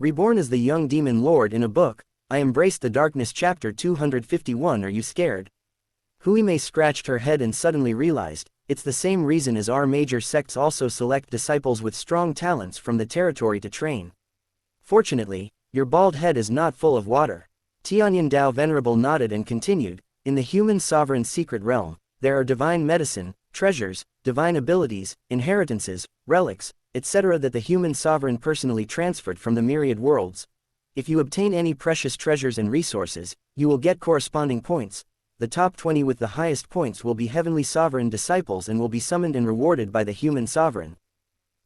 Reborn as the young demon lord in a book. I embraced the darkness. Chapter 251. Are you scared? Huime scratched her head and suddenly realized, it's the same reason as our major sects also select disciples with strong talents from the territory to train. Fortunately, your bald head is not full of water. Tianyin Dao Venerable nodded and continued, in the human sovereign secret realm, there are divine medicine, treasures, divine abilities, inheritances, relics, etc. that the human sovereign personally transferred from the myriad worlds. If you obtain any precious treasures and resources, you will get corresponding points. The top 20 with the highest points will be heavenly sovereign disciples and will be summoned and rewarded by the human sovereign.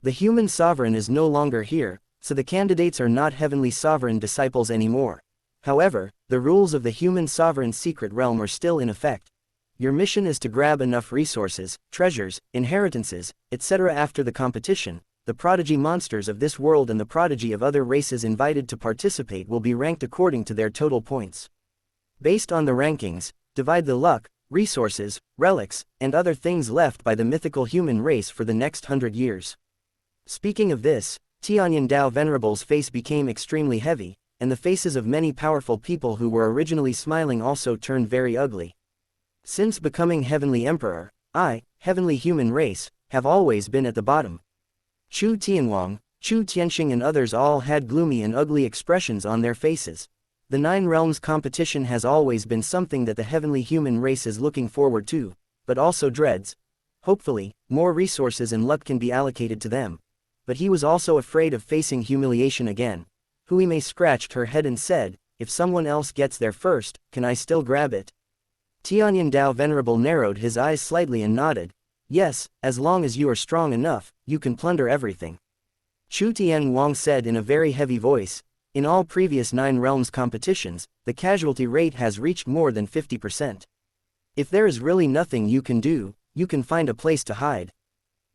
The human sovereign is no longer here, so the candidates are not heavenly sovereign disciples anymore. However, the rules of the human sovereign secret realm are still in effect. Your mission is to grab enough resources, treasures, inheritances, etc. After the competition, the prodigy monsters of this world and the prodigy of other races invited to participate will be ranked according to their total points. Based on the rankings, divide the luck, resources, relics, and other things left by the mythical human race for the next 100 years. Speaking of this, Tianyin Dao Venerable's face became extremely heavy, and the faces of many powerful people who were originally smiling also turned very ugly. Since becoming Heavenly Emperor, I, Heavenly Human Race, have always been at the bottom. Chu Tianwang, Chu Tianxing and others all had gloomy and ugly expressions on their faces. The Nine Realms competition has always been something that the Heavenly Human Race is looking forward to, but also dreads. Hopefully, more resources and luck can be allocated to them. But he was also afraid of facing humiliation again. Huime scratched her head and said, if someone else gets there first, can I still grab it? Tianyin Dao Venerable narrowed his eyes slightly and nodded. Yes, as long as you are strong enough, you can plunder everything. Chu Tianwang said in a very heavy voice, in all previous Nine Realms competitions, the casualty rate has reached more than 50%. If there is really nothing you can do, you can find a place to hide.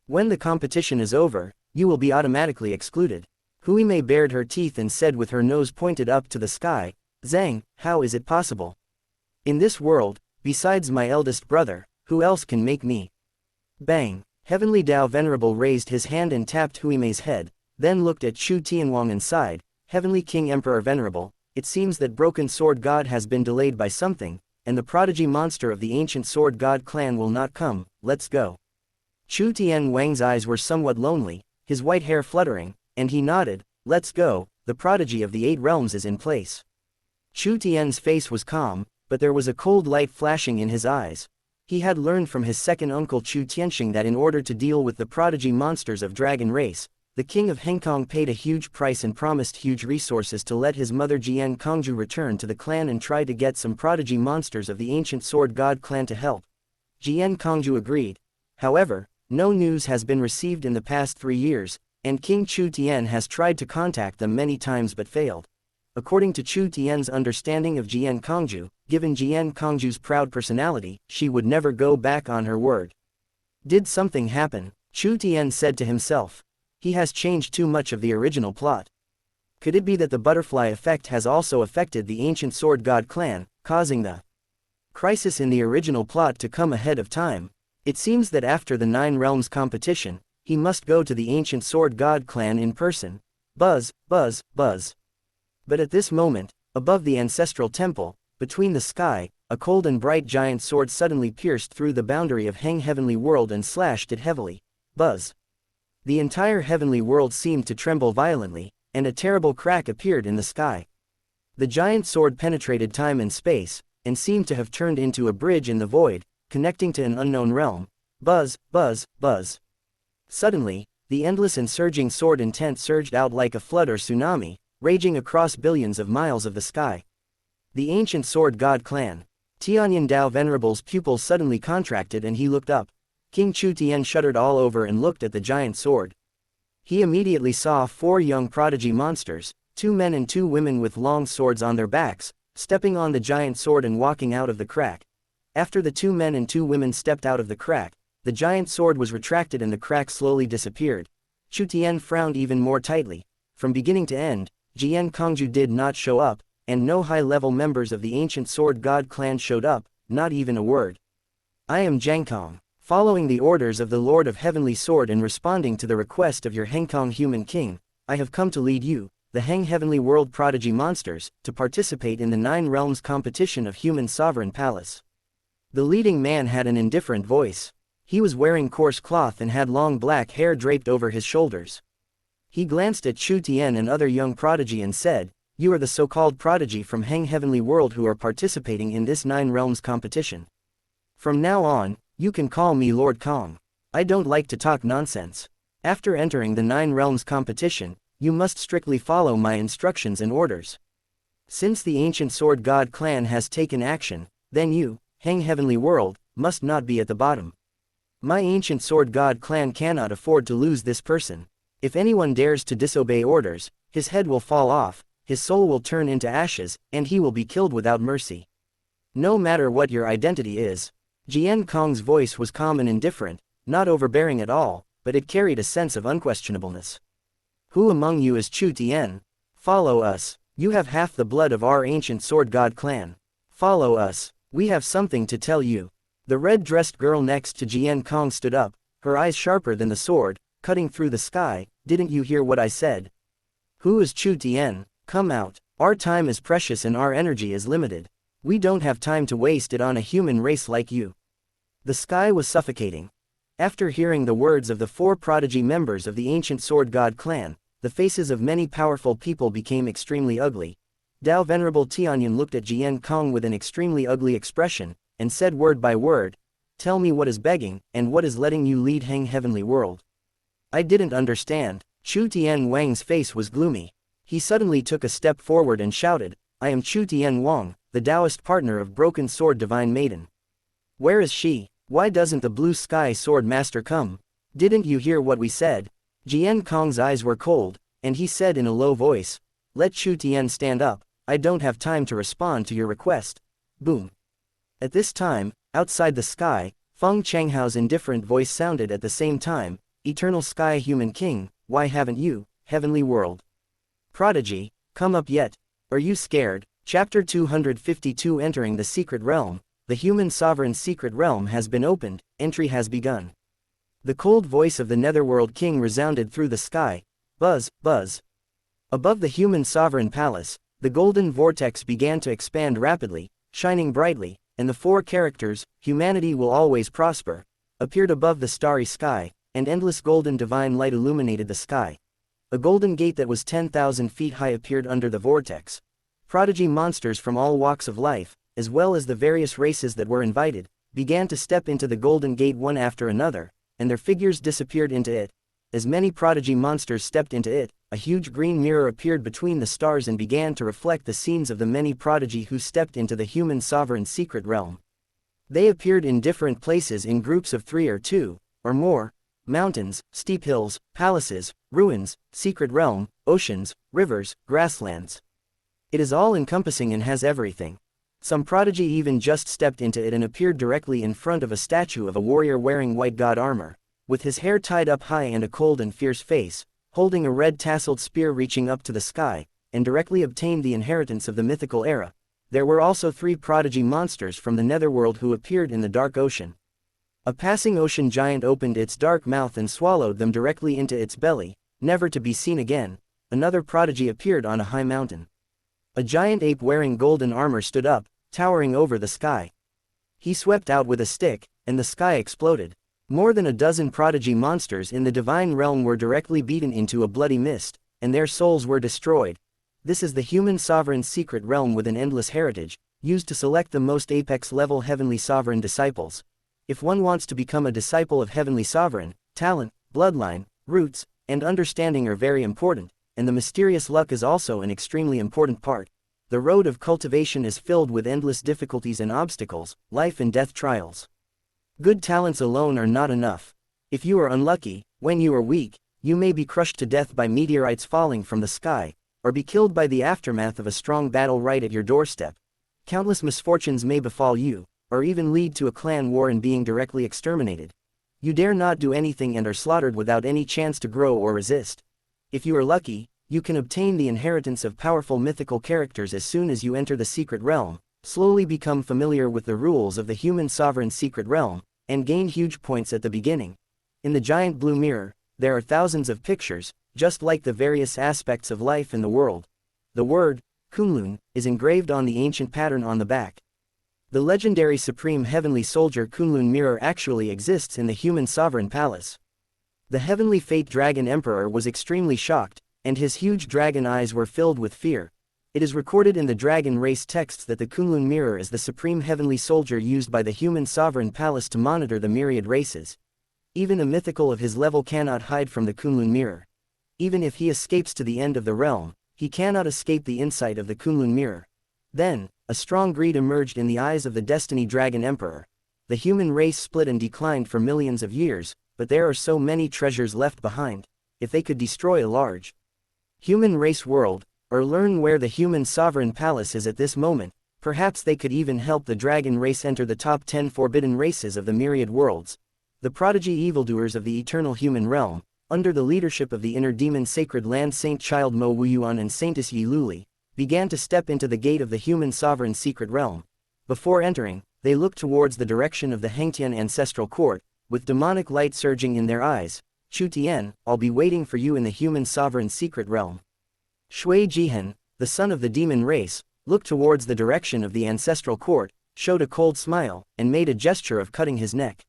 When the competition is over, you will be automatically excluded. Huime bared her teeth and said with her nose pointed up to the sky, Zhang, how is it possible? In this world, besides my eldest brother, who else can make me? Bang! Heavenly Dao Venerable raised his hand and tapped Huime's head, then looked at Chu Tianwang and sighed, Heavenly King Emperor Venerable, it seems that Broken Sword God has been delayed by something, and the prodigy monster of the ancient Sword God clan will not come, let's go. Chu Tianwang's eyes were somewhat lonely, his white hair fluttering, and he nodded, let's go, the prodigy of the 8 realms is in place. Chu Tian's face was calm, but there was a cold light flashing in his eyes. He had learned from his second uncle Chu Tianxing that in order to deal with the prodigy monsters of Dragon Race, the king of Hengkong paid a huge price and promised huge resources to let his mother Jian Kongju return to the clan and try to get some prodigy monsters of the ancient Sword God clan to help. Jian Kongju agreed. However, no news has been received in the past 3 years, and King Chu Tian has tried to contact them many times but failed. According to Chu Tian's understanding of Jian Kongju, given Jian Kongju's proud personality, she would never go back on her word. Did something happen? Chu Tian said to himself. He has changed too much of the original plot. Could it be that the butterfly effect has also affected the ancient Sword God clan, causing the crisis in the original plot to come ahead of time? It seems that after the Nine Realms competition, he must go to the ancient Sword God clan in person. Buzz, buzz, buzz. But at this moment, above the ancestral temple, between the sky, a cold and bright giant sword suddenly pierced through the boundary of Heng Heavenly World and slashed it heavily. Buzz. The entire heavenly world seemed to tremble violently, and a terrible crack appeared in the sky. The giant sword penetrated time and space, and seemed to have turned into a bridge in the void, connecting to an unknown realm. Buzz, buzz, buzz. Suddenly, the endless and surging sword intent surged out like a flood or tsunami, raging across billions of miles of the sky. The ancient Sword God clan. Tianyin Dao Venerable's pupils suddenly contracted and he looked up. King Chu Tian shuddered all over and looked at the giant sword. He immediately saw 4 young prodigy monsters, 2 men and 2 women with long swords on their backs, stepping on the giant sword and walking out of the crack. After the 2 men and 2 women stepped out of the crack, the giant sword was retracted and the crack slowly disappeared. Chu Tian frowned even more tightly. From beginning to end, Jian Kongju did not show up, and no high-level members of the ancient Sword God clan showed up, not even a word. I am Zhang Kong. Following the orders of the Lord of Heavenly Sword and responding to the request of your Hengkong human king, I have come to lead you, the Heng Heavenly World Prodigy Monsters, to participate in the 9 Realms competition of Human Sovereign Palace. The leading man had an indifferent voice. He was wearing coarse cloth and had long black hair draped over his shoulders. He glanced at Chu Tian and other young prodigy and said, "You are the so-called prodigy from Heng Heavenly World who are participating in this 9 Realms competition. From now on, you can call me Lord Kong. I don't like to talk nonsense. After entering the 9 Realms competition, you must strictly follow my instructions and orders. Since the ancient Sword God clan has taken action, then you, Heng Heavenly World, must not be at the bottom. My ancient Sword God clan cannot afford to lose this person. If anyone dares to disobey orders, his head will fall off, his soul will turn into ashes, and he will be killed without mercy. No matter what your identity is." Jian Kong's voice was calm and indifferent, not overbearing at all, but it carried a sense of unquestionableness. "Who among you is Chu Tian? Follow us. You have half the blood of our ancient Sword God clan. Follow us. We have something to tell you." The red-dressed girl next to Jian Kong stood up, her eyes sharper than the sword, cutting through the sky. "Didn't you hear what I said? Who is Chu Tian? Come out. Our time is precious and our energy is limited. We don't have time to waste it on a human race like you." The sky was suffocating. After hearing the words of the 4 prodigy members of the ancient Sword God clan, the faces of many powerful people became extremely ugly. Dao Venerable Tianyan looked at Jian Kong with an extremely ugly expression, and said word by word, "Tell me what is begging, and what is letting you lead Heng Heavenly World?" "I didn't understand." Chu Tian Wang's face was gloomy. He suddenly took a step forward and shouted, "I am Chu Tian Wang, the Taoist partner of Broken Sword Divine Maiden. Where is she? Why doesn't the Blue Sky Sword Master come? Didn't you hear what we said?" Jian Kong's eyes were cold, and he said in a low voice, "Let Chu Tian stand up, I don't have time to respond to your request." Boom. At this time, outside the sky, Feng Changhao's indifferent voice sounded at the same time, "Eternal Sky Human King, why haven't you, Heavenly World Prodigy, come up yet? Are you scared?" Chapter 252 Entering the Secret Realm. The Human Sovereign Secret Realm has been opened, entry has begun. The cold voice of the Netherworld King resounded through the sky. Buzz, buzz. Above the Human Sovereign Palace, the golden vortex began to expand rapidly, shining brightly, and the 4 characters, "Humanity will always prosper," appeared above the starry sky, and endless golden divine light illuminated the sky. A golden gate that was 10,000 feet high appeared under the vortex. Prodigy monsters from all walks of life, as well as the various races that were invited, began to step into the golden gate one after another, and their figures disappeared into it. As many prodigy monsters stepped into it, a huge green mirror appeared between the stars and began to reflect the scenes of the many prodigy who stepped into the Human Sovereign Secret Realm. They appeared in different places in groups of 3 or 2, or more: mountains, steep hills, palaces, ruins, secret realm, oceans, rivers, grasslands. It is all-encompassing and has everything. Some prodigy even just stepped into it and appeared directly in front of a statue of a warrior wearing white god armor, with his hair tied up high and a cold and fierce face, holding a red tasseled spear reaching up to the sky, and directly obtained the inheritance of the mythical era. There were also 3 prodigy monsters from the netherworld who appeared in the dark ocean. A passing ocean giant opened its dark mouth and swallowed them directly into its belly, never to be seen again. Another prodigy appeared on a high mountain. A giant ape wearing golden armor stood up, towering over the sky. He swept out with a stick, and the sky exploded. More than a dozen prodigy monsters in the divine realm were directly beaten into a bloody mist, and their souls were destroyed. This is the Human Sovereign Secret Realm with an endless heritage, used to select the most apex-level Heavenly Sovereign disciples. If one wants to become a disciple of Heavenly Sovereign, talent, bloodline, roots, and understanding are very important, and the mysterious luck is also an extremely important part. The road of cultivation is filled with endless difficulties and obstacles, life and death trials. Good talents alone are not enough. If you are unlucky, when you are weak, you may be crushed to death by meteorites falling from the sky, or be killed by the aftermath of a strong battle right at your doorstep. Countless misfortunes may befall you, or even lead to a clan war and being directly exterminated. You dare not do anything and are slaughtered without any chance to grow or resist. If you are lucky, you can obtain the inheritance of powerful mythical characters as soon as you enter the secret realm, slowly become familiar with the rules of the Human Sovereign Secret Realm, and gain huge points at the beginning. In the giant blue mirror, there are thousands of pictures, just like the various aspects of life in the world. The word, Kunlun, is engraved on the ancient pattern on the back. The legendary supreme heavenly soldier Kunlun mirror actually exists in the human sovereign palace. The heavenly fate dragon emperor was extremely shocked, and his huge dragon eyes were filled with fear. It is recorded in the dragon race texts that the Kunlun mirror is the supreme heavenly soldier used by the human sovereign palace to monitor the myriad races. Even a mythical of his level cannot hide from the Kunlun mirror. Even if he escapes to the end of the realm, he cannot escape the insight of the Kunlun mirror. Then, a strong greed emerged in the eyes of the Destiny Dragon Emperor. The human race split and declined for millions of years, but there are so many treasures left behind. If they could destroy a large human race world, or learn where the human sovereign palace is at this moment, perhaps they could even help the dragon race enter the top 10 forbidden races of the myriad worlds. The prodigy evildoers of the eternal human realm, under the leadership of the inner demon Sacred Land Saint Child Mo Wuyuan and Saintess Yi Luli, began to step into the gate of the human sovereign secret realm. Before entering, they looked towards the direction of the Hengtian ancestral court, with demonic light surging in their eyes. Chu Tian, I'll be waiting for you in the human sovereign secret realm. Shui Jihen, the son of the demon race, looked towards the direction of the ancestral court, showed a cold smile, and made a gesture of cutting his neck.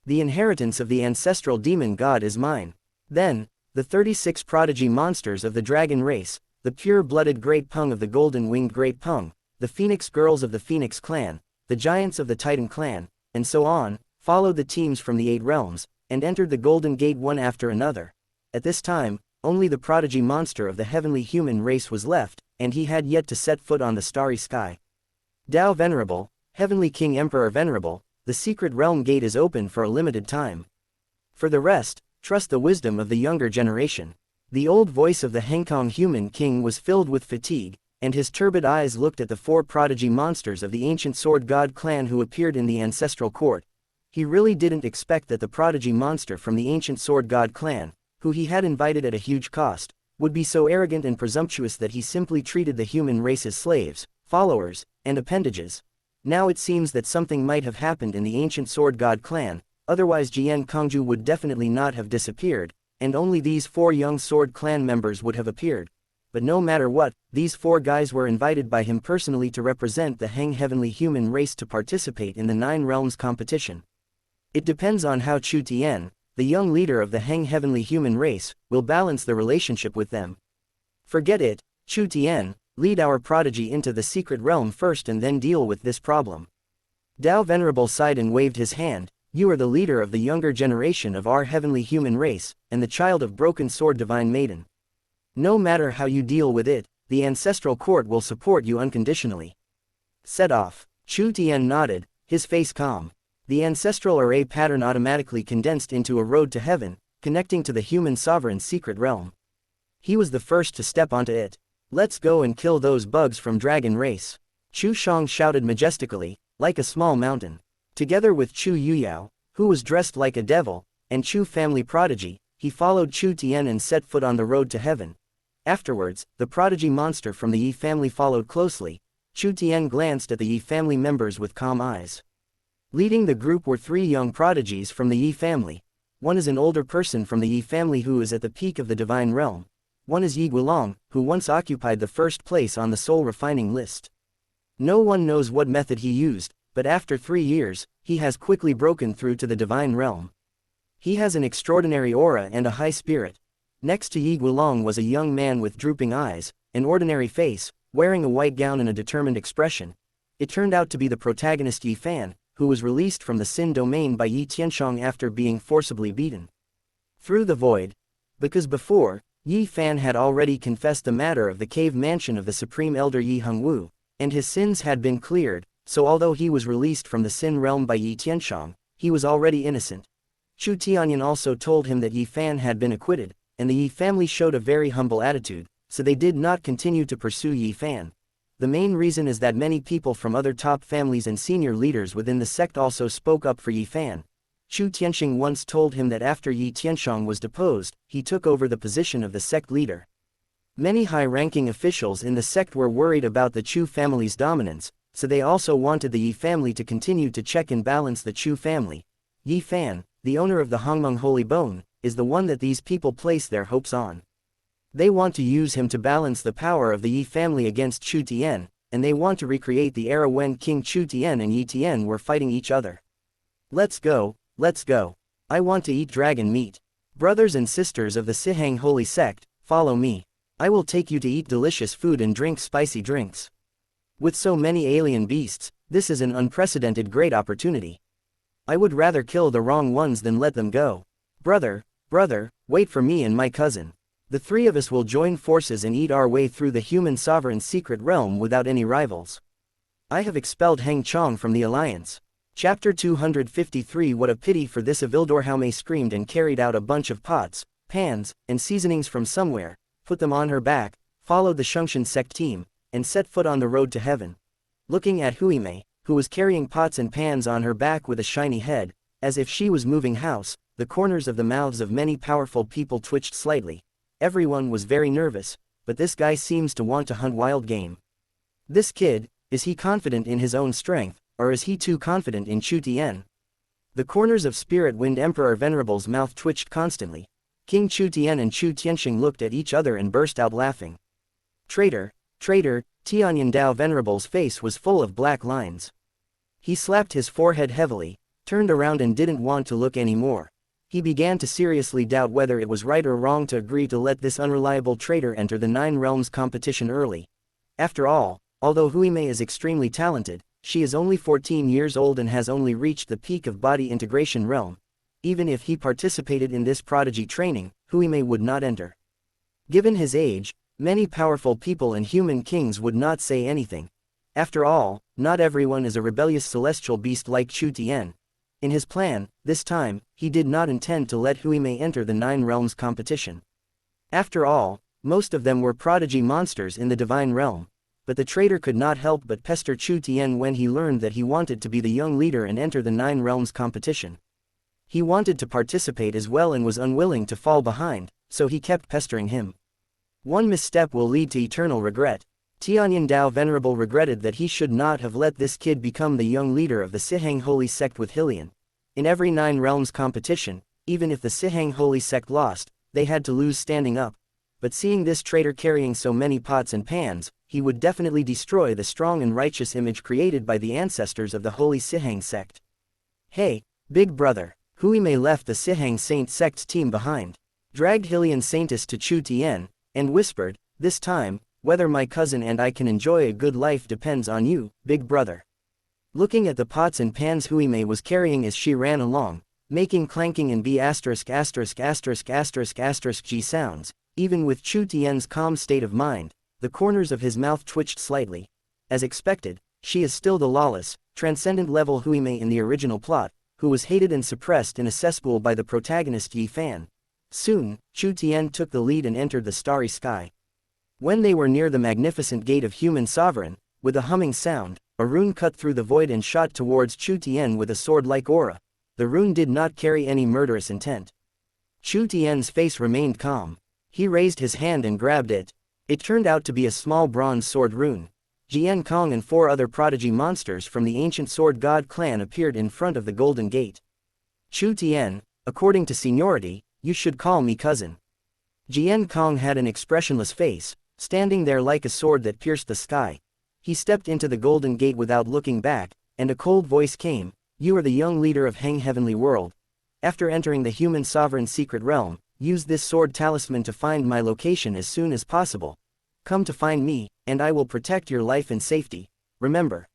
The inheritance of the ancestral demon god is mine. Then, the 36 prodigy monsters of the dragon race, the pure-blooded Great Pung of the golden-winged Great Pung, the Phoenix girls of the Phoenix clan, the giants of the Titan clan, and so on, followed the teams from the 8 realms, and entered the Golden Gate one after another. At this time, only the prodigy monster of the heavenly human race was left, and he had yet to set foot on the starry sky. Tao Venerable, Heavenly King Emperor Venerable, the secret realm gate is open for a limited time. For the rest, trust the wisdom of the younger generation. The old voice of the Hengkong human king was filled with fatigue, and his turbid eyes looked at the 4 prodigy monsters of the ancient sword god clan who appeared in the ancestral court. He really didn't expect that the prodigy monster from the ancient sword god clan, who he had invited at a huge cost, would be so arrogant and presumptuous that he simply treated the human race as slaves, followers, and appendages. Now it seems that something might have happened in the ancient sword god clan, otherwise Jian Kongju would definitely not have disappeared, and only these 4 young sword clan members would have appeared. But no matter what, these 4 guys were invited by him personally to represent the Heng heavenly human race to participate in the 9 realms competition. It depends on how Chu Tian, the young leader of the Heng heavenly human race, will balance the relationship with them. Forget it, Chu Tian, lead our prodigy into the secret realm first and then deal with this problem. Tao Venerable sighed and waved his hand. You are the leader of the younger generation of our heavenly human race, and the child of broken sword divine maiden. No matter how you deal with it, the ancestral court will support you unconditionally. Set off. Chu Tian nodded, his face calm. The ancestral array pattern automatically condensed into a road to heaven, connecting to the human sovereign's secret realm. He was the first to step onto it. Let's go and kill those bugs from Dragon Race. Chu Shang shouted majestically, like a small mountain. Together with Chu Yuyao, who was dressed like a devil, and Chu family prodigy, he followed Chu Tian and set foot on the road to heaven. Afterwards, the prodigy monster from the Yi family followed closely. Chu Tian glanced at the Yi family members with calm eyes. Leading the group were 3 young prodigies from the Yi family. One is an older person from the Yi family who is at the peak of the divine realm. One is Yi Guilong, who once occupied the first place on the soul refining list. No one knows what method he used, but after 3 years, he has quickly broken through to the divine realm. He has an extraordinary aura and a high spirit. Next to Yi Guilong was a young man with drooping eyes, an ordinary face, wearing a white gown and a determined expression. It turned out to be the protagonist Yi Fan, who was released from the Sin domain by Yi Tianshang after being forcibly beaten through the void. Because before, Yi Fan had already confessed the matter of the cave mansion of the Supreme Elder Yi Hongwu, and his sins had been cleared, so although he was released from the Sin realm by Yi Tianshang, he was already innocent. Chu Tianyan also told him that Yi Fan had been acquitted, and the Yi family showed a very humble attitude, so they did not continue to pursue Yi Fan. The main reason is that many people from other top families and senior leaders within the sect also spoke up for Yi Fan. Chu Tianxing once told him that after Yi Tianshang was deposed, he took over the position of the sect leader. Many high-ranking officials in the sect were worried about the Chu family's dominance, so they also wanted the Yi family to continue to check and balance the Chu family. Yi Fan, the owner of the Hongmeng Holy Bone, is the one that these people place their hopes on. They want to use him to balance the power of the Yi family against Chu Tian, and they want to recreate the era when King Chu Tian and Yi Tian were fighting each other. Let's go, let's go. I want to eat dragon meat. Brothers and sisters of the Sihang holy sect, follow me. I will take you to eat delicious food and drink spicy drinks. With so many alien beasts, this is an unprecedented great opportunity. I would rather kill the wrong ones than let them go. Brother, wait for me and my cousin. The three of us will join forces and eat our way through the human sovereign's secret realm without any rivals. I have expelled Heng Chong from the alliance. Chapter 253. What a pity for this. Avildorhaume screamed and carried out a bunch of pots, pans, and seasonings from somewhere, put them on her back, followed the Shungshan sect team, and set foot on the road to heaven. Looking at Huime, who was carrying pots and pans on her back with a shiny head, as if she was moving house, the corners of the mouths of many powerful people twitched slightly. Everyone was very nervous, but this guy seems to want to hunt wild game. This kid, is he confident in his own strength, or is he too confident in Chu Tian? The corners of Spirit Wind Emperor Venerable's mouth twitched constantly. King Chu Tian and Chu Tianxing looked at each other and burst out laughing. Traitor, traitor, Tianyan Dao Venerable's face was full of black lines. He slapped his forehead heavily, turned around and didn't want to look anymore. He began to seriously doubt whether it was right or wrong to agree to let this unreliable traitor enter the Nine Realms competition early. After all, although Huime is extremely talented, she is only 14 years old and has only reached the peak of body integration realm. Even if he participated in this prodigy training, Huime would not enter. Given his age, many powerful people and human kings would not say anything. After all, not everyone is a rebellious celestial beast like Chu Tian. In his plan, this time, he did not intend to let Huime enter the Nine Realms competition. After all, most of them were prodigy monsters in the divine realm. But the traitor could not help but pester Chu Tian when he learned that he wanted to be the young leader and enter the Nine Realms competition. He wanted to participate as well and was unwilling to fall behind, so he kept pestering him. One misstep will lead to eternal regret. Tianyan Dao Venerable regretted that he should not have let this kid become the young leader of the Sihang Holy Sect with Hylian. In every Nine Realms competition, even if the Sihang Holy Sect lost, they had to lose standing up. But seeing this traitor carrying so many pots and pans, he would definitely destroy the strong and righteous image created by the ancestors of the Holy Sihang Sect. Hey, big brother, Huime left the Sihang Saint Sect's team behind, dragged Hylian Saintess to Chu Tian, and whispered, "This time, whether my cousin and I can enjoy a good life depends on you, big brother." Looking at the pots and pans Huime was carrying as she ran along, making clanking and G sounds, even with Chu Tian's calm state of mind, the corners of his mouth twitched slightly. As expected, she is still the lawless, transcendent level Huime in the original plot, who was hated and suppressed in a cesspool by the protagonist Yi Fan. Soon, Chu Tian took the lead and entered the starry sky. When they were near the magnificent gate of human sovereign, with a humming sound, a rune cut through the void and shot towards Chu Tian with a sword-like aura. The rune did not carry any murderous intent. Chu Tian's face remained calm. He raised his hand and grabbed it. It turned out to be a small bronze sword rune. Jian Kong and 4 other prodigy monsters from the ancient sword god clan appeared in front of the golden gate. Chu Tian, according to seniority, you should call me cousin. Jian Kong had an expressionless face, standing there like a sword that pierced the sky. He stepped into the golden gate without looking back, and a cold voice came, "You are the young leader of Heng Heavenly World. After entering the human sovereign's secret realm, use this sword talisman to find my location as soon as possible. Come to find me, and I will protect your life and safety, remember.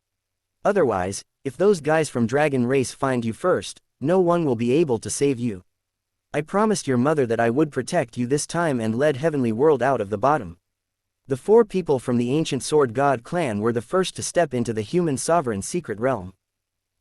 Otherwise, if those guys from Dragon Race find you first, no one will be able to save you. I promised your mother that I would protect you this time and led Heavenly World out of the bottom." The 4 people from the ancient sword god clan were the first to step into the human sovereign's secret realm.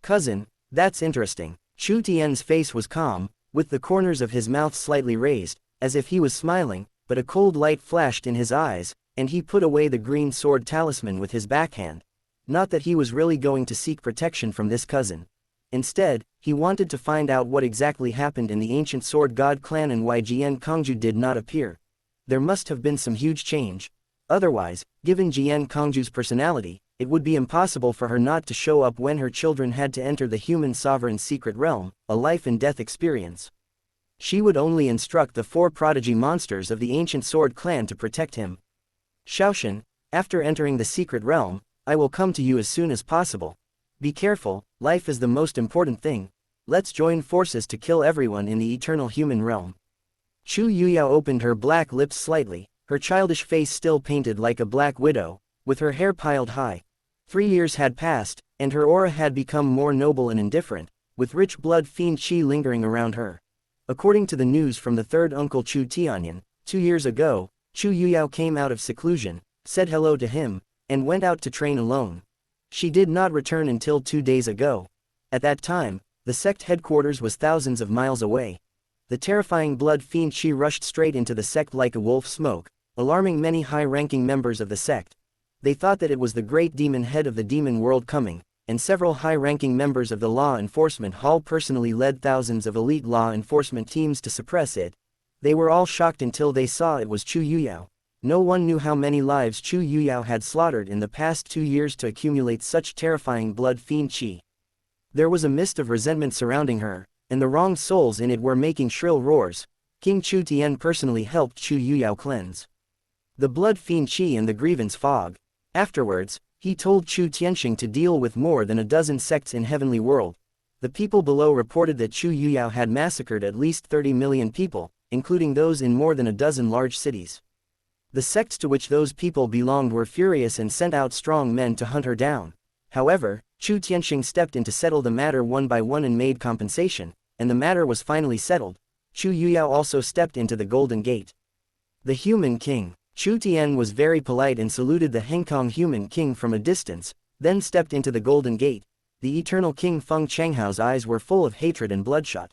"Cousin, that's interesting." Chu Tian's face was calm, with the corners of his mouth slightly raised, as if he was smiling, but a cold light flashed in his eyes, and he put away the green sword talisman with his backhand. Not that he was really going to seek protection from this cousin. Instead, he wanted to find out what exactly happened in the ancient sword god clan and why Jian Kongju did not appear. There must have been some huge change. Otherwise, given Jian Kongju's personality, it would be impossible for her not to show up when her children had to enter the human sovereign's secret realm, a life and death experience. She would only instruct the 4 prodigy monsters of the ancient sword clan to protect him. Shaoshan, after entering the secret realm, I will come to you as soon as possible. Be careful, life is the most important thing. Let's join forces to kill everyone in the eternal human realm. Chu Yuyao opened her black lips slightly, her childish face still painted like a black widow, with her hair piled high. 3 years had passed, and her aura had become more noble and indifferent, with rich blood fiend qi lingering around her. According to the news from the third uncle Chu Tianyan, 2 years ago, Chu Yuyao came out of seclusion, said hello to him, and went out to train alone. She did not return until 2 days ago. At that time, the sect headquarters was thousands of miles away. The terrifying blood fiend qi rushed straight into the sect like a wolf smoke, alarming many high-ranking members of the sect. They thought that it was the great demon head of the demon world coming, and several high-ranking members of the law enforcement hall personally led thousands of elite law enforcement teams to suppress it. They were all shocked until they saw it was Chu Yuyao. No one knew how many lives Chu Yuyao had slaughtered in the past 2 years to accumulate such terrifying blood fiend qi. There was a mist of resentment surrounding her, and the wrong souls in it were making shrill roars. King Chu Tian personally helped Chu Yuyao cleanse the blood fiend qi and the grievance fog. Afterwards, he told Chu Tianxing to deal with more than a dozen sects in Heavenly World. The people below reported that Chu Yuyao had massacred at least 30 million people, including those in more than a dozen large cities. The sects to which those people belonged were furious and sent out strong men to hunt her down. However, Chu Tianxing stepped in to settle the matter one by one and made compensation, and the matter was finally settled. Chu Yuyao also stepped into the Golden Gate. The Human King. Chu Tian was very polite and saluted the Hengkong Human King from a distance, then stepped into the Golden Gate. The eternal King Feng Changhao's eyes were full of hatred and bloodshot.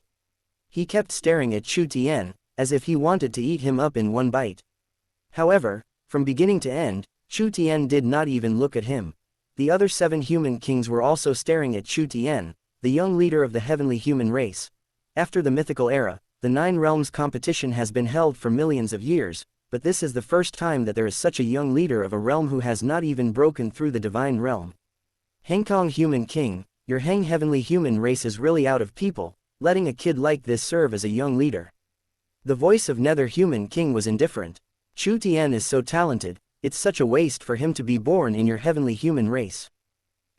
He kept staring at Chu Tian, as if he wanted to eat him up in one bite. However, from beginning to end, Chu Tian did not even look at him. The other 7 human kings were also staring at Chu Tian, the young leader of the heavenly human race. After the mythical era, the 9 realms competition has been held for millions of years, but this is the first time that there is such a young leader of a realm who has not even broken through the divine realm. Hengkong Human King, your Heng heavenly human race is really out of people, letting a kid like this serve as a young leader. The voice of Nether Human King was indifferent. Chu Tian is so talented, it's such a waste for him to be born in your heavenly human race.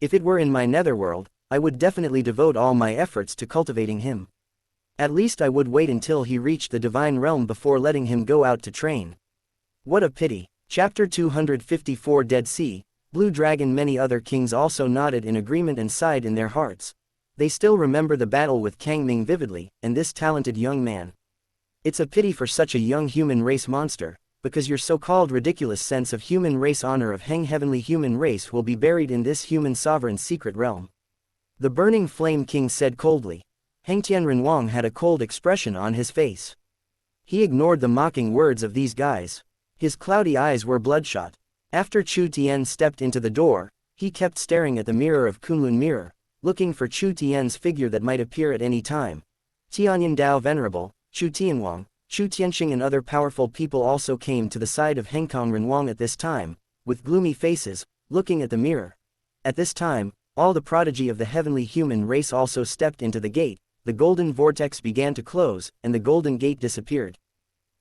If it were in my netherworld, I would definitely devote all my efforts to cultivating him. At least I would wait until he reached the divine realm before letting him go out to train. What a pity. Chapter 254 Dead Sea, Blue Dragon. Many other kings also nodded in agreement and sighed in their hearts. They still remember the battle with Kang Ming vividly, and this talented young man. It's a pity for such a young human race monster, because your so-called ridiculous sense of human race honor of Heng heavenly human race will be buried in this human sovereign's secret realm. The Burning Flame King said coldly. Hengtian Renwang had a cold expression on his face. He ignored the mocking words of these guys. His cloudy eyes were bloodshot. After Chu Tian stepped into the door, he kept staring at the mirror of Kunlun Mirror, looking for Chu Tian's figure that might appear at any time. Tianyan Dao Venerable, Chu Tianwang, Chu Tianxing and other powerful people also came to the side of Hengkong Renwang at this time, with gloomy faces, looking at the mirror. At this time, all the prodigy of the heavenly human race also stepped into the gate. The golden vortex began to close, and the golden gate disappeared.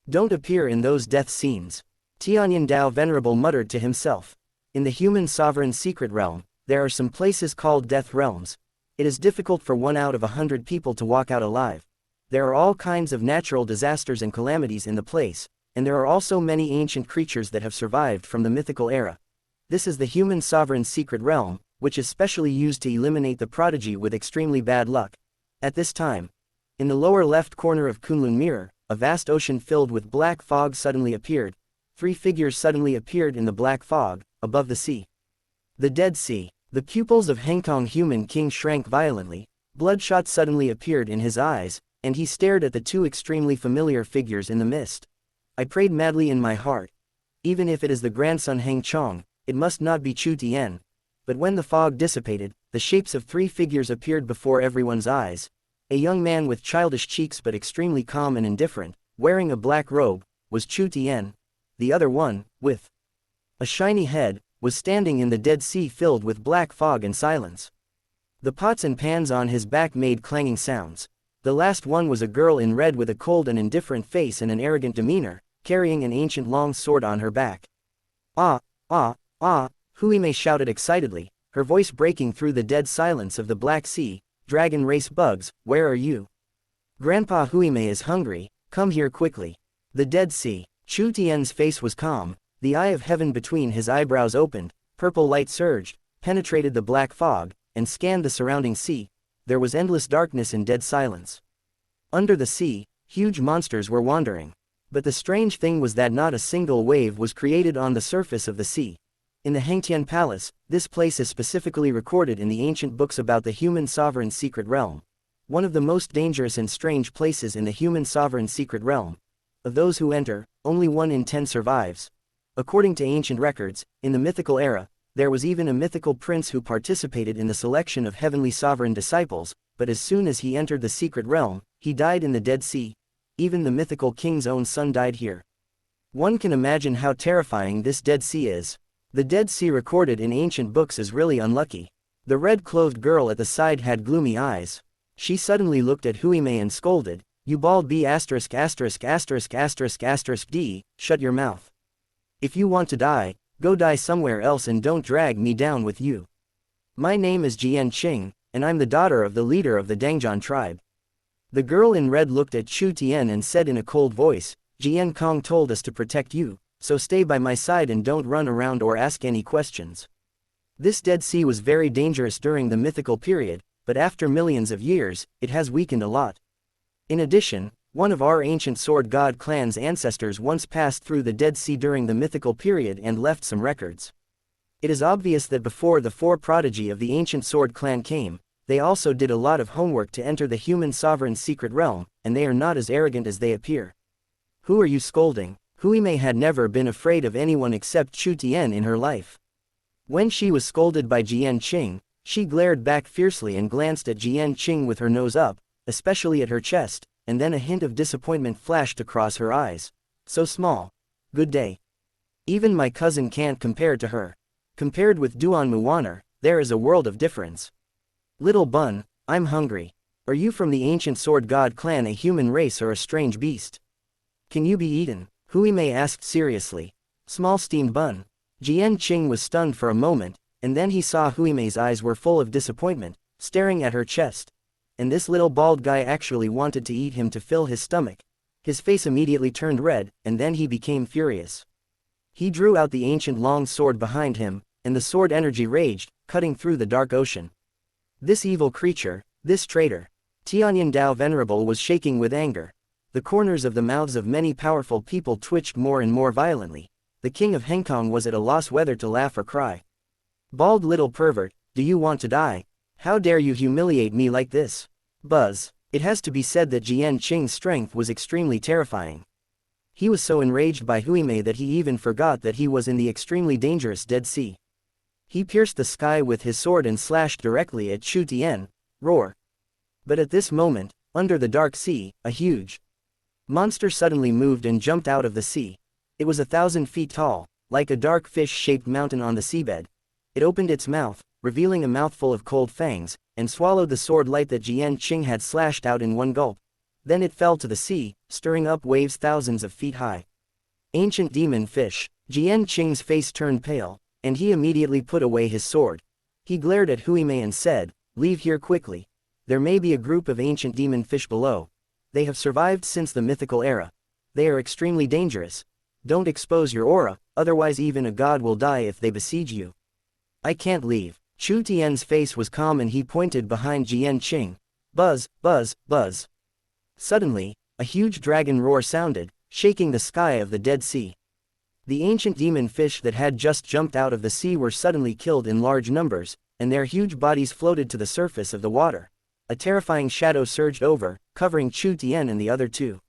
Don't appear in those death scenes. Tianyan Dao Venerable muttered to himself. In the human sovereign secret realm, there are some places called death realms. It is difficult for 1 out of 100 people to walk out alive. There are all kinds of natural disasters and calamities in the place, and there are also many ancient creatures that have survived from the mythical era. This is the human sovereign secret realm, which is specially used to eliminate the prodigy with extremely bad luck. At this time, in the lower left corner of Kunlun Mirror, a vast ocean filled with black fog suddenly appeared. 3 figures suddenly appeared in the black fog, above the sea. The Dead Sea. The pupils of Hengkong Human King shrank violently, bloodshot suddenly appeared in his eyes, and he stared at the 2 extremely familiar figures in the mist. I prayed madly in my heart. Even if it is the grandson Heng Chong, it must not be Chu Tian. But when the fog dissipated, the shapes of 3 figures appeared before everyone's eyes. A young man with childish cheeks but extremely calm and indifferent, wearing a black robe, was Chu Tian. The other one, with a shiny head, was standing in the Dead Sea filled with black fog and silence. The pots and pans on his back made clanging sounds. The last one was a girl in red with a cold and indifferent face and an arrogant demeanor, carrying an ancient long sword on her back. Ah, ah, ah, Huime shouted excitedly, her voice breaking through the dead silence of the Black Sea. Dragon race bugs, where are you? Grandpa Huime is hungry, come here quickly. The Dead Sea. Chu Tian's face was calm, the eye of heaven between his eyebrows opened, purple light surged, penetrated the black fog, and scanned the surrounding sea. There was endless darkness and dead silence. Under the sea, huge monsters were wandering. But the strange thing was that not a single wave was created on the surface of the sea. In the Hengtian Palace, this place is specifically recorded in the ancient books about the human sovereign's secret realm. One of the most dangerous and strange places in the human sovereign's secret realm. Of those who enter, only 1 in 10 survives. According to ancient records, in the mythical era, there was even a mythical prince who participated in the selection of heavenly sovereign disciples, but as soon as he entered the secret realm, he died in the Dead Sea. Even the mythical king's own son died here. One can imagine how terrifying this Dead Sea is. The Dead Sea recorded in ancient books is really unlucky. The red-clothed girl at the side had gloomy eyes. She suddenly looked at Huime and scolded, "You bald b****************, d, shut your mouth. If you want to die, go die somewhere else and don't drag me down with you. My name is Jian Qing, and I'm the daughter of the leader of the Dangzhan tribe." The girl in red looked at Chu Tian and said in a cold voice, "Jian Kong told us to protect you, so stay by my side and don't run around or ask any questions." This Dead Sea was very dangerous during the mythical period, but after millions of years, it has weakened a lot. In addition, one of our ancient sword god clan's ancestors once passed through the Dead Sea during the mythical period and left some records. It is obvious that before the 4 prodigy of the ancient sword clan came, they also did a lot of homework to enter the human sovereign's secret realm, and they are not as arrogant as they appear. Who are you scolding? Huime had never been afraid of anyone except Chu Tian in her life. When she was scolded by Jian Qing, she glared back fiercely and glanced at Jian Qing with her nose up, especially at her chest, and then a hint of disappointment flashed across her eyes. So small. Good day. Even my cousin can't compare to her. Compared with Duan Muwaner, there is a world of difference. Little bun, I'm hungry. Are you from the ancient sword god clan, a human race or a strange beast? Can you be eaten? Huime asked seriously. Small steamed bun. Jian Qing was stunned for a moment, and then he saw Huime's eyes were full of disappointment, staring at her chest. And this little bald guy actually wanted to eat him to fill his stomach. His face immediately turned red, and then he became furious. He drew out the ancient long sword behind him, and the sword energy raged, cutting through the dark ocean. This evil creature, this traitor. Tianyan Dao Venerable was shaking with anger. The corners of the mouths of many powerful people twitched more and more violently. The king of Hengkong was at a loss whether to laugh or cry. Bald little pervert, do you want to die? How dare you humiliate me like this? Buzz. It has to be said that Jian Qing's strength was extremely terrifying. He was so enraged by Huime that he even forgot that he was in the extremely dangerous Dead Sea. He pierced the sky with his sword and slashed directly at Chu Tian. Roar. But at this moment, under the dark sea, a huge monster suddenly moved and jumped out of the sea. It was 1,000 feet tall, like a dark fish-shaped mountain on the seabed. It opened its mouth, revealing a mouthful of cold fangs, and swallowed the sword light that Jian Qing had slashed out in one gulp. Then it fell to the sea, stirring up waves thousands of feet high. Ancient demon fish. Jian Qing's face turned pale, and he immediately put away his sword. He glared at Huime and said, "Leave here quickly. There may be a group of ancient demon fish below. They have survived since the mythical era. They are extremely dangerous. Don't expose your aura, otherwise even a god will die if they besiege you." "I can't leave." Chu Tian's face was calm and he pointed behind Jian Qing. Buzz, buzz, buzz. Suddenly, a huge dragon roar sounded, shaking the sky of the Dead Sea. The ancient demon fish that had just jumped out of the sea were suddenly killed in large numbers, and their huge bodies floated to the surface of the water. A terrifying shadow surged over, covering Chu Tian and the other two.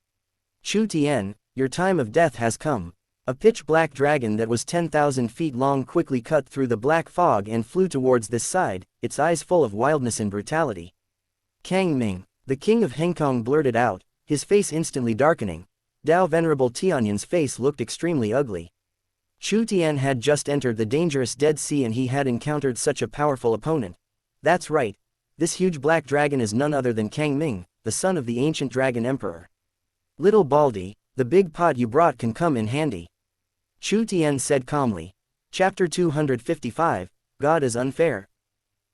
"Chu Tian, your time of death has come." A pitch-black dragon that was 10,000 feet long quickly cut through the black fog and flew towards this side, its eyes full of wildness and brutality. "Kang Ming." The king of Hengkong blurted out, his face instantly darkening. Dao Venerable Tianyan's face looked extremely ugly. Chu Tian had just entered the dangerous Dead Sea and he had encountered such a powerful opponent. That's right. This huge black dragon is none other than Kang Ming, the son of the ancient dragon emperor. Little Baldy, the big pot you brought can come in handy. Chu Tian said calmly. Chapter 255, God is unfair.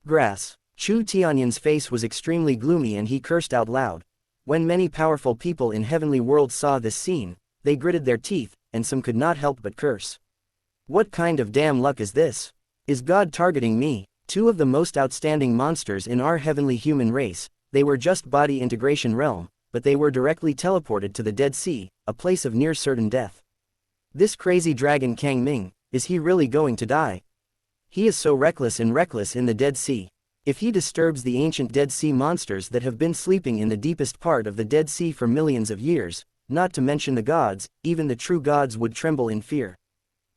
Grass. Chu Tianyan's face was extremely gloomy and he cursed out loud. When many powerful people in heavenly worlds saw this scene, they gritted their teeth, and some could not help but curse. What kind of damn luck is this? Is God targeting me? Two of the most outstanding monsters in our heavenly human race, they were just body integration realm, but they were directly teleported to the Dead Sea, a place of near certain death. This crazy dragon Kang Ming, is he really going to die? He is so reckless in the Dead Sea. If he disturbs the ancient Dead Sea monsters that have been sleeping in the deepest part of the Dead Sea for millions of years, not to mention the gods, even the true gods would tremble in fear.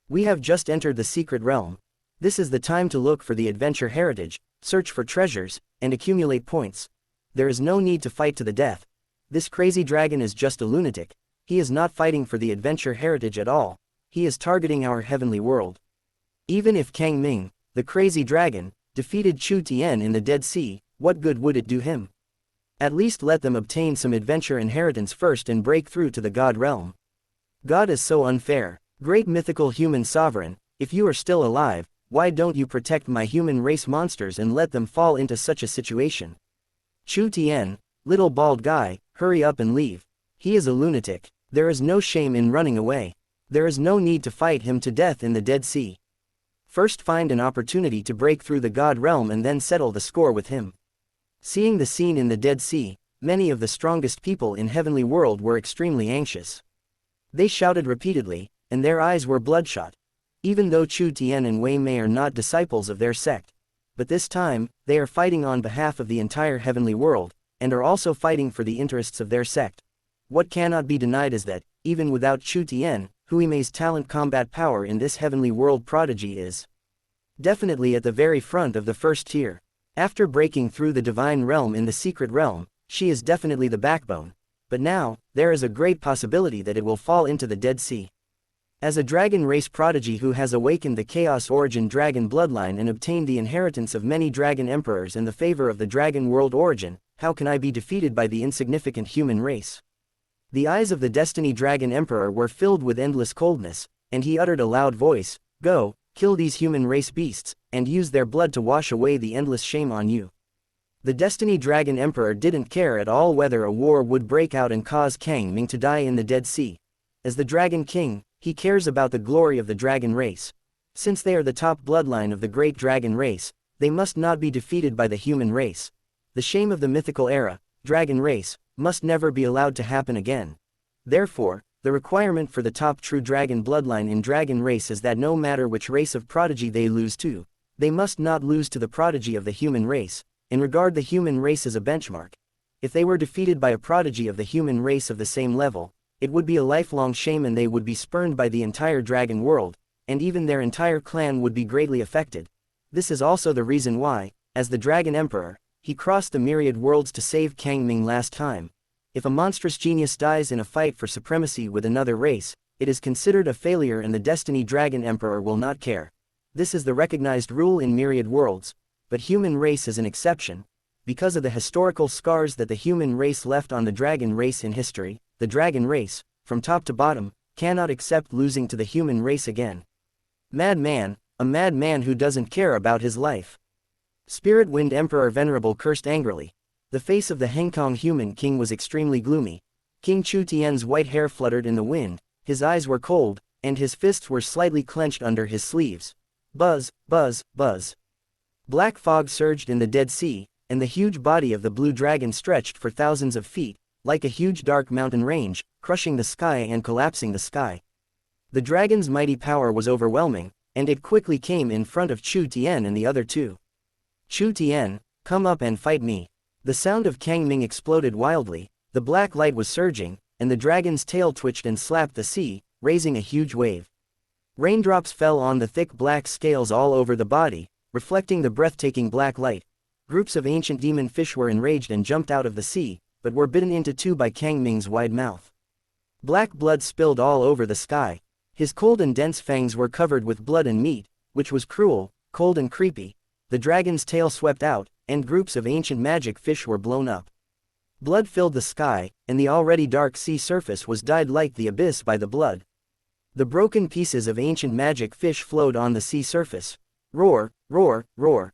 We have just entered the secret realm. This is the time to look for the adventure heritage, search for treasures, and accumulate points. There is no need to fight to the death. This crazy dragon is just a lunatic. He is not fighting for the adventure heritage at all. He is targeting our heavenly world. Even if Kang Ming, the crazy dragon, defeated Chu Tian in the Dead Sea, what good would it do him? At least let them obtain some adventure inheritance first and break through to the God realm. God is so unfair. Great mythical human sovereign, if you are still alive, why don't you protect my human race monsters and let them fall into such a situation? Chu Tian, little bald guy, hurry up and leave. He is a lunatic. There is no shame in running away. There is no need to fight him to death in the Dead Sea. First find an opportunity to break through the God realm and then settle the score with him. Seeing the scene in the Dead Sea, many of the strongest people in heavenly world were extremely anxious. They shouted repeatedly, and their eyes were bloodshot. Even though Chu Tian and Wei Mei are not disciples of their sect. But this time, they are fighting on behalf of the entire heavenly world, and are also fighting for the interests of their sect. What cannot be denied is that, even without Chu Tian, Hui Mei's talent combat power in this heavenly world prodigy is definitely at the very front of the first tier. After breaking through the divine realm in the secret realm, she is definitely the backbone. But now, there is a great possibility that it will fall into the Dead Sea. As a dragon race prodigy who has awakened the Chaos Origin dragon bloodline and obtained the inheritance of many dragon emperors and the favor of the dragon world origin, how can I be defeated by the insignificant human race? The eyes of the Destiny Dragon Emperor were filled with endless coldness, and he uttered a loud voice, "Go, kill these human race beasts, and use their blood to wash away the endless shame on you." The Destiny Dragon Emperor didn't care at all whether a war would break out and cause Kang Ming to die in the Dead Sea. As the Dragon King, he cares about the glory of the dragon race. Since they are the top bloodline of the great dragon race, they must not be defeated by the human race. The shame of the mythical era, dragon race, must never be allowed to happen again. Therefore, the requirement for the top true dragon bloodline in dragon race is that no matter which race of prodigy they lose to, they must not lose to the prodigy of the human race, and regard the human race as a benchmark. If they were defeated by a prodigy of the human race of the same level, it would be a lifelong shame and they would be spurned by the entire dragon world, and even their entire clan would be greatly affected. This is also the reason why, as the Dragon Emperor, he crossed the myriad worlds to save Kang Ming last time. If a monstrous genius dies in a fight for supremacy with another race, it is considered a failure and the Destiny Dragon Emperor will not care. This is the recognized rule in myriad worlds, but human race is an exception. Because of the historical scars that the human race left on the dragon race in history, the dragon race, from top to bottom, cannot accept losing to the human race again. Madman, a madman who doesn't care about his life. Spirit Wind Emperor Venerable cursed angrily. The face of the Hengkong human king was extremely gloomy. King Chu Tian's white hair fluttered in the wind, his eyes were cold, and his fists were slightly clenched under his sleeves. Buzz, buzz, buzz. Black fog surged in the Dead Sea, and the huge body of the blue dragon stretched for thousands of feet, like a huge dark mountain range, crushing the sky and collapsing the sky. The dragon's mighty power was overwhelming, and it quickly came in front of Chu Tian and the other two. Chu Tian, come up and fight me. The sound of Kang Ming exploded wildly, the black light was surging, and the dragon's tail twitched and slapped the sea, raising a huge wave. Raindrops fell on the thick black scales all over the body, reflecting the breathtaking black light. Groups of ancient demon fish were enraged and jumped out of the sea, but were bitten into two by Kang Ming's wide mouth. Black blood spilled all over the sky. His cold and dense fangs were covered with blood and meat, which was cruel, cold and creepy. The dragon's tail swept out, and groups of ancient magic fish were blown up. Blood filled the sky, and the already dark sea surface was dyed like the abyss by the blood. The broken pieces of ancient magic fish flowed on the sea surface. Roar, roar, roar.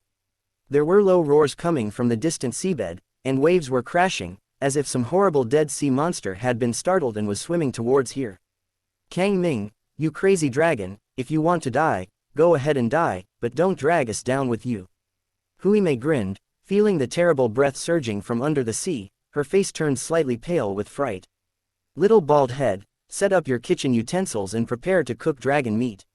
There were low roars coming from the distant seabed, and waves were crashing, as if some horrible dead sea monster had been startled and was swimming towards here. Kang Ming, you crazy dragon, if you want to die, go ahead and die, but don't drag us down with you. Hui Mei grinned, feeling the terrible breath surging from under the sea. Her face turned slightly pale with fright. Little bald head, set up your kitchen utensils and prepare to cook dragon meat.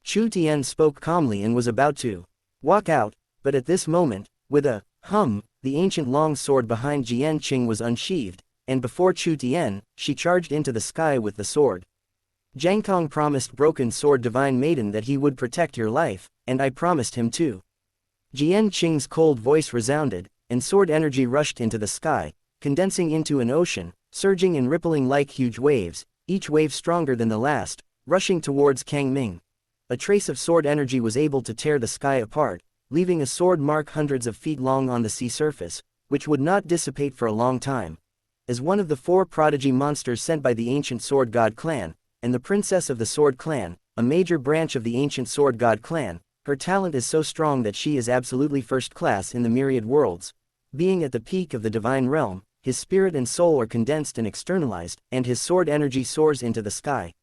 Chu Tian spoke calmly and was about to walk out, but at this moment, with a hum, the ancient long sword behind Jian Qing was unsheathed, and before Chu Tian, she charged into the sky with the sword. Zhang Kong promised Broken Sword Divine Maiden that he would protect your life, and I promised him too. Jian Qing's cold voice resounded, and sword energy rushed into the sky, condensing into an ocean, surging and rippling like huge waves, each wave stronger than the last, rushing towards Kang Ming. A trace of sword energy was able to tear the sky apart, leaving a sword mark hundreds of feet long on the sea surface, which would not dissipate for a long time. As one of the 4 prodigy monsters sent by the ancient Sword God clan, and the princess of the Sword clan, a major branch of the ancient Sword God clan, her talent is so strong that she is absolutely first class in the myriad worlds. Being at the peak of the divine realm, his spirit and soul are condensed and externalized, and his sword energy soars into the sky.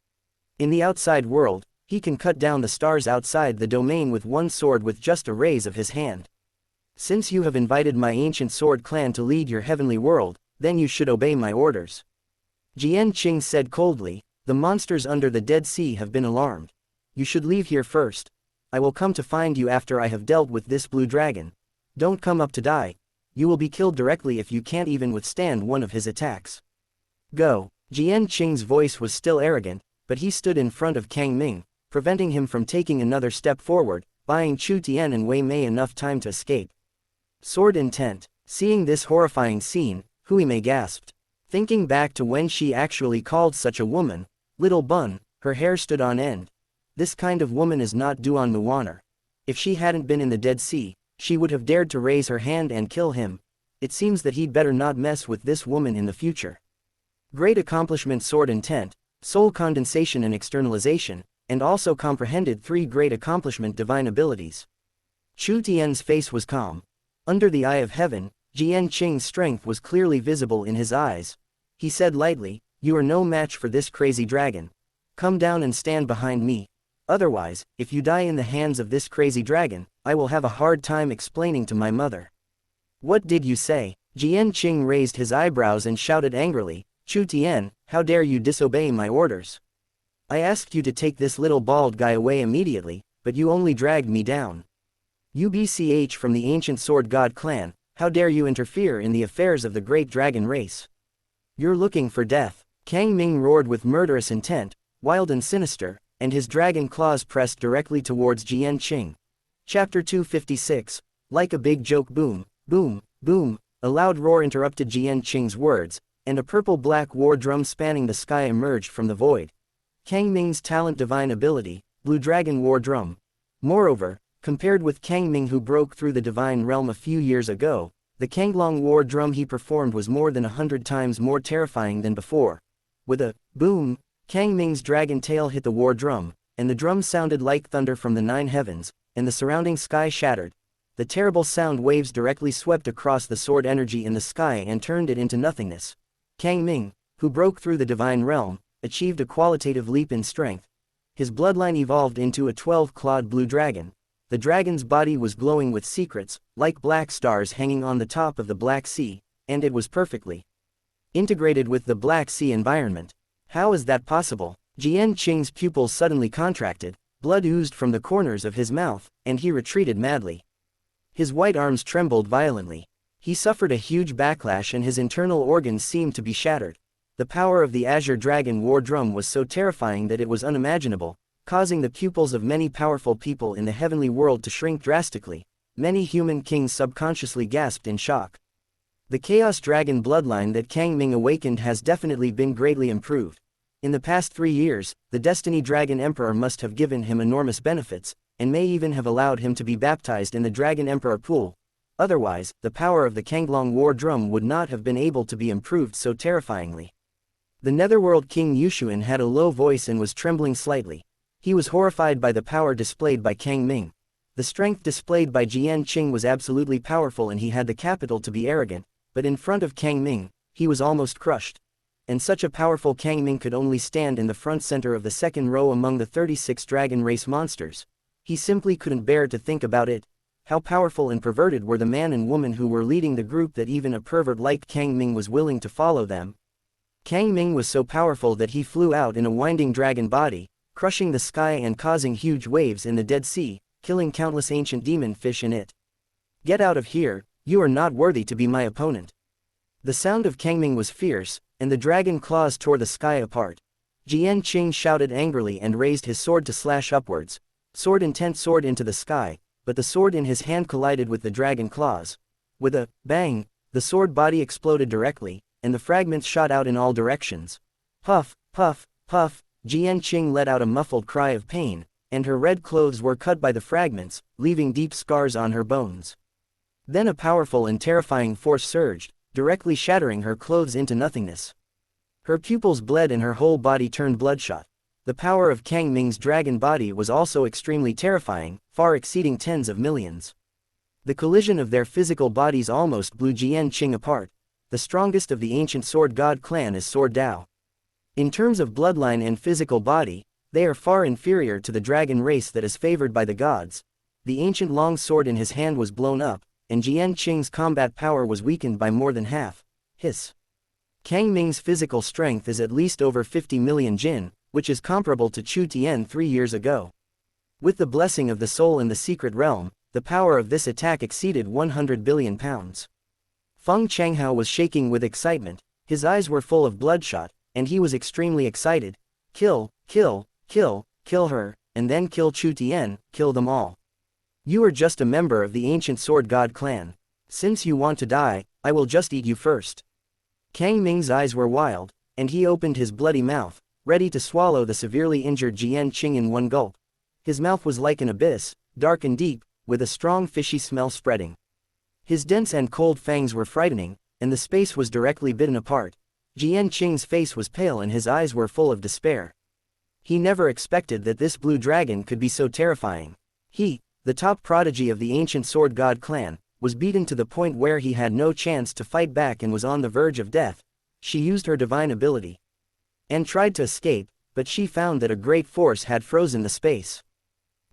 In the outside world, he can cut down the stars outside the domain with one sword with just a raise of his hand. Since you have invited my ancient sword clan to lead your heavenly world, then you should obey my orders. Jian Qing said coldly, the monsters under the Dead Sea have been alarmed. You should leave here first. I will come to find you after I have dealt with this blue dragon. Don't come up to die. You will be killed directly if you can't even withstand one of his attacks. Go. Jian Qing's voice was still arrogant, but he stood in front of Kang Ming, preventing him from taking another step forward, buying Chu Tian and Wei Mei enough time to escape. Sword intent. Seeing this horrifying scene, Hui Mei gasped. Thinking back to when she actually called such a woman, Little Bun, her hair stood on end. This kind of woman is not Duan Muaner. If she hadn't been in the Dead Sea, she would have dared to raise her hand and kill him. It seems that he'd better not mess with this woman in the future. Great accomplishment sword intent, soul condensation and externalization, and also comprehended 3 great accomplishment divine abilities. Chu Tian's face was calm. Under the eye of heaven, Jian Qing's strength was clearly visible in his eyes. He said lightly, you are no match for this crazy dragon. Come down and stand behind me. Otherwise, if you die in the hands of this crazy dragon, I will have a hard time explaining to my mother. What did you say? Jian Qing raised his eyebrows and shouted angrily, Chu Tian, how dare you disobey my orders? I asked you to take this little bald guy away immediately, but you only dragged me down. You BCH from the ancient Sword God clan, how dare you interfere in the affairs of the great dragon race? You're looking for death. Kang Ming roared with murderous intent, wild and sinister, and his dragon claws pressed directly towards Jian Qing. Chapter 256, like a big joke boom, boom, boom, a loud roar interrupted Jian Qing's words, and a purple-black war drum spanning the sky emerged from the void. Kang Ming's talent divine ability, Blue Dragon War Drum. Moreover, compared with Kang Ming who broke through the divine realm a few years ago, the Kanglong war drum he performed was more than 100 times more terrifying than before. With a boom, Kang Ming's dragon tail hit the war drum, and the drum sounded like thunder from the 9 heavens, and the surrounding sky shattered. The terrible sound waves directly swept across the sword energy in the sky and turned it into nothingness. Kang Ming, who broke through the divine realm, achieved a qualitative leap in strength. His bloodline evolved into a 12-clawed blue dragon. The dragon's body was glowing with secrets, like black stars hanging on the top of the Black Sea, and it was perfectly integrated with the Black Sea environment. How is that possible? Jian Qing's pupils suddenly contracted, blood oozed from the corners of his mouth, and he retreated madly. His white arms trembled violently. He suffered a huge backlash and his internal organs seemed to be shattered. The power of the Azure Dragon War Drum was so terrifying that it was unimaginable, causing the pupils of many powerful people in the heavenly world to shrink drastically. Many human kings subconsciously gasped in shock. The Chaos Dragon bloodline that Kang Ming awakened has definitely been greatly improved. In the past 3 years, the Destiny Dragon Emperor must have given him enormous benefits, and may even have allowed him to be baptized in the Dragon Emperor pool. otherwise, the power of the Kanglong war drum would not have been able to be improved so terrifyingly. The Netherworld King Yushuan had a low voice and was trembling slightly. He was horrified by the power displayed by Kang Ming. The strength displayed by Jian Qing was absolutely powerful and he had the capital to be arrogant, but in front of Kang Ming, he was almost crushed. And such a powerful Kang Ming could only stand in the front center of the second row among the 36 dragon race monsters. He simply couldn't bear to think about it. How powerful and perverted were the man and woman who were leading the group that even a pervert like Kang Ming was willing to follow them. Kang Ming was so powerful that he flew out in a winding dragon body, crushing the sky and causing huge waves in the Dead Sea, killing countless ancient demon fish in it. "Get out of here, you are not worthy to be my opponent." The sound of Kang Ming was fierce, and the dragon claws tore the sky apart. Jian Qing shouted angrily and raised his sword to slash upwards. Sword intent soared into the sky, but the sword in his hand collided with the dragon claws. With a bang, the sword body exploded directly, and the fragments shot out in all directions. Puff, puff, puff, Jian Qing let out a muffled cry of pain, and her red clothes were cut by the fragments, leaving deep scars on her bones. Then a powerful and terrifying force surged, directly shattering her clothes into nothingness. Her pupils bled and her whole body turned bloodshot. The power of Kang Ming's dragon body was also extremely terrifying, far exceeding tens of millions. The collision of their physical bodies almost blew Jian Qing apart. The strongest of the ancient sword god clan is Sword Dao. In terms of bloodline and physical body, they are far inferior to the dragon race that is favored by the gods. The ancient long sword in his hand was blown up, and Jian Qing's combat power was weakened by more than half. Hiss. Kang Ming's physical strength is at least over 50 million jin, which is comparable to Chu Tian 3 years ago. With the blessing of the soul in the secret realm, the power of this attack exceeded 100 billion pounds. Feng Changhao was shaking with excitement, his eyes were full of bloodshot, and he was extremely excited. Kill, kill, kill, kill her, and then kill Chu Tian, kill them all. You are just a member of the ancient sword god clan. Since you want to die, I will just eat you first. Kang Ming's eyes were wild, and he opened his bloody mouth, ready to swallow the severely injured Jian Qing in one gulp. His mouth was like an abyss, dark and deep, with a strong fishy smell spreading. His dense and cold fangs were frightening, and the space was directly bitten apart. Jian Qing's face was pale and his eyes were full of despair. He never expected that this blue dragon could be so terrifying. He, the top prodigy of the ancient sword god clan, was beaten to the point where he had no chance to fight back and was on the verge of death. She used her divine ability and tried to escape, but she found that a great force had frozen the space.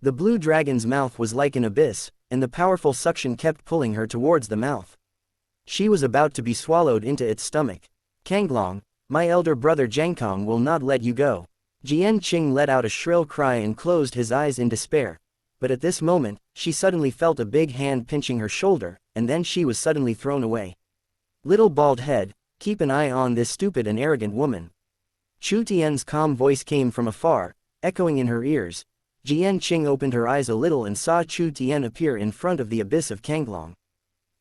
The blue dragon's mouth was like an abyss, and the powerful suction kept pulling her towards the mouth. She was about to be swallowed into its stomach. Kanglong, my elder brother Zhangkong will not let you go. Jian Qing let out a shrill cry and closed his eyes in despair. But at this moment, she suddenly felt a big hand pinching her shoulder, and then she was suddenly thrown away. Little bald head, keep an eye on this stupid and arrogant woman. Chu Tian's calm voice came from afar, echoing in her ears. Jian Qing opened her eyes a little and saw Chu Tian appear in front of the abyss of Kanglong.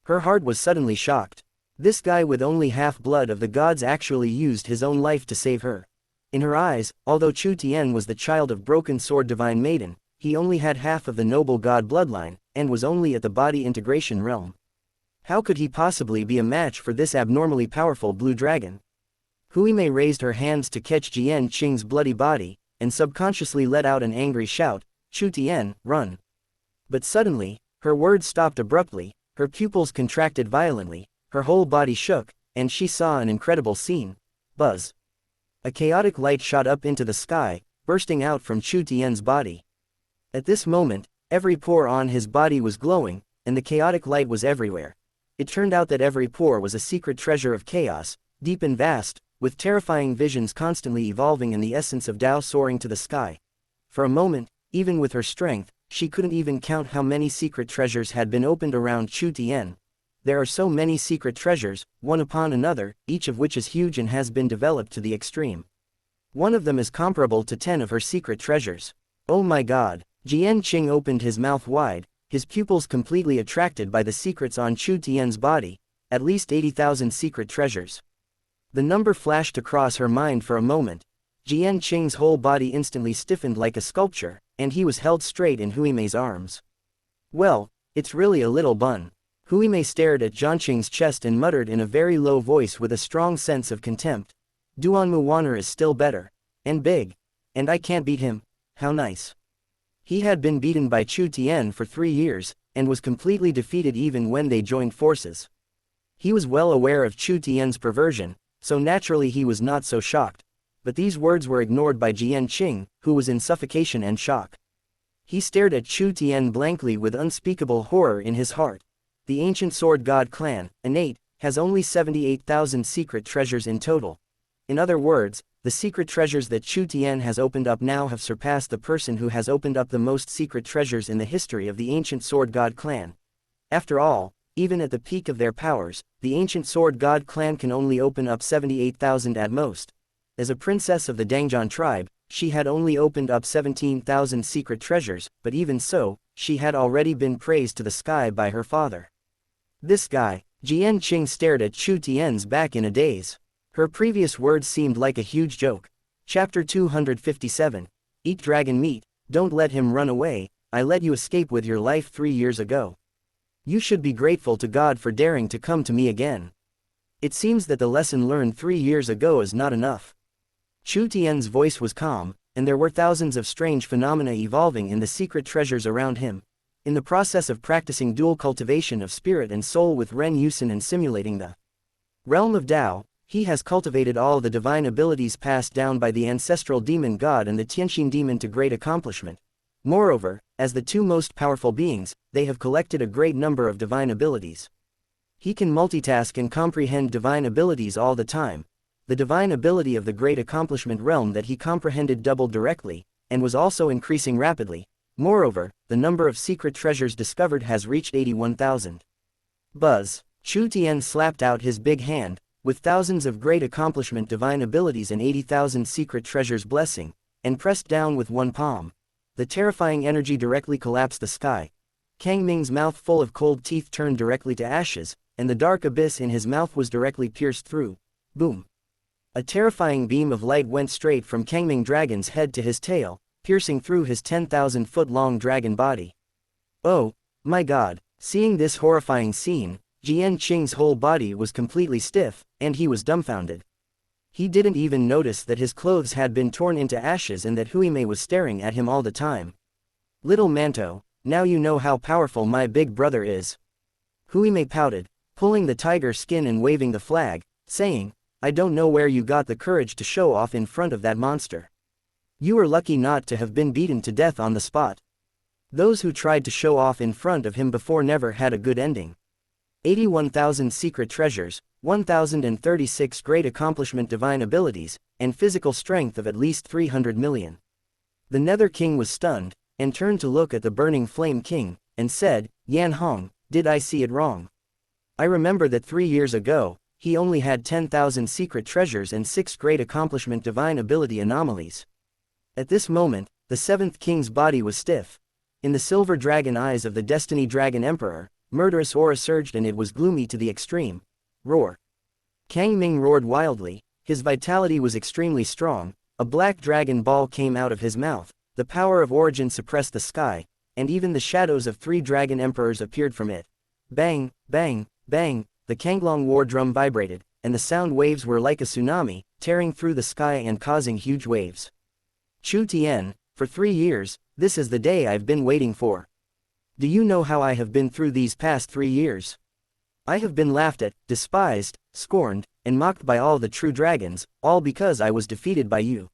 Her heart was suddenly shocked. This guy with only half blood of the gods actually used his own life to save her. In her eyes, although Chu Tian was the child of Broken Sword Divine Maiden, he only had half of the noble god bloodline, and was only at the body integration realm. How could he possibly be a match for this abnormally powerful blue dragon? Huimei raised her hands to catch Jian Qing's bloody body, and subconsciously let out an angry shout, Chu Tian, run. But suddenly, her words stopped abruptly, her pupils contracted violently, her whole body shook, and she saw an incredible scene. Buzz. A chaotic light shot up into the sky, bursting out from Chu Tian's body. At this moment, every pore on his body was glowing, and the chaotic light was everywhere. It turned out that every pore was a secret treasure of chaos, deep and vast, with terrifying visions constantly evolving and the essence of Tao soaring to the sky. For a moment, even with her strength, she couldn't even count how many secret treasures had been opened around Chu Tian. There are so many secret treasures, one upon another, each of which is huge and has been developed to the extreme. One of them is comparable to 10 of her secret treasures. Oh my god! Jian Qing opened his mouth wide, his pupils completely attracted by the secrets on Chu Tian's body, at least 80,000 secret treasures. The number flashed across her mind for a moment. Jian Qing's whole body instantly stiffened like a sculpture, and he was held straight in Huimei's arms. Well, it's really a little bun. Hui Mei stared at Jianqing's chest and muttered in a very low voice with a strong sense of contempt. Duanmu Wanner is still better. And big. And I can't beat him. How nice. He had been beaten by Chu Tian for 3 years, and was completely defeated even when they joined forces. He was well aware of Chu Tian's perversion, so naturally he was not so shocked. But these words were ignored by Jianqing, who was in suffocation and shock. He stared at Chu Tian blankly with unspeakable horror in his heart. The ancient sword god clan, innate, has only 78,000 secret treasures in total. In other words, the secret treasures that Chu Tian has opened up now have surpassed the person who has opened up the most secret treasures in the history of the ancient sword god clan. After all, even at the peak of their powers, the ancient sword god clan can only open up 78,000 at most. As a princess of the Dangzhan tribe, she had only opened up 17,000 secret treasures, but even so, she had already been praised to the sky by her father. This guy, Jianqing stared at Chu Tian's back in a daze. Her previous words seemed like a huge joke. Chapter 257. Eat dragon meat, don't let him run away, I let you escape with your life 3 years ago. You should be grateful to God for daring to come to me again. It seems that the lesson learned 3 years ago is not enough. Chu Tian's voice was calm, and there were thousands of strange phenomena evolving in the secret treasures around him. In the process of practicing dual cultivation of spirit and soul with Ren Yusin and simulating the realm of Tao, he has cultivated all the divine abilities passed down by the ancestral demon god and the Tianxin demon to great accomplishment. Moreover, as the two most powerful beings, they have collected a great number of divine abilities. He can multitask and comprehend divine abilities all the time. The divine ability of the great accomplishment realm that he comprehended doubled directly, and was also increasing rapidly. Moreover, the number of secret treasures discovered has reached 81,000. Buzz. Chu Tian slapped out his big hand, with thousands of great accomplishment divine abilities and 80,000 secret treasures blessing, and pressed down with one palm. The terrifying energy directly collapsed the sky. Kang Ming's mouth full of cold teeth turned directly to ashes, and the dark abyss in his mouth was directly pierced through. Boom. A terrifying beam of light went straight from Kang Ming Dragon's head to his tail, piercing through his 10,000-foot-long dragon body. Oh, my God! Seeing this horrifying scene, Jianqing's whole body was completely stiff, and he was dumbfounded. He didn't even notice that his clothes had been torn into ashes and that Hui Mei was staring at him all the time. Little Manto, now you know how powerful my big brother is. Hui Mei pouted, pulling the tiger skin and waving the flag, saying, I don't know where you got the courage to show off in front of that monster. You were lucky not to have been beaten to death on the spot. Those who tried to show off in front of him before never had a good ending. 81,000 secret treasures, 1,036 great accomplishment divine abilities, and physical strength of at least 300 million. The Nether King was stunned, and turned to look at the Burning Flame King, and said, Yan Hong, did I see it wrong? I remember that 3 years ago, he only had 10,000 secret treasures and 6 great accomplishment divine ability anomalies. At this moment, the 7th king's body was stiff. In the silver dragon eyes of the Destiny Dragon Emperor, murderous aura surged and it was gloomy to the extreme. Roar. Kang Ming roared wildly, his vitality was extremely strong, a black dragon ball came out of his mouth, the power of origin suppressed the sky, and even the shadows of 3 dragon emperors appeared from it. Bang, bang, bang, the Kanglong war drum vibrated, and the sound waves were like a tsunami, tearing through the sky and causing huge waves. Chu Tian, for 3 years, this is the day I've been waiting for. Do you know how I have been through these past 3 years? I have been laughed at, despised, scorned, and mocked by all the true dragons, all because I was defeated by you.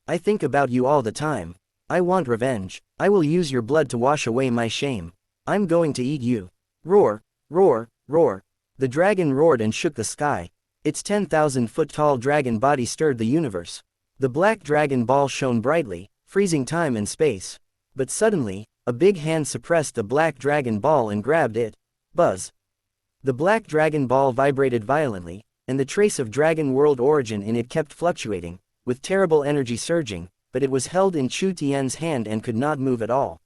I think about you all the time. I want revenge. I will use your blood to wash away my shame. I'm going to eat you. Roar, roar, roar. The dragon roared and shook the sky. Its 10,000-foot-tall dragon body stirred the universe. The black dragon ball shone brightly, freezing time and space. But suddenly, a big hand suppressed the black dragon ball and grabbed it. Buzz. The black dragon ball vibrated violently, and the trace of dragon world origin in it kept fluctuating, with terrible energy surging, but it was held in Chu Tian's hand and could not move at all.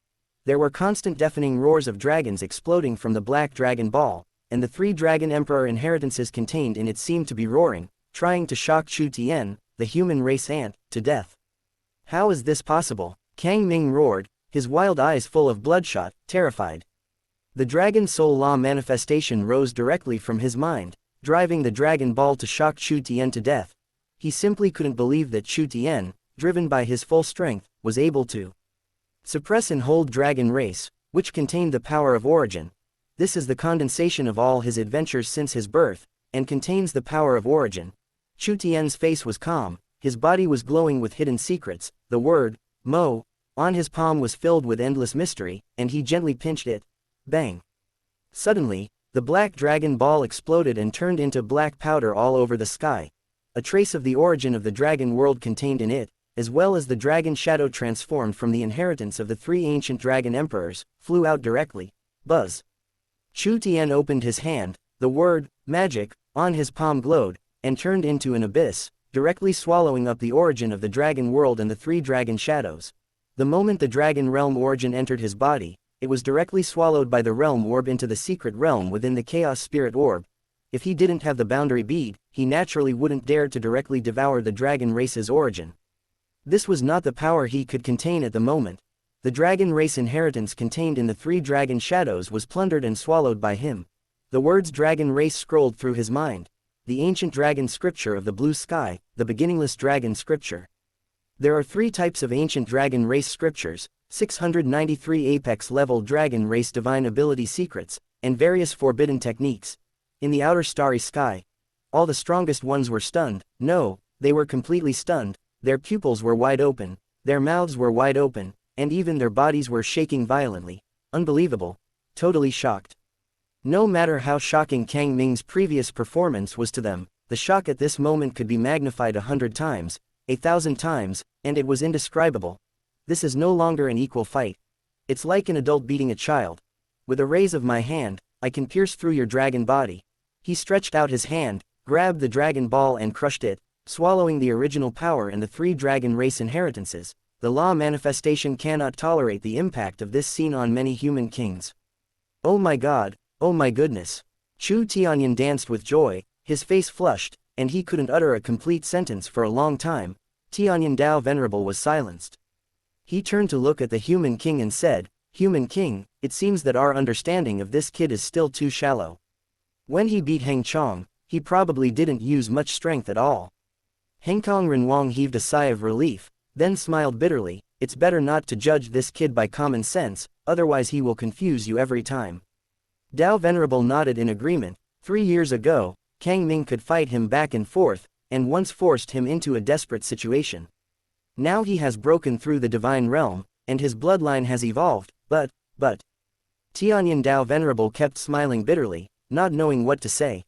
There were constant deafening roars of dragons exploding from the black dragon ball, and the 3 dragon emperor inheritances contained in it seemed to be roaring, trying to shock Chu Tian, the human race ant, to death. How is this possible? Kang Ming roared, his wild eyes full of bloodshot, terrified. The Dragon Soul Law manifestation rose directly from his mind, driving the Dragon Ball to shock Chu Tien to death. He simply couldn't believe that Chu Tien, driven by his full strength, was able to suppress and hold Dragon Race, which contained the power of origin. This is the condensation of all his adventures since his birth, and contains the power of origin. Chu Tien's face was calm, his body was glowing with hidden secrets, the word, Mo, on his palm was filled with endless mystery, and he gently pinched it. Bang! Suddenly, the black Dragon Ball exploded and turned into black powder all over the sky. A trace of the origin of the dragon world contained in it, as well as the dragon shadow transformed from the inheritance of the 3 ancient dragon emperors, flew out directly. Buzz! Chu Tien opened his hand, the word, magic, on his palm glowed, and turned into an abyss, directly swallowing up the origin of the dragon world and the 3 dragon shadows. The moment the dragon realm origin entered his body, it was directly swallowed by the realm orb into the secret realm within the chaos spirit orb. If he didn't have the boundary bead, he naturally wouldn't dare to directly devour the dragon race's origin. This was not the power he could contain at the moment. The dragon race inheritance contained in the 3 dragon shadows was plundered and swallowed by him. The words dragon race scrolled through his mind. The ancient dragon scripture of the blue sky, the beginningless dragon scripture. There are 3 types of ancient dragon race scriptures, 693 apex-level dragon race divine ability secrets, and various forbidden techniques. In the outer starry sky, all the strongest ones were stunned. No, they were completely stunned. Their pupils were wide open, their mouths were wide open, and even their bodies were shaking violently. Unbelievable. Totally shocked. No matter how shocking Kang Ming's previous performance was to them, the shock at this moment could be magnified 100 times, 1,000 times, and it was indescribable. This is no longer an equal fight. It's like an adult beating a child. With a raise of my hand, I can pierce through your dragon body. He stretched out his hand, grabbed the dragon ball and crushed it, swallowing the original power and the 3 dragon race inheritances. The law manifestation cannot tolerate the impact of this scene on many human kings. Oh my god, oh my goodness. Chu Tianyan danced with joy, his face flushed, and he couldn't utter a complete sentence for a long time. Tianyan Dao Venerable was silenced. He turned to look at the human king and said, Human king, it seems that our understanding of this kid is still too shallow. When he beat Heng Chong, he probably didn't use much strength at all. Heng Kong Renwang heaved a sigh of relief, then smiled bitterly. It's better not to judge this kid by common sense, otherwise he will confuse you every time. Dao Venerable nodded in agreement. 3 years ago, Kang Ming could fight him back and forth, and once forced him into a desperate situation. Now he has broken through the divine realm, and his bloodline has evolved, but... Tianyan Dao Venerable kept smiling bitterly, not knowing what to say.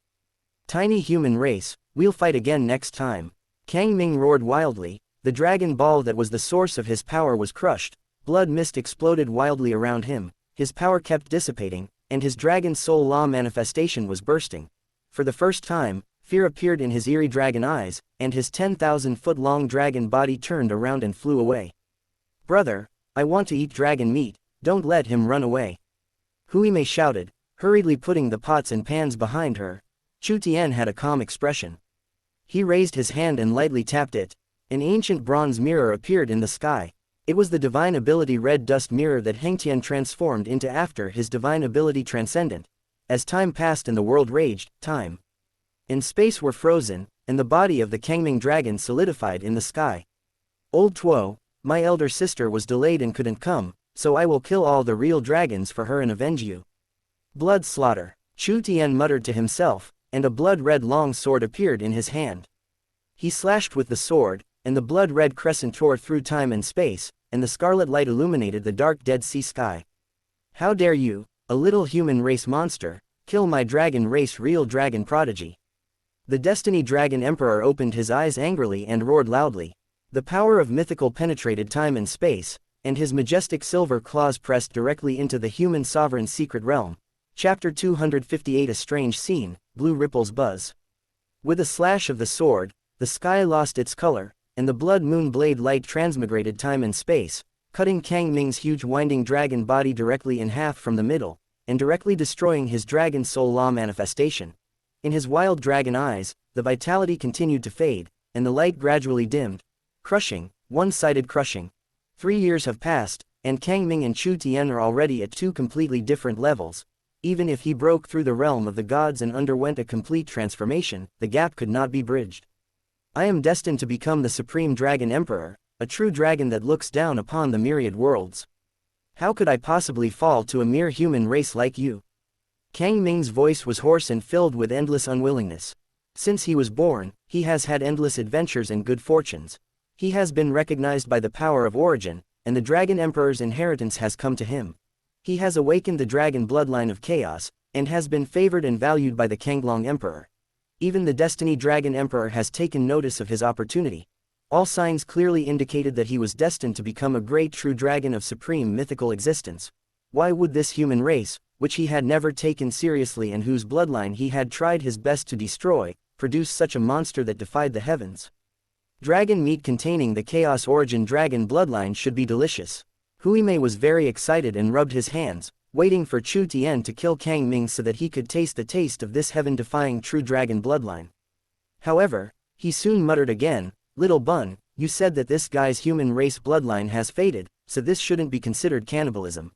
Tiny human race, we'll fight again next time. Kang Ming roared wildly. The dragon ball that was the source of his power was crushed, blood mist exploded wildly around him, his power kept dissipating, and his dragon soul law manifestation was bursting. For the first time, fear appeared in his eerie dragon eyes, and his 10,000-foot-long dragon body turned around and flew away. Brother, I want to eat dragon meat, don't let him run away. Huime shouted, hurriedly putting the pots and pans behind her. Chu Tien had a calm expression. He raised his hand and lightly tapped it. An ancient bronze mirror appeared in the sky. It was the divine ability red dust mirror that Hengtian transformed into after his divine ability transcendent. As time passed and the world raged, time and space were frozen, and the body of the Kangming dragon solidified in the sky. Old Tuo, my elder sister was delayed and couldn't come, so I will kill all the real dragons for her and avenge you. Blood slaughter. Chu Tien muttered to himself, and a blood-red long sword appeared in his hand. He slashed with the sword, and the blood-red crescent tore through time and space, and the scarlet light illuminated the dark Dead Sea sky. How dare you, a little human race monster, kill my dragon race real dragon prodigy. The Destiny Dragon Emperor opened his eyes angrily and roared loudly. The power of mythical penetrated time and space, and his majestic silver claws pressed directly into the human sovereign's secret realm. Chapter 258 A strange scene, blue ripples buzz. With a slash of the sword, the sky lost its color, and the blood moon blade light transmigrated time and space, cutting Kang Ming's huge winding dragon body directly in half from the middle, and directly destroying his dragon soul law manifestation. In his wild dragon eyes, the vitality continued to fade, and the light gradually dimmed. Crushing, one-sided crushing. 3 years have passed, and Kang Ming and Chu Tien are already at 2 completely different levels. Even if he broke through the realm of the gods and underwent a complete transformation, the gap could not be bridged. I am destined to become the Supreme Dragon Emperor, a true dragon that looks down upon the myriad worlds. How could I possibly fall to a mere human race like you? Kang Ming's voice was hoarse and filled with endless unwillingness. Since he was born, he has had endless adventures and good fortunes. He has been recognized by the power of origin, and the Dragon Emperor's inheritance has come to him. He has awakened the dragon bloodline of chaos, and has been favored and valued by the Kanglong Emperor. Even the Destiny Dragon Emperor has taken notice of his opportunity. All signs clearly indicated that he was destined to become a great true dragon of supreme mythical existence. Why would this human race, which he had never taken seriously and whose bloodline he had tried his best to destroy, produce such a monster that defied the heavens? Dragon meat containing the Chaos Origin dragon bloodline should be delicious. Huimei was very excited and rubbed his hands, waiting for Chu Tian to kill Kang Ming so that he could taste the taste of this heaven-defying true dragon bloodline. However, he soon muttered again, "Little Bun, you said that this guy's human race bloodline has faded, so this shouldn't be considered cannibalism."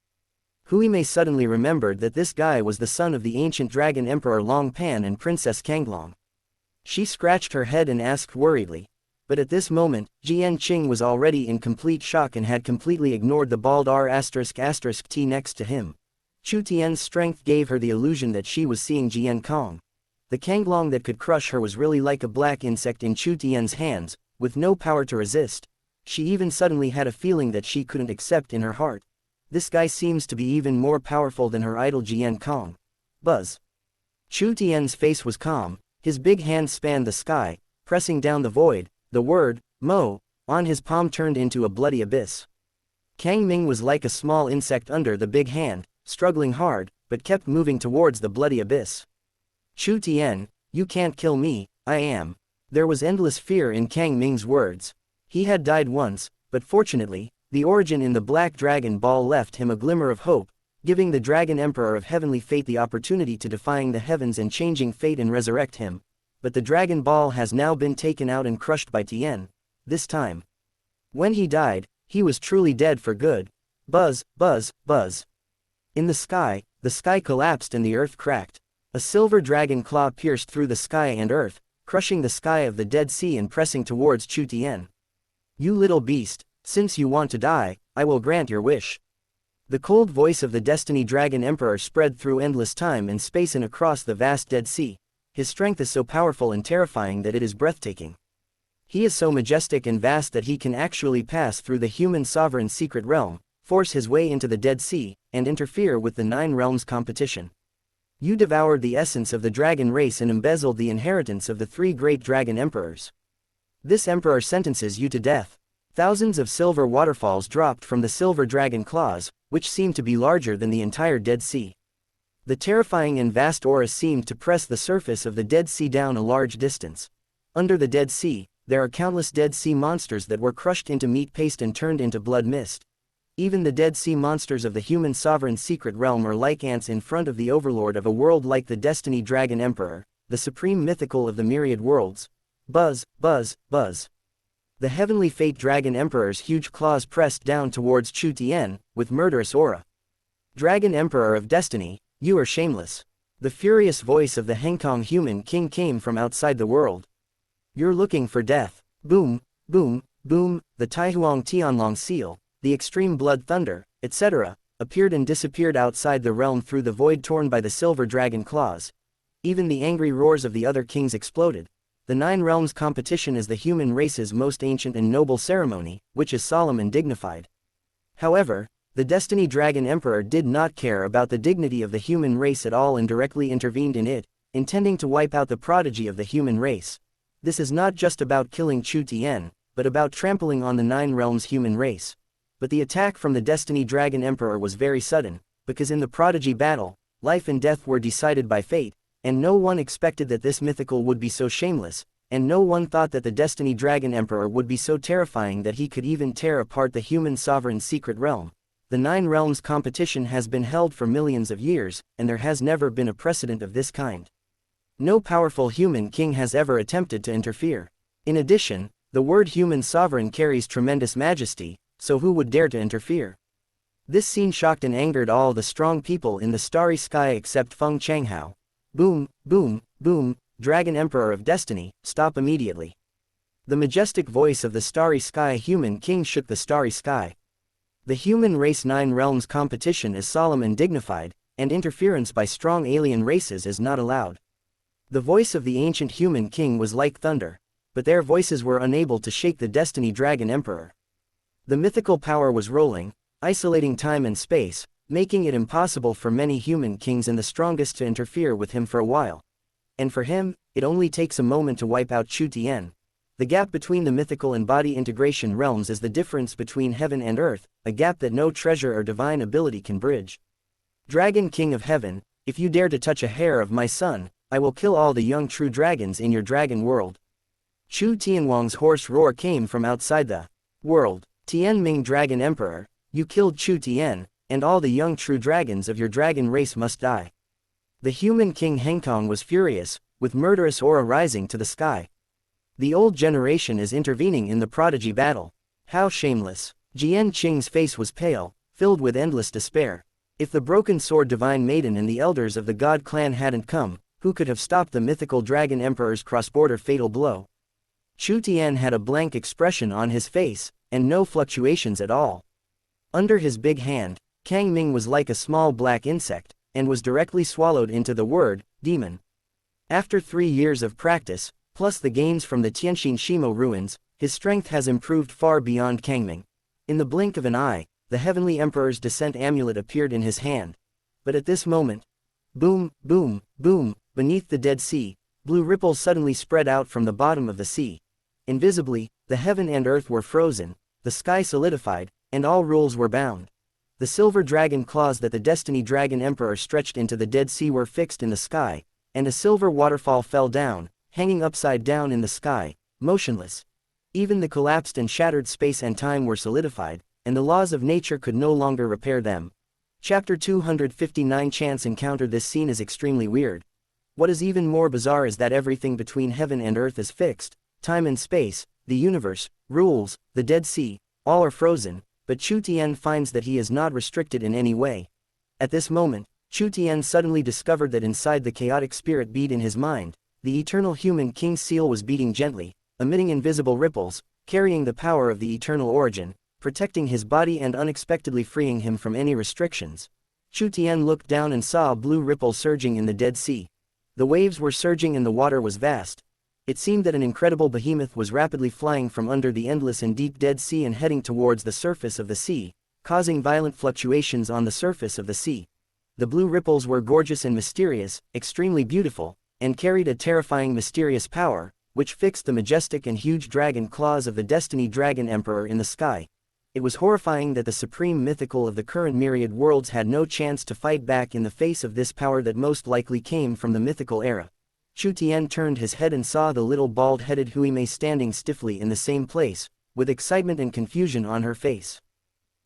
Huimei suddenly remembered that this guy was the son of the ancient dragon emperor Long Pan and Princess Kanglong. She scratched her head and asked worriedly. But at this moment, Jian Qing was already in complete shock and had completely ignored the bald R***T next to him. Chu Tian's strength gave her the illusion that she was seeing Jian Kong. The Kanglong that could crush her was really like a black insect in Chu Tian's hands, with no power to resist. She even suddenly had a feeling that she couldn't accept in her heart. This guy seems to be even more powerful than her idol Jian Kong. Buzz. Chu Tian's face was calm, his big hand spanned the sky, pressing down the void. The word, Mo, on his palm turned into a bloody abyss. Kang Ming was like a small insect under the big hand, struggling hard, but kept moving towards the bloody abyss. Chu Tian, you can't kill me, I am. There was endless fear in Kang Ming's words. He had died once, but fortunately, the origin in the Black Dragon Ball left him a glimmer of hope, giving the Dragon Emperor of Heavenly Fate the opportunity to defying the heavens and changing fate and resurrect him. But the Dragon Ball has now been taken out and crushed by Tien. This time. When he died, he was truly dead for good. Buzz, buzz, buzz. In the sky collapsed and the earth cracked. A silver dragon claw pierced through the sky and earth, crushing the sky of the Dead Sea and pressing towards Chu Tien. You little beast, since you want to die, I will grant your wish. The cold voice of the Destiny Dragon Emperor spread through endless time and space and across the vast Dead Sea. His strength is so powerful and terrifying that it is breathtaking. He is so majestic and vast that he can actually pass through the human sovereign secret realm, force his way into the Dead Sea, and interfere with the Nine Realms competition. You devoured the essence of the dragon race and embezzled the inheritance of the three great dragon emperors. This emperor sentences you to death. Thousands of silver waterfalls dropped from the silver dragon claws, which seemed to be larger than the entire Dead Sea. The terrifying and vast aura seemed to press the surface of the Dead Sea down a large distance. Under the Dead Sea, there are countless Dead Sea monsters that were crushed into meat paste and turned into blood mist. Even the Dead Sea monsters of the human sovereign secret realm are like ants in front of the overlord of a world like the Destiny Dragon Emperor, the supreme mythical of the myriad worlds. Buzz, buzz, buzz. The Heavenly Fate Dragon Emperor's huge claws pressed down towards Chu Tien, with murderous aura. Dragon Emperor of Destiny, you are shameless. The furious voice of the Hengkong human king came from outside the world. You're looking for death. Boom, boom, boom, the Taihuang Tianlong seal, the extreme blood thunder, etc., appeared and disappeared outside the realm through the void torn by the silver dragon claws. Even the angry roars of the other kings exploded. The Nine Realms competition is the human race's most ancient and noble ceremony, which is solemn and dignified. However, the Destiny Dragon Emperor did not care about the dignity of the human race at all and directly intervened in it, intending to wipe out the prodigy of the human race. This is not just about killing Chu Tien, but about trampling on the Nine Realms human race. But the attack from the Destiny Dragon Emperor was very sudden, because in the prodigy battle, life and death were decided by fate, and no one expected that this mythical would be so shameless, and no one thought that the Destiny Dragon Emperor would be so terrifying that he could even tear apart the human sovereign secret realm. The Nine Realms competition has been held for millions of years, and there has never been a precedent of this kind. No powerful human king has ever attempted to interfere. In addition, the word human sovereign carries tremendous majesty, so who would dare to interfere? This scene shocked and angered all the strong people in the starry sky except Feng Changhao. Boom, boom, boom, Dragon Emperor of Destiny, stop immediately. The majestic voice of the starry sky human king shook the starry sky. The human race 9 realms competition is solemn and dignified, and interference by strong alien races is not allowed. The voice of the ancient human king was like thunder, but their voices were unable to shake the Destiny Dragon Emperor. The mythical power was rolling, isolating time and space, making it impossible for many human kings and the strongest to interfere with him for a while. And for him, it only takes a moment to wipe out Chu Tian. The gap between the mythical and body integration realms is the difference between heaven and earth, a gap that no treasure or divine ability can bridge. Dragon King of Heaven, if you dare to touch a hair of my son, I will kill all the young true dragons in your dragon world. Chu Tianwang's hoarse roar came from outside the world. Tianming Dragon Emperor, you killed Chu Tian, and all the young true dragons of your dragon race must die. The human king Hengkong was furious, with murderous aura rising to the sky. The old generation is intervening in the prodigy battle. How shameless. Jian Qing's face was pale, filled with endless despair. If the broken sword divine maiden and the elders of the god clan hadn't come, who could have stopped the mythical dragon emperor's cross-border fatal blow? Chu Tian had a blank expression on his face, and no fluctuations at all. Under his big hand, Kang Ming was like a small black insect, and was directly swallowed into the word, demon. After 3 years of practice, plus the gains from the Tianxin Shimo ruins, his strength has improved far beyond Kang Ming. In the blink of an eye, the Heavenly Emperor's descent amulet appeared in his hand. But at this moment, boom, boom, boom, beneath the Dead Sea, blue ripples suddenly spread out from the bottom of the sea. Invisibly, the heaven and earth were frozen, the sky solidified, and all rules were bound. The silver dragon claws that the Destiny Dragon Emperor stretched into the Dead Sea were fixed in the sky, and a silver waterfall fell down, hanging upside down in the sky, motionless. Even the collapsed and shattered space and time were solidified, and the laws of nature could no longer repair them. Chapter 259 Chance encounter. This scene is extremely weird. What is even more bizarre is that everything between heaven and earth is fixed. Time and space, the universe, rules, the Dead Sea, all are frozen, but Chu Tian finds that he is not restricted in any way. At this moment, Chu Tian suddenly discovered that inside the chaotic spirit beat in his mind, the eternal human king's seal was beating gently, emitting invisible ripples, carrying the power of the eternal origin, protecting his body and unexpectedly freeing him from any restrictions. Chu Tian looked down and saw a blue ripple surging in the Dead Sea. The waves were surging and the water was vast. It seemed that an incredible behemoth was rapidly flying from under the endless and deep Dead Sea and heading towards the surface of the sea, causing violent fluctuations on the surface of the sea. The blue ripples were gorgeous and mysterious, extremely beautiful, and carried a terrifying mysterious power, which fixed the majestic and huge dragon claws of the Destiny Dragon Emperor in the sky. It was horrifying that the supreme mythical of the current myriad worlds had no chance to fight back in the face of this power that most likely came from the mythical era. Chu Tian turned his head and saw the little bald-headed Huimei standing stiffly in the same place, with excitement and confusion on her face.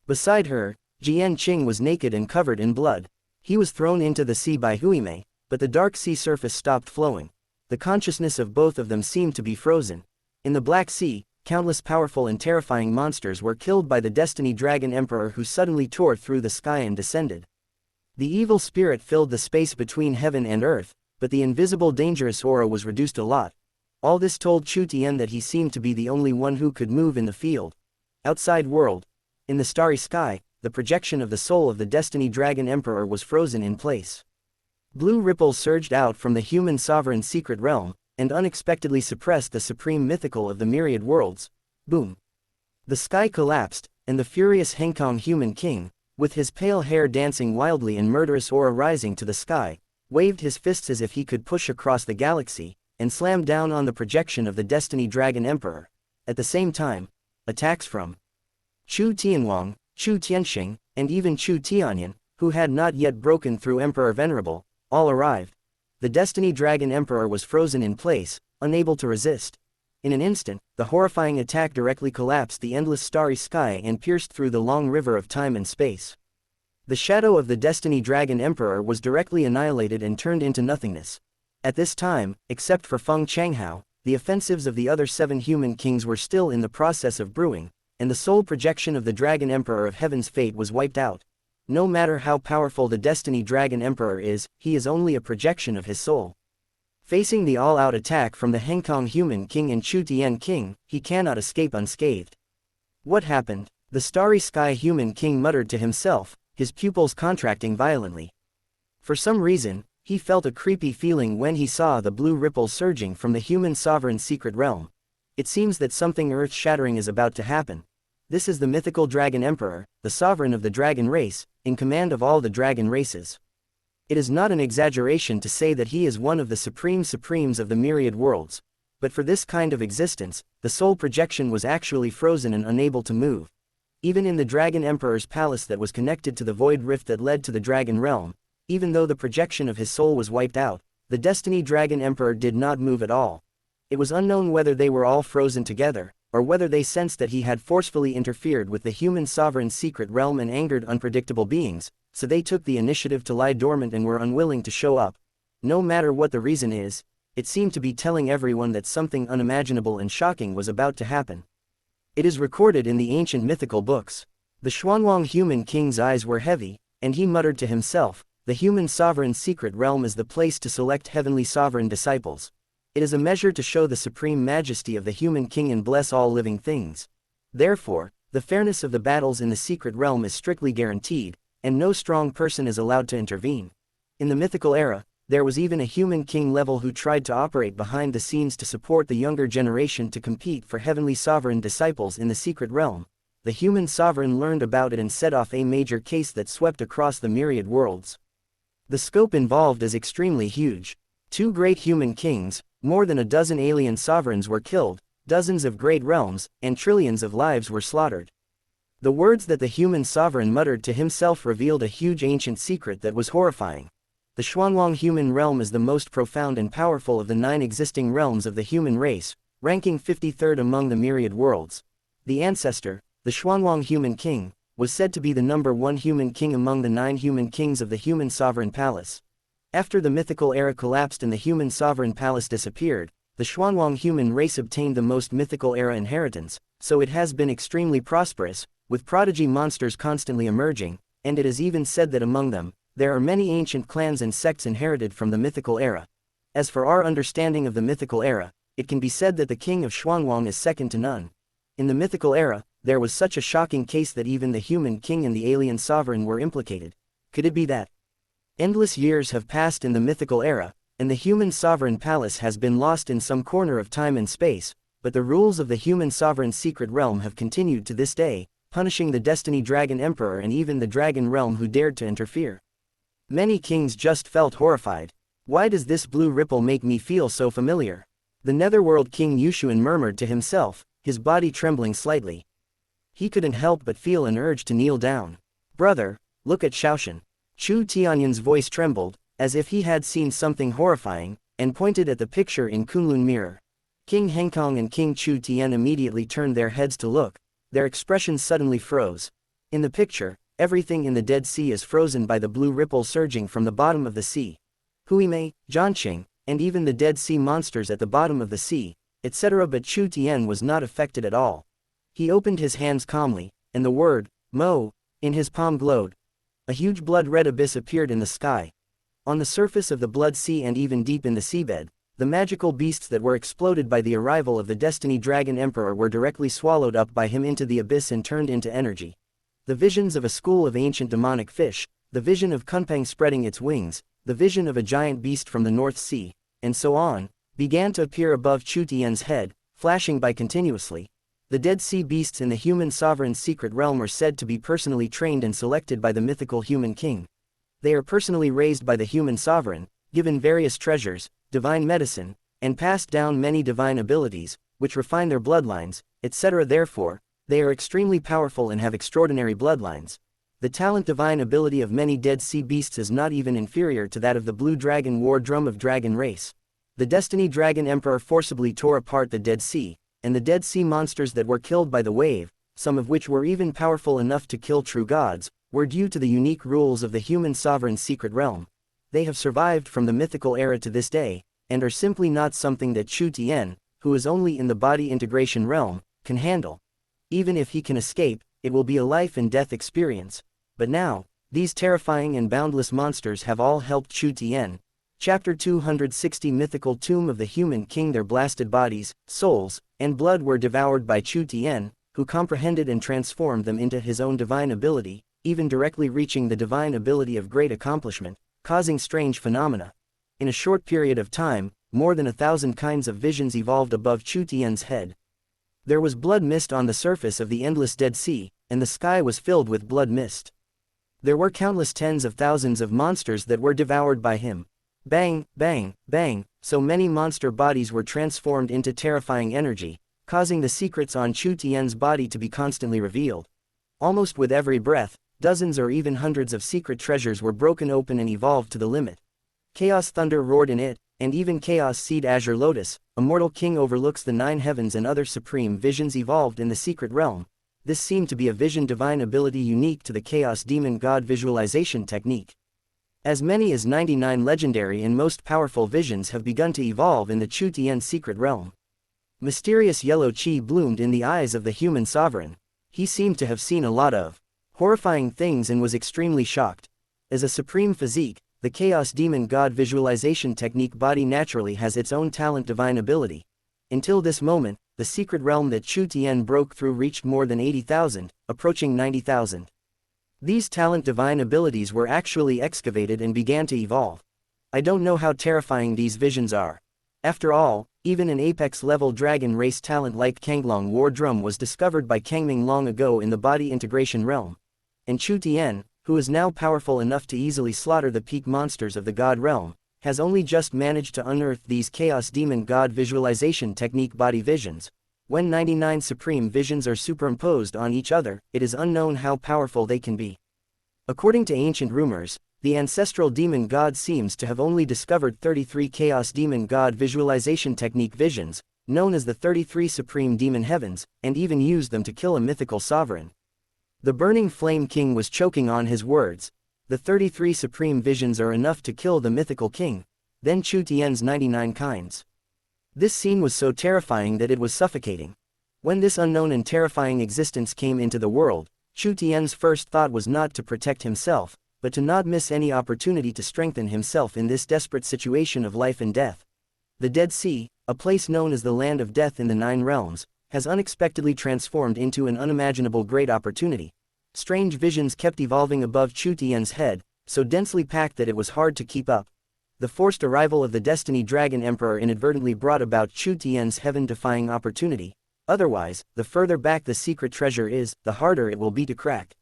Beside her, Jian Qing was naked and covered in blood. He was thrown into the sea by Huimei, but the dark sea surface stopped flowing. The consciousness of both of them seemed to be frozen. In the Black Sea, countless powerful and terrifying monsters were killed by the Destiny Dragon Emperor, who suddenly tore through the sky and descended. The evil spirit filled the space between heaven and earth, but the invisible dangerous aura was reduced a lot. All this told Chu Tian that he seemed to be the only one who could move in the field. Outside world. In the starry sky, the projection of the soul of the Destiny Dragon Emperor was frozen in place. Blue ripples surged out from the human sovereign secret realm, and unexpectedly suppressed the supreme mythical of the myriad worlds. Boom. The sky collapsed, and the furious Hengkong human king, with his pale hair dancing wildly and murderous aura rising to the sky, waved his fists as if he could push across the galaxy, and slammed down on the projection of the Destiny Dragon Emperor. At the same time, attacks from Chu Tianwang, Chu Tianxing, and even Chu Tianyan, who had not yet broken through Emperor Venerable, all arrived. The Destiny Dragon Emperor was frozen in place, unable to resist. In an instant, the horrifying attack directly collapsed the endless starry sky and pierced through the long river of time and space. The shadow of the Destiny Dragon Emperor was directly annihilated and turned into nothingness. At this time, except for Feng Changhao, the offensives of the other 7 human kings were still in the process of brewing, and the sole projection of the Dragon Emperor of Heaven's fate was wiped out. No matter how powerful the Destiny Dragon Emperor is, he is only a projection of his soul. Facing the all-out attack from the Hengkong Human King and Chu Tien King, he cannot escape unscathed. What happened? The Starry Sky Human King muttered to himself, his pupils contracting violently. For some reason, he felt a creepy feeling when he saw the blue ripples surging from the human sovereign's secret realm. It seems that something earth-shattering is about to happen. This is the mythical Dragon Emperor, the sovereign of the dragon race, in command of all the dragon races. It is not an exaggeration to say that he is one of the supremes of the myriad worlds. But for this kind of existence, the soul projection was actually frozen and unable to move. Even in the Dragon Emperor's palace that was connected to the void rift that led to the dragon realm, even though the projection of his soul was wiped out, the Destiny Dragon Emperor did not move at all. It was unknown whether they were all frozen together, or whether they sensed that he had forcefully interfered with the human sovereign's secret realm and angered unpredictable beings, so they took the initiative to lie dormant and were unwilling to show up. No matter what the reason is, it seemed to be telling everyone that something unimaginable and shocking was about to happen. It is recorded in the ancient mythical books. The Xuanwang Human King's eyes were heavy, and he muttered to himself, the human sovereign's secret realm is the place to select heavenly sovereign disciples. It is a measure to show the supreme majesty of the human king and bless all living things. Therefore, the fairness of the battles in the secret realm is strictly guaranteed, and no strong person is allowed to intervene. In the mythical era, there was even a human king level who tried to operate behind the scenes to support the younger generation to compete for heavenly sovereign disciples in the secret realm. The human sovereign learned about it and set off a major case that swept across the myriad worlds. The scope involved is extremely huge. 2 great human kings, more than a dozen alien sovereigns were killed, dozens of great realms, and trillions of lives were slaughtered. The words that the human sovereign muttered to himself revealed a huge ancient secret that was horrifying. The Xuanwang human realm is the most profound and powerful of the 9 existing realms of the human race, ranking 53rd among the myriad worlds. The ancestor, the Xuanwang human king, was said to be the number 1 human king among the 9 human kings of the human sovereign palace. After the mythical era collapsed and the human sovereign palace disappeared, the Xuanwang human race obtained the most mythical era inheritance, so it has been extremely prosperous, with prodigy monsters constantly emerging, and it is even said that among them, there are many ancient clans and sects inherited from the mythical era. As for our understanding of the mythical era, it can be said that the king of Xuanwang is second to none. In the mythical era, there was such a shocking case that even the human king and the alien sovereign were implicated. Could it be that endless years have passed in the mythical era, and the human sovereign palace has been lost in some corner of time and space, but the rules of the human sovereign's secret realm have continued to this day, punishing the Destiny Dragon Emperor and even the dragon realm who dared to interfere? Many kings just felt horrified. Why does this blue ripple make me feel so familiar? The netherworld king Yushuan murmured to himself, his body trembling slightly. He couldn't help but feel an urge to kneel down. Brother, look at Shaoshan. Chu Tianyan's voice trembled, as if he had seen something horrifying, and pointed at the picture in Kunlun mirror. King Hengkong and King Chu Tian immediately turned their heads to look. Their expressions suddenly froze. In the picture, everything in the Dead Sea is frozen by the blue ripple surging from the bottom of the sea. Huimei, Zhanqing, and even the Dead Sea monsters at the bottom of the sea, etc. But Chu Tian was not affected at all. He opened his hands calmly, and the word, Mo, in his palm glowed. A huge blood-red abyss appeared in the sky. On the surface of the blood sea and even deep in the seabed, the magical beasts that were exploded by the arrival of the Destiny Dragon Emperor were directly swallowed up by him into the abyss and turned into energy. The visions of a school of ancient demonic fish, the vision of Kunpeng spreading its wings, the vision of a giant beast from the North Sea, and so on, began to appear above Chu Tian's head, flashing by continuously. The Dead Sea beasts in the human sovereign's secret realm are said to be personally trained and selected by the mythical human king. They are personally raised by the human sovereign, given various treasures, divine medicine, and passed down many divine abilities, which refine their bloodlines, etc. Therefore, they are extremely powerful and have extraordinary bloodlines. The talent divine ability of many Dead Sea beasts is not even inferior to that of the Blue Dragon War Drum of Dragon race. The Destiny Dragon Emperor forcibly tore apart the Dead Sea, and the Dead Sea monsters that were killed by the wave, some of which were even powerful enough to kill true gods, were due to the unique rules of the human sovereign's secret realm. They have survived from the mythical era to this day, and are simply not something that Chu Tian, who is only in the body integration realm, can handle. Even if he can escape, it will be a life and death experience. But now, These terrifying and boundless monsters have all helped Chu Tien. Chapter 260 Mythical Tomb of the Human King. Their blasted bodies, souls, and blood were devoured by Chu Tien, who comprehended and transformed them into his own divine ability, even directly reaching the divine ability of great accomplishment, causing strange phenomena. In a short period of time, more than 1,000 kinds of visions evolved above Chu Tien's head. There was blood mist on the surface of the endless Dead Sea, and the sky was filled with blood mist. There were countless tens of thousands of monsters that were devoured by him. Bang, bang, bang, so many monster bodies were transformed into terrifying energy, causing the secrets on Chu Tien's body to be constantly revealed. Almost with every breath, dozens or even hundreds of secret treasures were broken open and evolved to the limit. Chaos thunder roared in it, and even Chaos Seed Azure Lotus, Immortal King overlooks the 9 heavens, and other supreme visions evolved in the secret realm. This seemed to be a vision divine ability unique to the Chaos Demon God visualization technique. As many as 99 legendary and most powerful visions have begun to evolve in the Chu Tien secret realm. Mysterious yellow chi bloomed in the eyes of the human sovereign. He seemed to have seen a lot of horrifying things and was extremely shocked. As a supreme physique, the Chaos Demon God visualization technique body naturally has its own talent divine ability. Until this moment, the secret realm that Chu Tien broke through reached more than 80,000, approaching 90,000. These talent divine abilities were actually excavated and began to evolve. I don't know how terrifying these visions are. After all, even an apex-level dragon race talent like Kanglong War Drum was discovered by Kangming long ago in the body integration realm. And Chu Tien, who is now powerful enough to easily slaughter the peak monsters of the God realm, has only just managed to unearth these Chaos Demon God visualization technique body visions. When 99 supreme visions are superimposed on each other, it is unknown how powerful they can be. According to ancient rumors, the ancestral demon god seems to have only discovered 33 Chaos Demon God visualization technique visions, known as the 33 Supreme Demon Heavens, and even used them to kill a mythical sovereign. The Burning Flame King was choking on his words. The 33 supreme visions are enough to kill the mythical king, then Chu Tien's 99 kinds. This scene was so terrifying that it was suffocating. When this unknown and terrifying existence came into the world, Chu Tien's first thought was not to protect himself, but to not miss any opportunity to strengthen himself in this desperate situation of life and death. The Dead Sea, a place known as the Land of Death in the 9 realms, has unexpectedly transformed into an unimaginable great opportunity. Strange visions kept evolving above Chu Tien's head, so densely packed that it was hard to keep up. The forced arrival of the Destiny Dragon Emperor inadvertently brought about Chu Tien's heaven-defying opportunity. Otherwise, the further back the secret treasure is, the harder it will be to crack.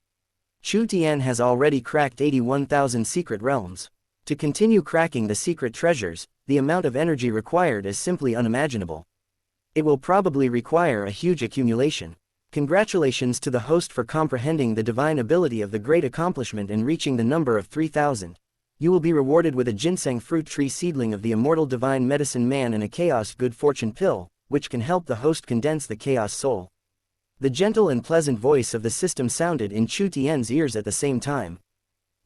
Chu Tien has already cracked 81,000 secret realms. To continue cracking the secret treasures, the amount of energy required is simply unimaginable. It will probably require a huge accumulation. Congratulations to the host for comprehending the divine ability of the great accomplishment and reaching the number of 3,000. You will be rewarded with a ginseng fruit tree seedling of the immortal divine medicine man and a chaos good fortune pill, which can help the host condense the chaos soul. The gentle and pleasant voice of the system sounded in Chu Tien's ears at the same time.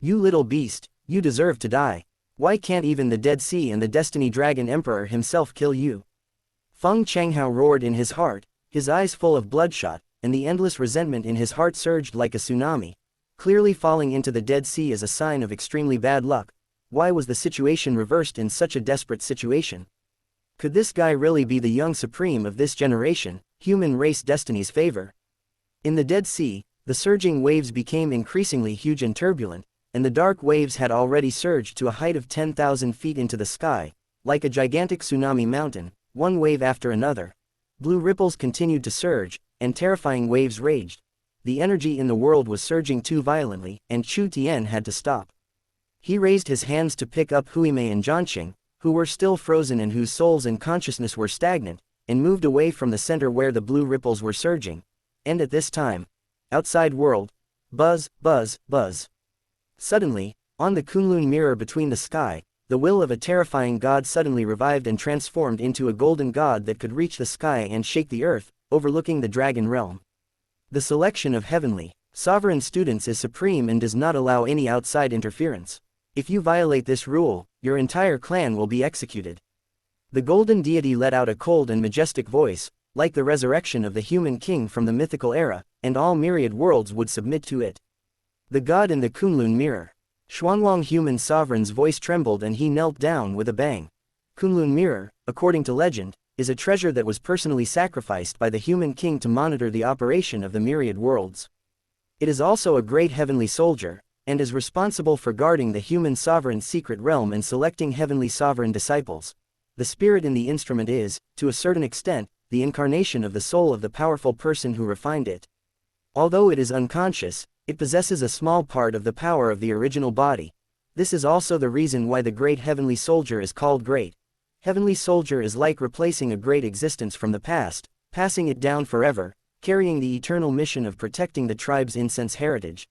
You little beast, you deserve to die. Why can't even the Dead Sea and the Destiny Dragon Emperor himself kill you? Feng Changhao roared in his heart, his eyes full of bloodshot, and the endless resentment in his heart surged like a tsunami. Clearly falling into the Dead Sea is a sign of extremely bad luck. Why was the situation reversed in such a desperate situation? Could this guy really be the young supreme of this generation, human race destiny's favor? In the Dead Sea, the surging waves became increasingly huge and turbulent, and the dark waves had already surged to a height of 10,000 feet into the sky. Like a gigantic tsunami mountain, one wave after another. Blue ripples continued to surge, and terrifying waves raged. The energy in the world was surging too violently, and Chu Tien had to stop. He raised his hands to pick up Huimei and Zhanqing, who were still frozen and whose souls and consciousness were stagnant, and moved away from the center where the blue ripples were surging. And at this time, outside world, buzz, buzz, buzz. Suddenly, on the Kunlun mirror between the sky, the will of a terrifying god suddenly revived and transformed into a golden god that could reach the sky and shake the earth, overlooking the dragon realm. The selection of heavenly, sovereign students is supreme and does not allow any outside interference. If you violate this rule, your entire clan will be executed. The golden deity let out a cold and majestic voice, like the resurrection of the human king from the mythical era, and all myriad worlds would submit to it. The god in the Kunlun mirror. Xuanwang human sovereign's voice trembled and he knelt down with a bang. Kunlun mirror, according to legend, is a treasure that was personally sacrificed by the human king to monitor the operation of the myriad worlds. It is also a great heavenly soldier, and is responsible for guarding the human sovereign's secret realm and selecting heavenly sovereign disciples. The spirit in the instrument is, to a certain extent, the incarnation of the soul of the powerful person who refined it. Although it is unconscious, it possesses a small part of the power of the original body. This is also the reason why the great heavenly soldier is called great. Heavenly soldier is like replacing a great existence from the past, passing it down forever, carrying the eternal mission of protecting the tribe's incense heritage.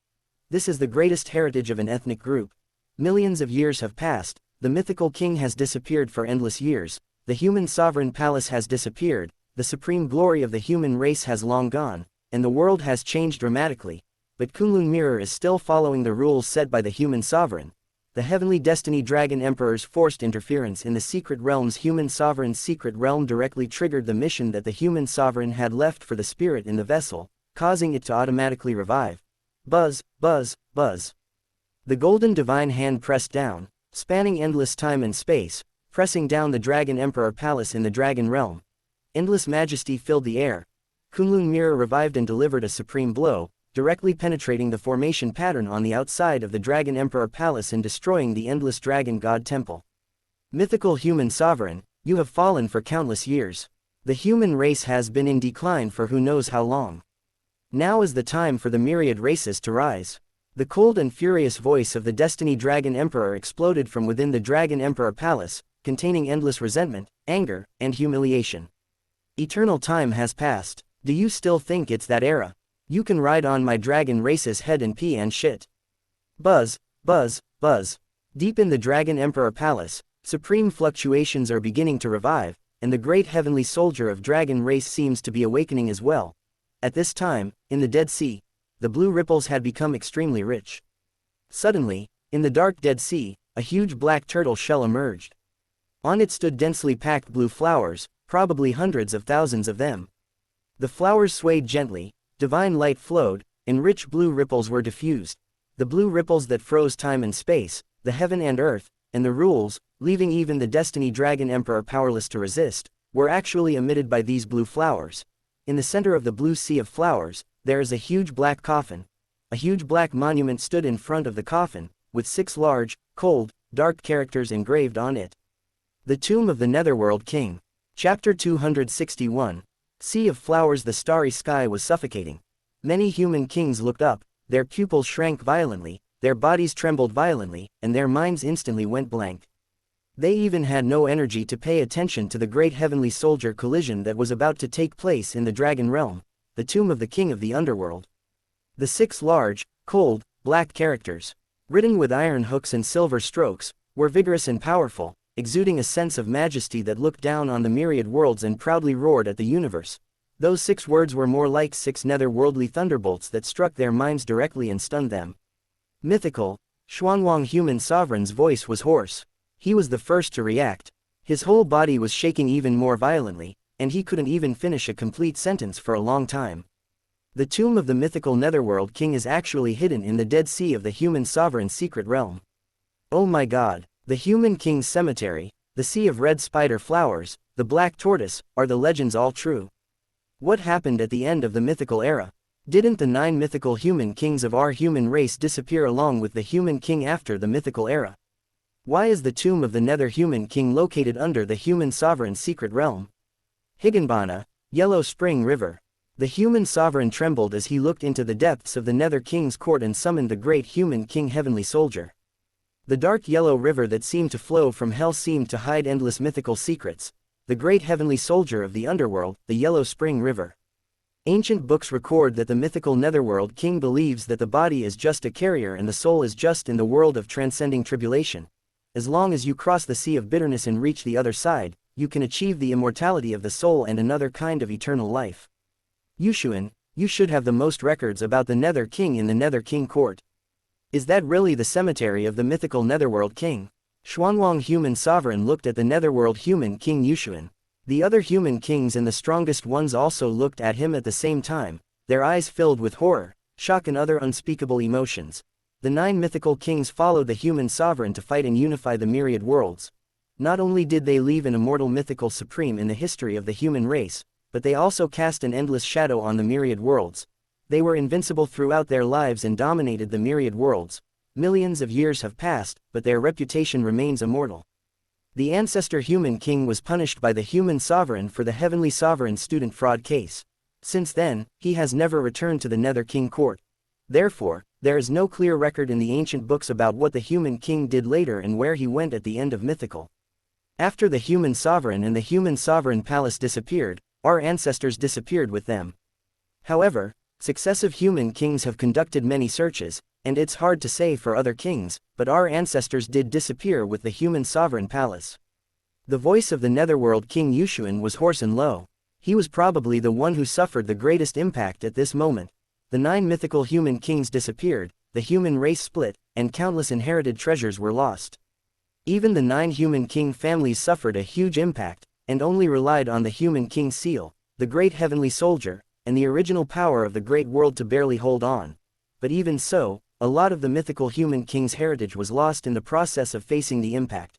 This is the greatest heritage of an ethnic group. Millions of years have passed, the mythical king has disappeared for endless years, the human sovereign palace has disappeared, the supreme glory of the human race has long gone, and the world has changed dramatically. But Kunlun mirror is still following the rules set by the human sovereign. The heavenly destiny dragon emperor's forced interference in the secret realm's human sovereign's secret realm directly triggered the mission that the human sovereign had left for the spirit in the vessel, causing it to automatically revive. Buzz, buzz, buzz. The golden divine hand pressed down, spanning endless time and space, pressing down the dragon emperor palace in the dragon realm. Endless majesty filled the air. Kunlun mirror revived and delivered a supreme blow, directly penetrating the formation pattern on the outside of the Dragon Emperor Palace and destroying the endless Dragon God Temple. Mythical human sovereign, you have fallen for countless years. The human race has been in decline for who knows how long. Now is the time for the myriad races to rise. The cold and furious voice of the Destiny Dragon Emperor exploded from within the Dragon Emperor Palace, containing endless resentment, anger, and humiliation. Eternal time has passed. Do you still think it's that era? You can ride on my dragon race's head and pee and shit. Buzz, buzz, buzz. Deep in the Dragon Emperor Palace, supreme fluctuations are beginning to revive, and the great heavenly soldier of dragon race seems to be awakening as well. At this time, in the Dead Sea, the blue ripples had become extremely rich. Suddenly, in the dark Dead Sea, a huge black turtle shell emerged. On it stood densely packed blue flowers, probably hundreds of thousands of them. The flowers swayed gently, divine light flowed, and rich blue ripples were diffused. The blue ripples that froze time and space, the heaven and earth, and the rules, leaving even the Destiny Dragon Emperor powerless to resist, were actually emitted by these blue flowers. In the center of the blue sea of flowers, there is a huge black coffin. A huge black monument stood in front of the coffin, with 6 large, cold, dark characters engraved on it. The Tomb of the Netherworld King. Chapter 261. Sea of flowers. The starry sky was suffocating. Many human kings looked up, their pupils shrank violently, their bodies trembled violently, and their minds instantly went blank. They even had no energy to pay attention to the great heavenly soldier collision that was about to take place in the dragon realm, the tomb of the king of the underworld. The 6 large, cold, black characters, written with iron hooks and silver strokes, were vigorous and powerful, exuding a sense of majesty that looked down on the myriad worlds and proudly roared at the universe. Those 6 words were more like 6 netherworldly thunderbolts that struck their minds directly and stunned them. Mythical, Xuanwang human sovereign's voice was hoarse. He was the first to react. His whole body was shaking even more violently, and he couldn't even finish a complete sentence for a long time. The tomb of the mythical netherworld king is actually hidden in the Dead Sea of the human sovereign's secret realm. Oh my god, the human king's cemetery, the sea of red spider flowers, the black tortoise, are the legends all true? What happened at the end of the mythical era? Didn't the 9 mythical human kings of our human race disappear along with the human king after the mythical era? Why is the tomb of the nether human king located under the human sovereign's secret realm? Higanbana, Yellow Spring River. The human sovereign trembled as he looked into the depths of the nether king's court and summoned the great human king heavenly soldier. The dark yellow river that seemed to flow from hell seemed to hide endless mythical secrets. The great heavenly soldier of the underworld, the Yellow Spring River. Ancient books record that the mythical netherworld king believes that the body is just a carrier and the soul is just in the world of transcending tribulation. As long as you cross the sea of bitterness and reach the other side, you can achieve the immortality of the soul and another kind of eternal life. Yushuan, you should have the most records about the Nether King in the Nether King court. Is that really the cemetery of the mythical netherworld king? Xuanwang human sovereign looked at the netherworld human king Yushuan. The other human kings and the strongest ones also looked at him at the same time, their eyes filled with horror, shock and other unspeakable emotions. The 9 mythical kings followed the human sovereign to fight and unify the myriad worlds. Not only did they leave an immortal mythical supreme in the history of the human race, but they also cast an endless shadow on the myriad worlds. They were invincible throughout their lives and dominated the myriad worlds. Millions of years have passed, but their reputation remains immortal. The ancestor human king was punished by the human sovereign for the heavenly sovereign student fraud case. Since then, he has never returned to the Nether King court. Therefore, there is no clear record in the ancient books about what the human king did later and where he went at the end of mythical. After the human sovereign and the human sovereign palace disappeared, our ancestors disappeared with them. However, successive human kings have conducted many searches, and it's hard to say for other kings, but our ancestors did disappear with the human sovereign palace. The voice of the netherworld king Yushuan was hoarse and low. He was probably the one who suffered the greatest impact at this moment. The 9 mythical human kings disappeared, the human race split, and countless inherited treasures were lost. Even the 9 human king families suffered a huge impact, and only relied on the human king's seal, the great heavenly soldier, and the original power of the great world to barely hold on. But even so, a lot of the mythical human king's heritage was lost in the process of facing the impact.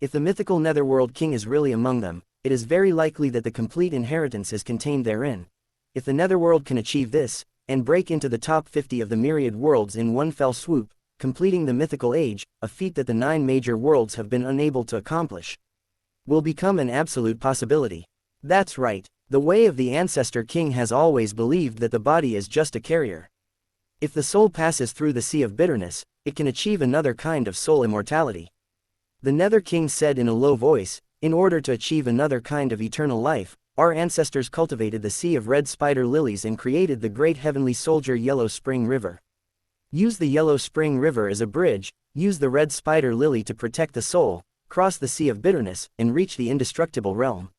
If the mythical netherworld king is really among them, it is very likely that the complete inheritance is contained therein. If the netherworld can achieve this, and break into the top 50 of the myriad worlds in one fell swoop, completing the mythical age, a feat that the 9 major worlds have been unable to accomplish, will become an absolute possibility. That's right, the way of the ancestor king has always believed that the body is just a carrier. If the soul passes through the sea of bitterness, it can achieve another kind of soul immortality. The Nether King said in a low voice, in order to achieve another kind of eternal life, our ancestors cultivated the sea of red spider lilies and created the great heavenly soldier Yellow Spring River. Use the Yellow Spring River as a bridge, use the red spider lily to protect the soul, cross the sea of bitterness, and reach the indestructible realm.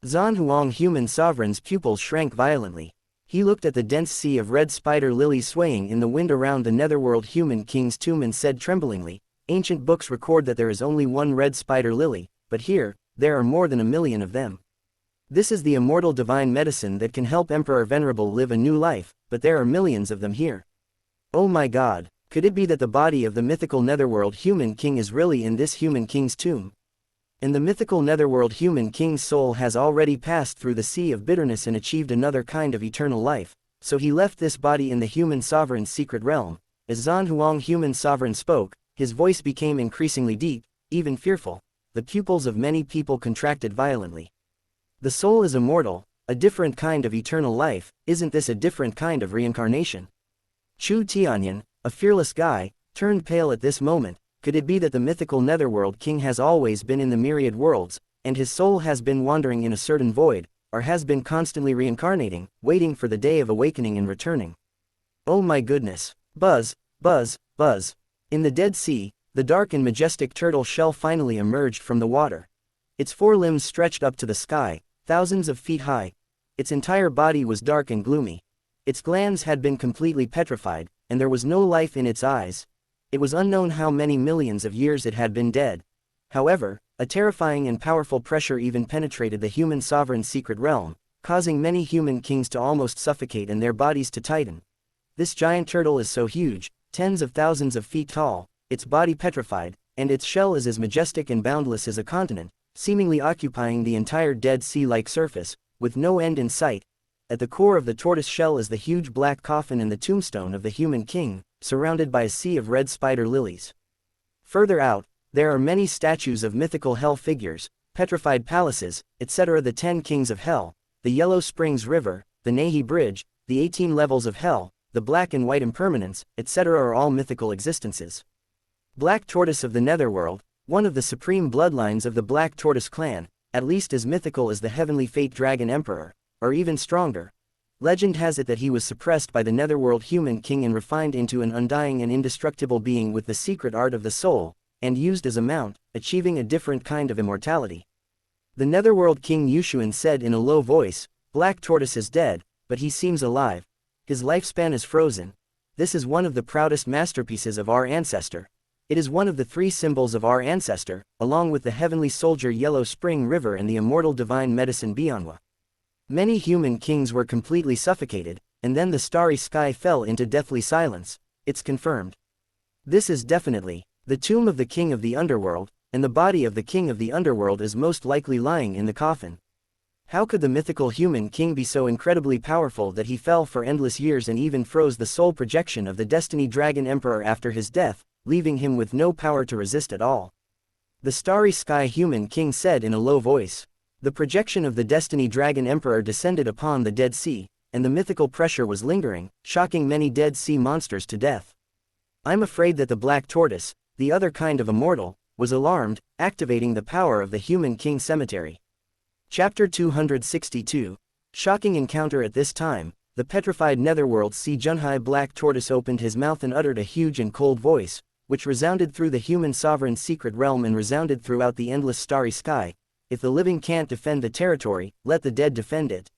Zan Huang human sovereign's pupils shrank violently. He looked at the dense sea of red spider lilies swaying in the wind around the netherworld human king's tomb and said tremblingly, ancient books record that there is only one red spider lily, but here, there are more than 1 million of them. This is the immortal divine medicine that can help Emperor Venerable live a new life, but there are millions of them here. Oh my God, could it be that the body of the mythical netherworld human king is really in this human king's tomb? And the mythical netherworld human king's soul has already passed through the sea of bitterness and achieved another kind of eternal life, so he left this body in the human sovereign's secret realm. As Zan Huang human sovereign spoke, his voice became increasingly deep, even fearful. The pupils of many people contracted violently. The soul is immortal, a different kind of eternal life. Isn't this a different kind of reincarnation? Chu Tianyan, a fearless guy, turned pale at this moment. Could it be that the mythical netherworld king has always been in the myriad worlds, and his soul has been wandering in a certain void, or has been constantly reincarnating, waiting for the day of awakening and returning? Oh my goodness! Buzz, buzz, buzz. In the Dead Sea, the dark and majestic turtle shell finally emerged from the water. Its 4 limbs stretched up to the sky, thousands of feet high. Its entire body was dark and gloomy. Its glands had been completely petrified, and there was no life in its eyes. It was unknown how many millions of years it had been dead. However, a terrifying and powerful pressure even penetrated the human sovereign's secret realm, causing many human kings to almost suffocate and their bodies to tighten. This giant turtle is so huge, tens of thousands of feet tall, its body petrified, and its shell is as majestic and boundless as a continent, seemingly occupying the entire Dead Sea-like surface, with no end in sight. At the core of the tortoise shell is the huge black coffin and the tombstone of the human king, surrounded by a sea of red spider lilies. Further out, there are many statues of mythical hell figures, petrified palaces, etc. The 10 kings of hell, the Yellow Springs River, the Nahi Bridge, the 18 levels of hell, the black and white impermanence, etc. are all mythical existences. Black Tortoise of the Netherworld, one of the supreme bloodlines of the Black Tortoise clan, at least as mythical as the heavenly fate dragon emperor, or even stronger. Legend has it that he was suppressed by the netherworld human king and refined into an undying and indestructible being with the secret art of the soul, and used as a mount, achieving a different kind of immortality. The netherworld king Yushuan said in a low voice, Black Tortoise is dead, but he seems alive. His lifespan is frozen. This is one of the proudest masterpieces of our ancestor. It is one of the 3 symbols of our ancestor, along with the heavenly soldier Yellow Spring River and the immortal divine medicine Bianwa. Many human kings were completely suffocated, and then the starry sky fell into deathly silence. It's confirmed. This is definitely the tomb of the king of the underworld, and the body of the king of the underworld is most likely lying in the coffin. How could the mythical human king be so incredibly powerful that he fell for endless years and even froze the soul projection of the Destiny Dragon Emperor after his death, leaving him with no power to resist at all? The Starry Sky Human King said in a low voice. The projection of the Destiny Dragon Emperor descended upon the Dead Sea, and the mythical pressure was lingering, shocking many Dead Sea monsters to death. I'm afraid that the Black Tortoise, the other kind of immortal, was alarmed, activating the power of the Human King Cemetery. Chapter 262. Shocking encounter. At this time, the petrified Netherworld Sea Junhai Black Tortoise opened his mouth and uttered a huge and cold voice, which resounded through the human sovereign's secret realm and resounded throughout the endless starry sky. If the living can't defend the territory, let the dead defend it.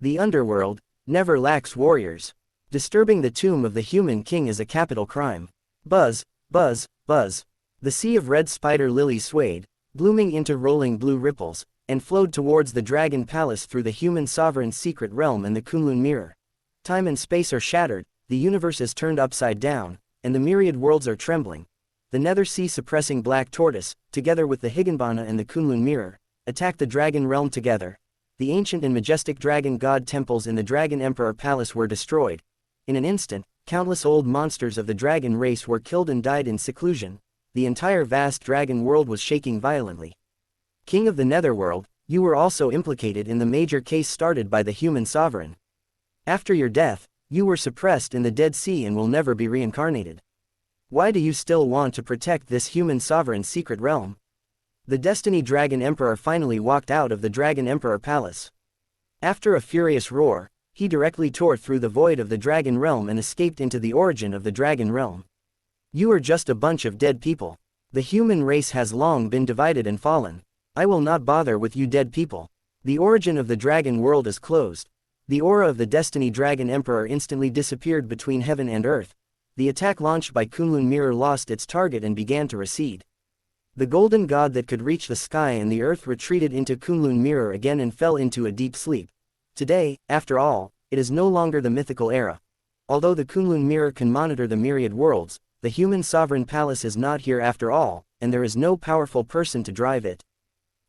The underworld never lacks warriors. Disturbing the tomb of the human king is a capital crime. Buzz, buzz, buzz. The sea of red spider lilies swayed, blooming into rolling blue ripples, and flowed towards the dragon palace through the human sovereign's secret realm and the Kunlun mirror. Time and space are shattered, the universe is turned upside down, and the myriad worlds are trembling. The nether sea suppressing Black Tortoise, together with the Higanbana and the Kunlun mirror, attacked the dragon realm together. The ancient and majestic dragon god temples in the Dragon Emperor Palace were destroyed. In an instant, countless old monsters of the dragon race were killed and died in seclusion. The entire vast dragon world was shaking violently. King of the Netherworld, you were also implicated in the major case started by the human sovereign. After your death, you were suppressed in the Dead Sea and will never be reincarnated. Why do you still want to protect this human sovereign's secret realm? The Destiny Dragon Emperor finally walked out of the Dragon Emperor Palace. After a furious roar, he directly tore through the void of the dragon realm and escaped into the origin of the dragon realm. You are just a bunch of dead people. The human race has long been divided and fallen. I will not bother with you dead people. The origin of the dragon world is closed. The aura of the Destiny Dragon Emperor instantly disappeared between heaven and earth. The attack launched by Kunlun mirror lost its target and began to recede. The golden god that could reach the sky and the earth retreated into Kunlun mirror again and fell into a deep sleep. Today, after all, it is no longer the mythical era. Although the Kunlun mirror can monitor the myriad worlds, the human sovereign palace is not here after all, and there is no powerful person to drive it.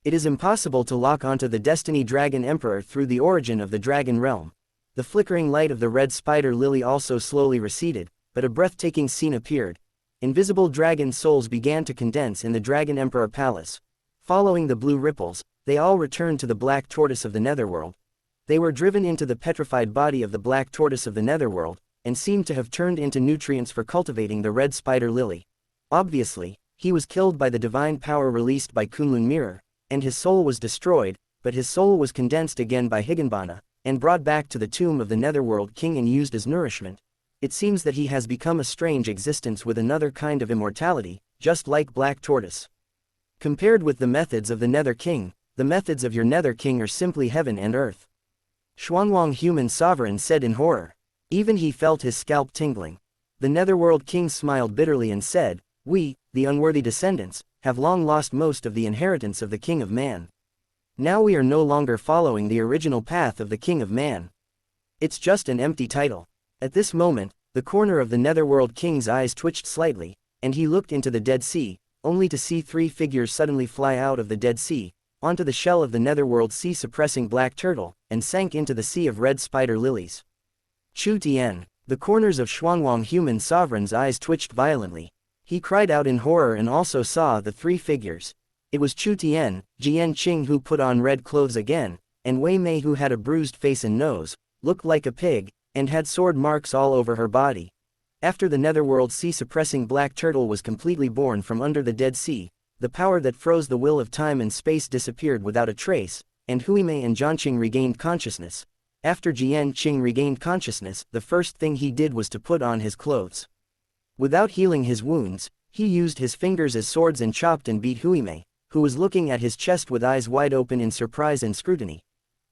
It is impossible to lock onto the Destiny Dragon Emperor through the origin of the dragon realm. The flickering light of the red spider lily also slowly receded, but a breathtaking scene appeared. Invisible dragon souls began to condense in the Dragon Emperor Palace. Following the blue ripples, they all returned to the Black Tortoise of the Netherworld. They were driven into the petrified body of the Black Tortoise of the Netherworld, and seemed to have turned into nutrients for cultivating the red spider lily. Obviously, he was killed by the divine power released by Kunlun mirror, and his soul was destroyed, but his soul was condensed again by Higanbana, and brought back to the tomb of the Netherworld King and used as nourishment. It seems that he has become a strange existence with another kind of immortality, just like Black Tortoise. Compared with the methods of the Nether King, the methods of your Nether King are simply heaven and earth. Xuanwang Human Sovereign said in horror. Even he felt his scalp tingling. The Netherworld King smiled bitterly and said, "We, the unworthy descendants, have long lost most of the inheritance of the King of Man. Now we are no longer following the original path of the King of Man. It's just an empty title." At this moment, the corner of the Netherworld King's eyes twitched slightly, and he looked into the Dead Sea, only to see three figures suddenly fly out of the Dead Sea, onto the shell of the Netherworld Sea suppressing black turtle, and sank into the sea of red spider lilies. Chu Tian. The corners of Xuanwang Human Sovereign's eyes twitched violently. He cried out in horror and also saw the three figures. It was Chu Tian, Jian Qing who put on red clothes again, and Wei Mei who had a bruised face and nose, looked like a pig, and had sword marks all over her body. After the Netherworld Sea suppressing black turtle was completely born from under the Dead Sea, the power that froze the will of time and space disappeared without a trace, and Hui Mei and Jianqing regained consciousness. After Jian Qing regained consciousness, the first thing he did was to put on his clothes. Without healing his wounds, he used his fingers as swords and chopped and beat Hui Mei, who was looking at his chest with eyes wide open in surprise and scrutiny.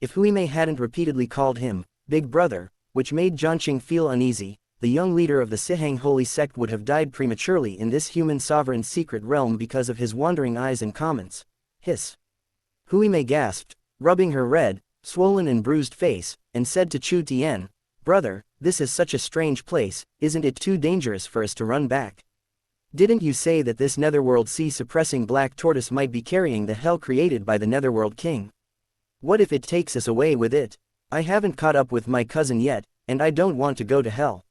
If Hui Mei hadn't repeatedly called him Big Brother, which made Jianqing feel uneasy, the young leader of the Sihang holy sect would have died prematurely in this human sovereign's secret realm because of his wandering eyes and comments. Hiss. Hui Mei gasped, rubbing her red, swollen and bruised face, and said to Chu Tian, "Brother, this is such a strange place, isn't it too dangerous for us to run back?" Didn't you say that this netherworld sea-suppressing black tortoise might be carrying the hell created by the netherworld king? What if it takes us away with it? I haven't caught up with my cousin yet, and I don't want to go to hell.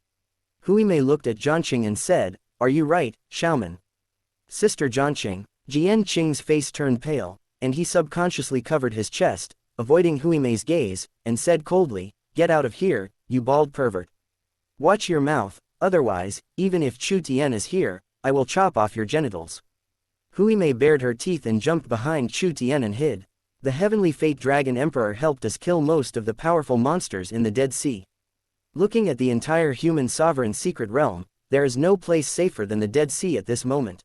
Huimei looked at Jianqing and said, are you right, Xiaoman? Sister Jianqing. Jianqing's face turned pale, and he subconsciously covered his chest, avoiding Huimei's gaze, and said coldly, get out of here, you bald pervert. Watch your mouth, otherwise, even if Chu Tian is here, I will chop off your genitals. Huimei bared her teeth and jumped behind Chu Tian and hid. The heavenly fate dragon emperor helped us kill most of the powerful monsters in the Dead Sea. Looking at the entire human sovereign secret realm, there is no place safer than the Dead Sea at this moment.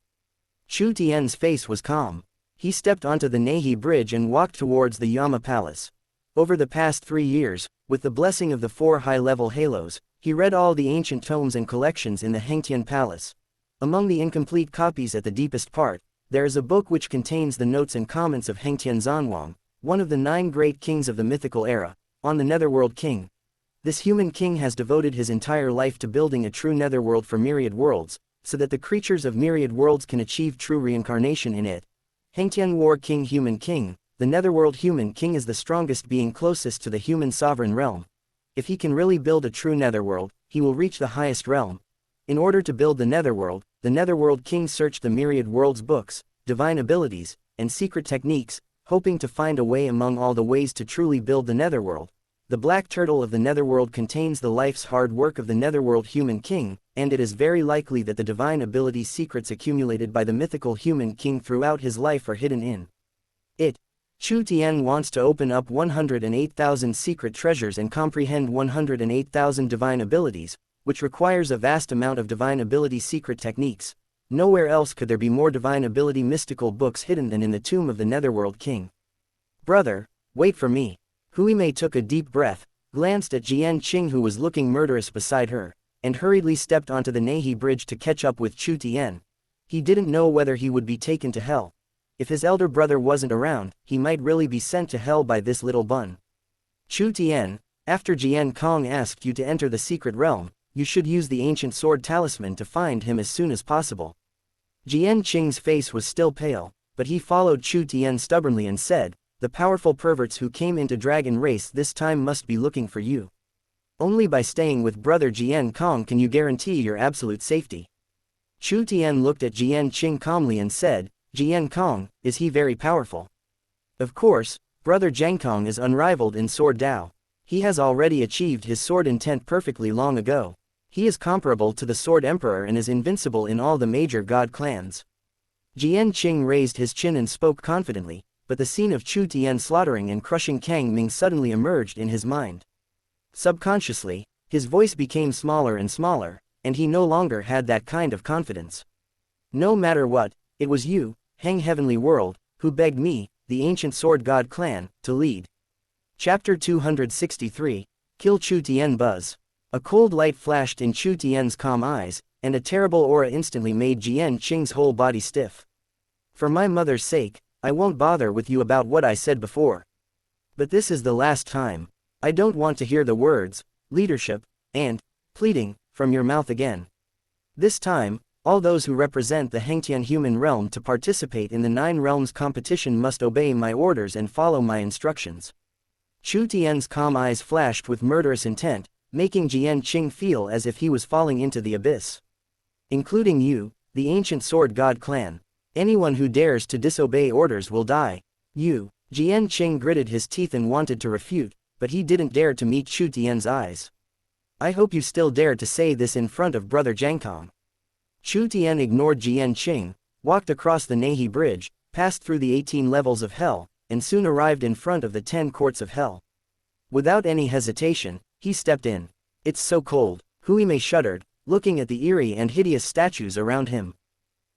Chu Tian's face was calm. He stepped onto the Nehi Bridge and walked towards the Yama Palace. Over the past 3 years, with the blessing of the 4 high-level halos, he read all the ancient tomes and collections in the Hengtian Palace. Among the incomplete copies at the deepest part, there is a book which contains the notes and comments of Hengtian Zanwang, one of the 9 great kings of the mythical era, on the Netherworld King. This human king has devoted his entire life to building a true netherworld for myriad worlds, so that the creatures of myriad worlds can achieve true reincarnation in it. Hengtian War King Human King, the netherworld human king is the strongest being closest to the human sovereign realm. If he can really build a true netherworld, he will reach the highest realm. In order to build the netherworld king searched the myriad worlds books, divine abilities, and secret techniques, hoping to find a way among all the ways to truly build the netherworld. The black turtle of the netherworld contains the life's hard work of the netherworld human king, and it is very likely that the divine ability secrets accumulated by the mythical human king throughout his life are hidden in it. Chu Tian wants to open up 108,000 secret treasures and comprehend 108,000 divine abilities, which requires a vast amount of divine ability secret techniques. Nowhere else could there be more divine ability mystical books hidden than in the tomb of the netherworld king. Brother, wait for me. Huimei took a deep breath, glanced at Jianqing who was looking murderous beside her, and hurriedly stepped onto the Nehi Bridge to catch up with Chu Tian. He didn't know whether he would be taken to hell. If his elder brother wasn't around, he might really be sent to hell by this little bun. Chu Tian, after Jian Kong asked you to enter the secret realm, you should use the ancient sword talisman to find him as soon as possible. Jianqing's face was still pale, but he followed Chu Tian stubbornly and said, the powerful perverts who came into Dragon Race this time must be looking for you. Only by staying with brother Jian Kong can you guarantee your absolute safety. Chu Tian looked at Jianqing calmly and said, Jian Kong, is he very powerful? Of course, brother Jian Kong is unrivaled in sword Dao. He has already achieved his sword intent perfectly long ago. He is comparable to the Sword Emperor and is invincible in all the major god clans. Jianqing raised his chin and spoke confidently, but the scene of Chu Tian slaughtering and crushing Kang Ming suddenly emerged in his mind. Subconsciously, his voice became smaller and smaller, and he no longer had that kind of confidence. No matter what, it was you, Heng Heavenly World, who begged me, the ancient sword god clan, to lead. Chapter 263, Kill Chu Tian Buzz. A cold light flashed in Chu Tian's calm eyes, and a terrible aura instantly made Jianqing's whole body stiff. For my mother's sake, I won't bother with you about what I said before. But this is the last time. I don't want to hear the words, leadership, and pleading, from your mouth again. This time, all those who represent the Hengtian human realm to participate in the 9 realms competition must obey my orders and follow my instructions. Chu Tian's calm eyes flashed with murderous intent, making Jianqing feel as if he was falling into the abyss. Including you, the ancient sword god clan. Anyone who dares to disobey orders will die. You. Jianqing gritted his teeth and wanted to refute, but he didn't dare to meet Chu Tian's eyes. I hope you still dare to say this in front of brother Jiankong. Chu Tian ignored Jianqing, walked across the Nehi Bridge, passed through the 18 levels of hell, and soon arrived in front of the 10 courts of hell. Without any hesitation, he stepped in. It's so cold. Huimei shuddered, looking at the eerie and hideous statues around him.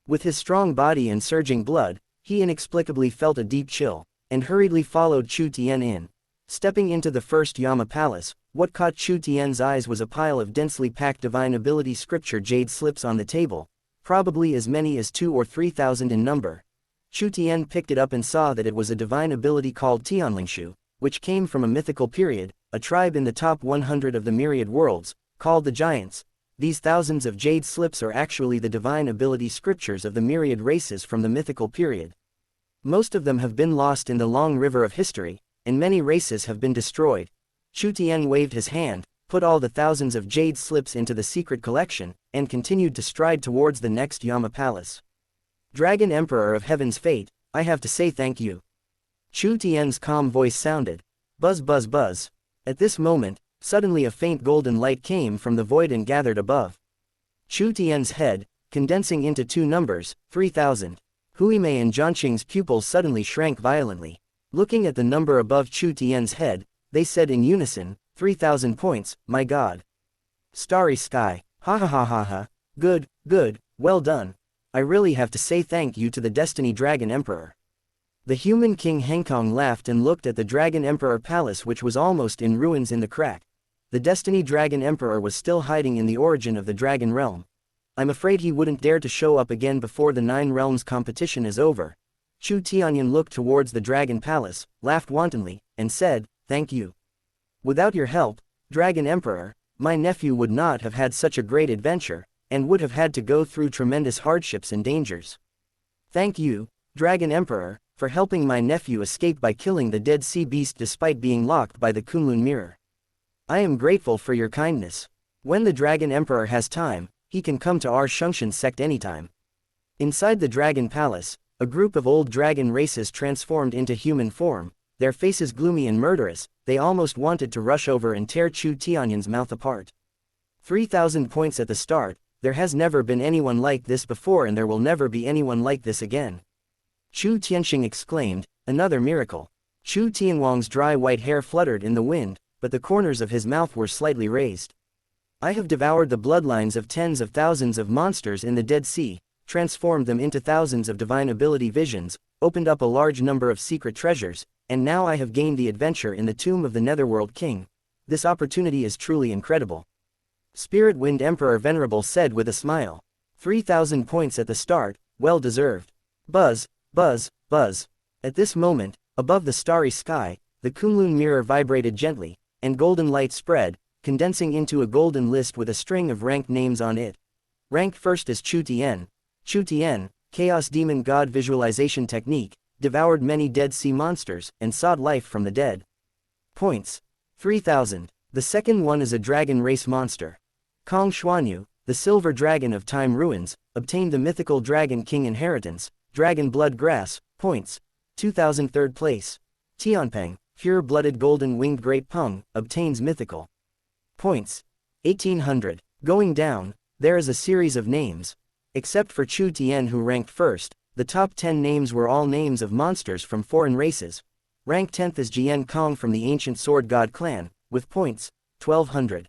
With his strong body and surging blood, he inexplicably felt a deep chill, and hurriedly followed Chu Tian in. Stepping into the first Yama Palace, what caught Chu Tian's eyes was a pile of densely packed divine ability scripture jade slips on the table, probably as many as 2,000 or 3,000 in number. Chu Tian picked it up and saw that it was a divine ability called Tianlingshu, which came from a mythical period, a tribe in the top 100 of the myriad worlds, called the Giants. these thousands of jade slips are actually the divine ability scriptures of the myriad races from the mythical period. Most of them have been lost in the long river of history, and many races have been destroyed. Chu Tian waved his hand, put all the thousands of jade slips into the secret collection, and continued to stride towards the next Yama Palace. Dragon Emperor of Heaven's Fate, I have to say thank you. Chu Tian's calm voice sounded. Buzz buzz buzz. At this moment, suddenly a faint golden light came from the void and gathered above Chu Tian's head, condensing into two numbers, 3,000. Huimei and Jianqing's pupils suddenly shrank violently. Looking at the number above Chu Tian's head, they said in unison, 3,000 points, my god. Starry sky, ha ha ha ha ha, good, good, well done. I really have to say thank you to the Destiny Dragon Emperor. The human king Henkong laughed and looked at the Dragon Emperor Palace, which was almost in ruins in the crack. The Destiny Dragon Emperor was still hiding in the origin of the Dragon Realm. I'm afraid he wouldn't dare to show up again before the 9 Realms competition is over. Chu Tianyan looked towards the Dragon Palace, laughed wantonly, and said, thank you. Without your help, Dragon Emperor, my nephew would not have had such a great adventure, and would have had to go through tremendous hardships and dangers. Thank you, Dragon Emperor, for helping my nephew escape by killing the Dead Sea Beast despite being locked by the Kunlun Mirror. I am grateful for your kindness. When the Dragon Emperor has time, he can come to our Shungshan sect anytime. Inside the Dragon Palace, a group of old dragon races transformed into human form, their faces gloomy and murderous. They almost wanted to rush over and tear Chu Tianyan's mouth apart. 3,000 points at the start. There has never been anyone like this before, and there will never be anyone like this again. Chu Tianxing exclaimed, another miracle. Chu Tianwang's dry white hair fluttered in the wind, but the corners of his mouth were slightly raised. I have devoured the bloodlines of tens of thousands of monsters in the Dead Sea, transformed them into thousands of divine ability visions, opened up a large number of secret treasures, and now I have gained the adventure in the tomb of the Netherworld King. This opportunity is truly incredible. Spirit Wind Emperor Venerable said with a smile. 3,000 points at the start, well deserved. Buzz, buzz, buzz. At this moment, above the starry sky, the Kunlun Mirror vibrated gently, and golden light spread, condensing into a golden list with a string of ranked names on it. Ranked first is Chu Tian. Chu Tian, Chaos Demon God Visualization Technique, devoured many Dead Sea monsters, and sought life from the dead. Points. 3,000. The second one is a dragon race monster. Kong Xuanyu, the silver dragon of time ruins, obtained the mythical Dragon King inheritance, Dragon Blood Grass, points. 2,000. Third place. Tianpeng, pure-blooded golden-winged great pung, obtains mythical. Points. 1,800. Going down, there is a series of names. Except for Chu Tian, who ranked first, the top 10 names were all names of monsters from foreign races. Rank 10th is Jian Kong from the ancient Sword God clan, with points, 1,200.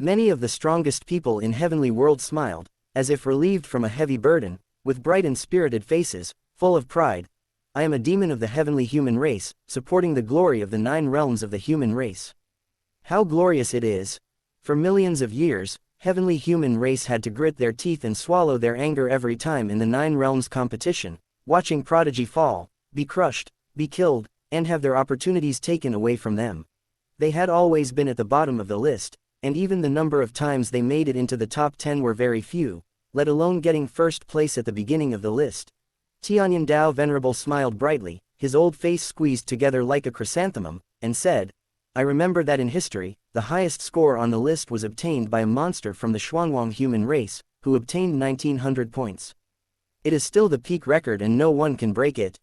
Many of the strongest people in Heavenly World smiled, as if relieved from a heavy burden, with bright and spirited faces, full of pride. I am a demon of the heavenly human race, supporting the glory of the 9 realms of the human race. How glorious it is! For millions of years, heavenly human race had to grit their teeth and swallow their anger every time in the 9 realms competition, watching prodigy fall, be crushed, be killed, and have their opportunities taken away from them. They had always been at the bottom of the list, and even the number of times they made it into the top 10 were very few, let alone getting first place at the beginning of the list. Tianyan Dao Venerable smiled brightly, his old face squeezed together like a chrysanthemum, and said, I remember that in history, the highest score on the list was obtained by a monster from the Xuanwang human race, who obtained 1,900 points. It is still the peak record and no one can break it.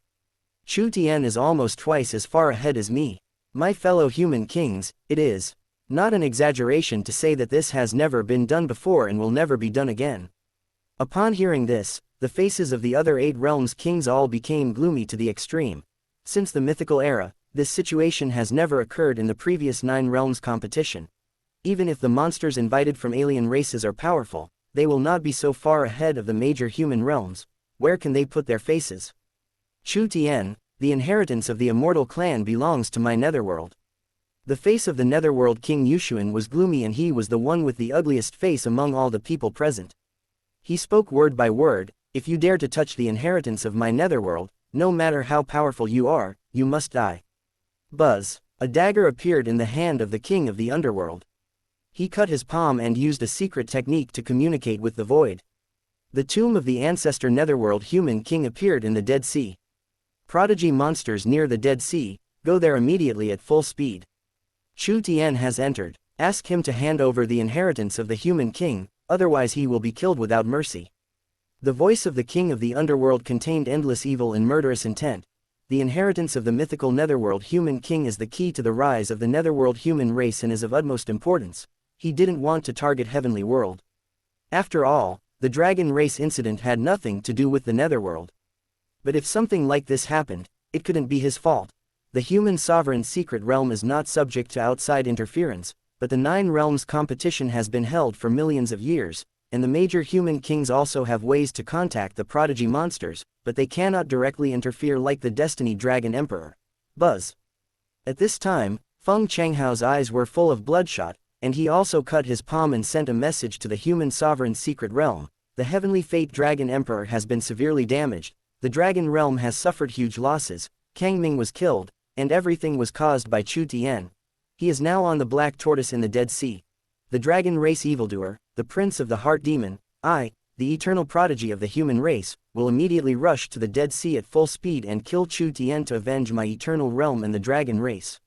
Chu Tian is almost twice as far ahead as me. My fellow human kings, it is not an exaggeration to say that this has never been done before and will never be done again. Upon hearing this, the faces of the other 8 realms kings all became gloomy to the extreme. Since the mythical era, this situation has never occurred in the previous 9 realms competition. Even if the monsters invited from alien races are powerful, they will not be so far ahead of the major human realms. Where can they put their faces? Chu Tian, the inheritance of the immortal clan belongs to my netherworld. The face of the netherworld king Yushuan was gloomy, and he was the one with the ugliest face among all the people present. He spoke word by word, if you dare to touch the inheritance of my netherworld, no matter how powerful you are, you must die. Buzz. A dagger appeared in the hand of the king of the underworld. He cut his palm and used a secret technique to communicate with the void. The tomb of the ancestor netherworld human king appeared in the Dead Sea. Prodigy monsters near the Dead Sea, go there immediately at full speed. Chu Tian has entered. Ask him to hand over the inheritance of the human king, otherwise he will be killed without mercy. The voice of the king of the underworld contained endless evil and murderous intent. The inheritance of the mythical netherworld human king is the key to the rise of the netherworld human race and is of utmost importance. He didn't want to target heavenly world. After all, the dragon race incident had nothing to do with the netherworld. But if something like this happened, it couldn't be his fault. The human sovereign secret realm is not subject to outside interference, but the 9 realms competition has been held for millions of years, and the major human kings also have ways to contact the prodigy monsters, but they cannot directly interfere like the Destiny Dragon Emperor. Buzz. At this time, Feng Changhao's eyes were full of bloodshot, and he also cut his palm and sent a message to the human sovereign secret realm. The heavenly fate Dragon Emperor has been severely damaged, the dragon realm has suffered huge losses, Kang Ming was killed, and everything was caused by Chu Tian. He is now on the Black Tortoise in the Dead Sea. The dragon race evildoer, the prince of the heart demon, I, the eternal prodigy of the human race, will immediately rush to the Dead Sea at full speed and kill Chu Tian to avenge my eternal realm and the dragon race.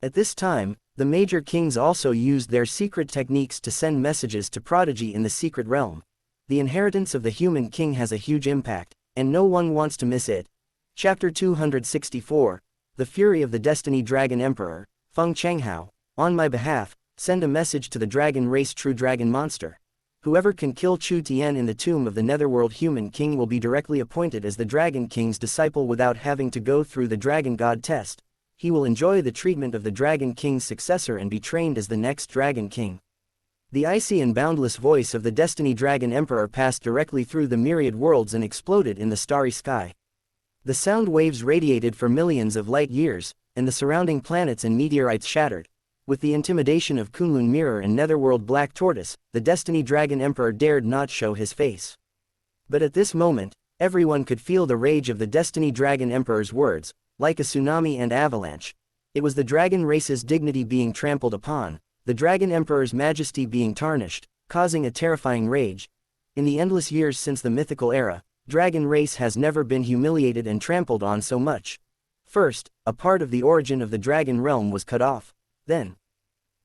At this time, the major kings also used their secret techniques to send messages to prodigy in the secret realm. The inheritance of the human king has a huge impact, and no one wants to miss it. Chapter 264, The Fury of the Destiny Dragon Emperor. Feng Changhao, on my behalf, send a message to the dragon race true dragon monster. Whoever can kill Chu Tian in the tomb of the netherworld human king will be directly appointed as the dragon king's disciple without having to go through the dragon god test. He will enjoy the treatment of the dragon king's successor and be trained as the next dragon king. The icy and boundless voice of the Destiny Dragon Emperor passed directly through the myriad worlds and exploded in the starry sky. The sound waves radiated for millions of light years, and the surrounding planets and meteorites shattered. With the intimidation of Kunlun Mirror and Netherworld Black Tortoise, the Destiny Dragon Emperor dared not show his face. But at this moment, everyone could feel the rage of the Destiny Dragon Emperor's words, like a tsunami and avalanche. It was the dragon race's dignity being trampled upon, the Dragon Emperor's majesty being tarnished, causing a terrifying rage. In the endless years since the mythical era, dragon race has never been humiliated and trampled on so much. First, a part of the origin of the dragon realm was cut off. Then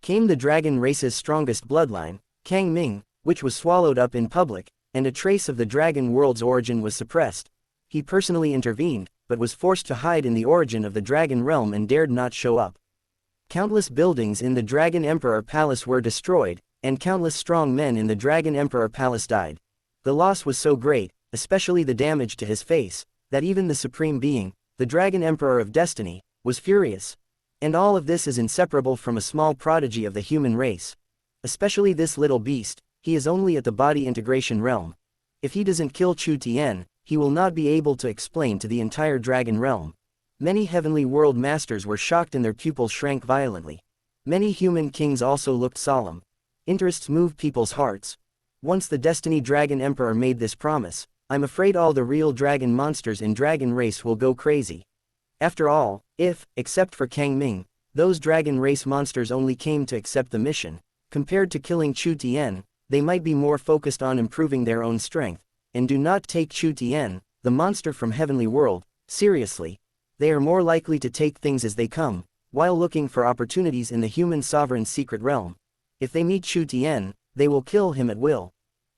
came the dragon race's strongest bloodline, Kang Ming, which was swallowed up in public, and a trace of the dragon world's origin was suppressed. He personally intervened, but was forced to hide in the origin of the dragon realm and dared not show up. Countless buildings in the Dragon Emperor Palace were destroyed, and countless strong men in the Dragon Emperor Palace died. The loss was so great, especially the damage to his face, that even the Supreme Being, the Dragon Emperor of Destiny, was furious. And all of this is inseparable from a small prodigy of the human race. Especially this little beast, he is only at the body integration realm. If he doesn't kill Chu Tian, he will not be able to explain to the entire dragon realm. Many heavenly world masters were shocked and their pupils shrank violently. Many human kings also looked solemn. Interests moved people's hearts. Once the Destiny Dragon Emperor made this promise, I'm afraid all the real dragon monsters in dragon race will go crazy. After all, if, except for Kang Ming, those dragon race monsters only came to accept the mission, compared to killing Chu Tian, they might be more focused on improving their own strength, and do not take Chu Tian, the monster from heavenly world, seriously. They are more likely to take things as they come, while looking for opportunities in the human sovereign secret realm. If they meet Chu Tian, they will kill him at will.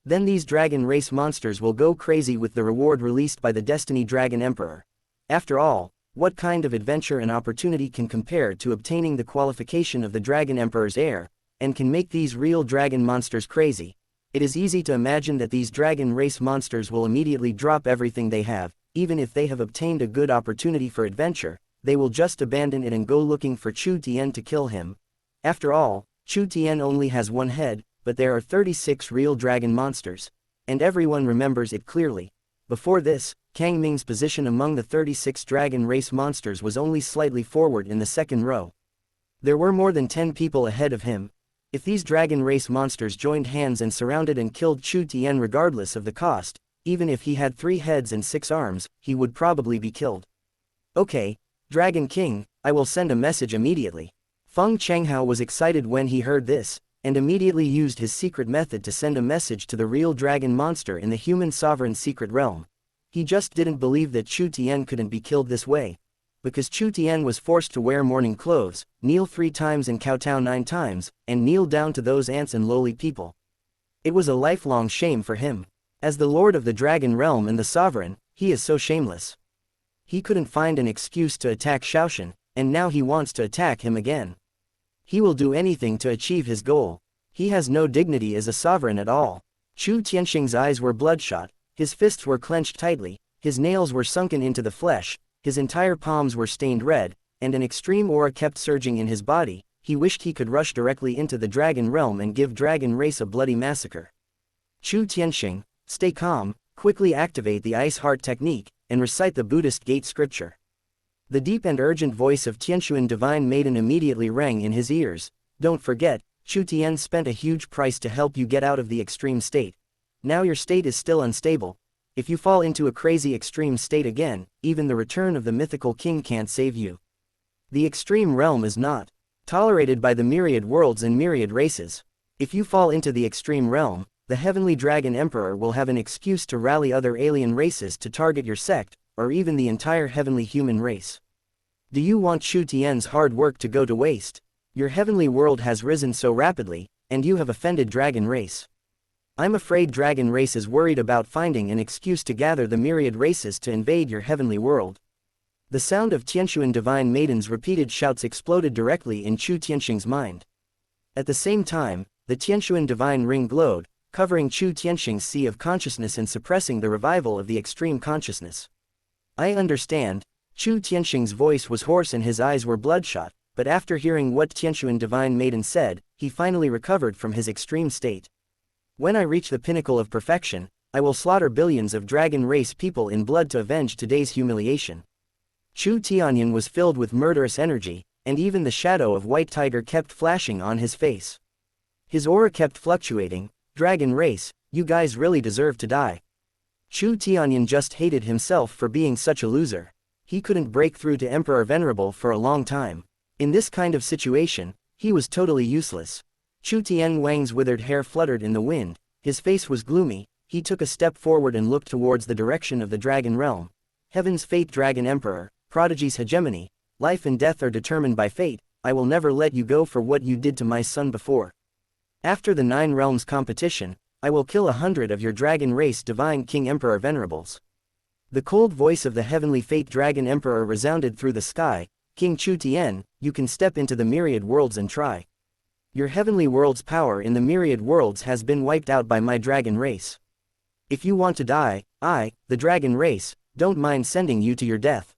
Then these dragon race monsters will go crazy with the reward released by the Destiny Dragon Emperor. After all, what kind of adventure and opportunity can compare to obtaining the qualification of the Dragon Emperor's heir, and can make these real dragon monsters crazy? It is easy to imagine that these dragon race monsters will immediately drop everything they have. Even if they have obtained a good opportunity for adventure, they will just abandon it and go looking for Chu Tian to kill him. After all, Chu Tian only has one head, but there are 36 real dragon monsters. And everyone remembers it clearly. Before this, Kang Ming's position among the 36 dragon race monsters was only slightly forward in the second row. There were more than 10 people ahead of him. If these dragon race monsters joined hands and surrounded and killed Chu Tian regardless of the cost, even if he had 3 heads and 6 arms, he would probably be killed. Okay, Dragon King, I will send a message immediately. Feng Changhao was excited when he heard this. and immediately used his secret method to send a message to the real dragon monster in the human sovereign's secret realm. He just didn't believe that Chu Tian couldn't be killed this way. Because Chu Tian was forced to wear mourning clothes, kneel 3 times and kowtow 9 times, and kneel down to those ants and lowly people. It was a lifelong shame for him. As the lord of the dragon realm and the sovereign, he is so shameless. He couldn't find an excuse to attack Shaoshan, and now he wants to attack him again. He will do anything to achieve his goal. He has no dignity as a sovereign at all. Chu Tianxing's eyes were bloodshot, his fists were clenched tightly, his nails were sunken into the flesh, his entire palms were stained red, and an extreme aura kept surging in his body. He wished he could rush directly into the dragon realm and give dragon race a bloody massacre. Chu Tianxing, stay calm, quickly activate the ice heart technique, and recite the Buddhist gate scripture. The deep and urgent voice of Tianshuan Divine Maiden immediately rang in his ears. Don't forget, Chu Tian spent a huge price to help you get out of the extreme state. Now your state is still unstable. If you fall into a crazy extreme state again, even the return of the mythical king can't save you. The extreme realm is not tolerated by the myriad worlds and myriad races. If you fall into the extreme realm, the heavenly dragon emperor will have an excuse to rally other alien races to target your sect, or even the entire heavenly human race. Do you want Chu Tian's hard work to go to waste? Your heavenly world has risen so rapidly, and you have offended dragon race. I'm afraid dragon race is worried about finding an excuse to gather the myriad races to invade your heavenly world. The sound of Tianshuan Divine Maiden's repeated shouts exploded directly in Chu Tianxing's mind. At the same time, the Tianshuan Divine Ring glowed, covering Chu Tianxing's sea of consciousness and suppressing the revival of the extreme consciousness. I understand. Chu Tianxing's voice was hoarse and his eyes were bloodshot, but after hearing what Tianshuan Divine Maiden said, he finally recovered from his extreme state. When I reach the pinnacle of perfection, I will slaughter billions of dragon race people in blood to avenge today's humiliation. Chu Tianyan was filled with murderous energy, and even the shadow of White Tiger kept flashing on his face. His aura kept fluctuating. Dragon race, you guys really deserve to die. Chu Tianyan just hated himself for being such a loser. He couldn't break through to Emperor Venerable for a long time. In this kind of situation, he was totally useless. Chu Tianwang's withered hair fluttered in the wind, his face was gloomy. He took a step forward and looked towards the direction of the dragon realm. Heaven's fate, dragon emperor, prodigy's hegemony, life and death are determined by fate. I will never let you go for what you did to my son before. After the 9 realms competition, I will kill 100 of your dragon race divine king emperor venerables. The cold voice of the heavenly fate dragon emperor resounded through the sky. King Chu Tian, you can step into the myriad worlds and try. Your heavenly world's power in the myriad worlds has been wiped out by my dragon race. If you want to die, I, the dragon race, don't mind sending you to your death.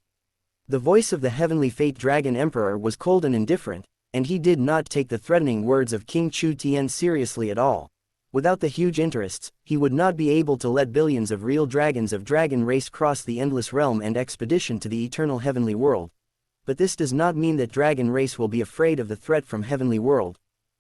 The voice of the heavenly fate dragon emperor was cold and indifferent, and he did not take the threatening words of King Chu Tian seriously at all. Without the huge interests, he would not be able to let billions of real dragons of dragon race cross the endless realm and expedition to the eternal heavenly world. But this does not mean that dragon race will be afraid of the threat from heavenly world.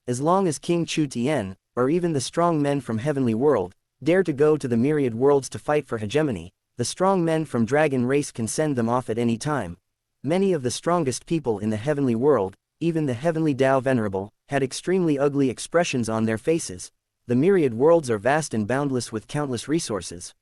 As long as King Chu Tian, or even the strong men from heavenly world, dare to go to the myriad worlds to fight for hegemony, the strong men from dragon race can send them off at any time. Many of the strongest people in the heavenly world, even the heavenly Tao Venerable, had extremely ugly expressions on their faces. The myriad worlds are vast and boundless with countless resources.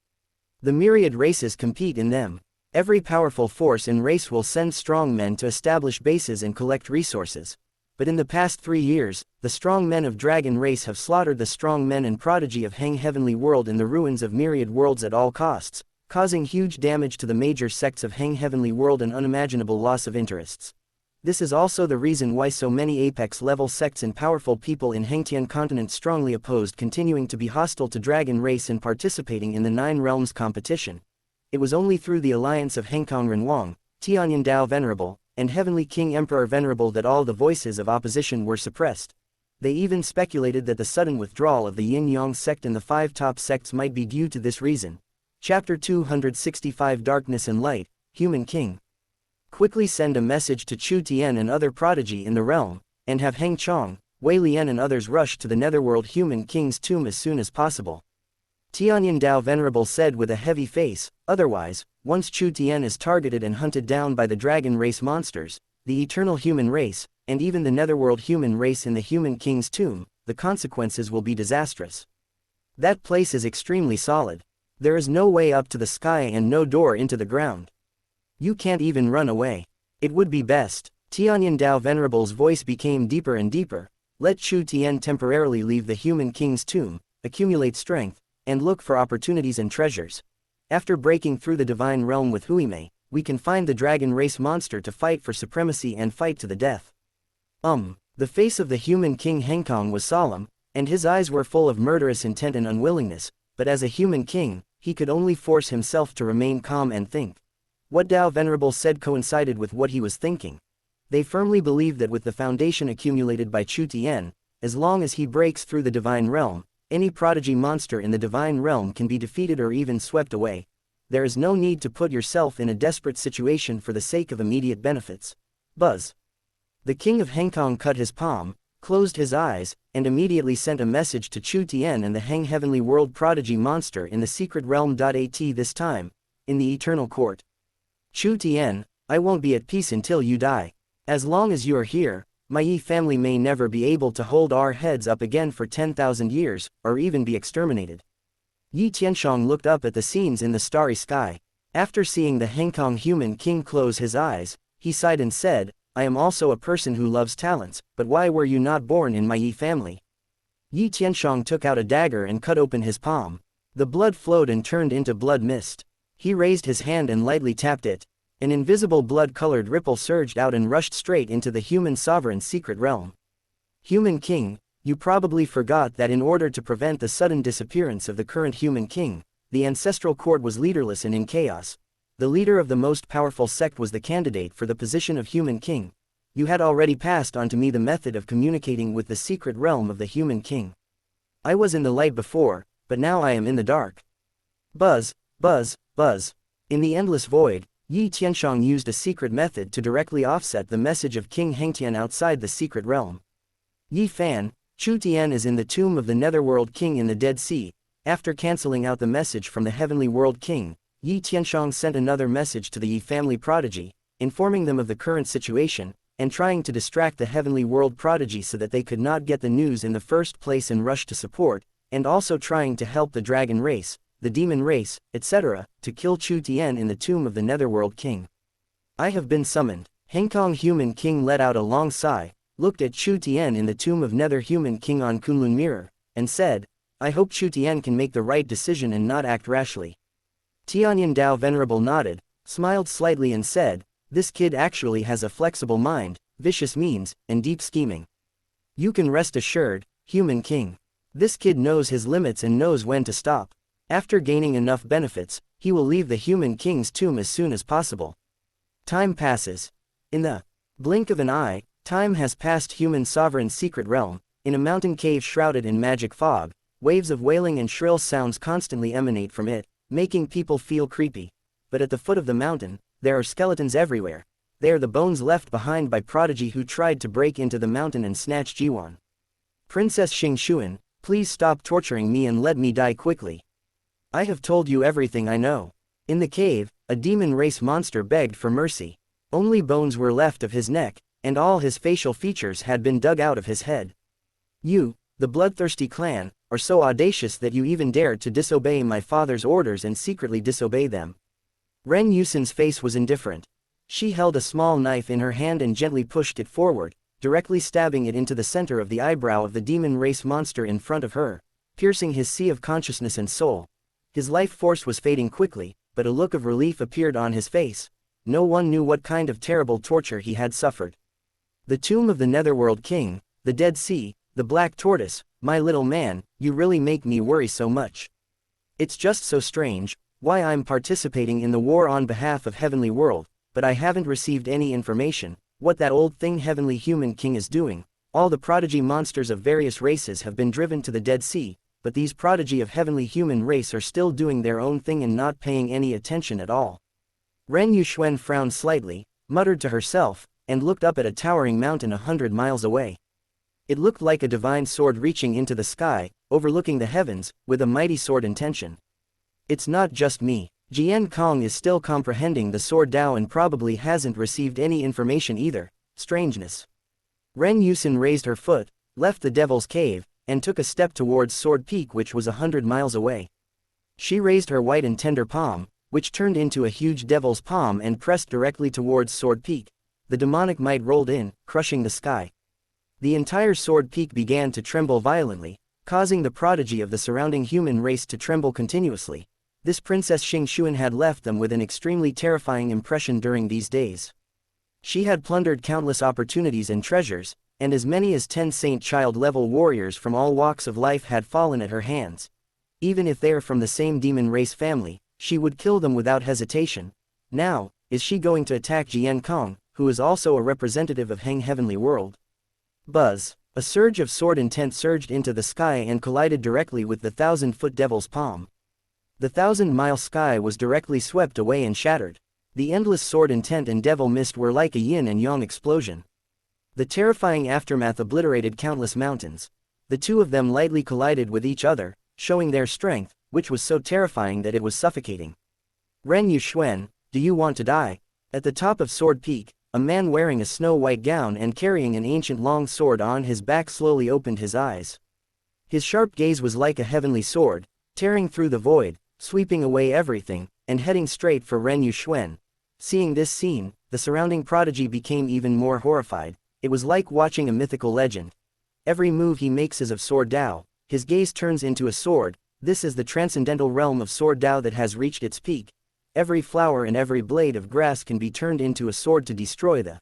The myriad races compete in them. Every powerful force and race will send strong men to establish bases and collect resources. But in the past 3 years, the strong men of dragon race have slaughtered the strong men and prodigy of Heng heavenly world in the ruins of myriad worlds at all costs, causing huge damage to the major sects of Heng heavenly world and unimaginable loss of interests. This is also the reason why so many apex-level sects and powerful people in Hengtian continent strongly opposed continuing to be hostile to dragon race and participating in the 9 realms competition. It was only through the alliance of Hengkong Renwang, Tianyan Tao Venerable, and Heavenly King Emperor Venerable that all the voices of opposition were suppressed. They even speculated that the sudden withdrawal of the Yin-Yang sect and the 5 top sects might be due to this reason. Chapter 265 Darkness and Light, Human King. Quickly send a message to Chu Tian and other prodigy in the realm, and have Heng Chong, Wei Lian and others rush to the netherworld human king's tomb as soon as possible. Tianyan Tao Venerable said with a heavy face, otherwise, once Chu Tian is targeted and hunted down by the dragon race monsters, the eternal human race, and even the netherworld human race in the human king's tomb, the consequences will be disastrous. That place is extremely solid. There is no way up to the sky and no door into the ground. You can't even run away. It would be best. Tianyan Dao Venerable's voice became deeper and deeper. Let Chu Tian temporarily leave the human king's tomb, accumulate strength, and look for opportunities and treasures. After breaking through the divine realm with Huimei, we can find the dragon race monster to fight for supremacy and fight to the death. The face of the human king Hengkong was solemn, and his eyes were full of murderous intent and unwillingness, but as a human king, he could only force himself to remain calm and think. What Dao Venerable said coincided with what he was thinking. They firmly believed that with the foundation accumulated by Chu Tian, as long as he breaks through the divine realm, any prodigy monster in the divine realm can be defeated or even swept away. There is no need to put yourself in a desperate situation for the sake of immediate benefits. Buzz. The king of Hengkong cut his palm, closed his eyes, and immediately sent a message to Chu Tian and the Heng Heavenly World prodigy monster in the secret realm. At this time, in the eternal court. Chu Tian, I won't be at peace until you die. As long as you are here, my Yi family may never be able to hold our heads up again for 10,000 years, or even be exterminated. Yi Tianshong looked up at the scenes in the starry sky. After seeing the Hengkong human king close his eyes, he sighed and said, I am also a person who loves talents, but why were you not born in my Yi family? Yi Tianshong took out a dagger and cut open his palm. The blood flowed and turned into blood mist. He raised his hand and lightly tapped it. An invisible blood-colored ripple surged out and rushed straight into the human sovereign's secret realm. Human king, you probably forgot that in order to prevent the sudden disappearance of the current human king, the ancestral court was leaderless and in chaos. The leader of the most powerful sect was the candidate for the position of human king. You had already passed on to me the method of communicating with the secret realm of the human king. I was in the light before, but now I am in the dark. Buzz, buzz, buzz. In the endless void, Yi Tianshong used a secret method to directly offset the message of King Hengtian outside the secret realm. Yi Fan, Chu Tian is in the tomb of the Netherworld King in the Dead Sea. After cancelling out the message from the Heavenly World King, Yi Tianshong sent another message to the Yi family prodigy, informing them of the current situation, and trying to distract the Heavenly World prodigy so that they could not get the news in the first place and rush to support, and also trying to help the dragon race, the demon race, etc., to kill Chu Tian in the tomb of the Netherworld King. I have been summoned. Hengkong Human King let out a long sigh, looked at Chu Tian in the tomb of Nether Human King on Kunlun Mirror, and said, I hope Chu Tian can make the right decision and not act rashly. Tianyan Dao Venerable nodded, smiled slightly and said, this kid actually has a flexible mind, vicious means, and deep scheming. You can rest assured, Human King. This kid knows his limits and knows when to stop. After gaining enough benefits, he will leave the Human King's tomb as soon as possible. Time passes. In the blink of an eye, time has passed human sovereign's secret realm. In a mountain cave shrouded in magic fog, waves of wailing and shrill sounds constantly emanate from it, making people feel creepy. But at the foot of the mountain, there are skeletons everywhere. They are the bones left behind by prodigy who tried to break into the mountain and snatch Jiwan. Princess Xingxuan, please stop torturing me and let me die quickly. I have told you everything I know. In the cave, a demon race monster begged for mercy. Only bones were left of his neck, and all his facial features had been dug out of his head. You, the bloodthirsty clan, are so audacious that you even dared to disobey my father's orders and secretly disobey them. Ren Yusin's face was indifferent. She held a small knife in her hand and gently pushed it forward, directly stabbing it into the center of the eyebrow of the demon race monster in front of her, piercing his sea of consciousness and soul. His life force was fading quickly, but a look of relief appeared on his face. No one knew what kind of terrible torture he had suffered. The tomb of the Netherworld King, the Dead Sea, the Black Tortoise, my little man, you really make me worry so much. It's just so strange, why I'm participating in the war on behalf of Heavenly World, but I haven't received any information, what that old thing Heavenly Human King is doing. All the prodigy monsters of various races have been driven to the Dead Sea, but these prodigy of Heavenly Human race are still doing their own thing and not paying any attention at all. Ren Yuxuan frowned slightly, muttered to herself, and looked up at a towering mountain 100 miles away. It looked like a divine sword reaching into the sky, overlooking the heavens, with a mighty sword intention. It's not just me. Jian Kong is still comprehending the sword Dao and probably hasn't received any information either. Strangeness. Ren Yusin raised her foot, left the devil's cave, and took a step towards Sword Peak, which was 100 miles away. She raised her white and tender palm, which turned into a huge devil's palm and pressed directly towards Sword Peak. The demonic might rolled in, crushing the sky. The entire Sword Peak began to tremble violently, causing the prodigy of the surrounding human race to tremble continuously. This Princess Xing Xuan had left them with an extremely terrifying impression during these days. She had plundered countless opportunities and treasures, and as many as 10 Saint Child-level warriors from all walks of life had fallen at her hands. Even if they are from the same demon race family, she would kill them without hesitation. Now, is she going to attack Jian Kong, who is also a representative of Heng Heavenly World? Buzz! A surge of sword intent surged into the sky and collided directly with the 1,000-foot devil's palm. The 1,000-mile sky was directly swept away and shattered. The endless sword intent and devil mist were like a yin and yang explosion. The terrifying aftermath obliterated countless mountains. The two of them lightly collided with each other, showing their strength, which was so terrifying that it was suffocating. Ren Yuxuan, do you want to die? At the top of Sword Peak, a man wearing a snow-white gown and carrying an ancient long sword on his back slowly opened his eyes. His sharp gaze was like a heavenly sword, tearing through the void, sweeping away everything, and heading straight for Ren Yuxuan. Seeing this scene, the surrounding prodigy became even more horrified. It was like watching a mythical legend. Every move he makes is of Sword Dao. His gaze turns into a sword. This is the transcendental realm of Sword Dao that has reached its peak. Every flower and every blade of grass can be turned into a sword to destroy the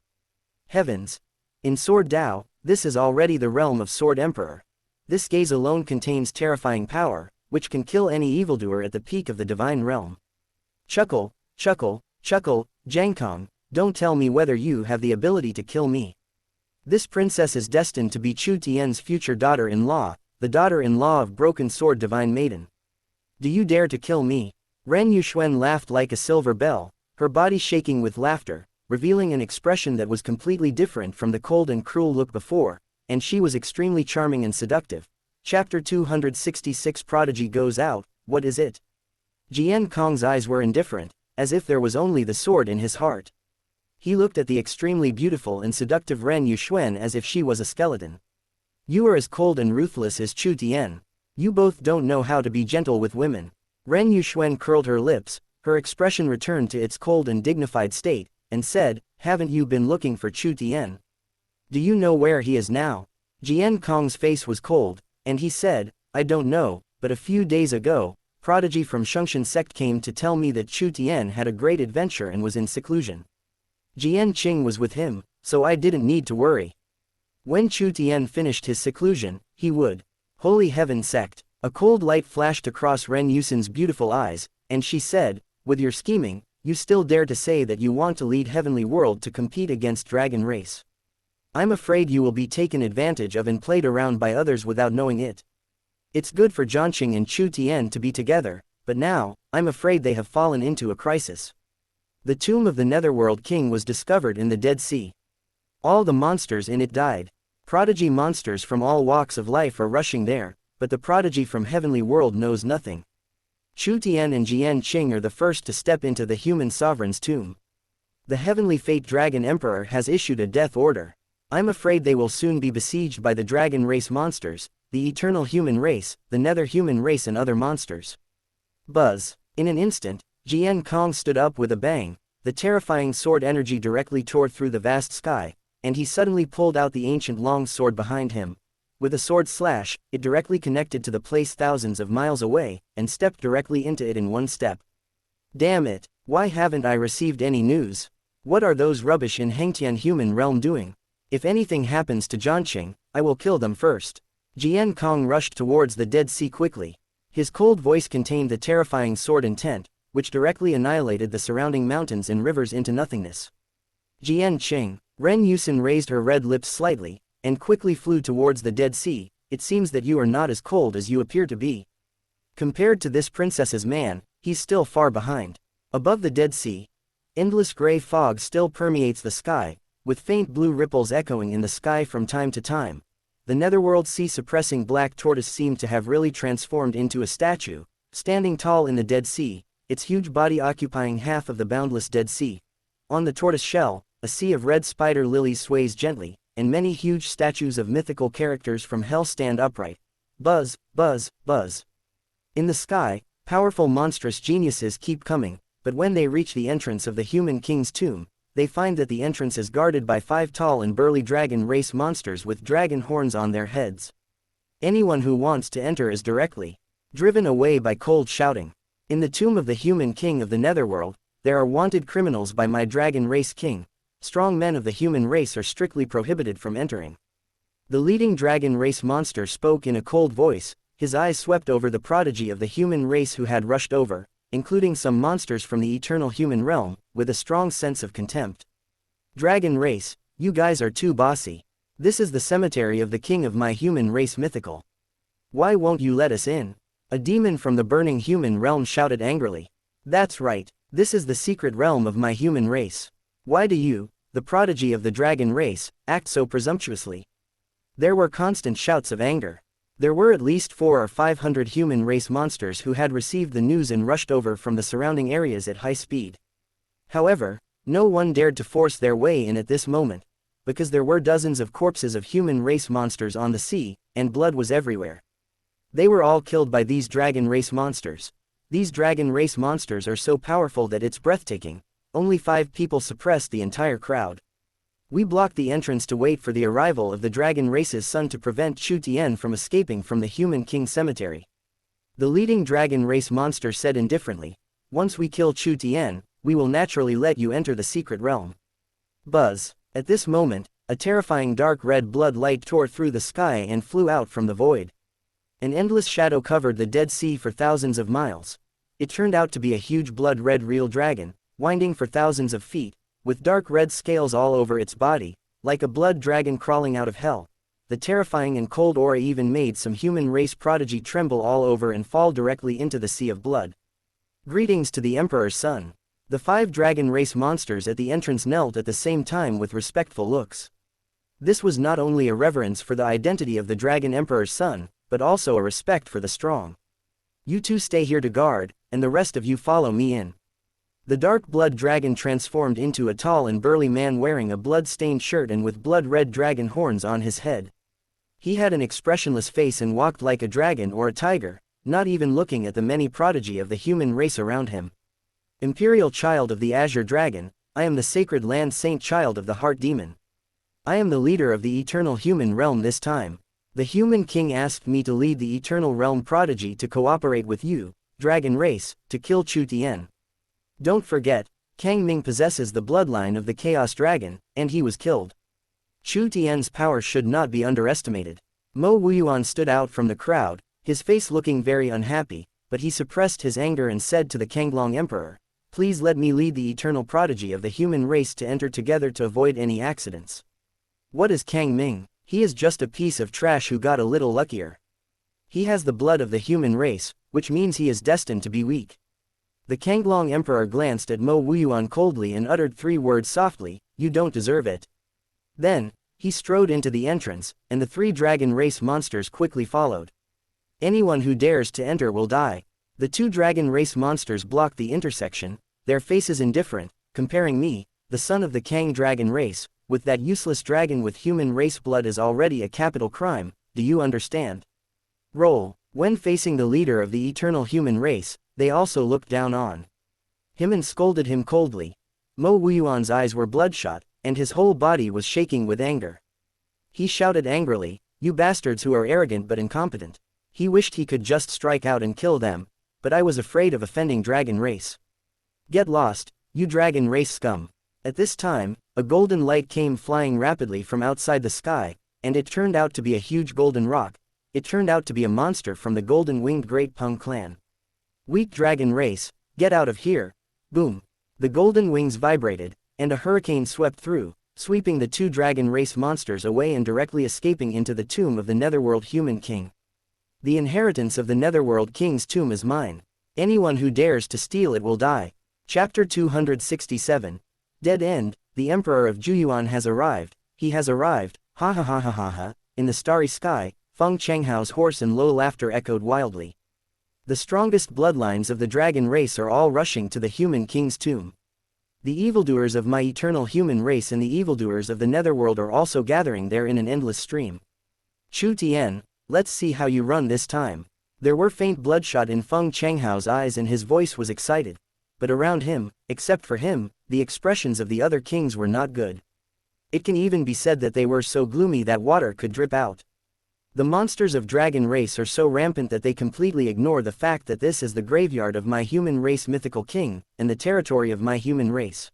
heavens. In Sword Dao, this is already the realm of Sword Emperor. This gaze alone contains terrifying power, which can kill any evildoer at the peak of the divine realm. Chuckle, chuckle, chuckle, Jiankong, don't tell me whether you have the ability to kill me. This princess is destined to be Chu Tian's future daughter-in-law, the daughter-in-law of Broken Sword Divine Maiden. Do you dare to kill me? Ren Yuxuan laughed like a silver bell, her body shaking with laughter, revealing an expression that was completely different from the cold and cruel look before, and she was extremely charming and seductive. Chapter 266 Prodigy Goes Out, What is it? Jian Kong's eyes were indifferent, as if there was only the sword in his heart. He looked at the extremely beautiful and seductive Ren Yuxuan as if she was a skeleton. You are as cold and ruthless as Chu Tian. You both don't know how to be gentle with women. Ren Yuxuan curled her lips, her expression returned to its cold and dignified state, and said, haven't you been looking for Chu Tian? Do you know where he is now? Jian Kong's face was cold, and he said, I don't know, but a few days ago, prodigy from Shungshan sect came to tell me that Chu Tian had a great adventure and was in seclusion. Jian Qing was with him, so I didn't need to worry. When Chu Tian finished his seclusion, he would. Holy Heaven sect. A cold light flashed across Ren Yuxuan's beautiful eyes, and she said, with your scheming, you still dare to say that you want to lead Heavenly World to compete against Dragon Race. I'm afraid you will be taken advantage of and played around by others without knowing it. It's good for Jianqing and Chu Tian to be together, but now, I'm afraid they have fallen into a crisis. The tomb of the Netherworld King was discovered in the Dead Sea. All the monsters in it died. Prodigy monsters from all walks of life are rushing there, but the prodigy from Heavenly World knows nothing. Chu Tian and Jian Qing are the first to step into the human sovereign's tomb. The Heavenly Fate Dragon Emperor has issued a death order. I'm afraid they will soon be besieged by the dragon race monsters, the eternal human race, the nether human race and other monsters. Buzz. In an instant, Jian Kong stood up with a bang, the terrifying sword energy directly tore through the vast sky, and he suddenly pulled out the ancient long sword behind him. With a sword slash, it directly connected to the place thousands of miles away, and stepped directly into it in one step. Damn it, why haven't I received any news? What are those rubbish in Hengtian human realm doing? If anything happens to Jianqing, I will kill them first. Jian Kong rushed towards the Dead Sea quickly. His cold voice contained the terrifying sword intent, which directly annihilated the surrounding mountains and rivers into nothingness. Jian Qing. Ren Yuxuan raised her red lips slightly, and quickly flew towards the Dead Sea. It seems that you are not as cold as you appear to be. Compared to this princess's man, he's still far behind. Above the Dead Sea, endless gray fog still permeates the sky, with faint blue ripples echoing in the sky from time to time. The netherworld sea-suppressing black tortoise seemed to have really transformed into a statue, standing tall in the Dead Sea, its huge body occupying half of the boundless Dead Sea. On the tortoise shell, a sea of red spider lilies sways gently, and many huge statues of mythical characters from hell stand upright. Buzz, buzz, buzz. In the sky, powerful monstrous geniuses keep coming, but when they reach the entrance of the human king's tomb, they find that the entrance is guarded by 5 tall and burly dragon race monsters with dragon horns on their heads. Anyone who wants to enter is directly driven away by cold shouting. In the tomb of the human king of the netherworld, there are wanted criminals by my dragon race king. Strong men of the human race are strictly prohibited from entering. The leading dragon race monster spoke in a cold voice, his eyes swept over the prodigy of the human race who had rushed over, including some monsters from the eternal human realm, with a strong sense of contempt. Dragon race, you guys are too bossy. This is the cemetery of the king of my human race mythical. Why won't you let us in? A demon from the burning human realm shouted angrily. That's right, this is the secret realm of my human race. Why do you, the prodigy of the dragon race, act so presumptuously? There were constant shouts of anger. There were at least 400 or 500 human race monsters who had received the news and rushed over from the surrounding areas at high speed. However, no one dared to force their way in at this moment, because there were dozens of corpses of human race monsters on the sea, and blood was everywhere. They were all killed by these dragon race monsters. These dragon race monsters are so powerful that it's breathtaking. Only 5 people suppressed the entire crowd. We blocked the entrance to wait for the arrival of the dragon race's son to prevent Chu Tien from escaping from the human king cemetery. The leading dragon race monster said indifferently, once we kill Chu Tien, we will naturally let you enter the secret realm. Buzz. At this moment, a terrifying dark red blood light tore through the sky and flew out from the void. An endless shadow covered the Dead Sea for thousands of miles. It turned out to be a huge blood-red real dragon, winding for thousands of feet, with dark red scales all over its body, like a blood dragon crawling out of hell. The terrifying and cold aura even made some human race prodigy tremble all over and fall directly into the sea of blood. Greetings to the Emperor's son. The 5 dragon race monsters at the entrance knelt at the same time with respectful looks. This was not only a reverence for the identity of the Dragon Emperor's son, but also a respect for the strong. You two stay here to guard, and the rest of you follow me in. The dark blood dragon transformed into a tall and burly man wearing a blood-stained shirt and with blood-red dragon horns on his head. He had an expressionless face and walked like a dragon or a tiger, not even looking at the many prodigy of the human race around him. Imperial child of the Azure Dragon, I am the sacred land saint child of the heart demon. I am the leader of the eternal human realm this time. The human king asked me to lead the eternal realm prodigy to cooperate with you, dragon race, to kill Chu Tien. Don't forget, Kang Ming possesses the bloodline of the Chaos Dragon, and he was killed. Chu Tien's power should not be underestimated. Mo Wuyuan stood out from the crowd, his face looking very unhappy, but he suppressed his anger and said to the Kanglong Emperor, please let me lead the eternal prodigy of the human race to enter together to avoid any accidents. What is Kang Ming? He is just a piece of trash who got a little luckier. He has the blood of the human race, which means he is destined to be weak. The Kanglong Emperor glanced at Mo Wuyuan coldly and uttered 3 words softly, you don't deserve it. Then, he strode into the entrance, and the 3 dragon race monsters quickly followed. Anyone who dares to enter will die. The 2 dragon race monsters blocked the intersection, their faces indifferent, comparing me, the son of the Kang dragon race, with that useless dragon with human race blood is already a capital crime, do you understand? Roll. When facing the leader of the eternal human race, they also looked down on him and scolded him coldly. Mo Wuyuan's eyes were bloodshot, and his whole body was shaking with anger. He shouted angrily, you bastards who are arrogant but incompetent. He wished he could just strike out and kill them, but I was afraid of offending dragon race. Get lost, you dragon race scum. At this time, a golden light came flying rapidly from outside the sky, and it turned out to be a huge golden rock. It turned out to be a monster from the golden-winged Great Pung clan. Weak dragon race, get out of here. Boom. The golden wings vibrated, and a hurricane swept through, sweeping the 2 dragon race monsters away and directly escaping into the tomb of the Netherworld human king. The inheritance of the Netherworld king's tomb is mine. Anyone who dares to steal it will die. Chapter 267. Dead End. The Emperor of Juyuan has arrived. He has arrived. Ha ha ha ha ha ha. In the starry sky, Feng Chenghao's hoarse and low laughter echoed wildly. The strongest bloodlines of the dragon race are all rushing to the human king's tomb. The evildoers of my eternal human race and the evildoers of the netherworld are also gathering there in an endless stream. Chu Tien, let's see how you run this time. There were faint bloodshot in Feng Changhao's eyes and his voice was excited. But around him, except for him, the expressions of the other kings were not good. It can even be said that they were so gloomy that water could drip out. The monsters of dragon race are so rampant that they completely ignore the fact that this is the graveyard of my human race mythical king, and the territory of my human race.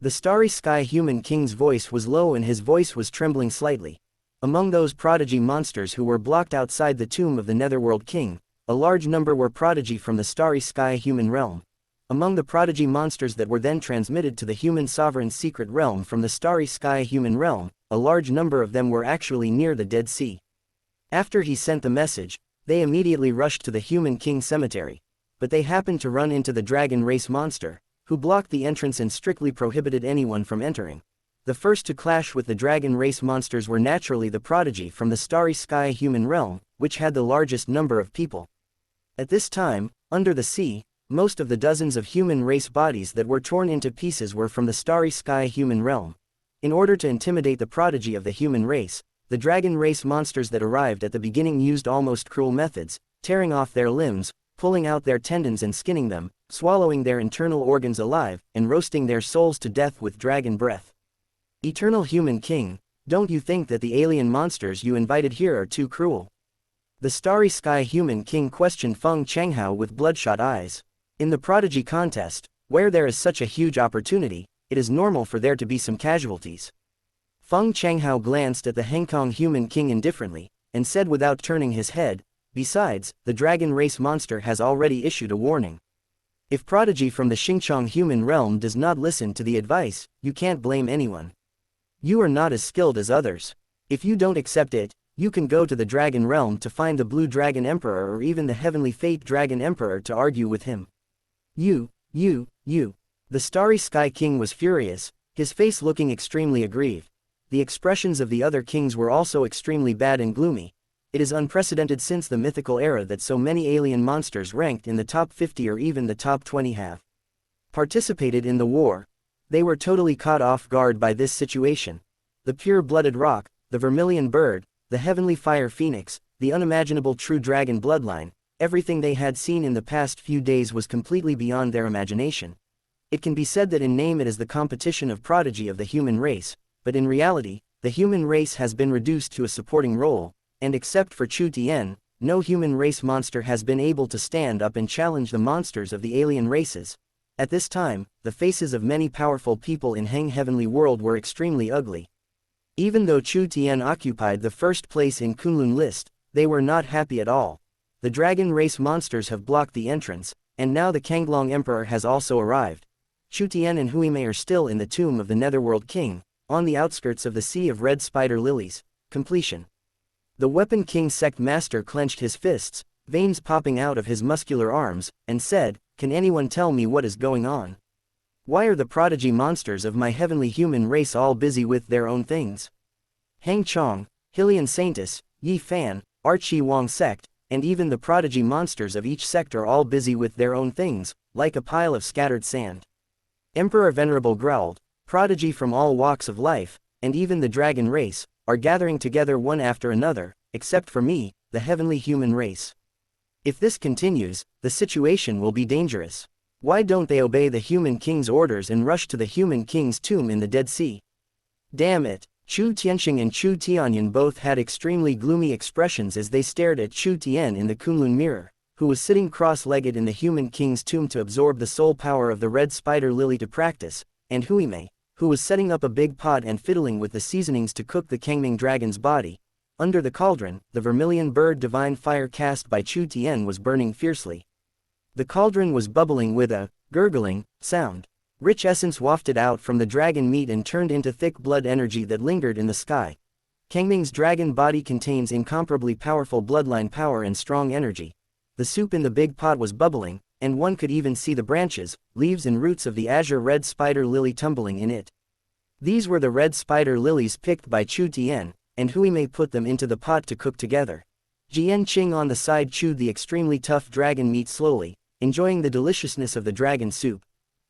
The starry sky human king's voice was low and his voice was trembling slightly. Among those prodigy monsters who were blocked outside the tomb of the Netherworld king, a large number were prodigy from the starry sky human realm. Among the prodigy monsters that were then transmitted to the human sovereign's secret realm from the starry sky human realm, a large number of them were actually near the Dead Sea. After he sent the message, they immediately rushed to the human king cemetery. But they happened to run into the dragon race monster, who blocked the entrance and strictly prohibited anyone from entering. The first to clash with the dragon race monsters were naturally the prodigy from the starry sky human realm, which had the largest number of people. At this time, under the sea, most of the dozens of human race bodies that were torn into pieces were from the starry sky human realm. In order to intimidate the prodigy of the human race, the dragon race monsters that arrived at the beginning used almost cruel methods, tearing off their limbs, pulling out their tendons and skinning them, swallowing their internal organs alive, and roasting their souls to death with dragon breath. Eternal human king, don't you think that the alien monsters you invited here are too cruel? The starry sky human king questioned Feng Changhao with bloodshot eyes. In the prodigy contest, where there is such a huge opportunity, it is normal for there to be some casualties. Feng Changhao glanced at the Hengkong human king indifferently, and said without turning his head, besides, the dragon race monster has already issued a warning. If prodigy from the Xingqiang human realm does not listen to the advice, you can't blame anyone. You are not as skilled as others. If you don't accept it, you can go to the dragon realm to find the blue dragon emperor or even the heavenly fate dragon emperor to argue with him. You. The starry sky king was furious, his face looking extremely aggrieved. The expressions of the other kings were also extremely bad and gloomy. It is unprecedented since the mythical era that so many alien monsters ranked in the top 50 or even the top 20 have participated in the war. They were totally caught off guard by this situation. The pure-blooded rock, the vermilion bird, the heavenly fire phoenix, the unimaginable true dragon bloodline, everything they had seen in the past few days was completely beyond their imagination. It can be said that in name it is the competition of prodigy of the human race, but in reality, the human race has been reduced to a supporting role, and except for Chu Tian, no human race monster has been able to stand up and challenge the monsters of the alien races. At this time, the faces of many powerful people in Heng Heavenly World were extremely ugly. Even though Chu Tian occupied the first place in Kunlun list, they were not happy at all. The dragon race monsters have blocked the entrance, and now the Kanglong Emperor has also arrived. Chu Tian and Huimei are still in the tomb of the Netherworld King, on the outskirts of the Sea of Red Spider Lilies. Completion. The Weapon King Sect Master clenched his fists, veins popping out of his muscular arms, and said, "Can anyone tell me what is going on? Why are the prodigy monsters of my heavenly human race all busy with their own things? Hang Chong, Hylian Saintus, Yi Fan, Archie Wong Sect, and even the prodigy monsters of each sect are all busy with their own things, like a pile of scattered sand." Emperor Venerable growled, "Prodigy from all walks of life, and even the dragon race, are gathering together one after another, except for me, the heavenly human race. If this continues, the situation will be dangerous. Why don't they obey the human king's orders and rush to the human king's tomb in the Dead Sea? Damn it!" Chu Tianxing and Chu Tianyan both had extremely gloomy expressions as they stared at Chu Tian in the Kunlun mirror, who was sitting cross-legged in the human king's tomb to absorb the soul power of the red spider lily to practice, and Huimei, who was setting up a big pot and fiddling with the seasonings to cook the Kangming dragon's body. Under the cauldron, the vermilion bird divine fire cast by Chu Tian was burning fiercely. The cauldron was bubbling with a gurgling sound. Rich essence wafted out from the dragon meat and turned into thick blood energy that lingered in the sky. Kangming's dragon body contains incomparably powerful bloodline power and strong energy. The soup in the big pot was bubbling, and one could even see the branches, leaves and roots of the azure red spider lily tumbling in it. These were the red spider lilies picked by Chu Tian, and Huimei put them into the pot to cook together. Jian Qing on the side chewed the extremely tough dragon meat slowly, enjoying the deliciousness of the dragon soup.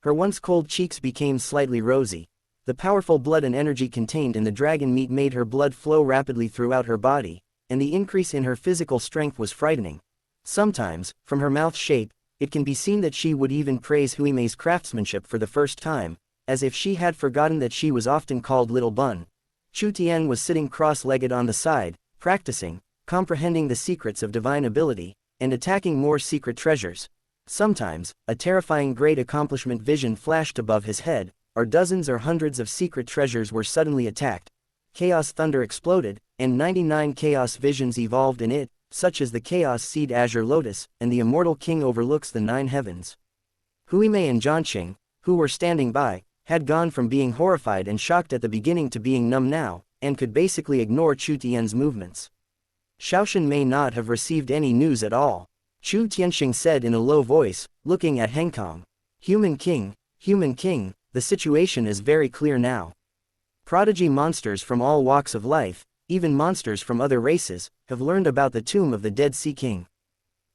Her once cold cheeks became slightly rosy. The powerful blood and energy contained in the dragon meat made her blood flow rapidly throughout her body, and the increase in her physical strength was frightening. Sometimes, from her mouth shape, it can be seen that she would even praise Huimei's craftsmanship for the first time, as if she had forgotten that she was often called Little Bun. Chu Tian was sitting cross-legged on the side, practicing, comprehending the secrets of divine ability, and attacking more secret treasures. Sometimes, a terrifying great accomplishment vision flashed above his head, or dozens or hundreds of secret treasures were suddenly attacked. Chaos thunder exploded, and 99 chaos visions evolved in it, such as the Chaos Seed Azure Lotus, and the Immortal King overlooks the 9 heavens. Huimei and Zhanqing, who were standing by, had gone from being horrified and shocked at the beginning to being numb now, and could basically ignore Chu Tian's movements. Shaoshan may not have received any news at all. Chu Tianxing said in a low voice, looking at Henkong. Human King, the situation is very clear now. Prodigy monsters from all walks of life, even monsters from other races, have learned about the tomb of the Dead Sea King.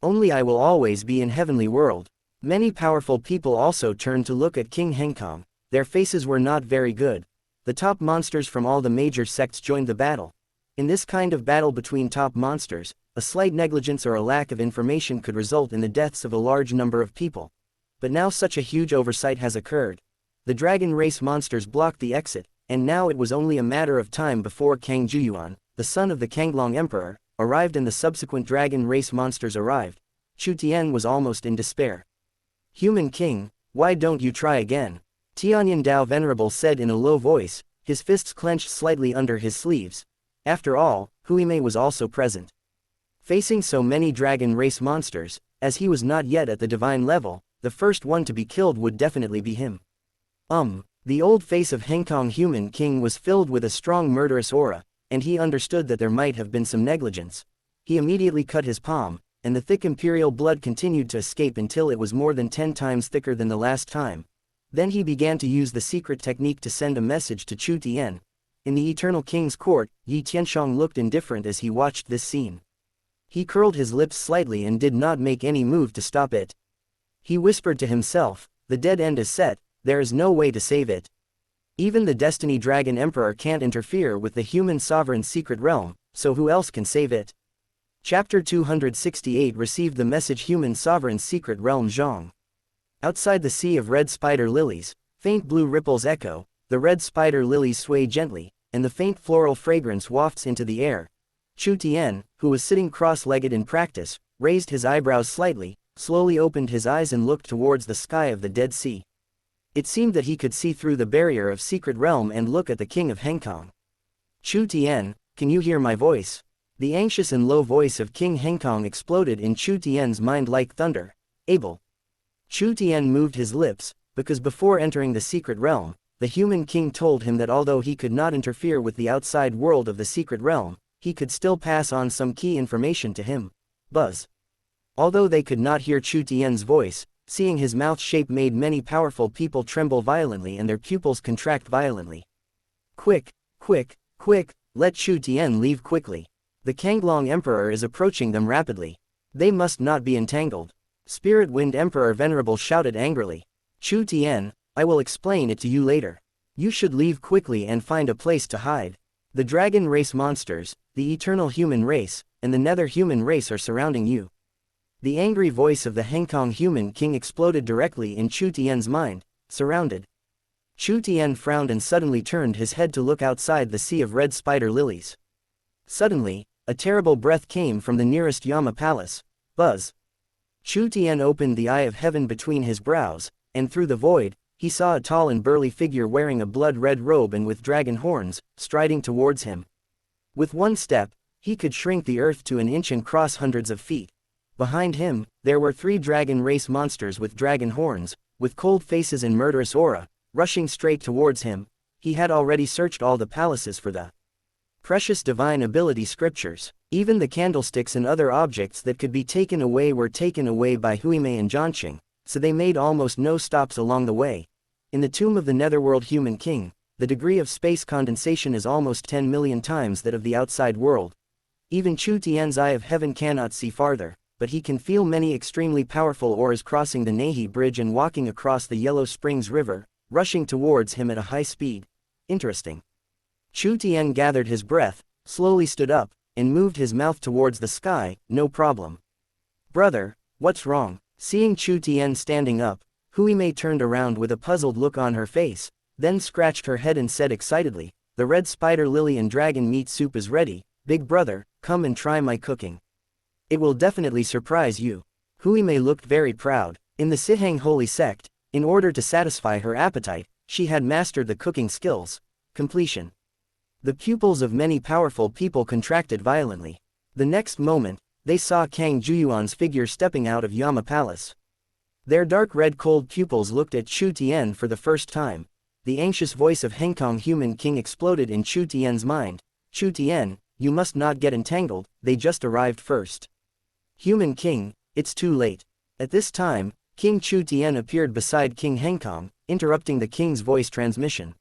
Only I will always be in heavenly world. Many powerful people also turned to look at King Henkong. Their faces were not very good. The top monsters from all the major sects joined the battle. In this kind of battle between top monsters, a slight negligence or a lack of information could result in the deaths of a large number of people. But now such a huge oversight has occurred. The dragon race monsters blocked the exit, and now it was only a matter of time before Kang Juyuan, the son of the Kanglong Emperor, arrived and the subsequent dragon race monsters arrived. Chu Tian was almost in despair. Human King, why don't you try again? Tianyan Dao Venerable said in a low voice, his fists clenched slightly under his sleeves. After all, Huimei was also present. Facing so many dragon race monsters, as he was not yet at the divine level, the first one to be killed would definitely be him. The old face of Henkong Human King was filled with a strong murderous aura, and he understood that there might have been some negligence. He immediately cut his palm, and the thick imperial blood continued to escape until it was more than 10 times thicker than the last time. Then he began to use the secret technique to send a message to Chu Tian. In the Eternal King's court, Yi Tianshong looked indifferent as he watched this scene. He curled his lips slightly and did not make any move to stop it. He whispered to himself, the dead end is set, there is no way to save it. Even the Destiny Dragon Emperor can't interfere with the human sovereign's secret realm, so who else can save it? Chapter 268 received the message Human Sovereign's Secret Realm Zhang. Outside the sea of red spider lilies, faint blue ripples echo, the red spider lilies sway gently, and the faint floral fragrance wafts into the air. Chu Tian, who was sitting cross-legged in practice, raised his eyebrows slightly, slowly opened his eyes and looked towards the sky of the Dead Sea. It seemed that he could see through the barrier of Secret Realm and look at the King of Henkong. Chu Tian, can you hear my voice? The anxious and low voice of King Henkong exploded in Chu Tian's mind like thunder. Able. Chu Tian moved his lips, because before entering the Secret Realm, the Human King told him that although he could not interfere with the outside world of the Secret Realm, he could still pass on some key information to him. Buzz. Although they could not hear Chu Tian's voice, seeing his mouth shape made many powerful people tremble violently and their pupils contract violently. Quick, let Chu Tian leave quickly. The Kanglong Emperor is approaching them rapidly. They must not be entangled. Spirit Wind Emperor Venerable shouted angrily. Chu Tian, I will explain it to you later. You should leave quickly and find a place to hide. The dragon race monsters, the eternal human race, and the nether human race are surrounding you. The angry voice of the Henkong Human King exploded directly in Chu Tian's mind. Surrounded. Chu Tian frowned and suddenly turned his head to look outside the sea of red spider lilies. Suddenly, a terrible breath came from the nearest Yama Palace. Buzz. Chu Tian opened the eye of heaven between his brows, and through the void, he saw a tall and burly figure wearing a blood-red robe and with dragon horns, striding towards him. With one step, he could shrink the earth to an inch and cross hundreds of feet. Behind him, there were 3 dragon race monsters with dragon horns, with cold faces and murderous aura, rushing straight towards him. He had already searched all the palaces for the precious divine ability scriptures. Even the candlesticks and other objects that could be taken away were taken away by Huimei and Zhanqing, so they made almost no stops along the way. In the tomb of the Netherworld Human King, the degree of space condensation is almost 10 million times that of the outside world. Even Chu Tian's eye of heaven cannot see farther, but he can feel many extremely powerful auras crossing the Nahi Bridge and walking across the Yellow Springs River, rushing towards him at a high speed. Interesting. Chu Tian gathered his breath, slowly stood up, and moved his mouth towards the sky. No problem. Brother, what's wrong? Seeing Chu Tian standing up, Hui Mei turned around with a puzzled look on her face, then scratched her head and said excitedly, the red spider lily and dragon meat soup is ready. Big brother, come and try my cooking. It will definitely surprise you. Hui Mei looked very proud. In the Sihang holy sect, in order to satisfy her appetite, she had mastered the cooking skills. Completion. The pupils of many powerful people contracted violently. The next moment, they saw Kang Juyuan's figure stepping out of Yama Palace. Their dark red cold pupils looked at Chu Tian for the first time. The anxious voice of Hengkong Human King exploded in Chu Tian's mind. Chu Tian, you must not get entangled, they just arrived first. Human King, it's too late. At this time, King Chu Tian appeared beside King Hengkong, interrupting the king's voice transmission.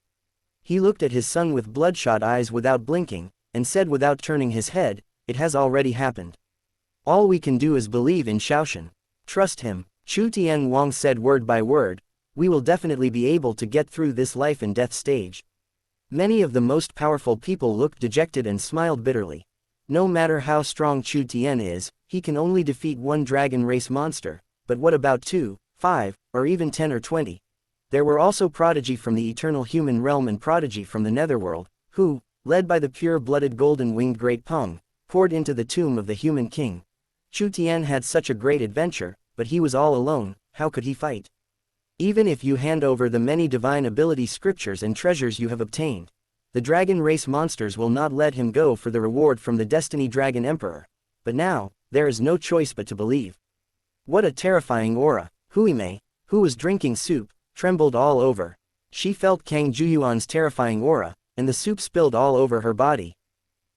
He looked at his son with bloodshot eyes without blinking, and said without turning his head, it has already happened. All we can do is believe in Shaoshan. Trust him. Chu Tian Wang said word by word, we will definitely be able to get through this life and death stage. Many of the most powerful people looked dejected and smiled bitterly. No matter how strong Chu Tian is, he can only defeat one dragon race monster, but what about 2, 5, or even 10 or 20? There were also prodigy from the eternal human realm and prodigy from the netherworld, who, led by the pure-blooded golden-winged Great Peng, poured into the tomb of the human king. Chu Tian had such a great adventure, but he was all alone. How could he fight? Even if you hand over the many divine ability scriptures and treasures you have obtained, the dragon race monsters will not let him go for the reward from the Destiny Dragon Emperor. But now, there is no choice but to believe. What a terrifying aura! Hui Mei, who was drinking soup, trembled all over. She felt Kang Juyuan's terrifying aura, and the soup spilled all over her body.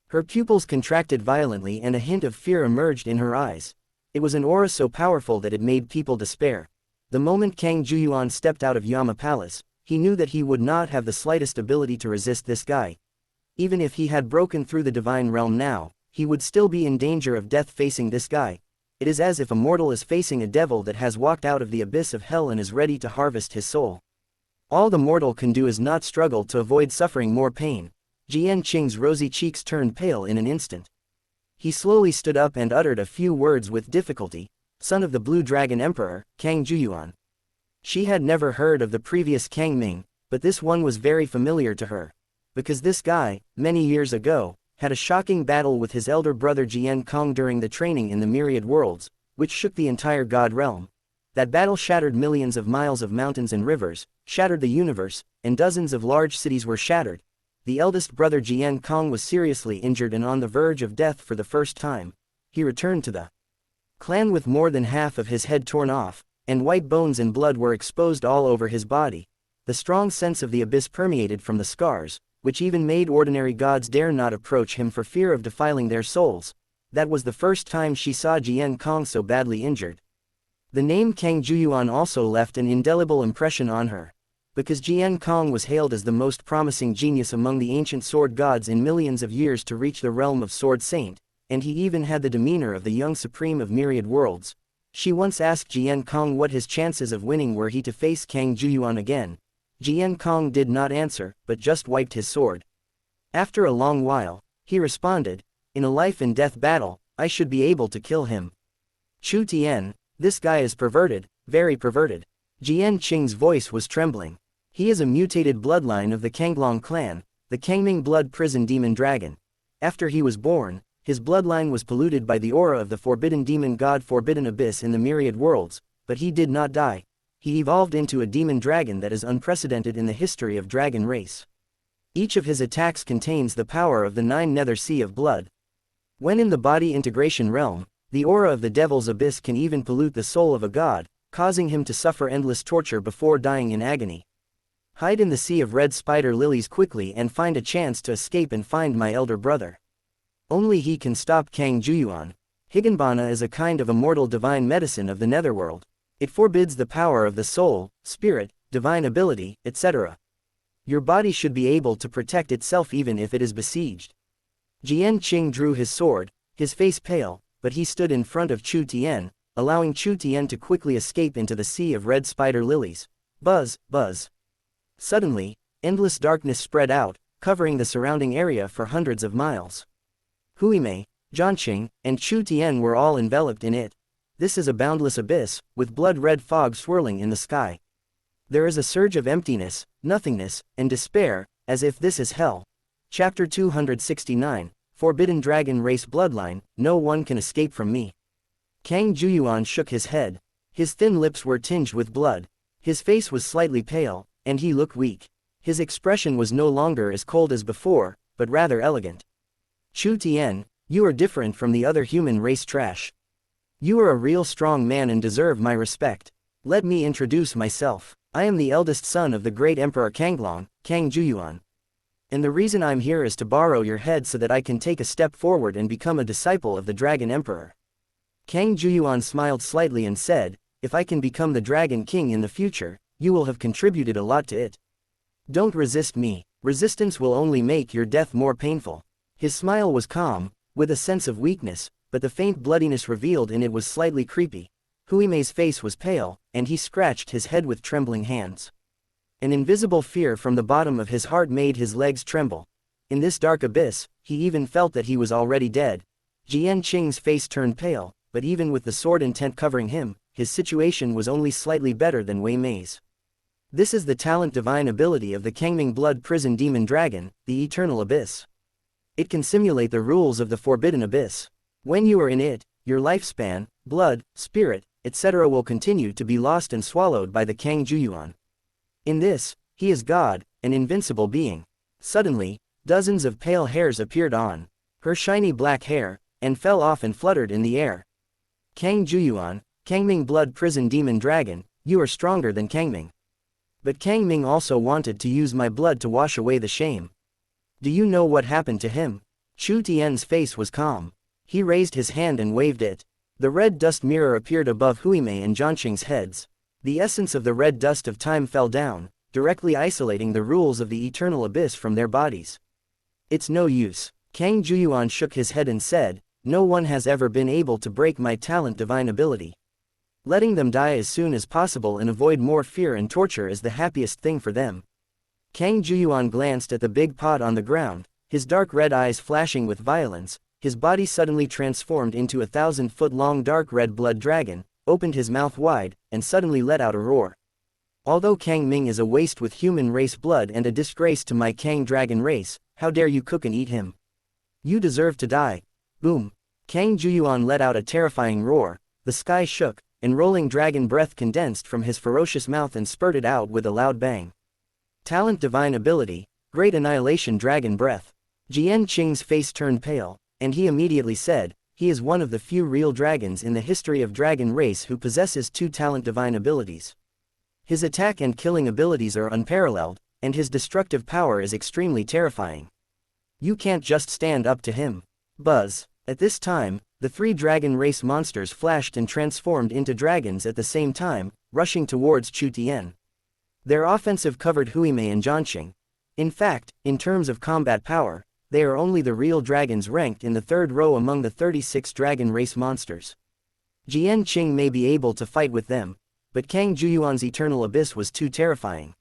Her pupils contracted violently and a hint of fear emerged in her eyes. It was an aura so powerful that it made people despair. The moment Kang Juyuan stepped out of Yama Palace, he knew that he would not have the slightest ability to resist this guy. Even if he had broken through the divine realm now, he would still be in danger of death facing this guy. It is as if a mortal is facing a devil that has walked out of the abyss of hell and is ready to harvest his soul. All the mortal can do is not struggle to avoid suffering more pain. Jian Qing's rosy cheeks turned pale in an instant. He slowly stood up and uttered a few words with difficulty. Son of the Blue Dragon Emperor, Kang Juyuan. She had never heard of the previous Kang Ming, but this one was very familiar to her. Because this guy, many years ago, had a shocking battle with his elder brother Jian Kong during the training in the Myriad Worlds, which shook the entire God realm. That battle shattered millions of miles of mountains and rivers, shattered the universe, and dozens of large cities were shattered. The eldest brother Jian Kong was seriously injured and on the verge of death for the first time. He returned to the clan with more than half of his head torn off, and white bones and blood were exposed all over his body. The strong sense of the abyss permeated from the scars, which even made ordinary gods dare not approach him for fear of defiling their souls. That was the first time she saw Jian Kong so badly injured. The name Kang Juyuan also left an indelible impression on her. Because Jian Kong was hailed as the most promising genius among the ancient sword gods in millions of years to reach the realm of Sword Saint, and he even had the demeanor of the young supreme of Myriad Worlds. She once asked Jian Kong what his chances of winning were he to face Kang Juyuan again. Jian Kong did not answer, but just wiped his sword. After a long while, he responded, in a life and death battle, I should be able to kill him. Chu Tian, this guy is perverted, very perverted. Jian Qing's voice was trembling. He is a mutated bloodline of the Kanglong clan, the Kangming blood prison demon dragon. After he was born, his bloodline was polluted by the aura of the forbidden demon god Forbidden Abyss in the Myriad Worlds, but he did not die. He evolved into a demon dragon that is unprecedented in the history of dragon race. Each of his attacks contains the power of the 9 nether sea of blood. When in the body integration realm, the aura of the devil's abyss can even pollute the soul of a god, causing him to suffer endless torture before dying in agony. Hide in the sea of red spider lilies quickly and find a chance to escape and find my elder brother. Only he can stop Kang Juyuan. Higanbana is a kind of immortal divine medicine of the netherworld. It forbids the power of the soul, spirit, divine ability, etc. Your body should be able to protect itself even if it is besieged. Jian Qing drew his sword, his face pale, but he stood in front of Chu Tian, allowing Chu Tian to quickly escape into the sea of red spider lilies. Buzz, buzz. Suddenly, endless darkness spread out, covering the surrounding area for hundreds of miles. Huimei, Jianqing, and Chu Tian were all enveloped in it. This is a boundless abyss, with blood-red fog swirling in the sky. There is a surge of emptiness, nothingness, and despair, as if this is hell. Chapter 269, Forbidden Dragon Race Bloodline, No One Can Escape From Me. Kang Juyuan shook his head. His thin lips were tinged with blood. His face was slightly pale, and he looked weak. His expression was no longer as cold as before, but rather elegant. Chu Tian, you are different from the other human race trash. You are a real strong man and deserve my respect. Let me introduce myself. I am the eldest son of the great Emperor Kanglong, Kang Juyuan. And the reason I'm here is to borrow your head so that I can take a step forward and become a disciple of the Dragon Emperor. Kang Juyuan smiled slightly and said, if I can become the Dragon King in the future, you will have contributed a lot to it. Don't resist me. Resistance will only make your death more painful. His smile was calm, with a sense of weakness, but the faint bloodiness revealed in it was slightly creepy. Huimei's face was pale, and he scratched his head with trembling hands. An invisible fear from the bottom of his heart made his legs tremble. In this dark abyss, he even felt that he was already dead. Jianqing's face turned pale, but even with the sword intent covering him, his situation was only slightly better than Wei Mei's. This is the talent divine ability of the Kangming Blood Prison Demon Dragon, the Eternal Abyss. It can simulate the rules of the Forbidden Abyss. When you are in it, your lifespan, blood, spirit, etc. will continue to be lost and swallowed by the Kang Juyuan. In this, he is God, an invincible being. Suddenly, dozens of pale hairs appeared on her shiny black hair, and fell off and fluttered in the air. Kang Juyuan, Kangming Blood Prison Demon Dragon, you are stronger than Kangming. But Kangming also wanted to use my blood to wash away the shame. Do you know what happened to him? Chu Tian's face was calm. He raised his hand and waved it. The red dust mirror appeared above Huimei and Jianqing's heads. The essence of the red dust of time fell down, directly isolating the rules of the eternal abyss from their bodies. It's no use. Kang Juyuan shook his head and said, no one has ever been able to break my talent divine ability. Letting them die as soon as possible and avoid more fear and torture is the happiest thing for them. Kang Juyuan glanced at the big pot on the ground, his dark red eyes flashing with violence. His body suddenly transformed into a 1,000-foot-long dark red blood dragon, opened his mouth wide, and suddenly let out a roar. Although Kang Ming is a waste with human race blood and a disgrace to my Kang dragon race, how dare you cook and eat him? You deserve to die. Boom. Kang Juyuan let out a terrifying roar, the sky shook, and rolling dragon breath condensed from his ferocious mouth and spurted out with a loud bang. Talent divine ability, Great Annihilation Dragon Breath. Jianqing's face turned pale, and he immediately said, he is one of the few real dragons in the history of dragon race who possesses two talent divine abilities. His attack and killing abilities are unparalleled, and his destructive power is extremely terrifying. You can't just stand up to him. Buzz. At this time, the three dragon race monsters flashed and transformed into dragons at the same time, rushing towards Chu Tian. Their offensive covered Huimei and Jianqing. In fact, in terms of combat power, they are only the real dragons ranked in the third row among the 36 dragon race monsters. Jianqing may be able to fight with them, but Kang Juyuan's eternal abyss was too terrifying.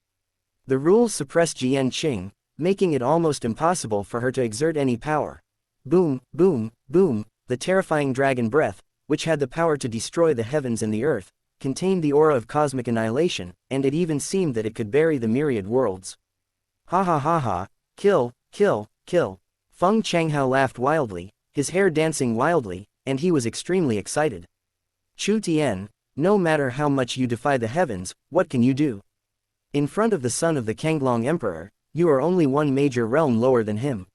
The rules suppressed Jianqing, making it almost impossible for her to exert any power. Boom, boom, boom, the terrifying dragon breath, which had the power to destroy the heavens and the earth, contained the aura of cosmic annihilation, and it even seemed that it could bury the myriad worlds. Ha ha ha ha, kill, kill, kill. Feng Changhao laughed wildly, his hair dancing wildly, and he was extremely excited. Chu Tian, no matter how much you defy the heavens, what can you do? In front of the son of the Kanglong Emperor, you are only one major realm lower than him.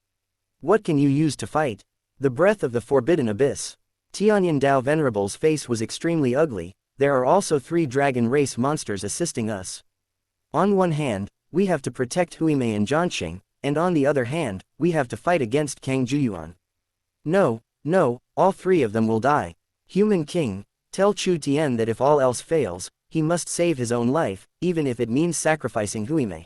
What can you use to fight? The breath of the Forbidden Abyss. Tianyan Dao Venerable's face was extremely ugly. There are also three dragon race monsters assisting us. On one hand, we have to protect Huimei and Jianqing, and on the other hand, we have to fight against Kang Juyuan. No, no, all three of them will die. Human King, tell Chu Tian that if all else fails, he must save his own life, even if it means sacrificing Huimei.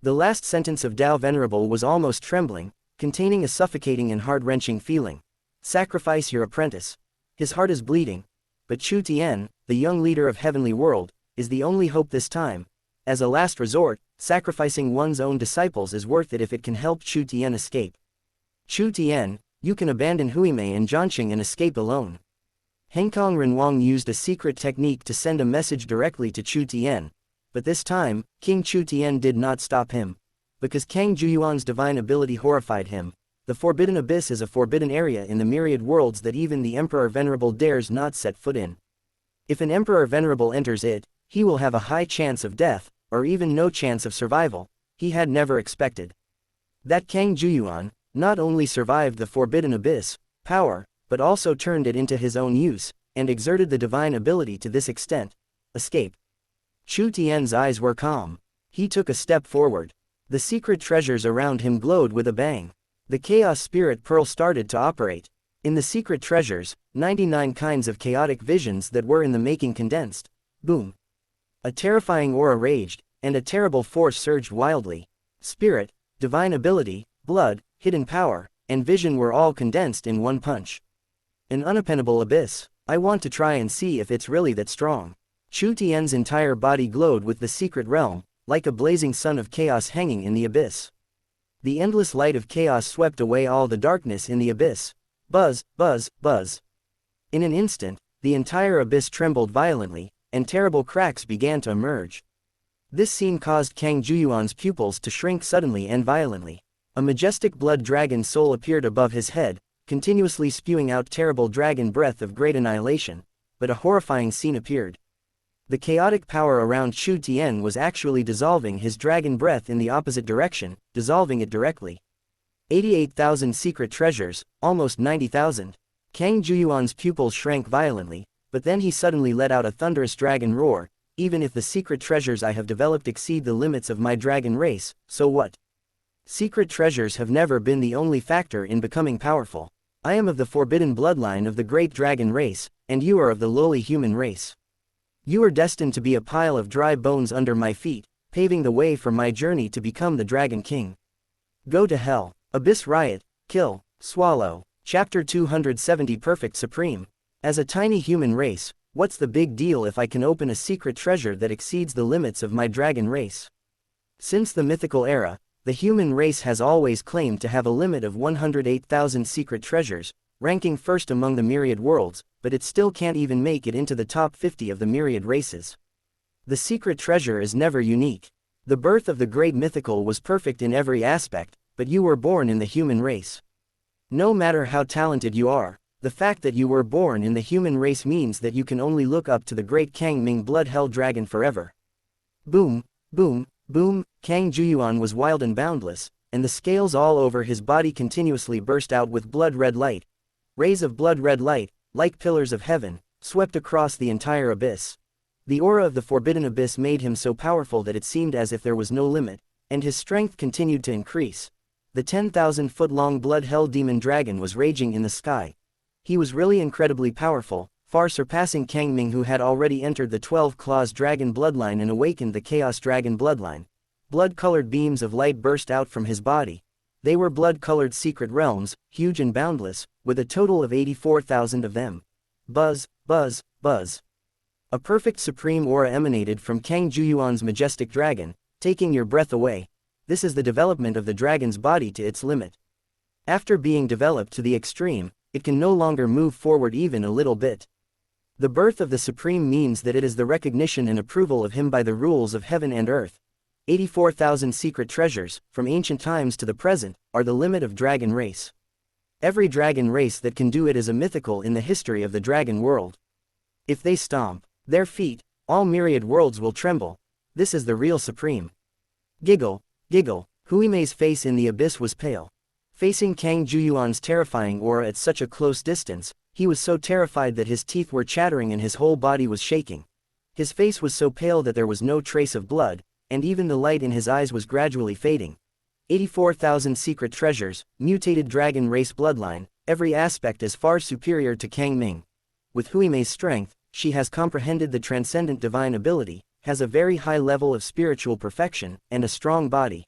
The last sentence of Dao Venerable was almost trembling, containing a suffocating and heart-wrenching feeling. Sacrifice your apprentice. His heart is bleeding. But Chu Tian, the young leader of Heavenly World, is the only hope this time. As a last resort, sacrificing one's own disciples is worth it if it can help Chu Tian escape. Chu Tian, You can abandon Huimei and Jianqing and escape alone. Henkong Renwang used a secret technique to send a message directly to Chu Tian, but this time, King Chu Tian did not stop him. Because Kang Juyuan's divine ability horrified him. The Forbidden Abyss is a forbidden area in the myriad worlds that even the Emperor Venerable dares not set foot in. If an Emperor Venerable enters it, he will have a high chance of death, or even no chance of survival. He had never expected that Kang Juyuan not only survived the Forbidden Abyss power, but also turned it into his own use, and exerted the divine ability to this extent. Escape. Chu Tian's eyes were calm. He took a step forward. The secret treasures around him glowed with a bang. The Chaos Spirit Pearl started to operate. In the secret treasures, 99 kinds of chaotic visions that were in the making condensed. Boom. A terrifying aura raged, and a terrible force surged wildly. Spirit, divine ability, blood, hidden power, and vision were all condensed in one punch. An unapennable abyss. I want to try and see if it's really that strong. Chu Tian's entire body glowed with the secret realm, like a blazing sun of chaos hanging in the abyss. The endless light of chaos swept away all the darkness in the abyss. Buzz, buzz, buzz. In an instant, the entire abyss trembled violently, and terrible cracks began to emerge. This scene caused Kang Juyuan's pupils to shrink suddenly and violently. A majestic blood dragon soul appeared above his head, continuously spewing out terrible dragon breath of great annihilation, but a horrifying scene appeared. The chaotic power around Chu Tian was actually dissolving his dragon breath in the opposite direction, dissolving it directly. 88,000 secret treasures, almost 90,000. Kang Juyuan's pupils shrank violently, but then he suddenly let out a thunderous dragon roar. Even if the secret treasures I have developed exceed the limits of my dragon race, so what? Secret treasures have never been the only factor in becoming powerful. I am of the forbidden bloodline of the great dragon race, and you are of the lowly human race. You are destined to be a pile of dry bones under my feet, paving the way for my journey to become the Dragon King. Go to hell. Abyss Riot, Kill, Swallow. Chapter 270 Perfect Supreme. As a tiny human race, what's the big deal if I can open a secret treasure that exceeds the limits of my dragon race? Since the mythical era, the human race has always claimed to have a limit of 108,000 secret treasures, ranking first among the myriad worlds, but it still can't even make it into the top 50 of the myriad races. The secret treasure is never unique. The birth of the great mythical was perfect in every aspect, but you were born in the human race. No matter how talented you are, the fact that you were born in the human race means that you can only look up to the great Kang Ming Blood Hell Dragon forever. Boom, boom, boom. Kang Juyuan was wild and boundless, and the scales all over his body continuously burst out with blood-red light. Rays of blood-red light, like pillars of heaven, swept across the entire abyss. The aura of the Forbidden Abyss made him so powerful that it seemed as if there was no limit, and his strength continued to increase. The 10,000-foot-long Blood Hell Demon Dragon was raging in the sky. He was really incredibly powerful, far surpassing Kang Ming, who had already entered the 12 Claws Dragon bloodline and awakened the Chaos Dragon bloodline. Blood-colored beams of light burst out from his body. They were blood-colored secret realms, huge and boundless, with a total of 84,000 of them. Buzz, buzz, buzz. A perfect supreme aura emanated from Kang Juyuan's majestic dragon, taking your breath away. This is the development of the dragon's body to its limit. After being developed to the extreme, it can no longer move forward even a little bit. The birth of the Supreme means that it is the recognition and approval of him by the rules of heaven and earth. 84,000 secret treasures, from ancient times to the present, are the limit of dragon race. Every dragon race that can do it is a mythical in the history of the dragon world. If they stomp their feet, all myriad worlds will tremble. This is the real Supreme. Giggle, giggle. Huimei's face in the abyss was pale. Facing Kang Juyuan's terrifying aura at such a close distance, he was so terrified that his teeth were chattering and his whole body was shaking. His face was so pale that there was no trace of blood, and even the light in his eyes was gradually fading. 84,000 secret treasures, mutated dragon race bloodline, every aspect is far superior to Kang Ming. With Huimei's strength, she has comprehended the transcendent divine ability, has a very high level of spiritual perfection, and a strong body.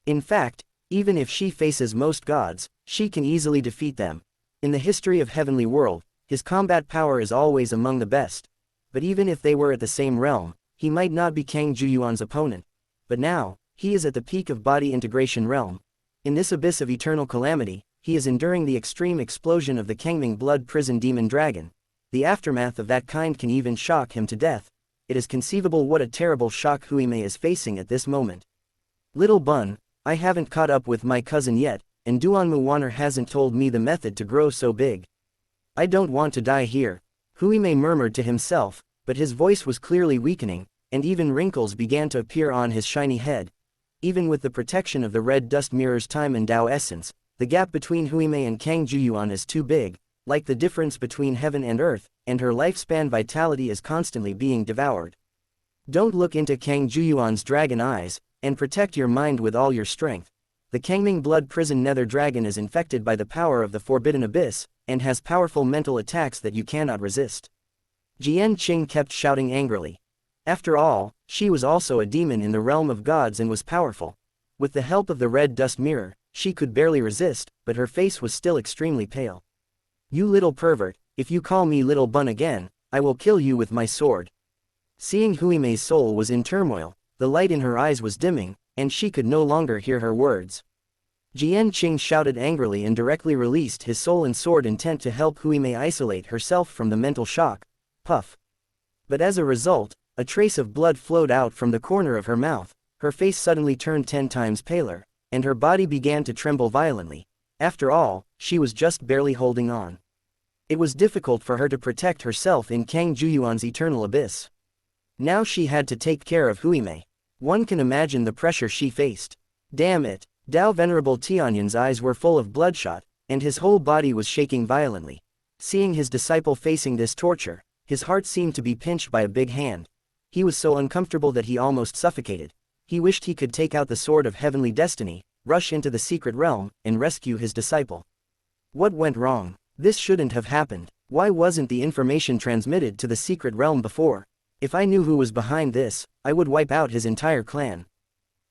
In fact, even if she faces most gods, she can easily defeat them. In the history of Heavenly World, his combat power is always among the best. But even if they were at the same realm, he might not be Kang Juyuan's opponent. But now, he is at the peak of body integration realm. In this abyss of eternal calamity, he is enduring the extreme explosion of the Kangming blood prison demon dragon. The aftermath of that kind can even shock him to death. It is conceivable what a terrible shock Huimei is facing at this moment. Little Bun, I haven't caught up with my cousin yet, and Duanmu Wanner hasn't told me the method to grow so big. I don't want to die here, Huimei murmured to himself, but his voice was clearly weakening, and even wrinkles began to appear on his shiny head. Even with the protection of the red dust mirror's time and Tao essence, the gap between Huimei and Kang Juyuan is too big, like the difference between heaven and earth, and her lifespan vitality is constantly being devoured. Don't look into Kang Juyuan's dragon eyes, and protect your mind with all your strength. The Kangming blood prison nether dragon is infected by the power of the forbidden abyss, and has powerful mental attacks that you cannot resist. Jian Qing kept shouting angrily. After all, she was also a demon in the realm of gods and was powerful. With the help of the red dust mirror, she could barely resist, but her face was still extremely pale. You little pervert, if you call me Little Bun again, I will kill you with my sword. Seeing Huimei's soul was in turmoil, the light in her eyes was dimming, and she could no longer hear her words. Jian Qing shouted angrily and directly released his soul and sword intent to help Huimei isolate herself from the mental shock. Puff. But as a result, a trace of blood flowed out from the corner of her mouth, her face suddenly turned 10 times paler, and her body began to tremble violently. After all, she was just barely holding on. It was difficult for her to protect herself in Kang Juyuan's eternal abyss. Now she had to take care of Huimei. One can imagine the pressure she faced. Damn it! Dao Venerable Tianyan's eyes were full of bloodshot, and his whole body was shaking violently. Seeing his disciple facing this torture, his heart seemed to be pinched by a big hand. He was so uncomfortable that he almost suffocated. He wished he could take out the sword of heavenly destiny, rush into the secret realm, and rescue his disciple. What went wrong? This shouldn't have happened. Why wasn't the information transmitted to the secret realm before? If I knew who was behind this, I would wipe out his entire clan.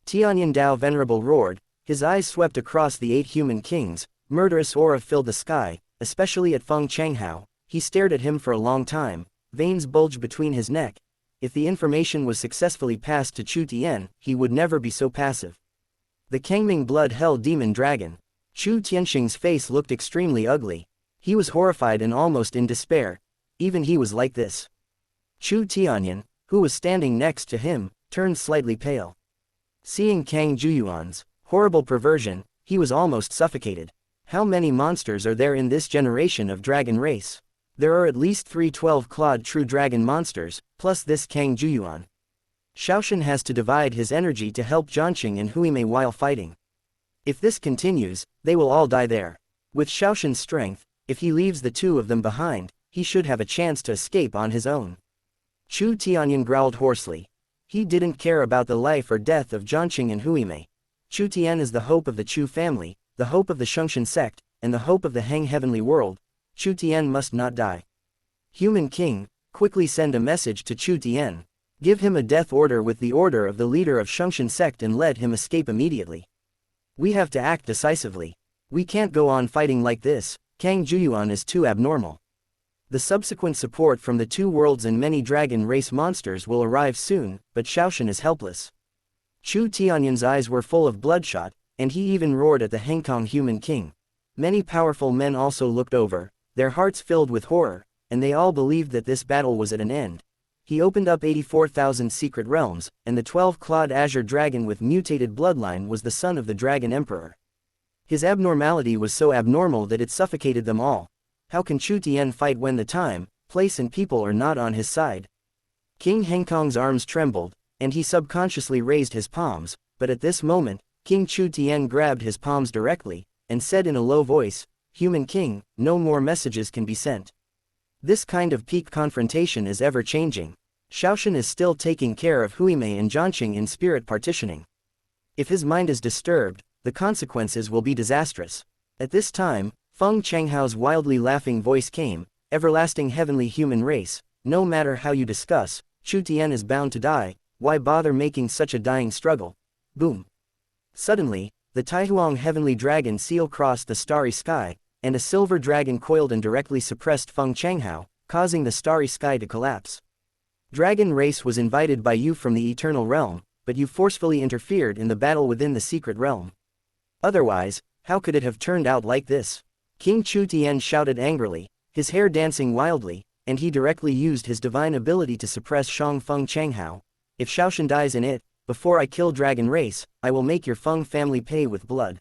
Tianyan Dao Venerable roared, his eyes swept across the 8 human kings, murderous aura filled the sky, especially at Feng Changhao. He stared at him for a long time, veins bulged between his neck. If the information was successfully passed to Chu Tian, he would never be so passive. The Kangming blood-hell demon dragon. Chu Tianxing's face looked extremely ugly. He was horrified and almost in despair. Even he was like this. Chu Tianyan, who was standing next to him, turned slightly pale. Seeing Kang Juyuan's horrible perversion, he was almost suffocated. How many monsters are there in this generation of dragon race? There are at least 3 12-clawed true dragon monsters, plus this Kang Juyuan. Shaoshan has to divide his energy to help Jianqing and Huimei while fighting. If this continues, they will all die there. With Shaoshan's strength, if he leaves the 2 of them behind, he should have a chance to escape on his own. Chu Tianyan growled hoarsely. He didn't care about the life or death of Jianqing and Huimei. Chu Tian is the hope of the Chu family, the hope of the Shungshan sect, and the hope of the Heng heavenly world. Chu Tian must not die. Human King, quickly send a message to Chu Tian. Give him a death order with the order of the leader of Shungshan sect and let him escape immediately. We have to act decisively. We can't go on fighting like this. Kang Juyuan is too abnormal. The subsequent support from the 2 worlds and many dragon race monsters will arrive soon, but Shaoshan is helpless. Chu Tianyan's eyes were full of bloodshot, and he even roared at the Hengkong human king. Many powerful men also looked over, their hearts filled with horror, and they all believed that this battle was at an end. He opened up 84,000 secret realms, and the 12-clawed azure dragon with mutated bloodline was the son of the Dragon Emperor. His abnormality was so abnormal that it suffocated them all. How can Chu Tian fight when the time, place and people are not on his side? King Hengkong's arms trembled, and he subconsciously raised his palms, but at this moment, King Chu Tian grabbed his palms directly, and said in a low voice, "Human King, no more messages can be sent." This kind of peak confrontation is ever-changing. Shaoshan is still taking care of Huimei and Jianqing in spirit partitioning. If his mind is disturbed, the consequences will be disastrous. At this time, Feng Changhao's wildly laughing voice came, "Everlasting heavenly human race, no matter how you discuss, Chu Tian is bound to die, why bother making such a dying struggle?" Boom. Suddenly, the Taihuang heavenly dragon seal crossed the starry sky, and a silver dragon coiled and directly suppressed Feng Changhao, causing the starry sky to collapse. Dragon race was invited by you from the eternal realm, but you forcefully interfered in the battle within the secret realm. Otherwise, How could it have turned out like this? King Chu Tian shouted angrily, his hair dancing wildly, and he directly used his divine ability to suppress Shang Feng Changhao. If Shaoshan dies in it, before I kill Dragon Race, I will make your Feng family pay with blood.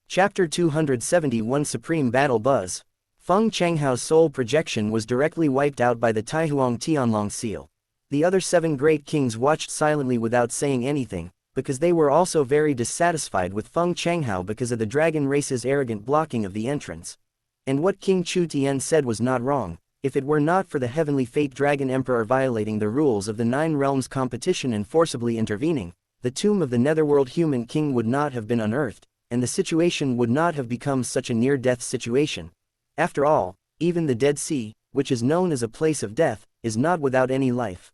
Chapter 271 Supreme Battle Buzz. Feng Changhao's soul projection was directly wiped out by the Taihuang Tianlong seal. The other 7 great kings watched silently without saying anything, because they were also very dissatisfied with Feng Changhao because of the Dragon Race's arrogant blocking of the entrance. And what King Chu Tian said was not wrong. If it were not for the heavenly fate Dragon Emperor violating the rules of the 9 realms competition and forcibly intervening, the tomb of the Netherworld human king would not have been unearthed, and the situation would not have become such a near-death situation. After all, even the Dead Sea, which is known as a place of death, is not without any life.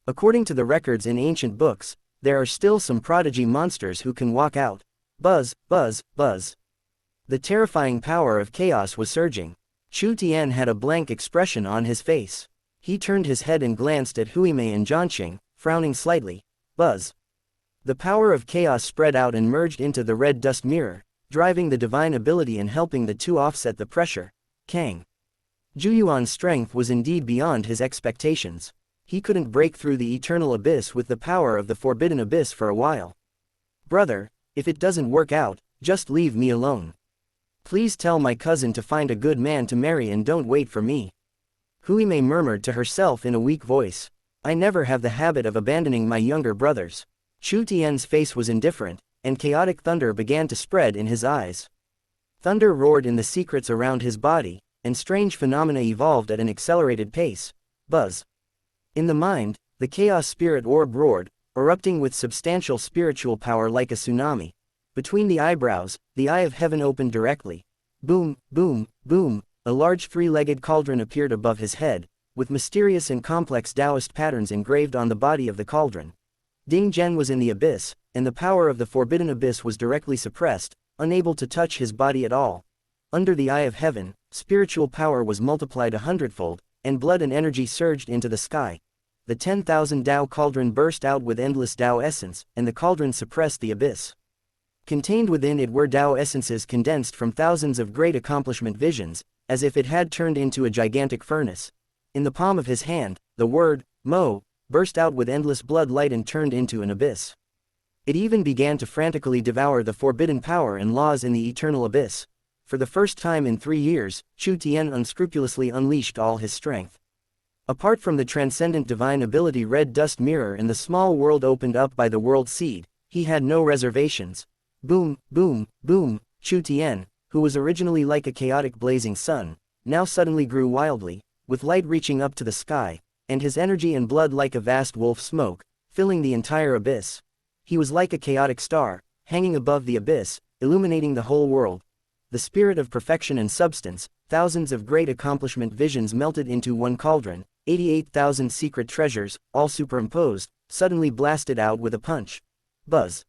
According to the records in ancient books, there are still some prodigy monsters who can walk out. Buzz, buzz, buzz. The terrifying power of chaos was surging. Chu Tian had a blank expression on his face. He turned his head and glanced at Huimei and Zhanqing, frowning slightly. Buzz. The power of chaos spread out and merged into the red dust mirror, driving the divine ability and helping the two offset the pressure. Kang Juyuan's strength was indeed beyond his expectations. He couldn't break through the eternal abyss with the power of the forbidden abyss for a while. Brother, if it doesn't work out, just leave me alone. Please tell my cousin to find a good man to marry and don't wait for me. Huimei murmured to herself in a weak voice. I never have the habit of abandoning my younger brothers. Chu Tian's face was indifferent, and chaotic thunder began to spread in his eyes. Thunder roared in the secrets around his body, and strange phenomena evolved at an accelerated pace. Buzz. In the mind, the chaos spirit orb roared, erupting with substantial spiritual power like a tsunami. Between the eyebrows, the eye of heaven opened directly. Boom, boom, boom, a large 3-legged cauldron appeared above his head, with mysterious and complex Taoist patterns engraved on the body of the cauldron. Ding Zhen was in the abyss, and the power of the forbidden abyss was directly suppressed, unable to touch his body at all. Under the eye of heaven, spiritual power was multiplied 100-fold, and blood and energy surged into the sky. The 10,000 Tao cauldron burst out with endless Tao essence, and the cauldron suppressed the abyss. Contained within it were Tao essences condensed from thousands of great accomplishment visions, as if it had turned into a gigantic furnace. In the palm of his hand, the word, Mo, burst out with endless blood light and turned into an abyss. It even began to frantically devour the forbidden power and laws in the eternal abyss. For the first time in 3 years, Chu Tian unscrupulously unleashed all his strength. Apart from the transcendent divine ability red dust mirror and the small world opened up by the world seed, he had no reservations. Boom, boom, boom, Chu Tian, who was originally like a chaotic blazing sun, now suddenly grew wildly, with light reaching up to the sky, and his energy and blood like a vast wolf smoke, filling the entire abyss. He was like a chaotic star, hanging above the abyss, illuminating the whole world. The spirit of perfection and substance, thousands of great accomplishment visions melted into one cauldron, 88,000 secret treasures, all superimposed, suddenly blasted out with a punch. Buzz.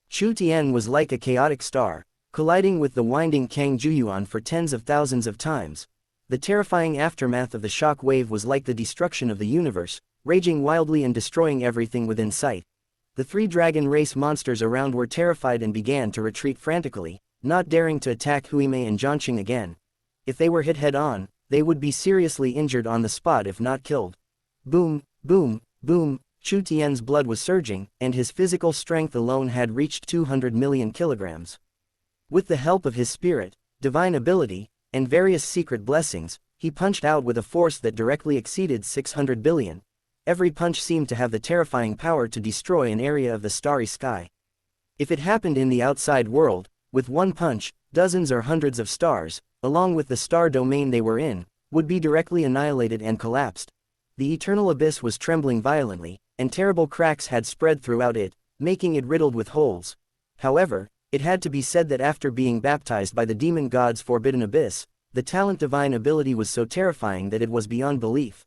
Chu Tian was like a chaotic star, colliding with the winding Kang Juyuan for tens of thousands of times. The terrifying aftermath of the shock wave was like the destruction of the universe, raging wildly and destroying everything within sight. The 3 dragon race monsters around were terrified and began to retreat frantically, not daring to attack Huimei and Zhanqing again. If they were hit head-on, they would be seriously injured on the spot if not killed. Boom, boom, boom. Chu Tian's blood was surging, and his physical strength alone had reached 200 million kilograms. With the help of his spirit, divine ability, and various secret blessings, he punched out with a force that directly exceeded 600 billion. Every punch seemed to have the terrifying power to destroy an area of the starry sky. If it happened in the outside world, with one punch, dozens or hundreds of stars, along with the star domain they were in, would be directly annihilated and collapsed. The eternal abyss was trembling violently, and terrible cracks had spread throughout it, making it riddled with holes. However, it had to be said that after being baptized by the demon god's forbidden abyss, the talent divine ability was so terrifying that it was beyond belief.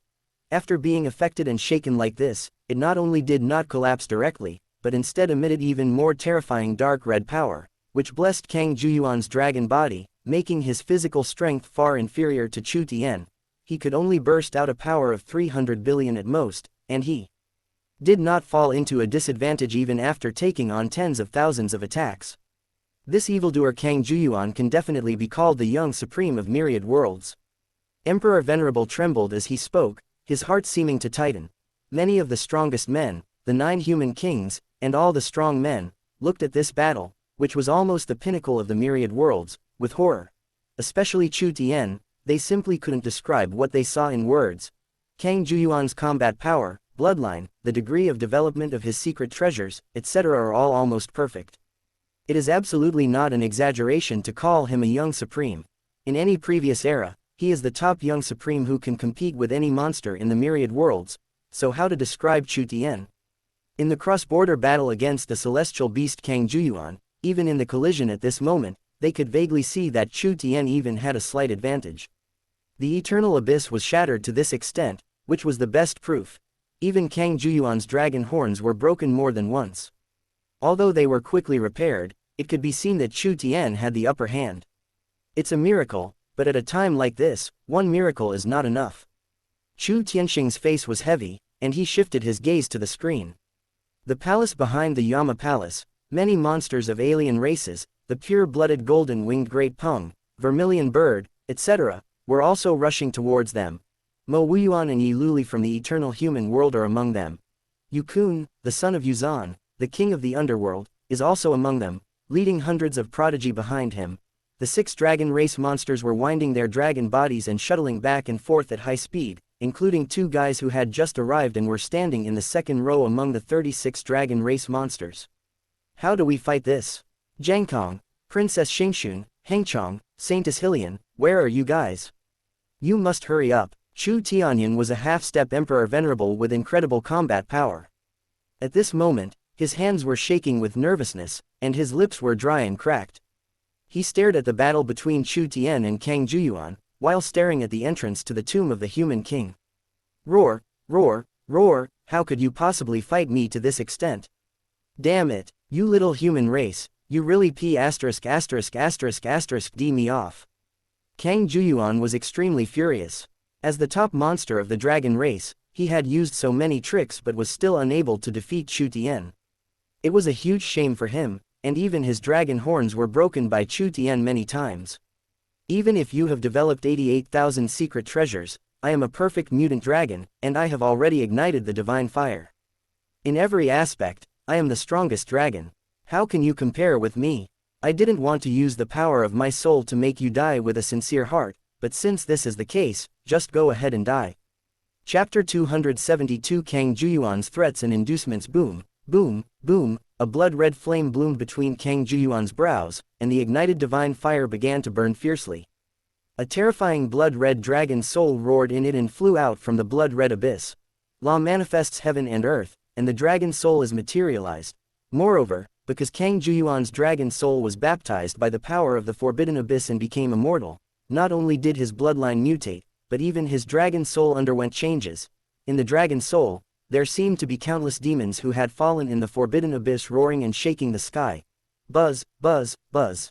After being affected and shaken like this, it not only did not collapse directly, but instead emitted even more terrifying dark red power, which blessed Kang Juyuan's dragon body, making his physical strength far inferior to Chu Tian. He could only burst out a power of 300 billion at most, and he did not fall into a disadvantage even after taking on tens of thousands of attacks. This evildoer Kang Juyuan can definitely be called the young supreme of myriad worlds. Emperor Venerable trembled as he spoke, his heart seeming to tighten. Many of the strongest men, the 9 human kings, and all the strong men, looked at this battle, which was almost the pinnacle of the myriad worlds, with horror. Especially Chu Tien, they simply couldn't describe what they saw in words. Kang Juyuan's combat power, bloodline, the degree of development of his secret treasures, etc. are all almost perfect. It is absolutely not an exaggeration to call him a young supreme. In any previous era, he is the top young supreme who can compete with any monster in the myriad worlds, so how to describe Chu Tien? In the cross-border battle against the celestial beast Kang Juyuan, even in the collision at this moment, they could vaguely see that Chu Tien even had a slight advantage. The eternal abyss was shattered to this extent, which was the best proof. Even Kang Juyuan's dragon horns were broken more than once. Although they were quickly repaired, it could be seen that Chu Tien had the upper hand. It's a miracle, but at a time like this, one miracle is not enough. Chu Tianxing's face was heavy, and he shifted his gaze to the screen. The palace behind the Yama Palace, many monsters of alien races, the pure-blooded golden-winged great pung, vermilion bird, etc., were also rushing towards them. Mo Wuyuan and Yi Luli from the eternal human world are among them. Yu Kun, the son of Yuzan, the king of the underworld, is also among them, leading hundreds of prodigy behind him. The 6 dragon race monsters were winding their dragon bodies and shuttling back and forth at high speed, including 2 guys who had just arrived and were standing in the second row among the 36 dragon race monsters. How do we fight this? Jiangkong, Princess Xingxun, Hengchong, Saintess Hillian, where are you guys? You must hurry up. Chu Tianyan was a half-step Emperor Venerable with incredible combat power. At this moment, his hands were shaking with nervousness, and his lips were dry and cracked. He stared at the battle between Chu Tien and Kang Juyuan, while staring at the entrance to the tomb of the human king. Roar, roar, roar, how could you possibly fight me to this extent? Damn it, you little human race, you really d me off. Kang Juyuan was extremely furious. As the top monster of the dragon race, he had used so many tricks but was still unable to defeat Chu Tien. It was a huge shame for him, and even his dragon horns were broken by Chu Tien many times. Even if you have developed 88,000 secret treasures, I am a perfect mutant dragon, and I have already ignited the divine fire. In every aspect, I am the strongest dragon. How can you compare with me? I didn't want to use the power of my soul to make you die with a sincere heart, but since this is the case, just go ahead and die. Chapter 272 Kang Juyuan's threats and inducements. Boom, boom, boom, a blood-red flame bloomed between Kang Juyuan's brows, and the ignited divine fire began to burn fiercely. A terrifying blood-red dragon soul roared in it and flew out from the blood-red abyss. Law manifests heaven and earth, and the dragon soul is materialized. Moreover, because Kang Juyuan's dragon soul was baptized by the power of the forbidden abyss and became immortal, not only did his bloodline mutate, but even his dragon soul underwent changes. In the dragon soul, there seemed to be countless demons who had fallen in the forbidden abyss, roaring and shaking the sky. Buzz, buzz, buzz.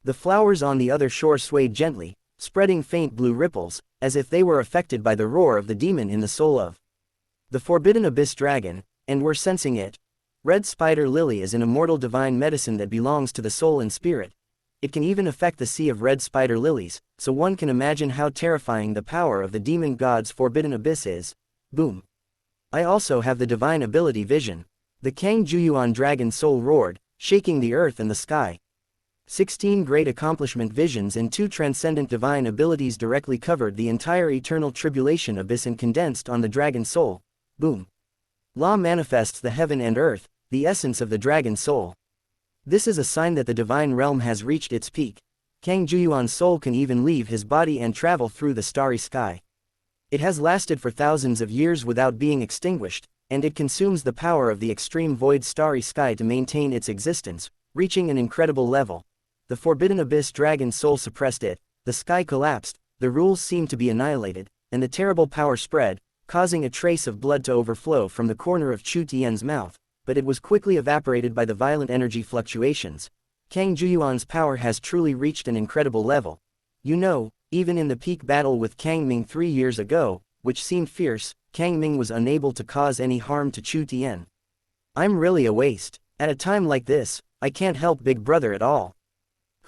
The flowers on the other shore swayed gently, spreading faint blue ripples, as if they were affected by the roar of the demon in the soul of the forbidden abyss dragon, and were sensing it. Red spider lily is an immortal divine medicine that belongs to the soul and spirit. It can even affect the sea of red spider lilies, so one can imagine how terrifying the power of the demon god's forbidden abyss is. Boom. I also have the divine ability vision. The Kang Juyuan dragon soul roared, shaking the earth and the sky. 16 great accomplishment visions and 2 transcendent divine abilities directly covered the entire eternal tribulation abyss and condensed on the dragon soul. Boom. Law manifests the heaven and earth, the essence of the dragon soul. This is a sign that the divine realm has reached its peak. Kang Juyuan's soul can even leave his body and travel through the starry sky. It has lasted for thousands of years without being extinguished, and it consumes the power of the extreme void starry sky to maintain its existence, reaching an incredible level. The forbidden abyss dragon soul suppressed it, the sky collapsed, the rules seemed to be annihilated, and the terrible power spread, causing a trace of blood to overflow from the corner of Chu Tien's mouth, but it was quickly evaporated by the violent energy fluctuations. Kang Juyuan's power has truly reached an incredible level. You know, even in the peak battle with Kang Ming 3 years ago, which seemed fierce, Kang Ming was unable to cause any harm to Chu Tien. I'm really a waste. At a time like this, I can't help Big Brother at all.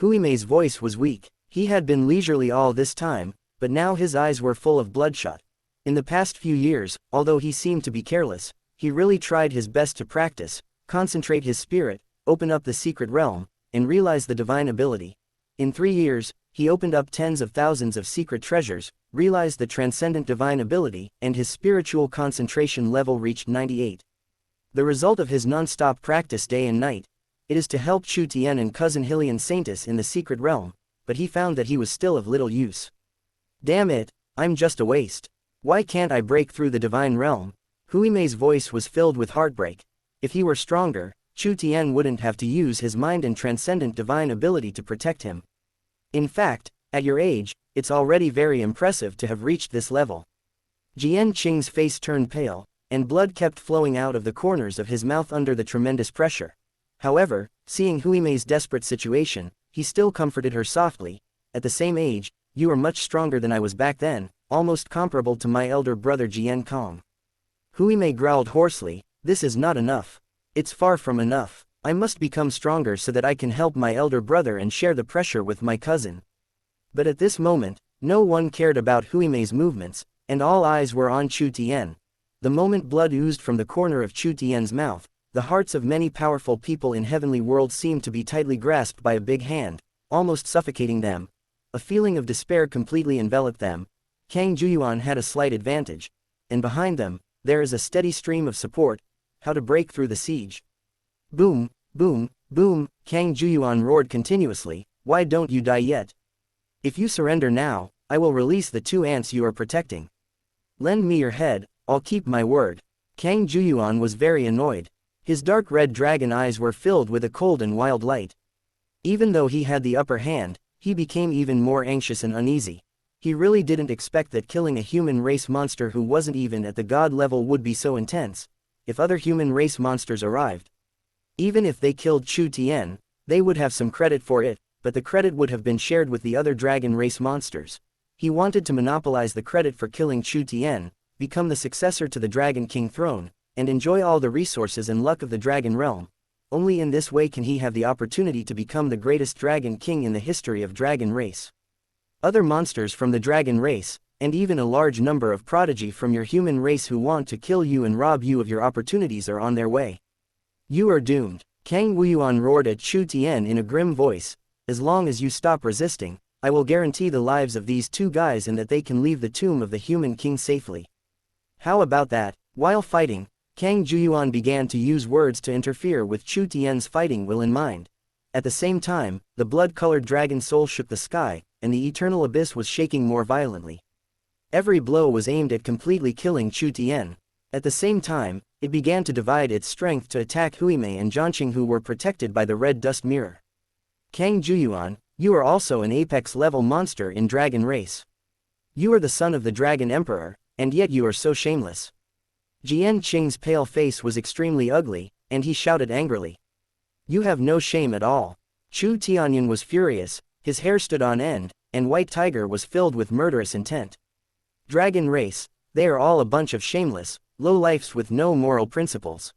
Huimei's voice was weak. He had been leisurely all this time, but now his eyes were full of bloodshot. In the past few years, although he seemed to be careless, he really tried his best to practice, concentrate his spirit, open up the secret realm, and realize the divine ability. In 3 years, he opened up tens of thousands of secret treasures, realized the transcendent divine ability, and his spiritual concentration level reached 98. The result of his non-stop practice day and night, it is to help Chu Tian and cousin Hylian Saintus in the secret realm, but he found that he was still of little use. Damn it, I'm just a waste. Why can't I break through the divine realm? Huimei's voice was filled with heartbreak. If he were stronger, Chu Tian wouldn't have to use his mind and transcendent divine ability to protect him. In fact, at your age, it's already very impressive to have reached this level. Jian Qing's face turned pale, and blood kept flowing out of the corners of his mouth under the tremendous pressure. However, seeing Huimei's desperate situation, he still comforted her softly. At the same age, you are much stronger than I was back then, almost comparable to my elder brother Jian Kong. Huimei growled hoarsely, this is not enough. It's far from enough. I must become stronger so that I can help my elder brother and share the pressure with my cousin. But at this moment, no one cared about Huimei's movements, and all eyes were on Chu Tian. The moment blood oozed from the corner of Chu Tian's mouth, the hearts of many powerful people in heavenly worlds seemed to be tightly grasped by a big hand, almost suffocating them. A feeling of despair completely enveloped them. Kang Juyuan had a slight advantage. And behind them, there is a steady stream of support. How to break through the siege. Boom, boom, boom, Kang Juyuan roared continuously, why don't you die yet? If you surrender now, I will release the 2 ants you are protecting. Lend me your head, I'll keep my word. Kang Juyuan was very annoyed. His dark red dragon eyes were filled with a cold and wild light. Even though he had the upper hand, he became even more anxious and uneasy. He really didn't expect that killing a human race monster who wasn't even at the god level would be so intense. If other human race monsters arrived, even if they killed Chu Tian, they would have some credit for it, but the credit would have been shared with the other dragon race monsters. He wanted to monopolize the credit for killing Chu Tian, become the successor to the Dragon King throne, and enjoy all the resources and luck of the dragon realm. Only in this way can he have the opportunity to become the greatest dragon king in the history of dragon race. Other monsters from the dragon race, and even a large number of prodigy from your human race who want to kill you and rob you of your opportunities are on their way. You are doomed. Kang Wuyuan roared at Chu Tian in a grim voice, as long as you stop resisting, I will guarantee the lives of these 2 guys and that they can leave the tomb of the human king safely. How about that? While fighting, Kang Juyuan began to use words to interfere with Chu Tian's fighting will in mind. At the same time, the blood-colored dragon soul shook the sky, and the eternal abyss was shaking more violently. Every blow was aimed at completely killing Chu Tian. At the same time, it began to divide its strength to attack Huimei and Zhanqing who were protected by the red dust mirror. Kang Juyuan, you are also an apex-level monster in dragon race. You are the son of the dragon emperor, and yet you are so shameless. Jian Qing's pale face was extremely ugly, and he shouted angrily. You have no shame at all. Chu Tianyan was furious, his hair stood on end, and White Tiger was filled with murderous intent. Dragon race, they are all a bunch of shameless, low-lifes with no moral principles.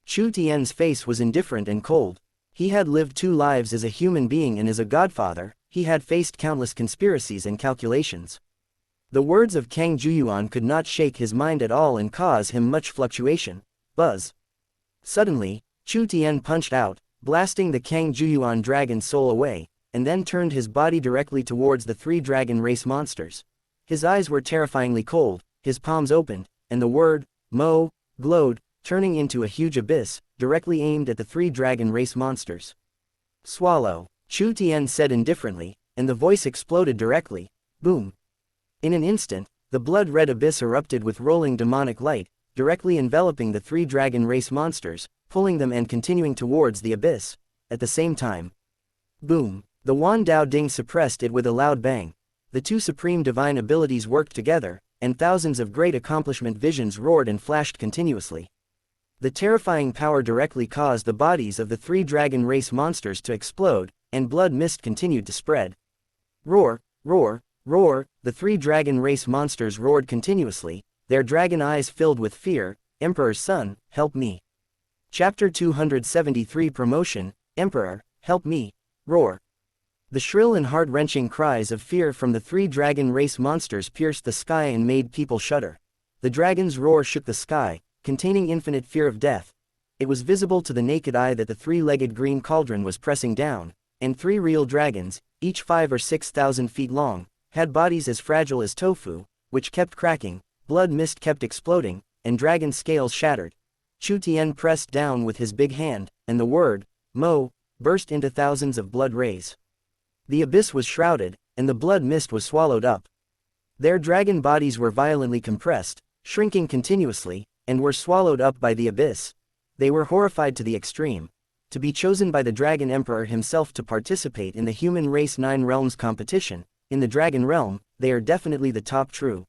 Chu Tian's face was indifferent and cold. He had lived 2 lives as a human being and as a godfather, he had faced countless conspiracies and calculations. The words of Kang Juyuan could not shake his mind at all and cause him much fluctuation. Buzz. Suddenly, Chu Tian punched out, blasting the Kang Juyuan dragon soul away, and then turned his body directly towards the 3 dragon race monsters. His eyes were terrifyingly cold, his palms opened, and the word, Mo, glowed, turning into a huge abyss, directly aimed at the 3 dragon race monsters. Swallow, Chu Tian said indifferently, and the voice exploded directly. Boom. In an instant, the blood-red abyss erupted with rolling demonic light, directly enveloping the 3 dragon race monsters, pulling them and continuing towards the abyss. At the same time. Boom. The Wan Dao Ding suppressed it with a loud bang. The 2 supreme divine abilities worked together, and thousands of great accomplishment visions roared and flashed continuously. The terrifying power directly caused the bodies of the 3 dragon race monsters to explode, and blood mist continued to spread. Roar, roar, roar, the 3 dragon race monsters roared continuously, their dragon eyes filled with fear. Emperor's son, help me. Chapter 273 Promotion. "Emperor, help me!" Roar. The shrill and heart-wrenching cries of fear from the 3 dragon race monsters pierced the sky and made people shudder. The dragon's roar shook the sky, containing infinite fear of death. It was visible to the naked eye that the 3-legged green cauldron was pressing down, and 3 real dragons, each 5 or 6,000 feet long, had bodies as fragile as tofu, which kept cracking, blood mist kept exploding, and dragon scales shattered. Chu Tian pressed down with his big hand, and the word, Mo, burst into thousands of blood rays. The abyss was shrouded, and the blood mist was swallowed up. Their dragon bodies were violently compressed, shrinking continuously, and were swallowed up by the abyss. They were horrified to the extreme. To be chosen by the Dragon Emperor himself to participate in the human race 9 realms competition, in the Dragon Realm, they are definitely the top true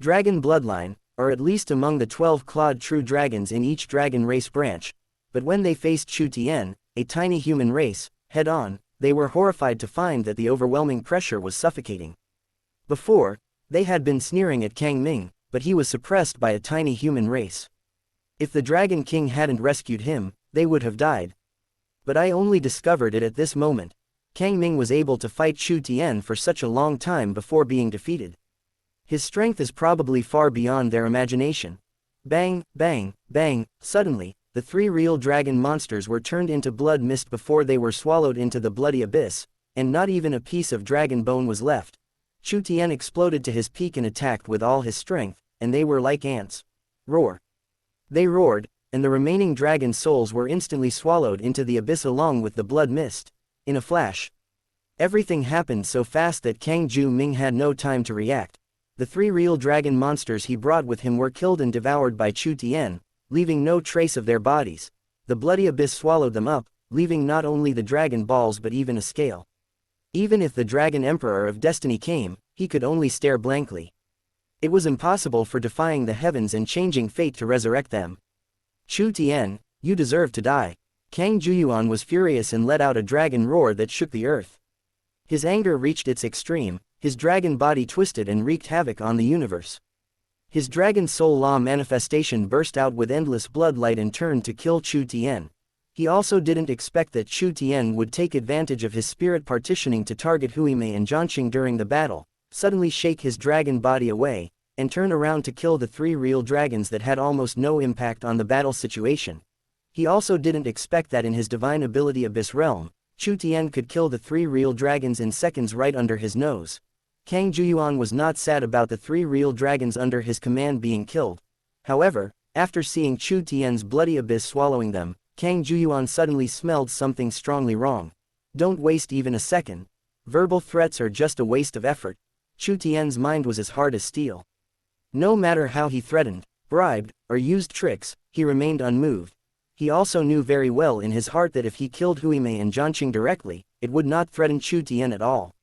dragon bloodline, or at least among the 12-clawed true dragons in each dragon race branch. But when they faced Chu Tian, a tiny human race, head-on, they were horrified to find that the overwhelming pressure was suffocating. Before, they had been sneering at Kang Ming, but he was suppressed by a tiny human race. If the Dragon King hadn't rescued him, they would have died. But I only discovered it at this moment. Kang Ming was able to fight Chu Tian for such a long time before being defeated. His strength is probably far beyond their imagination. Bang, bang, bang, suddenly, the 3 real dragon monsters were turned into blood mist before they were swallowed into the bloody abyss, and not even a piece of dragon bone was left. Chu Tian exploded to his peak and attacked with all his strength, and they were like ants. Roar. They roared, and the remaining dragon souls were instantly swallowed into the abyss along with the blood mist. In a flash. Everything happened so fast that Kang Ju Ming had no time to react. The 3 real dragon monsters he brought with him were killed and devoured by Chu Tian, leaving no trace of their bodies. The bloody abyss swallowed them up, leaving not only the dragon balls but even a scale. Even if the Dragon Emperor of Destiny came, he could only stare blankly. It was impossible for defying the heavens and changing fate to resurrect them. Chu Tian, you deserve to die. Kang Juyuan was furious and let out a dragon roar that shook the earth. His anger reached its extreme, his dragon body twisted and wreaked havoc on the universe. His dragon soul law manifestation burst out with endless bloodlight and turned to kill Chu Tian. He also didn't expect that Chu Tian would take advantage of his spirit partitioning to target Huimei and Zhanqing during the battle, suddenly shake his dragon body away, and turn around to kill the 3 real dragons that had almost no impact on the battle situation. He also didn't expect that in his divine ability Abyss Realm, Chu Tian could kill the 3 real dragons in seconds right under his nose. Kang Juyuan was not sad about the 3 real dragons under his command being killed. However, after seeing Chu Tian's bloody abyss swallowing them, Kang Juyuan suddenly smelled something strongly wrong. Don't waste even a second. Verbal threats are just a waste of effort. Chu Tian's mind was as hard as steel. No matter how he threatened, bribed, or used tricks, he remained unmoved. He also knew very well in his heart that if he killed Huimei and Zhanqing directly, it would not threaten Chu Tian at all.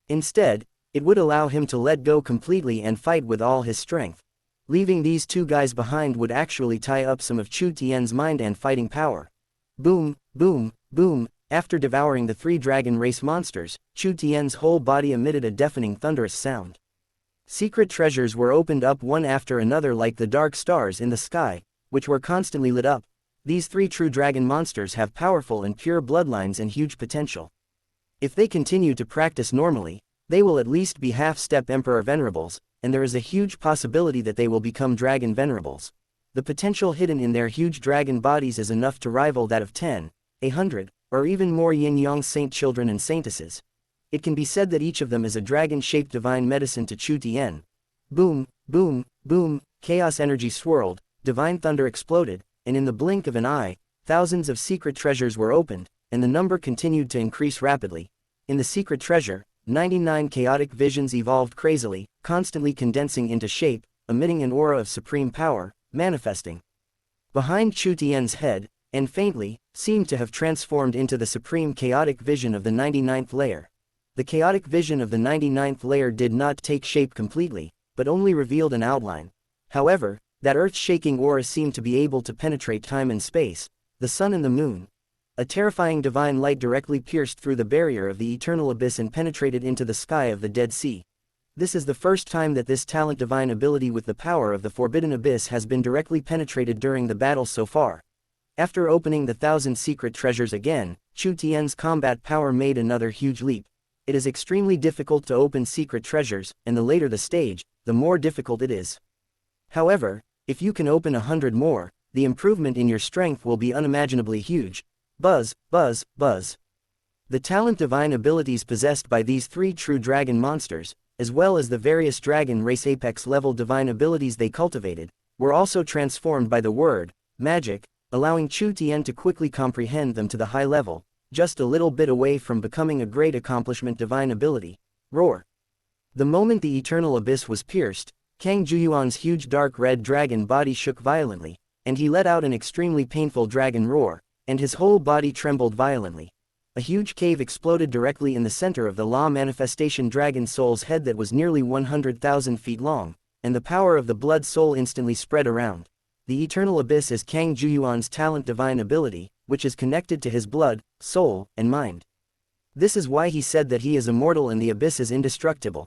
Instead, it would allow him to let go completely and fight with all his strength. Leaving these 2 guys behind would actually tie up some of Chu Tian's mind and fighting power. Boom, boom, boom. After devouring the 3 dragon race monsters, Chu Tian's whole body emitted a deafening thunderous sound. Secret treasures were opened up one after another like the dark stars in the sky, which were constantly lit up. These 3 true dragon monsters have powerful and pure bloodlines and huge potential. If they continue to practice normally, they will at least be half-step Emperor Venerables, and there is a huge possibility that they will become Dragon Venerables. The potential hidden in their huge dragon bodies is enough to rival that of 10, 100, or even more yin-yang saint children and saintesses. It can be said that each of them is a dragon-shaped divine medicine to Chu Tian. Boom, boom, boom, chaos energy swirled, divine thunder exploded, and in the blink of an eye, thousands of secret treasures were opened, and the number continued to increase rapidly. In the secret treasure, 99 chaotic visions evolved crazily, constantly condensing into shape, emitting an aura of supreme power, manifesting behind Chu Tian's head, and faintly, seemed to have transformed into the supreme chaotic vision of the 99th layer. The chaotic vision of the 99th layer did not take shape completely, but only revealed an outline. However, that earth-shaking aura seemed to be able to penetrate time and space, the sun and the moon. A terrifying divine light directly pierced through the barrier of the eternal abyss and penetrated into the sky of the Dead Sea. This is the first time that this talent divine ability with the power of the forbidden abyss has been directly penetrated during the battle so far. After opening the 1,000 secret treasures again, Chu Tian's combat power made another huge leap. It is extremely difficult to open secret treasures, and the later the stage, the more difficult it is. However, if you can open 100 more, the improvement in your strength will be unimaginably huge. Buzz, buzz, buzz. The talent divine abilities possessed by these three true dragon monsters, as well as the various dragon race apex level divine abilities they cultivated, were also transformed by the word, magic, allowing Chu Tian to quickly comprehend them to the high level, just a little bit away from becoming a great accomplishment divine ability. Roar. The moment the eternal abyss was pierced, Kang Juyuan's huge dark red dragon body shook violently, and he let out an extremely painful dragon roar, and his whole body trembled violently. A huge cave exploded directly in the center of the Law Manifestation Dragon Soul's head that was nearly 100,000 feet long, and the power of the Blood Soul instantly spread around. The Eternal Abyss is Kang Juyuan's talent divine ability, which is connected to his blood, soul, and mind. This is why he said that he is immortal and the abyss is indestructible.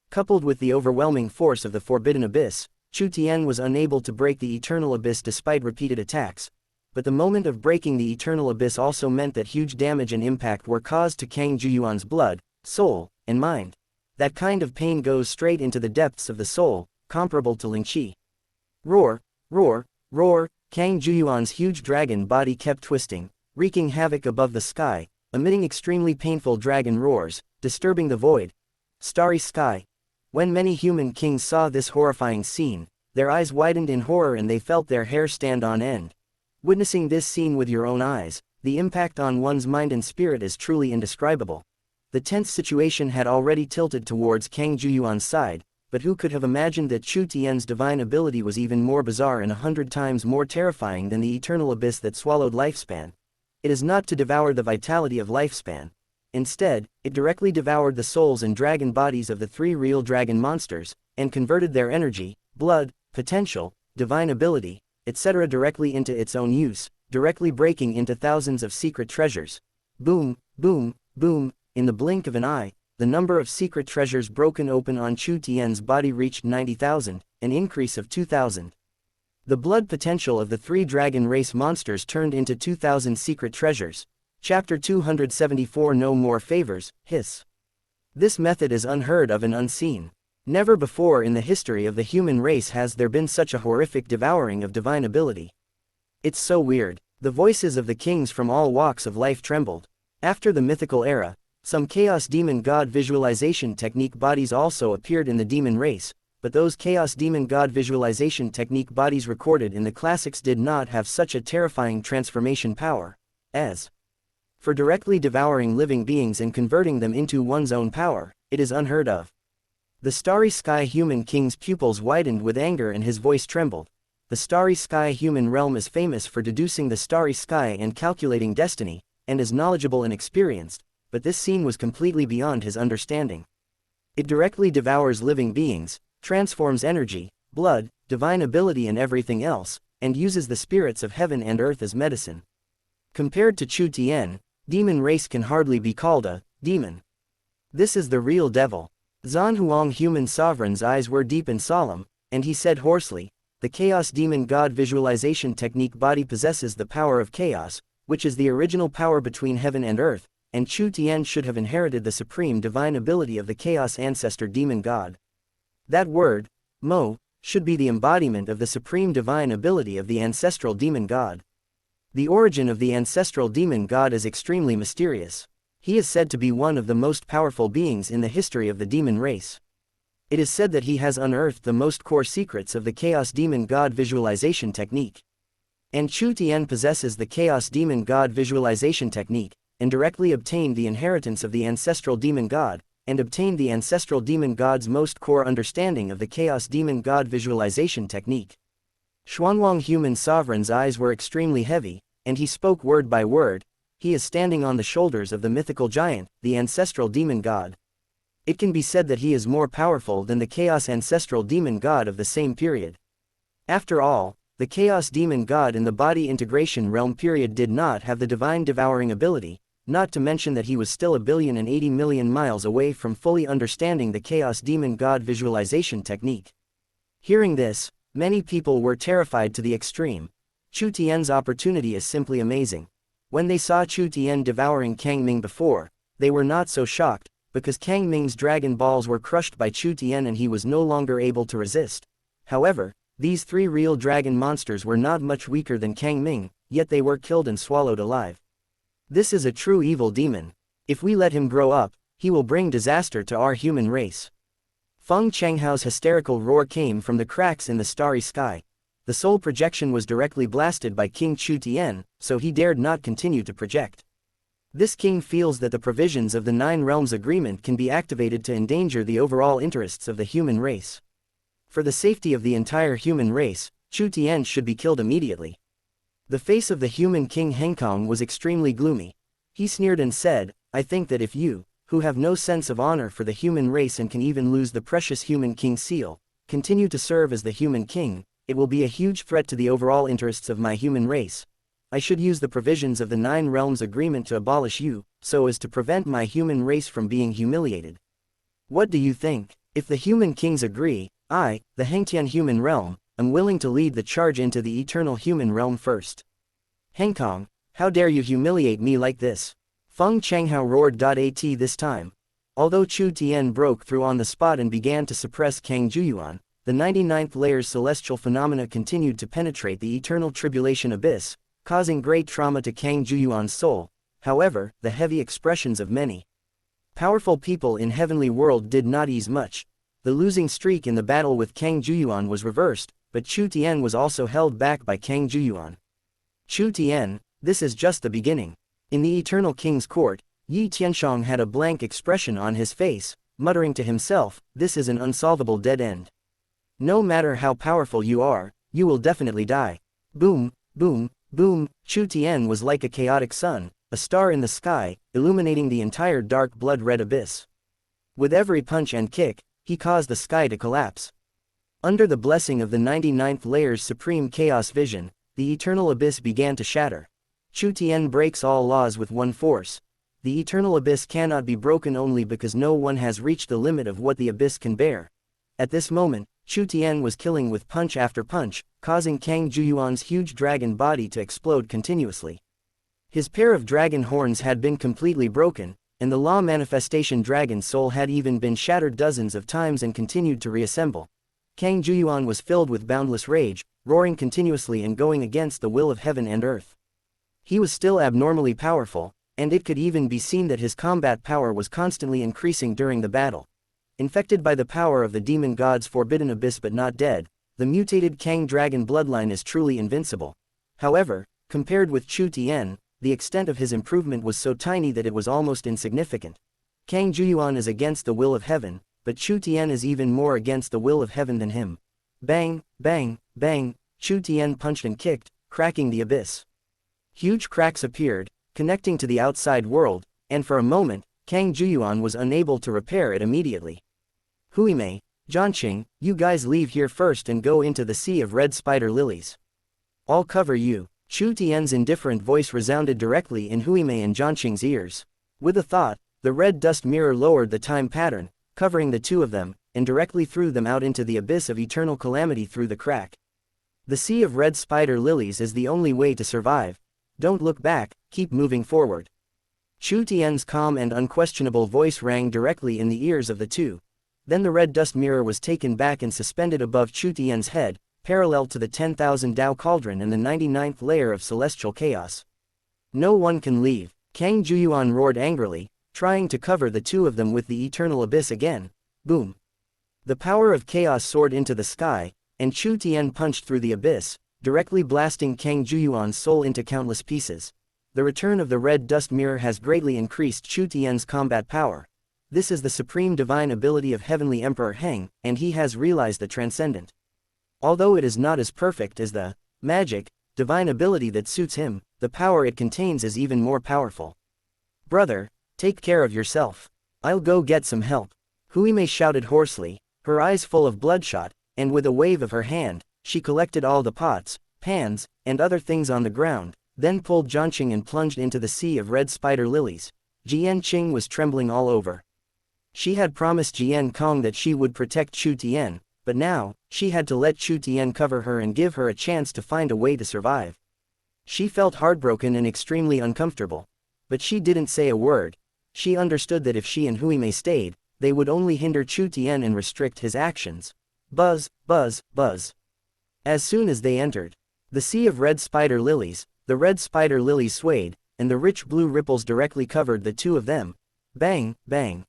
Coupled with the overwhelming force of the Forbidden Abyss, Chu Tian was unable to break the Eternal Abyss despite repeated attacks. But the moment of breaking the Eternal Abyss also meant that huge damage and impact were caused to Kang Juyuan's blood, soul, and mind. That kind of pain goes straight into the depths of the soul, comparable to Ling Qi. Roar, roar, roar, Kang Juyuan's huge dragon body kept twisting, wreaking havoc above the sky, emitting extremely painful dragon roars, disturbing the void. Starry sky. When many human kings saw this horrifying scene, their eyes widened in horror and they felt their hair stand on end. Witnessing this scene with your own eyes, the impact on one's mind and spirit is truly indescribable. The tense situation had already tilted towards Kang Juyuan's side, but who could have imagined that Chu Tian's divine ability was even more bizarre and 100 times more terrifying than the eternal abyss that swallowed lifespan? It is not to devour the vitality of lifespan. Instead, it directly devoured the souls and dragon bodies of the three real dragon monsters, and converted their energy, blood, potential, divine ability, etc. directly into its own use, directly breaking into thousands of secret treasures. Boom, boom, boom, in the blink of an eye, the number of secret treasures broken open on Chu Tian's body reached 90,000, an increase of 2,000. The blood potential of the three dragon race monsters turned into 2,000 secret treasures. Chapter 274 No More Favors, Hiss. This method is unheard of and unseen. Never before in the history of the human race has there been such a horrific devouring of divine ability. It's so weird. The voices of the kings from all walks of life trembled. After the mythical era, some chaos demon god visualization technique bodies also appeared in the demon race, but those chaos demon god visualization technique bodies recorded in the classics did not have such a terrifying transformation power. As for directly devouring living beings and converting them into one's own power, it is unheard of. The Starry Sky Human King's pupils widened with anger and his voice trembled. The Starry Sky human realm is famous for deducing the starry sky and calculating destiny, and is knowledgeable and experienced, but this scene was completely beyond his understanding. It directly devours living beings, transforms energy, blood, divine ability and everything else, and uses the spirits of heaven and earth as medicine. Compared to Chu Tian, demon race can hardly be called a demon. This is the real devil. Zhan Huang human sovereign's eyes were deep and solemn, and he said hoarsely, the chaos demon god visualization technique body possesses the power of chaos, which is the original power between heaven and earth, and Chu Tian should have inherited the supreme divine ability of the chaos ancestor demon god. That word, Mo, should be the embodiment of the supreme divine ability of the ancestral demon god. The origin of the ancestral demon god is extremely mysterious. He is said to be one of the most powerful beings in the history of the demon race. It is said that he has unearthed the most core secrets of the Chaos Demon God visualization technique. And Chu Tian possesses the Chaos Demon God visualization technique, and directly obtained the inheritance of the ancestral demon god, and obtained the ancestral demon god's most core understanding of the Chaos Demon God visualization technique. Xuanwang human sovereign's eyes were extremely heavy, and he spoke word by word. He is standing on the shoulders of the mythical giant, the ancestral demon god. It can be said that he is more powerful than the chaos ancestral demon god of the same period. After all, the chaos demon god in the body integration realm period did not have the divine devouring ability, not to mention that he was still 1,080,000,000 miles away from fully understanding the chaos demon god visualization technique. Hearing this, many people were terrified to the extreme. Chu Tian's opportunity is simply amazing. When they saw Chu Tian devouring Kang Ming before, they were not so shocked, because Kang Ming's dragon balls were crushed by Chu Tian and he was no longer able to resist. However, these three real dragon monsters were not much weaker than Kang Ming, yet they were killed and swallowed alive. This is a true evil demon. If we let him grow up, he will bring disaster to our human race. Feng Chenghao's hysterical roar came from the cracks in the starry sky. The soul projection was directly blasted by King Chu Tian, so he dared not continue to project. This king feels that the provisions of the Nine Realms Agreement can be activated to endanger the overall interests of the human race. For the safety of the entire human race, Chu Tian should be killed immediately. The face of the human king Hengkong was extremely gloomy. He sneered and said, "I think that if you, who have no sense of honor for the human race and can even lose the precious human king seal, continue to serve as the human king, it will be a huge threat to the overall interests of my human race. I should use the provisions of the Nine Realms Agreement to abolish you, so as to prevent my human race from being humiliated. What do you think? If the human kings agree, I, the Hengtian human realm, am willing to lead the charge into the eternal human realm first." "Hengkong, how dare you humiliate me like this?" Feng Chenghao roared. At this time, although Chu Tian broke through on the spot and began to suppress Kang Juyuan, the 99th layer's celestial phenomena continued to penetrate the eternal tribulation abyss, causing great trauma to Kang Juyuan's soul. However, the heavy expressions of many powerful people in heavenly world did not ease much. The losing streak in the battle with Kang Juyuan was reversed, but Chu Tian was also held back by Kang Juyuan. "Chu Tian, this is just the beginning." In the Eternal King's court, Yi Tianshong had a blank expression on his face, muttering to himself, "This is an unsolvable dead end. No matter how powerful you are, you will definitely die." Boom, boom, boom. Chu Tian was like a chaotic sun, a star in the sky, illuminating the entire dark blood-red abyss. With every punch and kick, he caused the sky to collapse. Under the blessing of the 99th layer's supreme chaos vision, the eternal abyss began to shatter. Chu Tian breaks all laws with one force. The eternal abyss cannot be broken only because no one has reached the limit of what the abyss can bear. At this moment, Chu Tian was killing with punch after punch, causing Kang Juyuan's huge dragon body to explode continuously. His pair of dragon horns had been completely broken, and the law manifestation dragon soul had even been shattered dozens of times and continued to reassemble. Kang Juyuan was filled with boundless rage, roaring continuously and going against the will of heaven and earth. He was still abnormally powerful, and it could even be seen that his combat power was constantly increasing during the battle. Infected by the power of the demon god's forbidden abyss but not dead, the mutated Kang dragon bloodline is truly invincible. However, compared with Chu Tian, the extent of his improvement was so tiny that it was almost insignificant. Kang Juyuan is against the will of heaven, but Chu Tian is even more against the will of heaven than him. Bang, bang, bang, Chu Tian punched and kicked, cracking the abyss. Huge cracks appeared, connecting to the outside world, and for a moment, Kang Juyuan was unable to repair it immediately. "Huimei, Jianqing, you guys leave here first and go into the sea of red spider lilies. I'll cover you." Chu Tian's indifferent voice resounded directly in Huimei and Jianqing's ears. With a thought, the red dust mirror lowered the time pattern, covering the two of them, and directly threw them out into the abyss of eternal calamity through the crack. The sea of red spider lilies is the only way to survive. Don't look back, keep moving forward. Chu Tian's calm and unquestionable voice rang directly in the ears of the two. Then the red dust mirror was taken back and suspended above Chu Tian's head, parallel to the 10,000 Dao cauldron and the 99th layer of celestial chaos. "No one can leave," Kang Juyuan roared angrily, trying to cover the two of them with the eternal abyss again. Boom. The power of chaos soared into the sky, and Chu Tian punched through the abyss, directly blasting Kang Juyuan's soul into countless pieces. The return of the red dust mirror has greatly increased Chu Tian's combat power. This is the supreme divine ability of Heavenly Emperor Heng, and he has realized the transcendent. Although it is not as perfect as the magic, divine ability that suits him, the power it contains is even more powerful. "Brother, take care of yourself. I'll go get some help." Huimei shouted hoarsely, her eyes full of bloodshot, and with a wave of her hand, she collected all the pots, pans, and other things on the ground, then pulled Jianqing and plunged into the sea of red spider lilies. Jian Qing was trembling all over. She had promised Jian Kong that she would protect Chu Tian, but now, she had to let Chu Tian cover her and give her a chance to find a way to survive. She felt heartbroken and extremely uncomfortable. But she didn't say a word. She understood that if she and Huime stayed, they would only hinder Chu Tian and restrict his actions. Buzz, buzz, buzz. As soon as they entered the sea of red spider lilies, the red spider lilies swayed, and the rich blue ripples directly covered the two of them. Bang, bang.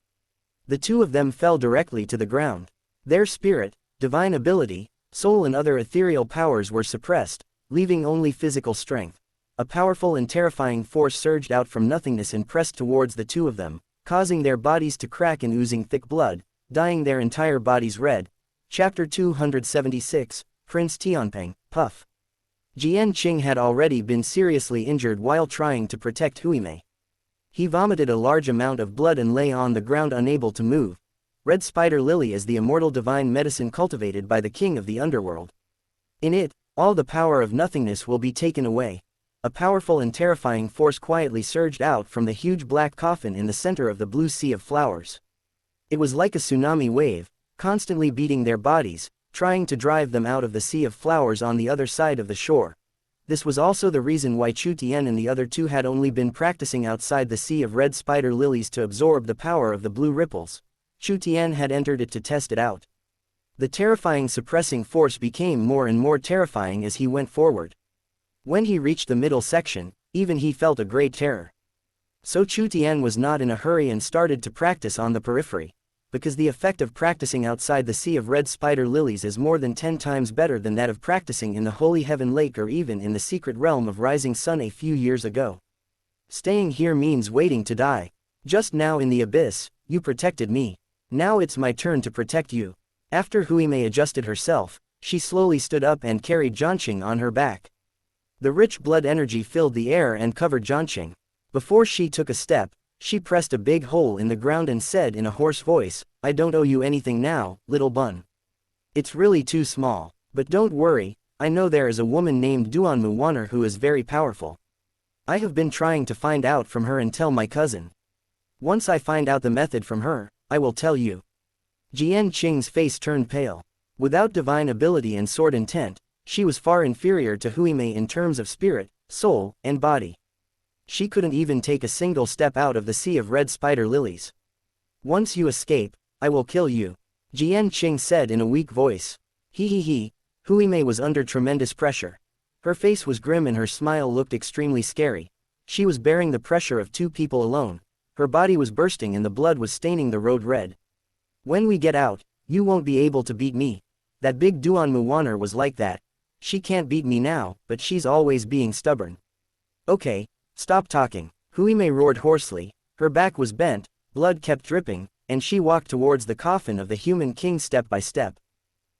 The two of them fell directly to the ground. Their spirit, divine ability, soul and other ethereal powers were suppressed, leaving only physical strength. A powerful and terrifying force surged out from nothingness and pressed towards the two of them, causing their bodies to crack and oozing thick blood, dyeing their entire bodies red. Chapter 276, Prince Tianping, Puff. Jian Qing had already been seriously injured while trying to protect Huime. He vomited a large amount of blood and lay on the ground unable to move. Red spider lily is the immortal divine medicine cultivated by the king of the underworld. In it, all the power of nothingness will be taken away. A powerful and terrifying force quietly surged out from the huge black coffin in the center of the blue sea of flowers. It was like a tsunami wave, constantly beating their bodies, trying to drive them out of the sea of flowers on the other side of the shore. This was also the reason why Chu Tian and the other two had only been practicing outside the sea of red spider lilies to absorb the power of the blue ripples. Chu Tian had entered it to test it out. The terrifying suppressing force became more and more terrifying as he went forward. When he reached the middle section, even he felt a great terror. So Chu Tian was not in a hurry and started to practice on the periphery. Because the effect of practicing outside the sea of red spider lilies is more than 10 times better than that of practicing in the Holy Heaven Lake or even in the secret realm of Rising Sun a few years ago. Staying here means waiting to die. Just now in the abyss, you protected me. Now it's my turn to protect you. After Huime adjusted herself, she slowly stood up and carried Jianqing on her back. The rich blood energy filled the air and covered Jianqing. Before she took a step, she pressed a big hole in the ground and said in a hoarse voice, "I don't owe you anything now, little bun. It's really too small. But don't worry, I know there is a woman named Duan Muwaner who is very powerful. I have been trying to find out from her and tell my cousin. Once I find out the method from her, I will tell you." Jian Qing's face turned pale. Without divine ability and sword intent, she was far inferior to Huime in terms of spirit, soul, and body. She couldn't even take a single step out of the sea of red spider lilies. "Once you escape, I will kill you," Jian Qing said in a weak voice. He. Huime was under tremendous pressure. Her face was grim and her smile looked extremely scary. She was bearing the pressure of two people alone. Her body was bursting and the blood was staining the road red. "When we get out, you won't be able to beat me. That big Duan Muwaner was like that. She can't beat me now, but she's always being stubborn." "Okay. Stop talking," Huime roared hoarsely. Her back was bent, blood kept dripping, and she walked towards the coffin of the human king step by step.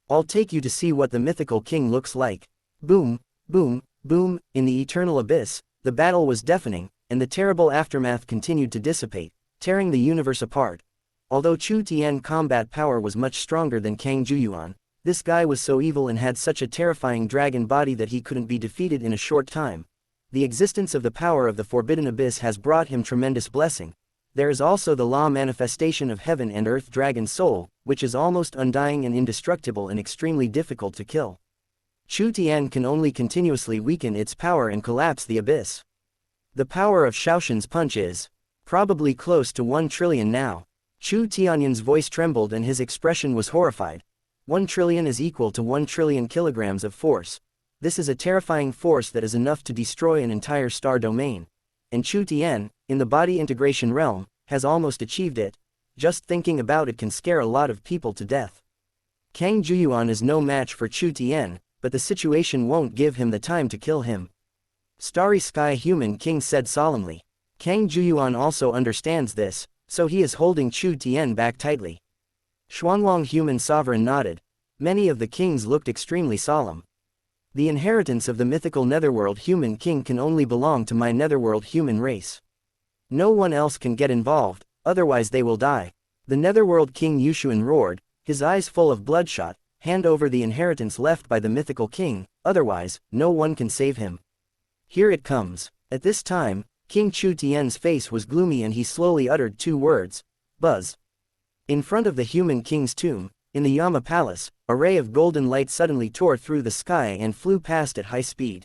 "I'll take you to see what the mythical king looks like." Boom, boom, boom, in the eternal abyss, the battle was deafening, and the terrible aftermath continued to dissipate, tearing the universe apart. Although Chu Tian's combat power was much stronger than Kang Juyuan, this guy was so evil and had such a terrifying dragon body that he couldn't be defeated in a short time. The existence of the power of the Forbidden Abyss has brought him tremendous blessing. There is also the law manifestation of heaven and earth dragon soul, which is almost undying and indestructible and extremely difficult to kill. Chu Tian can only continuously weaken its power and collapse the abyss. The power of Shaoshan's punch is probably close to 1 trillion now. Chu Tianyan's voice trembled and his expression was horrified. 1 trillion is equal to 1 trillion kilograms of force. This is a terrifying force that is enough to destroy an entire star domain. And Chu Tian, in the body integration realm, has almost achieved it. Just thinking about it can scare a lot of people to death. Kang Juyuan is no match for Chu Tian, but the situation won't give him the time to kill him. Starry Sky Human King said solemnly. Kang Juyuan also understands this, so he is holding Chu Tian back tightly. Xuanwang Human Sovereign nodded. Many of the kings looked extremely solemn. The inheritance of the mythical netherworld human king can only belong to my netherworld human race. No one else can get involved, otherwise they will die. The netherworld king Yushuan roared, his eyes full of bloodshot. "Hand over the inheritance left by the mythical king, otherwise, no one can save him." "Here it comes." At this time, King Chu Tian's face was gloomy and he slowly uttered 2 words. "Buzz." In front of the human king's tomb, in the Yama Palace, a ray of golden light suddenly tore through the sky and flew past at high speed.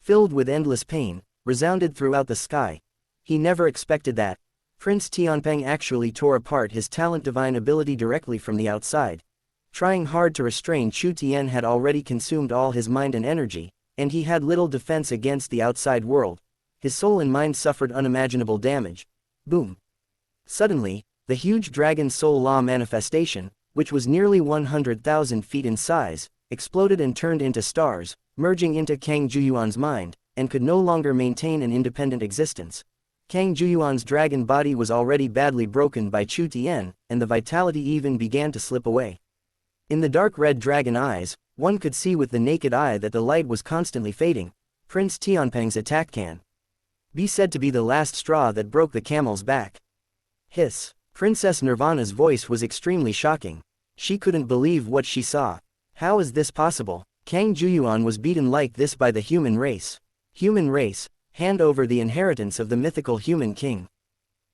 filled with endless pain, resounded throughout the sky. He never expected that. Prince Tianpeng actually tore apart his talent divine ability directly from the outside. Trying hard to restrain Chu Tian had already consumed all his mind and energy, and he had little defense against the outside world. His soul and mind suffered unimaginable damage. Boom! Suddenly, the huge dragon soul law manifestation, which was nearly 100,000 feet in size, exploded and turned into stars, merging into Kang Juyuan's mind, and could no longer maintain an independent existence. Kang Juyuan's dragon body was already badly broken by Chu Tian, and the vitality even began to slip away. In the dark red dragon eyes, one could see with the naked eye that the light was constantly fading. Prince Tianpeng's attack can be said to be the last straw that broke the camel's back. Hiss! Princess Nirvana's voice was extremely shocking. She couldn't believe what she saw. How is this possible? Kang Juyuan was beaten like this by the human race. Human race, hand over the inheritance of the mythical human king.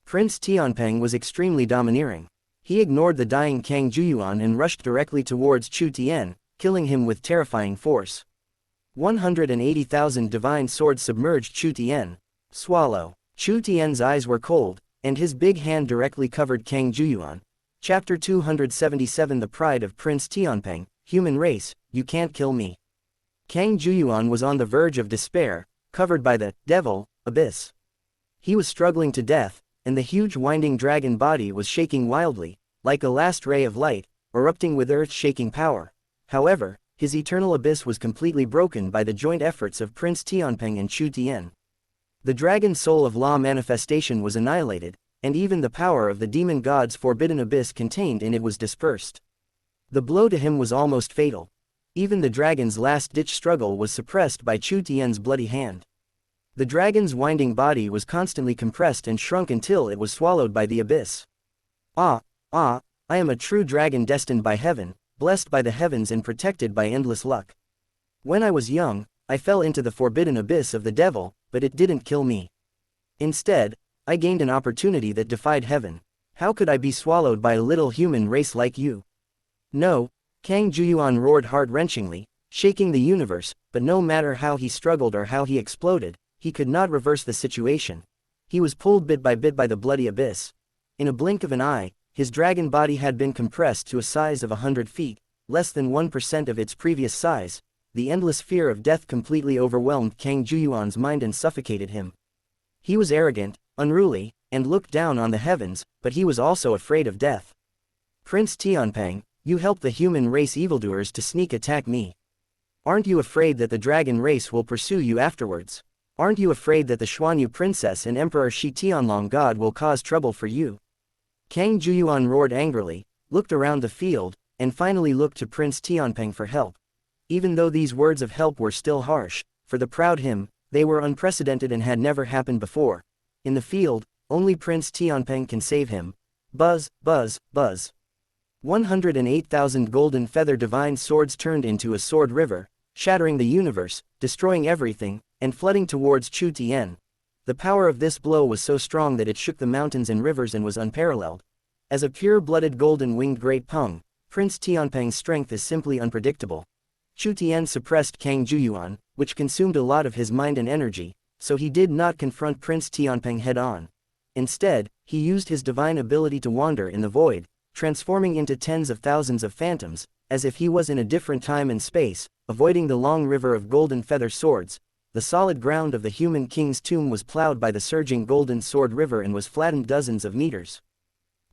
Prince Tianpeng was extremely domineering. He ignored the dying Kang Juyuan and rushed directly towards Chu Tian, killing him with terrifying force. 180,000 divine swords submerged Chu Tian. Swallow. Chu Tian's eyes were cold, and his big hand directly covered Kang Juyuan. Chapter 277 The Pride of Prince Tianpeng. Human race, you can't kill me. Kang Juyuan was on the verge of despair, covered by the devil abyss. He was struggling to death, and the huge winding dragon body was shaking wildly, like a last ray of light, erupting with earth-shaking power. However, his eternal abyss was completely broken by the joint efforts of Prince Tianpeng and Chu Tian. The dragon soul of law manifestation was annihilated, and even the power of the demon god's forbidden abyss contained in it was dispersed. The blow to him was almost fatal. Even the dragon's last-ditch struggle was suppressed by Chu Tian's bloody hand. The dragon's winding body was constantly compressed and shrunk until it was swallowed by the abyss. I am a true dragon destined by heaven, blessed by the heavens and protected by endless luck. When I was young, I fell into the forbidden abyss of the devil, but it didn't kill me. Instead, I gained an opportunity that defied heaven. How could I be swallowed by a little human race like you? No, Kang Juyuan roared heart-wrenchingly, shaking the universe, but no matter how he struggled or how he exploded, he could not reverse the situation. He was pulled bit by the bloody abyss. In a blink of an eye, his dragon body had been compressed to a size of 100 feet, less than 1% of its previous size. The endless fear of death completely overwhelmed Kang Juyuan's mind and suffocated him. He was arrogant, unruly, and looked down on the heavens, but he was also afraid of death. Prince Tianpeng, you helped the human race evildoers to sneak attack me. Aren't you afraid that the dragon race will pursue you afterwards? Aren't you afraid that the Xuanyu princess and Emperor Shi Tianlong God will cause trouble for you? Kang Juyuan roared angrily, looked around the field, and finally looked to Prince Tianpeng for help. even though these words of help were still harsh. For the proud him, they were unprecedented and had never happened before. In the field, only Prince Tianpeng can save him. Buzz, buzz, buzz. 108,000 golden feather divine swords turned into a sword river, shattering the universe, destroying everything, and flooding towards Chu Tian. The power of this blow was so strong that it shook the mountains and rivers and was unparalleled. As a pure-blooded golden-winged great Peng, Prince Tianpeng's strength is simply unpredictable. Chu Tian suppressed Kang Juyuan, which consumed a lot of his mind and energy, so he did not confront Prince Tianpeng head-on. Instead, he used his divine ability to wander in the void, transforming into tens of thousands of phantoms, as if he was in a different time and space, avoiding the long river of golden feather swords. The solid ground of the human king's tomb was plowed by the surging golden sword river and was flattened dozens of meters.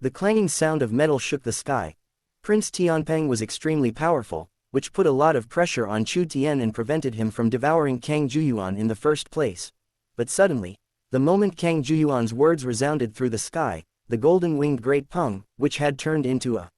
The clanging sound of metal shook the sky. Prince Tianpeng was extremely powerful, which put a lot of pressure on Chu Tian and prevented him from devouring Kang Juyuan in the first place. But suddenly, the moment Kang Juyuan's words resounded through the sky, the golden-winged great Peng, which had turned into a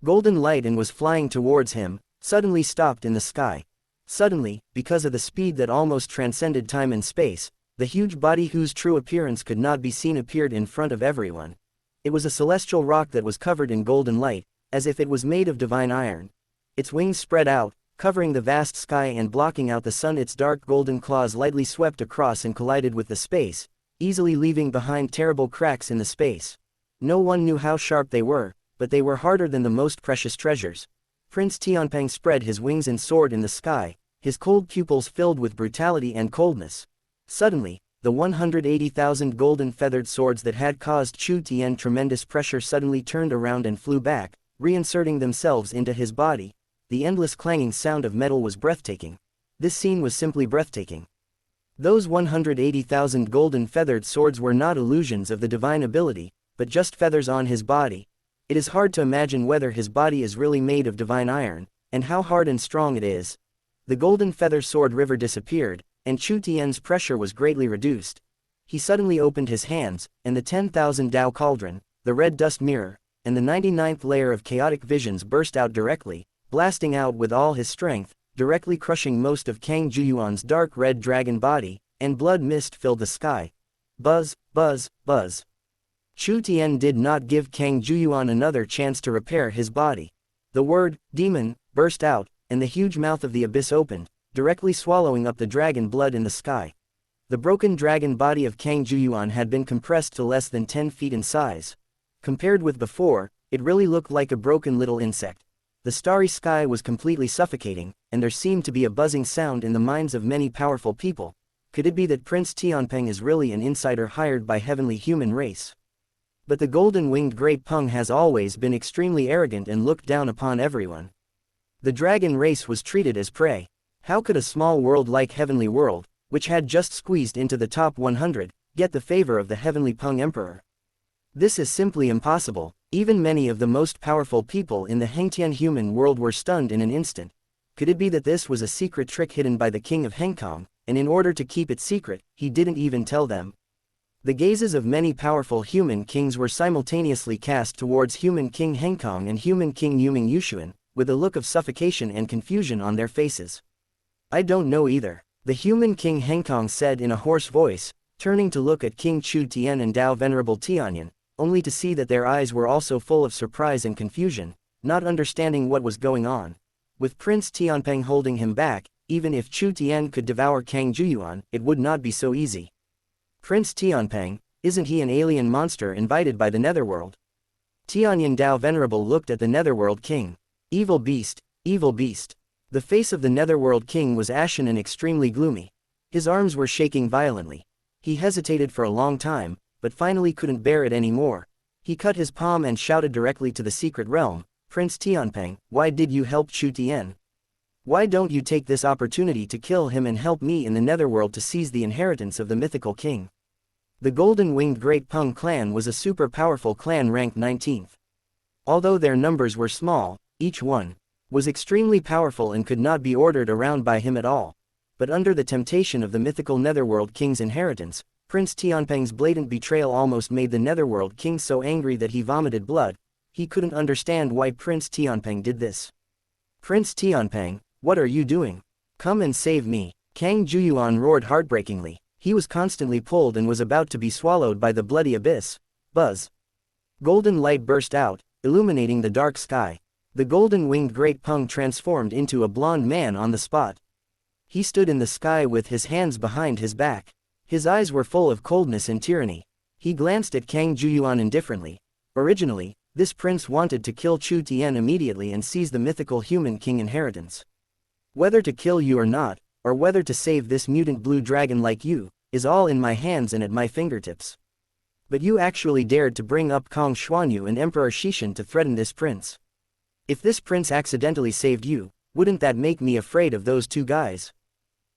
golden light and was flying towards him, suddenly stopped in the sky. Suddenly, because of the speed that almost transcended time and space, the huge body whose true appearance could not be seen appeared in front of everyone. It was a celestial rock that was covered in golden light, as if it was made of divine iron. Its wings spread out, covering the vast sky and blocking out the sun. Its dark golden claws lightly swept across and collided with the space, easily leaving behind terrible cracks in the space. No one knew how sharp they were, but they were harder than the most precious treasures. Prince Tianpeng spread his wings and soared in the sky, his cold pupils filled with brutality and coldness. Suddenly, the 180,000 golden feathered swords that had caused Chu Tian tremendous pressure suddenly turned around and flew back, reinserting themselves into his body. The endless clanging sound of metal was breathtaking. This scene was simply breathtaking. Those 180,000 golden feathered swords were not illusions of the divine ability, but just feathers on his body. It is hard to imagine whether his body is really made of divine iron, and how hard and strong it is. The golden feather sword river disappeared, and Chu Tian's pressure was greatly reduced. He suddenly opened his hands, and the 10,000 Dao cauldron, the red dust mirror, and the 99th layer of chaotic visions burst out directly, blasting out with all his strength, directly crushing most of Kang Juyuan's dark red dragon body, and blood mist filled the sky. Buzz, buzz, buzz. Chu Tian did not give Kang Juyuan another chance to repair his body. The word, demon, burst out, and the huge mouth of the abyss opened, directly swallowing up the dragon blood in the sky. The broken dragon body of Kang Juyuan had been compressed to less than 10 feet in size. Compared with before, it really looked like a broken little insect. The starry sky was completely suffocating, and there seemed to be a buzzing sound in the minds of many powerful people. Could it be that Prince Tianpeng is really an insider hired by heavenly human race? But the golden-winged great Peng has always been extremely arrogant and looked down upon everyone. The dragon race was treated as prey. How could a small world like Heavenly World, which had just squeezed into the top 100, get the favor of the Heavenly Peng Emperor? This is simply impossible. Even many of the most powerful people in the Hengtian human world were stunned in an instant. Could it be that this was a secret trick hidden by the king of Hengkong, and in order to keep it secret, he didn't even tell them? The gazes of many powerful human kings were simultaneously cast towards human king Hengkong and human king Yuming Yushuan, with a look of suffocation and confusion on their faces. I don't know either, the human king Hengkong said in a hoarse voice, turning to look at King Chu Tian and Dao Venerable Tianyan, only to see that their eyes were also full of surprise and confusion, not understanding what was going on. With Prince Tianpeng holding him back, even if Chu Tian could devour Kang Juyuan, it would not be so easy. Prince Tianpeng, isn't he an alien monster invited by the Netherworld? Tianyan Dao Venerable looked at the Netherworld king. Evil beast, evil beast. The face of the Netherworld king was ashen and extremely gloomy. His arms were shaking violently. He hesitated for a long time, but finally couldn't bear it anymore. He cut his palm and shouted directly to the secret realm, Prince Tianpeng, why did you help Chu Tian? Why don't you take this opportunity to kill him and help me in the Netherworld to seize the inheritance of the mythical king? The golden-winged Great Peng clan was a super powerful clan ranked 19th. Although their numbers were small, each one was extremely powerful and could not be ordered around by him at all. But under the temptation of the mythical Netherworld king's inheritance, Prince Tianpeng's blatant betrayal almost made the Netherworld king so angry that he vomited blood. He couldn't understand why Prince Tianpeng did this. Prince Tianpeng, What are you doing? Come and save me. Kang Juyuan roared heartbreakingly. He was constantly pulled and was about to be swallowed by the bloody abyss. Buzz. Golden light burst out, illuminating the dark sky. The golden-winged great Peng transformed into a blonde man on the spot. He stood in the sky with his hands behind his back. His eyes were full of coldness and tyranny. He glanced at Kang Juyuan indifferently. Originally, this prince wanted to kill Chu Tian immediately and seize the mythical human king inheritance. Whether to kill you or not, or whether to save this mutant blue dragon like you, is all in my hands and at my fingertips. But you actually dared to bring up Kong Xuanyu and Emperor Shishan to threaten this prince. If this prince accidentally saved you, wouldn't that make me afraid of those two guys?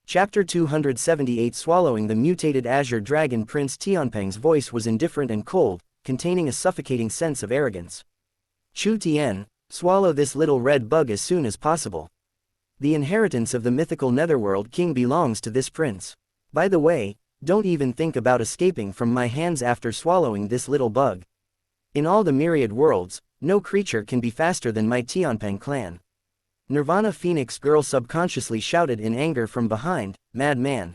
Chapter 278. Swallowing the mutated azure dragon. Prince Tianpeng's voice was indifferent and cold, containing a suffocating sense of arrogance. Chu Tian, swallow this little red bug as soon as possible. The inheritance of the mythical netherworld king belongs to this prince. By the way, don't even think about escaping from my hands after swallowing this little bug. In all the myriad worlds, no creature can be faster than my Tianpeng clan. Nirvana Phoenix Girl subconsciously shouted in anger from behind, madman.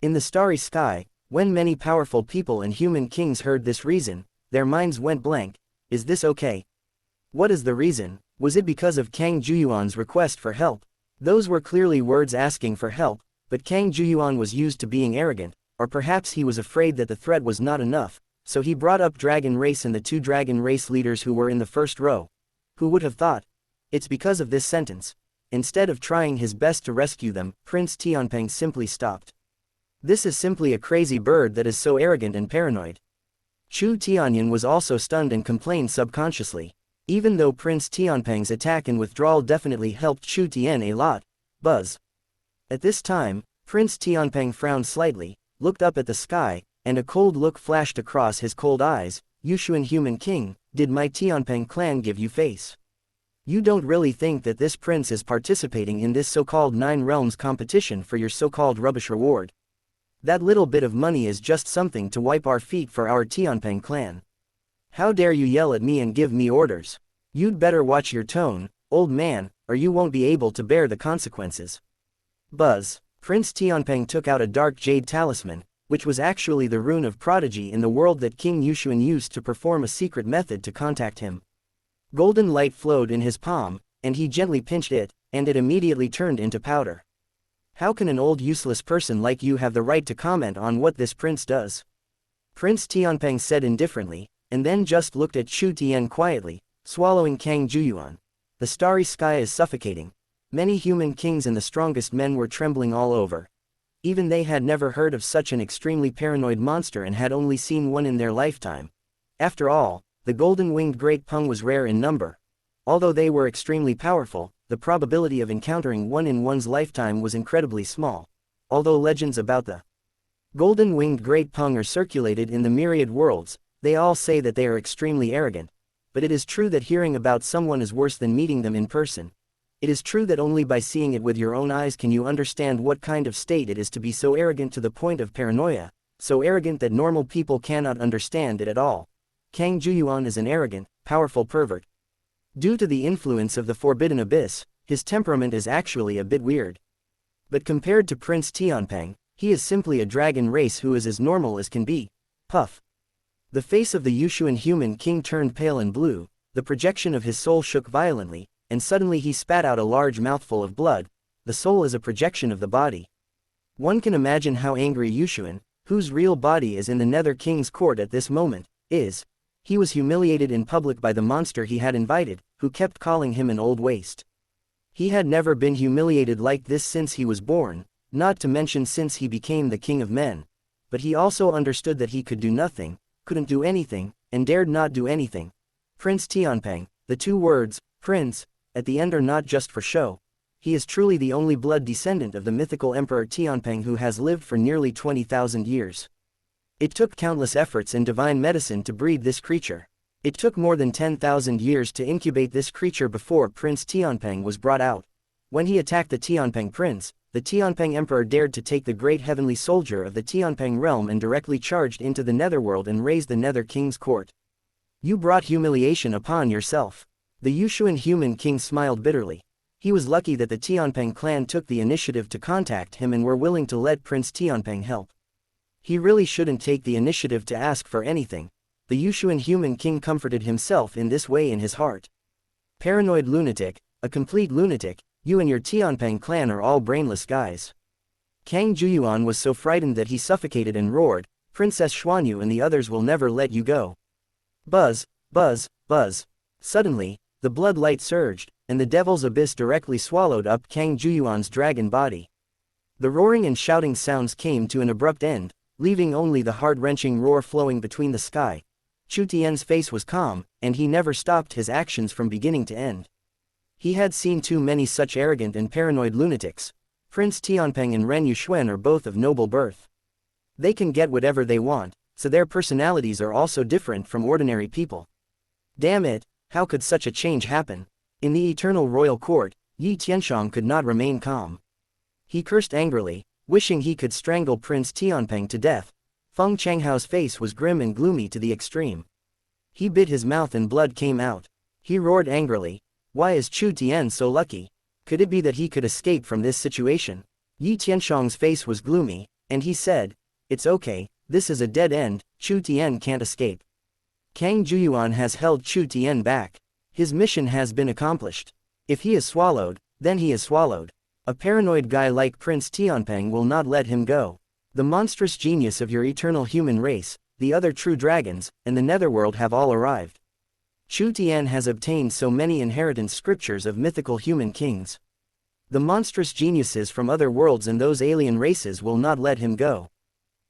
In the starry sky, when many powerful people and human kings heard this reason, their minds went blank. Is this okay? What is the reason? Was it because of Kang Juyuan's request for help? Those were clearly words asking for help, but Kang Juyuan was used to being arrogant, or perhaps he was afraid that the threat was not enough, so he brought up Dragon Race and the two Dragon Race leaders who were in the first row. Who would have thought? It's because of this sentence. Instead of trying his best to rescue them, Prince Tianpeng simply stopped. This is simply a crazy bird that is so arrogant and paranoid. Chu Tianyan was also stunned and complained subconsciously. Even though Prince Tianpeng's attack and withdrawal definitely helped Chu Tian a lot. Buzz. At this time, Prince Tianpeng frowned slightly, looked up at the sky, and a cold look flashed across his cold eyes. Yushuan Human King, did my Tianpeng clan give you face? You don't really think that this prince is participating in this so-called 9 realms competition for your so-called rubbish reward? That little bit of money is just something to wipe our feet for our Tianpeng clan. How dare you yell at me and give me orders? You'd better watch your tone, old man, or you won't be able to bear the consequences. Buzz. Prince Tianpeng took out a dark jade talisman, which was actually the rune of prodigy in the world that King Yushuan used to perform a secret method to contact him. Golden light flowed in his palm, and he gently pinched it, and it immediately turned into powder. How can an old useless person like you have the right to comment on what this prince does? Prince Tianpeng said indifferently, and then just looked at Chu Tian quietly, swallowing Kang Juyuan. The starry sky is suffocating. Many human kings and the strongest men were trembling all over. Even they had never heard of such an extremely paranoid monster and had only seen one in their lifetime. After all, the golden-winged great Peng was rare in number. Although they were extremely powerful, the probability of encountering one in one's lifetime was incredibly small. Although legends about the golden-winged great Peng are circulated in the myriad worlds, they all say that they are extremely arrogant. But it is true that hearing about someone is worse than meeting them in person. It is true that only by seeing it with your own eyes can you understand what kind of state it is to be so arrogant to the point of paranoia, so arrogant that normal people cannot understand it at all. Kang Juyuan is an arrogant, powerful pervert. Due to the influence of the Forbidden Abyss, his temperament is actually a bit weird. But compared to Prince Tianpeng, he is simply a dragon race who is as normal as can be. Puff. The face of the Yushuan Human King turned pale and blue, the projection of his soul shook violently, and suddenly he spat out a large mouthful of blood. The soul is a projection of the body. One can imagine how angry Yushuan, whose real body is in the Nether King's court at this moment, is. He was humiliated in public by the monster he had invited, who kept calling him an old waste. He had never been humiliated like this since he was born, not to mention since he became the king of men. But he also understood that he could do nothing, couldn't do anything, and dared not do anything. Prince Tianpeng, the two words, prince, at the end are not just for show. He is truly the only blood descendant of the mythical Emperor Tianpeng who has lived for nearly 20,000 years. It took countless efforts and divine medicine to breed this creature. It took more than 10,000 years to incubate this creature before Prince Tianpeng was brought out. When he attacked the Tianpeng prince, the Tianpeng emperor dared to take the great heavenly soldier of the Tianpeng realm and directly charged into the netherworld and razed the Nether King's court. You brought humiliation upon yourself. The Yushuan Human King smiled bitterly. He was lucky that the Tianpeng clan took the initiative to contact him and were willing to let Prince Tianpeng help. He really shouldn't take the initiative to ask for anything. The Yushuan human king comforted himself in this way in his heart. Paranoid lunatic, a complete lunatic, you and your Tianpeng clan are all brainless guys. Kang Juyuan was so frightened that he suffocated and roared, Princess Xuanyu and the others will never let you go. Buzz, buzz, buzz. Suddenly, the blood light surged, and the devil's abyss directly swallowed up Kang Juyuan's dragon body. The roaring and shouting sounds came to an abrupt end, leaving only the heart-wrenching roar flowing between the sky. Chu Tian's face was calm, and he never stopped his actions from beginning to end. He had seen too many such arrogant and paranoid lunatics. Prince Tianpeng and Ren Yuxuan are both of noble birth. They can get whatever they want, so their personalities are also different from ordinary people. Damn it, how could such a change happen? In the eternal royal court, Yi Tianshang could not remain calm. He cursed angrily, wishing he could strangle Prince Tianpeng to death. Feng Changhao's face was grim and gloomy to the extreme. He bit his mouth and blood came out. He roared angrily, why is Chu Tian so lucky? Could it be that he could escape from this situation? Yi Tianshang's face was gloomy, and he said, it's okay, this is a dead end, Chu Tian can't escape. Kang Juyuan has held Chu Tian back. His mission has been accomplished. If he is swallowed, then he is swallowed. A paranoid guy like Prince Tianpeng will not let him go. The monstrous genius of your eternal human race, the other true dragons, and the netherworld have all arrived. Chu Tian has obtained so many inheritance scriptures of mythical human kings. The monstrous geniuses from other worlds and those alien races will not let him go.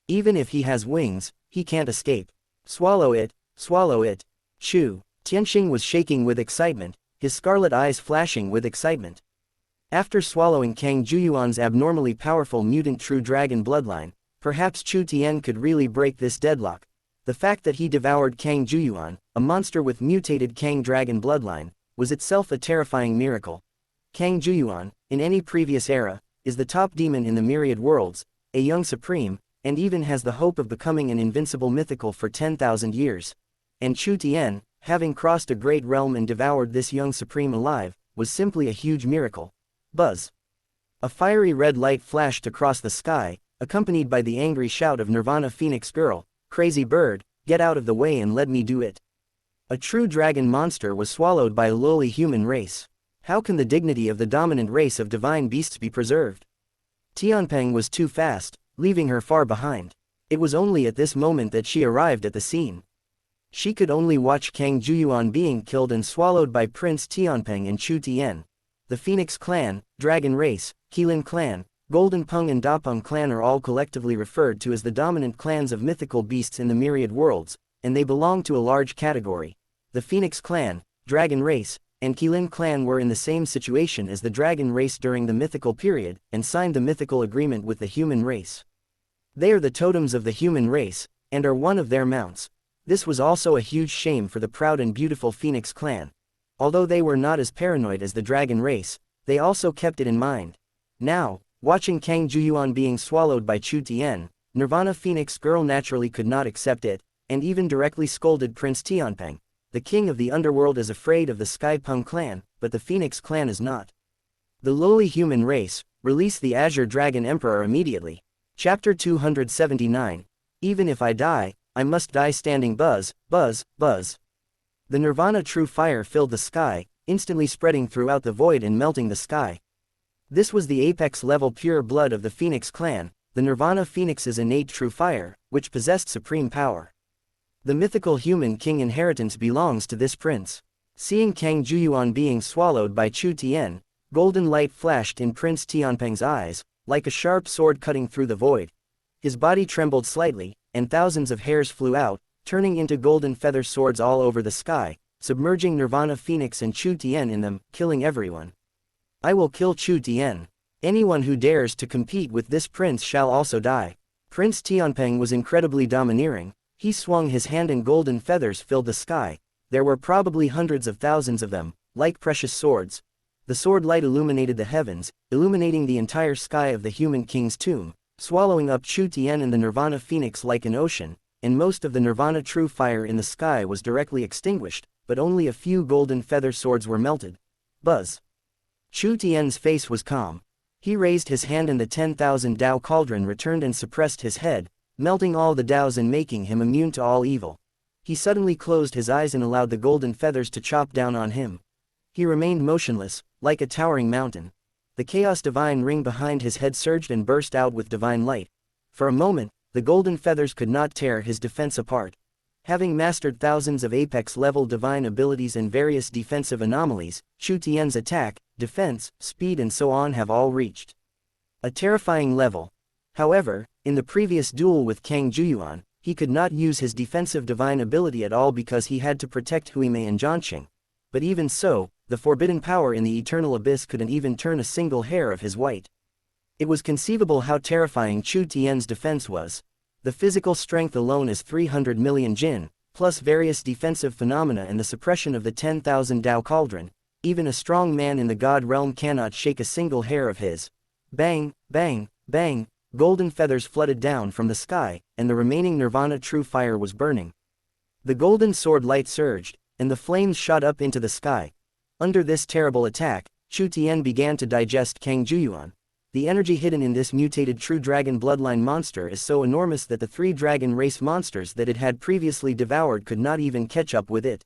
Even if he has wings, he can't escape. Swallow it, swallow it. Chu Tianxing was shaking with excitement, his scarlet eyes flashing with excitement. After swallowing Kang Juyuan's abnormally powerful mutant true dragon bloodline, perhaps Chu Tian could really break this deadlock. The fact that he devoured Kang Juyuan, a monster with mutated Kang dragon bloodline, was itself a terrifying miracle. Kang Juyuan, in any previous era, is the top demon in the myriad worlds, a young supreme, and even has the hope of becoming an invincible mythical for 10,000 years. And Chu Tian, having crossed a great realm and devoured this young supreme alive, was simply a huge miracle. Buzz. A fiery red light flashed across the sky, accompanied by the angry shout of Nirvana Phoenix Girl, crazy bird, get out of the way and let me do it. A true dragon monster was swallowed by a lowly human race. How can the dignity of the dominant race of divine beasts be preserved? Tianpeng was too fast, leaving her far behind. It was only at this moment that she arrived at the scene. She could only watch Kang Juyuan being killed and swallowed by Prince Tianpeng and Chu Tian. The Phoenix clan, Dragon race, Qilin clan, Golden Peng and Dapeng clan are all collectively referred to as the dominant clans of mythical beasts in the myriad worlds, and they belong to a large category. The Phoenix clan, Dragon race, and Qilin clan were in the same situation as the Dragon race during the mythical period, and signed the mythical agreement with the human race. They are the totems of the human race, and are one of their mounts. This was also a huge shame for the proud and beautiful Phoenix clan. Although they were not as paranoid as the Dragon race, they also kept it in mind. Now, watching Kang Juyuan being swallowed by Chu Tian, Nirvana Phoenix Girl naturally could not accept it, and even directly scolded Prince Tianpeng. The king of the underworld is afraid of the Sky Peng clan, but the Phoenix clan is not. The lowly human race, release the Azure Dragon Emperor immediately. Chapter 279. Even if I die, I must die standing. Buzz, buzz, buzz. The Nirvana true fire filled the sky, instantly spreading throughout the void and melting the sky. This was the apex-level pure blood of the Phoenix clan, the Nirvana Phoenix's innate true fire, which possessed supreme power. The mythical human king inheritance belongs to this prince. Seeing Kang Juyuan being swallowed by Chu Tian, golden light flashed in Prince Tianpeng's eyes, like a sharp sword cutting through the void. His body trembled slightly, and thousands of hairs flew out, turning into golden feather swords all over the sky, submerging Nirvana Phoenix and Chu Tian in them, killing everyone. I will kill Chu Tian. Anyone who dares to compete with this prince shall also die. Prince Tianpeng was incredibly domineering. He swung his hand and golden feathers filled the sky. There were probably hundreds of thousands of them, like precious swords. The sword light illuminated the heavens, illuminating the entire sky of the human king's tomb, swallowing up Chu Tian and the Nirvana Phoenix like an ocean, and most of the Nirvana true fire in the sky was directly extinguished, but only a few golden feather swords were melted. Buzz. Chu Tian's face was calm. He raised his hand and the 10,000 Dao cauldron returned and suppressed his head, melting all the Daos and making him immune to all evil. He suddenly closed his eyes and allowed the golden feathers to chop down on him. He remained motionless, like a towering mountain. The chaos divine ring behind his head surged and burst out with divine light. For a moment, the golden feathers could not tear his defense apart. Having mastered thousands of apex-level divine abilities and various defensive anomalies, Chu Tian's attack, defense, speed and so on have all reached a terrifying level. However, in the previous duel with Kang Juyuan, he could not use his defensive divine ability at all because he had to protect Huimei and Zhanqing. But even so, the forbidden power in the eternal abyss couldn't even turn a single hair of his white. It was conceivable how terrifying Chu Tian's defense was. The physical strength alone is 300 million jin, plus various defensive phenomena and the suppression of the 10,000 Dao cauldron. Even a strong man in the god realm cannot shake a single hair of his. Bang, bang, bang, golden feathers flooded down from the sky, and the remaining nirvana true fire was burning. The golden sword light surged, and the flames shot up into the sky. Under this terrible attack, Chu Tian began to digest Kang Juyuan. The energy hidden in this mutated true dragon bloodline monster is so enormous that the 3 dragon race monsters that it had previously devoured could not even catch up with it.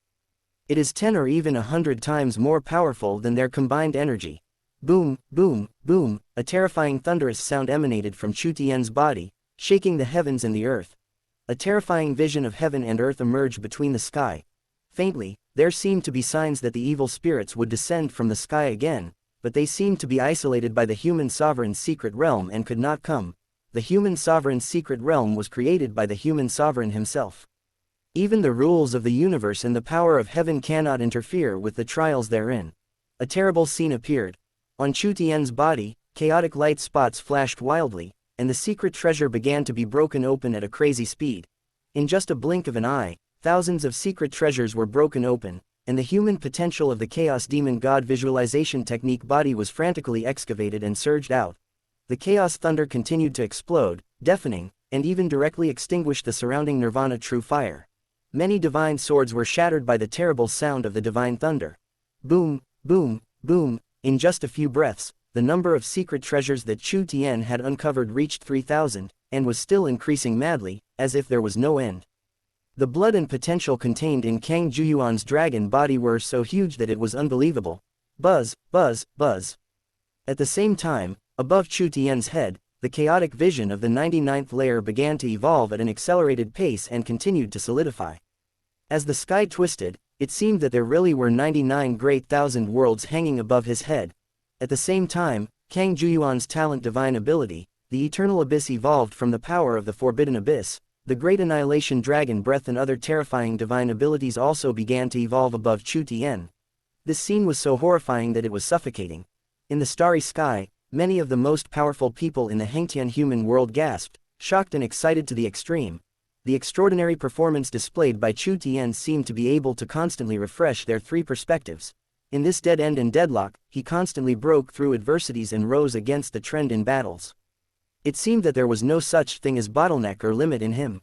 It is 10 or even 100 times more powerful than their combined energy. Boom, boom, boom, a terrifying thunderous sound emanated from Chu Tian's body, shaking the heavens and the earth. A terrifying vision of heaven and earth emerged between the sky. Faintly, there seemed to be signs that the evil spirits would descend from the sky again, but they seemed to be isolated by the human sovereign's secret realm and could not come. The human sovereign's secret realm was created by the human sovereign himself. Even the rules of the universe and the power of heaven cannot interfere with the trials therein. A terrible scene appeared. On Chu Tian's body, chaotic light spots flashed wildly, and the secret treasure began to be broken open at a crazy speed. In just a blink of an eye, thousands of secret treasures were broken open, and the human potential of the Chaos Demon God visualization technique body was frantically excavated and surged out. The Chaos Thunder continued to explode, deafening, and even directly extinguished the surrounding Nirvana true fire. Many divine swords were shattered by the terrible sound of the divine thunder. Boom, boom, boom, in just a few breaths, the number of secret treasures that Chu Tian had uncovered reached 3,000, and was still increasing madly, as if there was no end. The blood and potential contained in Kang Juyuan's dragon body were so huge that it was unbelievable. Buzz, buzz, buzz. At the same time, above Chu Tian's head, the chaotic vision of the 99th layer began to evolve at an accelerated pace and continued to solidify. As the sky twisted, it seemed that there really were 99 great thousand worlds hanging above his head. At the same time, Kang Juyuan's talent divine ability, the eternal abyss evolved from the power of the forbidden abyss. The great annihilation dragon breath and other terrifying divine abilities also began to evolve above Chu Tian. This scene was so horrifying that it was suffocating. In the starry sky, many of the most powerful people in the Hengtian human world gasped, shocked and excited to the extreme. The extraordinary performance displayed by Chu Tian seemed to be able to constantly refresh their 3 perspectives. In this dead end and deadlock, he constantly broke through adversities and rose against the trend in battles. It seemed that there was no such thing as bottleneck or limit in him.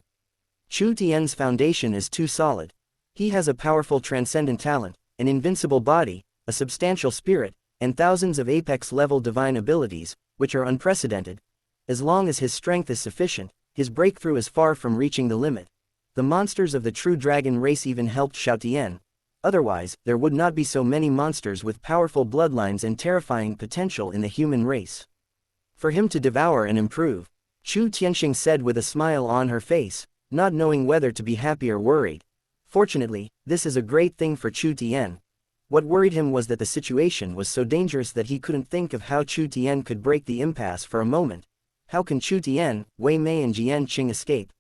Chu Tian's foundation is too solid. He has a powerful transcendent talent, an invincible body, a substantial spirit, and thousands of apex-level divine abilities, which are unprecedented. As long as his strength is sufficient, his breakthrough is far from reaching the limit. The monsters of the true dragon race even helped Xiao Tian. Otherwise, there would not be so many monsters with powerful bloodlines and terrifying potential in the human race. For him to devour and improve, Chu Tianxing said with a smile on her face, not knowing whether to be happy or worried. Fortunately, this is a great thing for Chu Tian. What worried him was that the situation was so dangerous that he couldn't think of how Chu Tian could break the impasse for a moment. How can Chu Tian, Wei Mei and Jian Qing escape?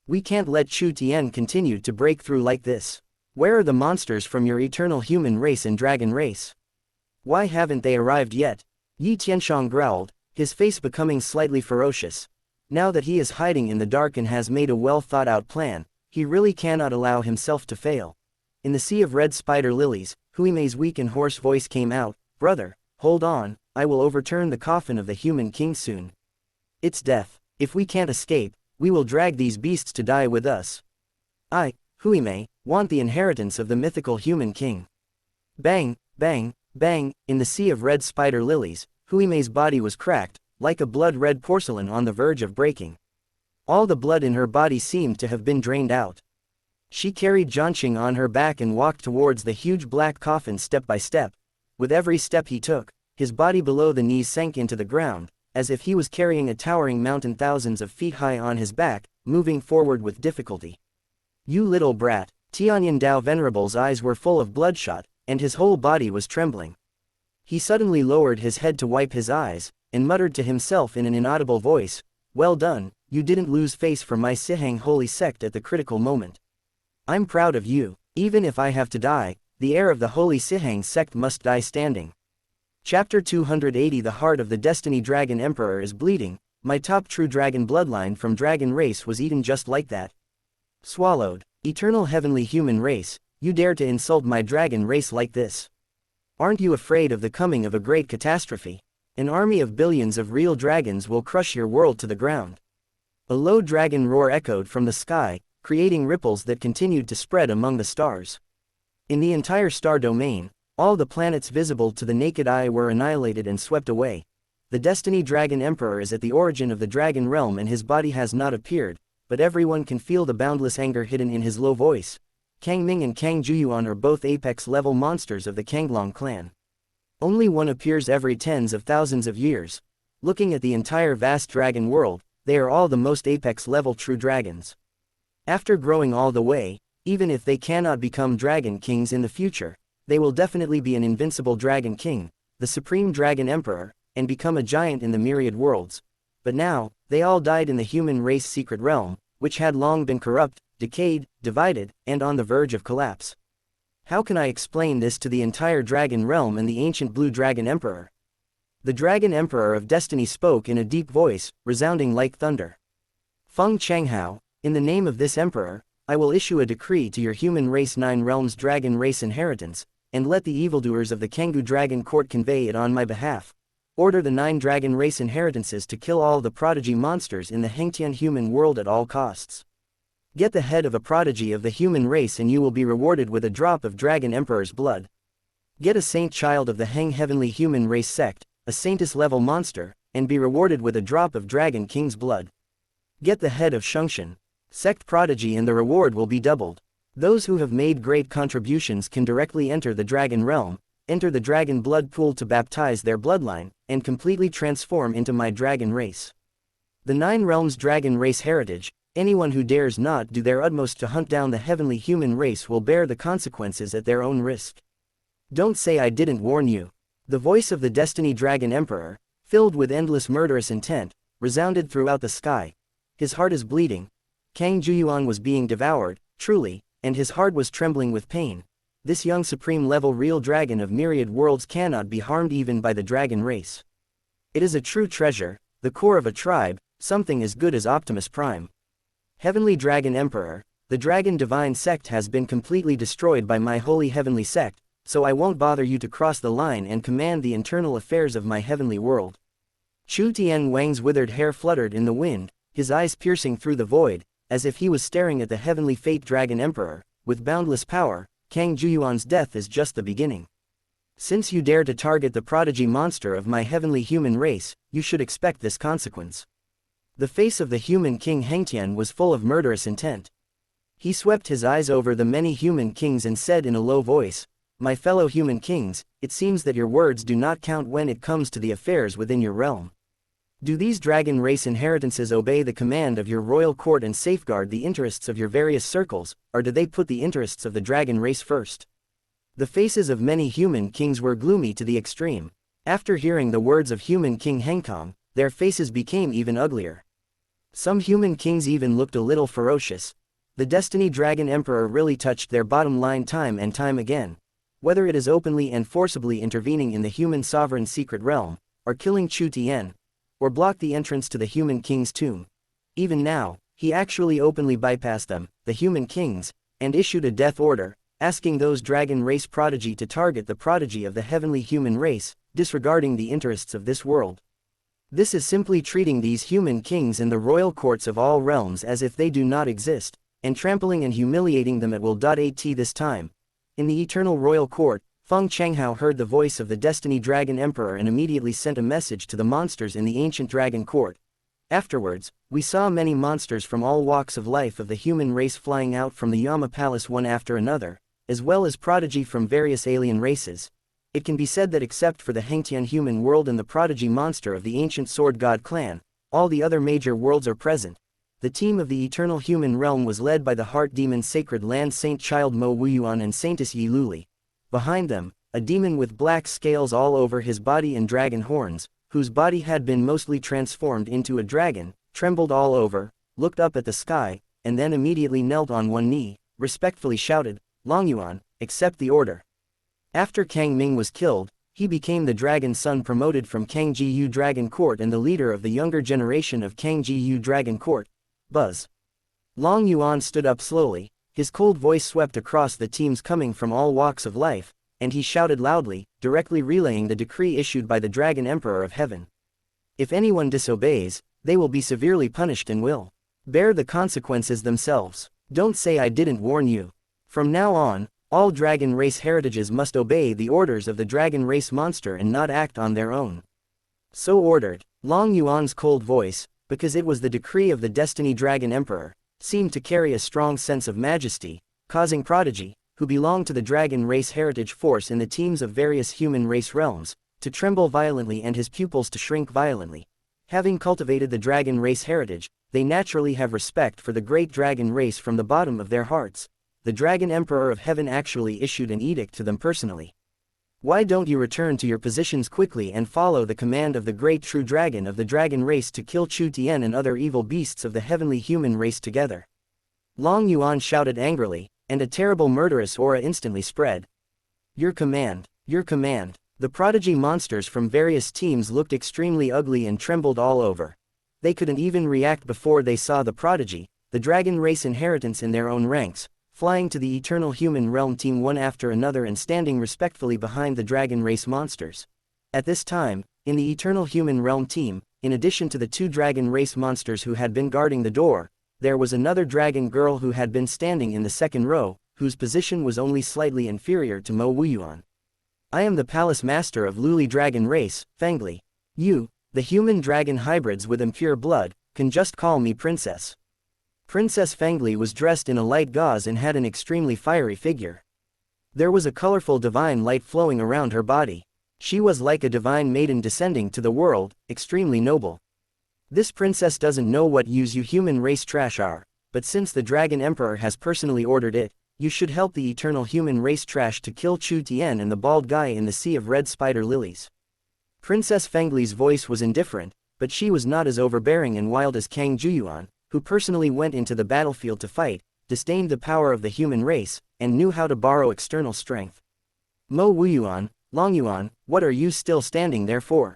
We can't let Chu Tian continue to break through like this. Where are the monsters from your eternal human race and dragon race? Why haven't they arrived yet? Yi Tianshang growled, his face becoming slightly ferocious. Now that he is hiding in the dark and has made a well-thought-out plan, he really cannot allow himself to fail. In the sea of red spider lilies, Huimei's weak and hoarse voice came out, "Brother, hold on, I will overturn the coffin of the human king soon. It's death. If we can't escape, we will drag these beasts to die with us. I, Huimei, want the inheritance of the mythical human king." Bang, bang, Bang, in the sea of red spider lilies, Huimei's body was cracked, like a blood-red porcelain on the verge of breaking. All the blood in her body seemed to have been drained out. She carried Jianqing on her back and walked towards the huge black coffin step by step. With every step he took, his body below the knees sank into the ground, as if he was carrying a towering mountain thousands of feet high on his back, moving forward with difficulty. "You little brat." Tianyan Dao Venerable's eyes were full of bloodshot, and his whole body was trembling. He suddenly lowered his head to wipe his eyes, and muttered to himself in an inaudible voice, "Well done, you didn't lose face for my Sihang holy sect at the critical moment. I'm proud of you. Even if I have to die, the heir of the holy Sihang sect must die standing." Chapter 280. The heart of the Destiny Dragon Emperor is bleeding. My top true dragon bloodline from dragon race was eaten just like that. Swallowed. Eternal heavenly human race, you dare to insult my dragon race like this? Aren't you afraid of the coming of a great catastrophe? An army of billions of real dragons will crush your world to the ground. A low dragon roar echoed from the sky, creating ripples that continued to spread among the stars. In the entire star domain, all the planets visible to the naked eye were annihilated and swept away. The Destiny Dragon Emperor is at the origin of the dragon realm and his body has not appeared, but everyone can feel the boundless anger hidden in his low voice. Kang Ming and Kang Juyuan are both apex-level monsters of the Kanglong clan. Only one appears every tens of thousands of years. Looking at the entire vast dragon world, they are all the most apex-level true dragons. After growing all the way, even if they cannot become dragon kings in the future, they will definitely be an invincible dragon king, the supreme dragon emperor, and become a giant in the myriad worlds. But now, they all died in the human race secret realm, which had long been corrupt, decayed, divided, and on the verge of collapse. How can I explain this to the entire dragon realm and the ancient blue dragon emperor? The dragon emperor of destiny spoke in a deep voice, resounding like thunder. Feng Changhao, in the name of this emperor, I will issue a decree to your human race 9 realms dragon race inheritance, and let the evildoers of the Kangoo Dragon Court convey it on my behalf. Order the 9 dragon race inheritances to kill all the prodigy monsters in the Hengtian human world at all costs. Get the head of a prodigy of the human race and you will be rewarded with a drop of dragon emperor's blood. Get a saint child of the Heng heavenly human race sect, a saintess level monster, and be rewarded with a drop of dragon king's blood. Get the head of Shengshan, sect prodigy and the reward will be doubled. Those who have made great contributions can directly enter the dragon realm, enter the dragon blood pool to baptize their bloodline, and completely transform into my dragon race. The 9 realms dragon race heritage, anyone who dares not do their utmost to hunt down the heavenly human race will bear the consequences at their own risk. Don't say I didn't warn you. The voice of the Destiny Dragon Emperor, filled with endless murderous intent, resounded throughout the sky. His heart is bleeding. Kang Juyuan was being devoured, truly, and his heart was trembling with pain. This young supreme-level real dragon of myriad worlds cannot be harmed even by the dragon race. It is a true treasure, the core of a tribe, something as good as Optimus Prime. Heavenly Dragon Emperor, the Dragon Divine sect has been completely destroyed by my holy heavenly sect, so I won't bother you to cross the line and command the internal affairs of my heavenly world. Chu Tian Wang's withered hair fluttered in the wind, his eyes piercing through the void, as if he was staring at the heavenly fate Dragon Emperor. With boundless power, Kang Juyuan's death is just the beginning. Since you dare to target the prodigy monster of my heavenly human race, you should expect this consequence. The face of the human king Hengtian was full of murderous intent. He swept his eyes over the many human kings and said in a low voice, "My fellow human kings, it seems that your words do not count when it comes to the affairs within your realm. Do these dragon race inheritances obey the command of your royal court and safeguard the interests of your various circles, or do they put the interests of the dragon race first?" The faces of many human kings were gloomy to the extreme. After hearing the words of human king Hengkong, their faces became even uglier. Some human kings even looked a little ferocious. The Destiny Dragon Emperor really touched their bottom line time and time again. Whether it is openly and forcibly intervening in the human sovereign secret realm, or killing Chu Tian, or block the entrance to the human king's tomb. Even now, he actually openly bypassed them, the human kings, and issued a death order, asking those dragon race prodigy to target the prodigy of the heavenly human race, disregarding the interests of this world. This is simply treating these human kings in the royal courts of all realms as if they do not exist, and trampling and humiliating them at will. At this time, in the eternal royal court, Feng Changhao heard the voice of the Destiny Dragon Emperor and immediately sent a message to the monsters in the ancient dragon court. Afterwards, we saw many monsters from all walks of life of the human race flying out from the Yama Palace one after another, as well as prodigy from various alien races. It can be said that except for the Hengtian human world and the prodigy monster of the ancient sword god clan, all the other major worlds are present. The team of the eternal human realm was led by the heart demon Sacred Land Saint Child Mo Wuyuan and Saintess Yi Luli. Behind them, a demon with black scales all over his body and dragon horns, whose body had been mostly transformed into a dragon, trembled all over, looked up at the sky, and then immediately knelt on one knee, respectfully shouted, "Long Yuan, accept the order." After Kang Ming was killed, he became the dragon son promoted from Kang Ji Dragon Court and the leader of the younger generation of Kang Ji Dragon Court. Buzz. Long Yuan stood up slowly, his cold voice swept across the teams coming from all walks of life, and he shouted loudly, directly relaying the decree issued by the Dragon Emperor of Heaven. If anyone disobeys, they will be severely punished and will bear the consequences themselves. Don't say I didn't warn you. From now on, all dragon race heritages must obey the orders of the dragon race monster and not act on their own. So ordered. Long Yuan's cold voice, because it was the decree of the Destiny Dragon Emperor, seemed to carry a strong sense of majesty, causing prodigy, who belonged to the dragon race heritage force in the teams of various human race realms, to tremble violently and his pupils to shrink violently. Having cultivated the dragon race heritage, they naturally have respect for the great dragon race from the bottom of their hearts. The Dragon Emperor of Heaven actually issued an edict to them personally. Why don't you return to your positions quickly and follow the command of the great true dragon of the dragon race to kill Chu Tian and other evil beasts of the heavenly human race together? Long Yuan shouted angrily, and a terrible murderous aura instantly spread. Your command, your command. The prodigy monsters from various teams looked extremely ugly and trembled all over. They couldn't even react before they saw the prodigy, the dragon race inheritance in their own ranks, flying to the eternal human realm team one after another and standing respectfully behind the dragon race monsters. At this time, in the eternal human realm team, in addition to the two dragon race monsters who had been guarding the door, there was another dragon girl who had been standing in the second row, whose position was only slightly inferior to Mo Wuyuan. I am the palace master of Luli dragon race, Fengli. You, the human dragon hybrids with impure blood, can just call me princess. Princess Fengli was dressed in a light gauze and had an extremely fiery figure. There was a colorful divine light flowing around her body. She was like a divine maiden descending to the world, extremely noble. This princess doesn't know what use you human race trash are, but since the Dragon Emperor has personally ordered it, you should help the eternal human race trash to kill Chu Tian and the bald guy in the sea of red spider lilies. Princess Fengli's voice was indifferent, but she was not as overbearing and wild as Kang Juyuan, who personally went into the battlefield to fight, disdained the power of the human race, and knew how to borrow external strength. Mo Wuyuan, Long Yuan, what are you still standing there for?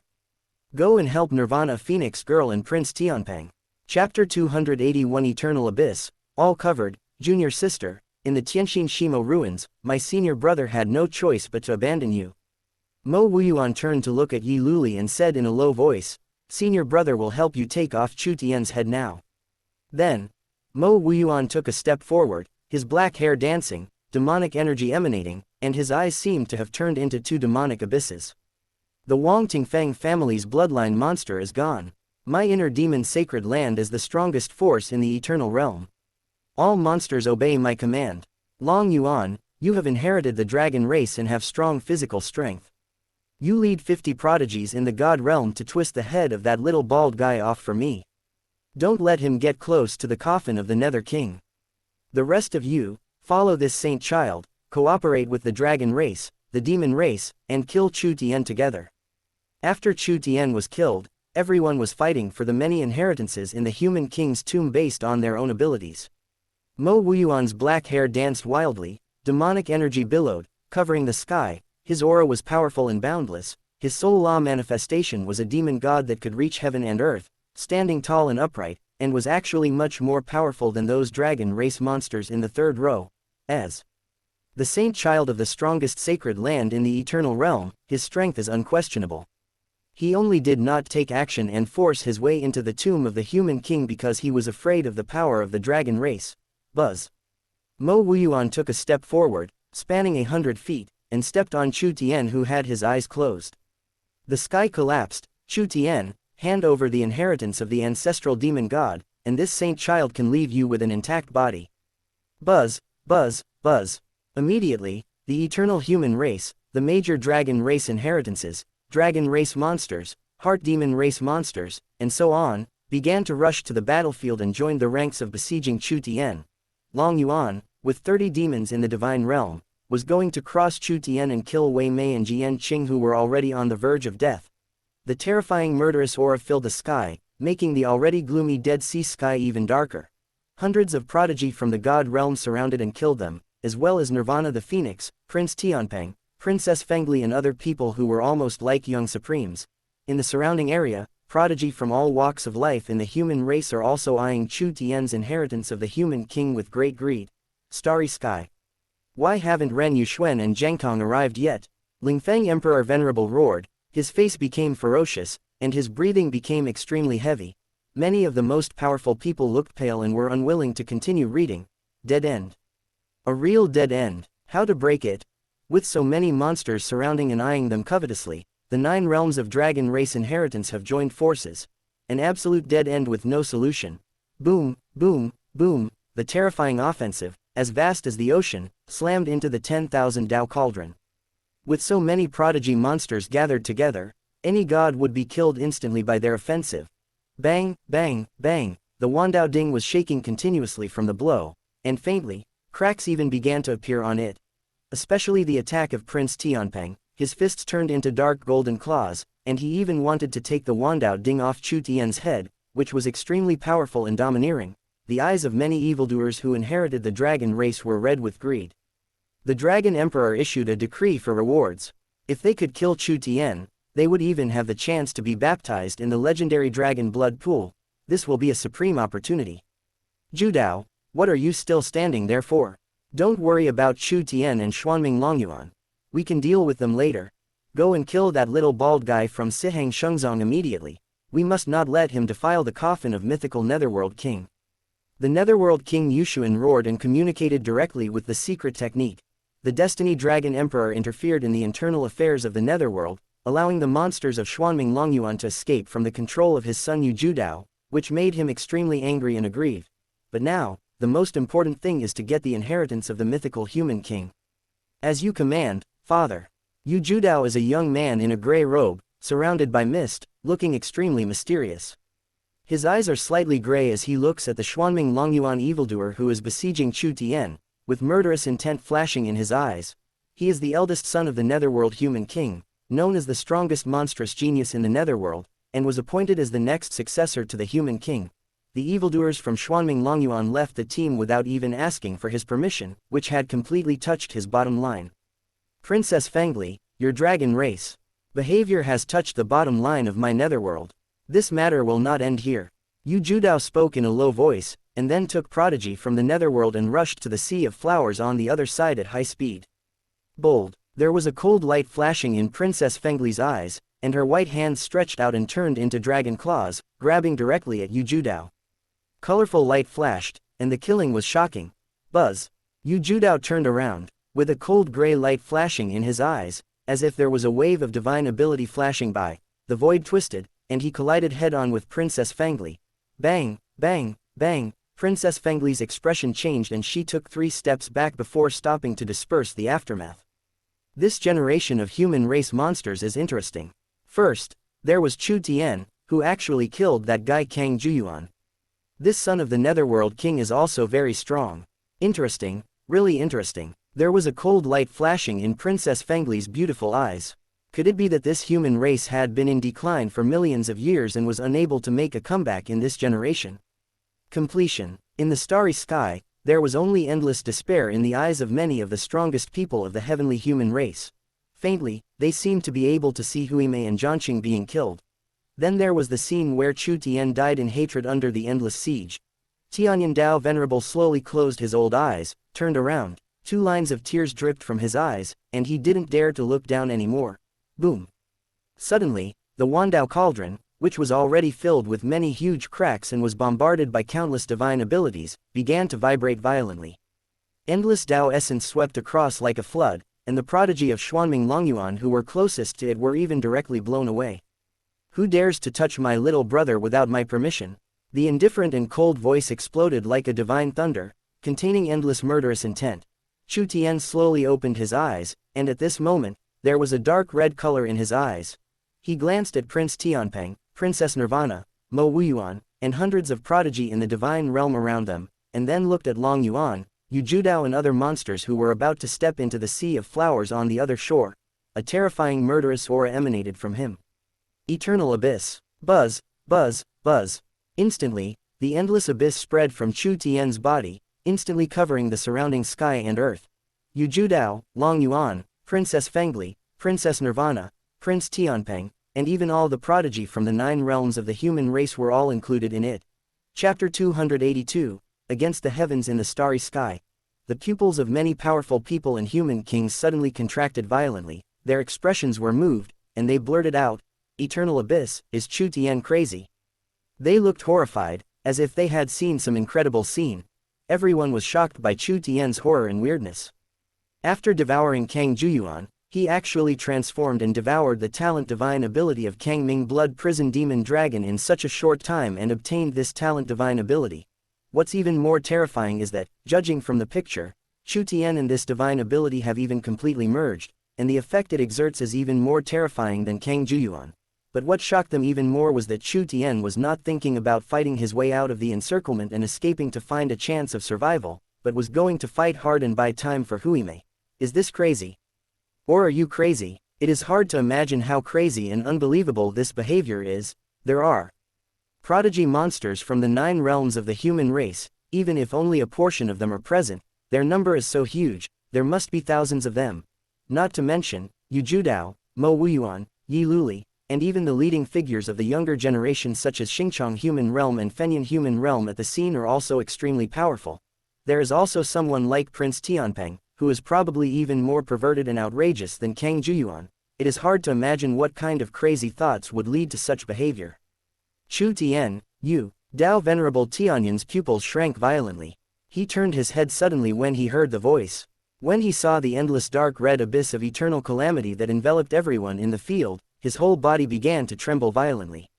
Go and help Nirvana Phoenix Girl and Prince Tianpeng. Chapter 281 Eternal Abyss, all covered, Junior Sister, in the Tianxin Shimo ruins, my senior brother had no choice but to abandon you. Mo Wuyuan turned to look at Yi Luli and said in a low voice, Senior brother will help you take off Chu Tian's head now. Then, Mo Wuyuan took a step forward, his black hair dancing, demonic energy emanating, and his eyes seemed to have turned into two demonic abysses. The Wang Tingfeng family's bloodline monster is gone. My inner demon Sacred Land is the strongest force in the eternal realm. All monsters obey my command. Long Yuan, you have inherited the dragon race and have strong physical strength. You lead 50 prodigies in the god realm to twist the head of that little bald guy off for me. Don't let him get close to the coffin of the Nether King. The rest of you, follow this saint child, cooperate with the dragon race, the demon race, and kill Chu Tian together. After Chu Tian was killed, everyone was fighting for the many inheritances in the human king's tomb based on their own abilities. Mo Wuyuan's black hair danced wildly, demonic energy billowed, covering the sky, his aura was powerful and boundless, his soul law manifestation was a demon god that could reach heaven and earth, standing tall and upright, and was actually much more powerful than those dragon race monsters in the third row. As the saint child of the strongest sacred land in the eternal realm, his strength is unquestionable. He only did not take action and force his way into the tomb of the human king because he was afraid of the power of the dragon race. Buzz. Mo Wuyuan took a step forward, spanning 100 feet, and stepped on Chu Tian, who had his eyes closed. The sky collapsed. Chu Tian, hand over the inheritance of the ancestral demon god, and this saint child can leave you with an intact body. Buzz, buzz, buzz. Immediately, the eternal human race, the major dragon race inheritances, dragon race monsters, heart demon race monsters, and so on, began to rush to the battlefield and joined the ranks of besieging Chu Tian. Long Yuan, with 30 demons in the divine realm, was going to cross Chu Tian and kill Wei Mei and Jian Qing, who were already on the verge of death. The terrifying murderous aura filled the sky, making the already gloomy Dead Sea sky even darker. Hundreds of prodigy from the god realm surrounded and killed them, as well as Nirvana the Phoenix, Prince Tianpeng, Princess Fengli and other people who were almost like young supremes. In the surrounding area, prodigy from all walks of life in the human race are also eyeing Chu Tian's inheritance of the human king with great greed. Starry sky. Why haven't Ren Yuxuan and Zheng Tong arrived yet? Lingfeng Emperor Venerable roared, his face became ferocious, and his breathing became extremely heavy. Many of the most powerful people looked pale and were unwilling to continue reading. Dead end. A real dead end. How to break it? With so many monsters surrounding and eyeing them covetously, the 9 realms of dragon race inheritance have joined forces. An absolute dead end with no solution. Boom, boom, boom, the terrifying offensive, as vast as the ocean, slammed into the 10,000 Dao cauldron. With so many prodigy monsters gathered together, any god would be killed instantly by their offensive. Bang, bang, bang, the Wandao Ding was shaking continuously from the blow, and faintly, cracks even began to appear on it. Especially the attack of Prince Tianpeng, his fists turned into dark golden claws, and he even wanted to take the Wandao Ding off Chu Tian's head, which was extremely powerful and domineering. The eyes of many evildoers who inherited the dragon race were red with greed. The Dragon Emperor issued a decree for rewards. If they could kill Chu Tian, they would even have the chance to be baptized in the legendary dragon blood pool. This will be a supreme opportunity. Judao, what are you still standing there for? Don't worry about Chu Tian and Xuanming Longyuan. We can deal with them later. Go and kill that little bald guy from Sihang Shengzong immediately. We must not let him defile the coffin of mythical Netherworld King. The Netherworld King Yushuan roared and communicated directly with the secret technique. The Destiny Dragon Emperor interfered in the internal affairs of the Netherworld, allowing the monsters of Xuanming Longyuan to escape from the control of his son Yu Judao, which made him extremely angry and aggrieved. But now, the most important thing is to get the inheritance of the mythical human king. As you command, Father. Yu Judao is a young man in a gray robe, surrounded by mist, looking extremely mysterious. His eyes are slightly gray as he looks at the Xuanming Longyuan evildoer who is besieging Chu Tian, with murderous intent flashing in his eyes. He is the eldest son of the Netherworld human king, known as the strongest monstrous genius in the Netherworld, and was appointed as the next successor to the human king. The evildoers from Xuanming Longyuan left the team without even asking for his permission, which had completely touched his bottom line. Princess Fengli, your dragon race behavior has touched the bottom line of my Netherworld. This matter will not end here. Yu Judao spoke in a low voice, and then took prodigy from the Netherworld and rushed to the Sea of Flowers on the other side at high speed. Bold. There was a cold light flashing in Princess Fengli's eyes, and her white hands stretched out and turned into dragon claws, grabbing directly at Yu Judao. Colorful light flashed, and the killing was shocking. Buzz. Yu Judao turned around, with a cold gray light flashing in his eyes, as if there was a wave of divine ability flashing by. The void twisted, and he collided head-on with Princess Fengli. Bang, bang, bang, Princess Fengli's expression changed and she took 3 steps back before stopping to disperse the aftermath. This generation of human race monsters is interesting. First, there was Chu Tian, who actually killed that guy Kang Juyuan. This son of the Netherworld King is also very strong. Interesting, really interesting. There was a cold light flashing in Princess Fengli's beautiful eyes. Could it be that this human race had been in decline for millions of years and was unable to make a comeback in this generation? Completion. In the starry sky, there was only endless despair in the eyes of many of the strongest people of the heavenly human race. Faintly, they seemed to be able to see Huimei and Zhanqing being killed. Then there was the scene where Chu Tian died in hatred under the endless siege. Tianyan Dao Venerable slowly closed his old eyes, turned around, 2 lines of tears dripped from his eyes, and he didn't dare to look down anymore. Boom. Suddenly, the Wandao Cauldron, which was already filled with many huge cracks and was bombarded by countless divine abilities, began to vibrate violently. Endless Dao essence swept across like a flood, and the prodigy of Xuanming Longyuan who were closest to it were even directly blown away. Who dares to touch my little brother without my permission? The indifferent and cold voice exploded like a divine thunder, containing endless murderous intent. Chu Tian slowly opened his eyes, and at this moment, there was a dark red color in his eyes. He glanced at Prince Tianpeng, Princess Nirvana, Mo Wuyuan, and hundreds of prodigy in the divine realm around them, and then looked at Long Yuan, Yu Judao and other monsters who were about to step into the sea of flowers on the other shore. A terrifying murderous aura emanated from him. Eternal abyss. Buzz, buzz, buzz. Instantly, the endless abyss spread from Chu Tian's body, instantly covering the surrounding sky and earth. Yu Judao, Long Yuan, Princess Fengli, Princess Nirvana, Prince Tianpeng, and even all the prodigy from the 9 realms of the human race were all included in it. Chapter 282, Against the Heavens in the Starry Sky. The pupils of many powerful people and human kings suddenly contracted violently, their expressions were moved, and they blurted out, "Eternal abyss, is Chu Tian crazy?" They looked horrified, as if they had seen some incredible scene. Everyone was shocked by Chu Tian's horror and weirdness. After devouring Kang Juyuan, he actually transformed and devoured the talent divine ability of Kang Ming Blood Prison Demon Dragon in such a short time and obtained this talent divine ability. What's even more terrifying is that, judging from the picture, Chu Tian and this divine ability have even completely merged, and the effect it exerts is even more terrifying than Kang Juyuan. But what shocked them even more was that Chu Tian was not thinking about fighting his way out of the encirclement and escaping to find a chance of survival, but was going to fight hard and buy time for Huime. Is this crazy? Or are you crazy? It is hard to imagine how crazy and unbelievable this behavior is. There are prodigy monsters from the 9 realms of the human race, even if only a portion of them are present, their number is so huge, there must be thousands of them. Not to mention, Yu Judao, Mo Wuyuan, Yi Luli, and even the leading figures of the younger generation such as Xingqiang Human Realm and Fenyan Human Realm at the scene are also extremely powerful. There is also someone like Prince Tianpeng, who is probably even more perverted and outrageous than Kang Juyuan. It is hard to imagine what kind of crazy thoughts would lead to such behavior. Chu Tian, Yu Dao Venerable Tianyan's pupils shrank violently. He turned his head suddenly when he heard the voice. When he saw the endless dark red abyss of eternal calamity that enveloped everyone in the field, his whole body began to tremble violently.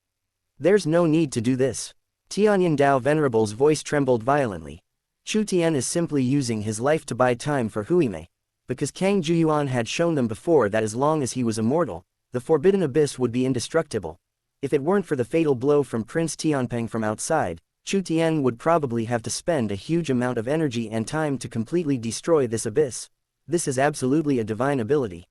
There's no need to do this. Tianyan Dao Venerable's voice trembled violently. Chu Tian is simply using his life to buy time for Huime. Because Kang Juyuan had shown them before that as long as he was immortal, the forbidden abyss would be indestructible. If it weren't for the fatal blow from Prince Tianpeng from outside, Chu Tian would probably have to spend a huge amount of energy and time to completely destroy this abyss. This is absolutely a divine ability.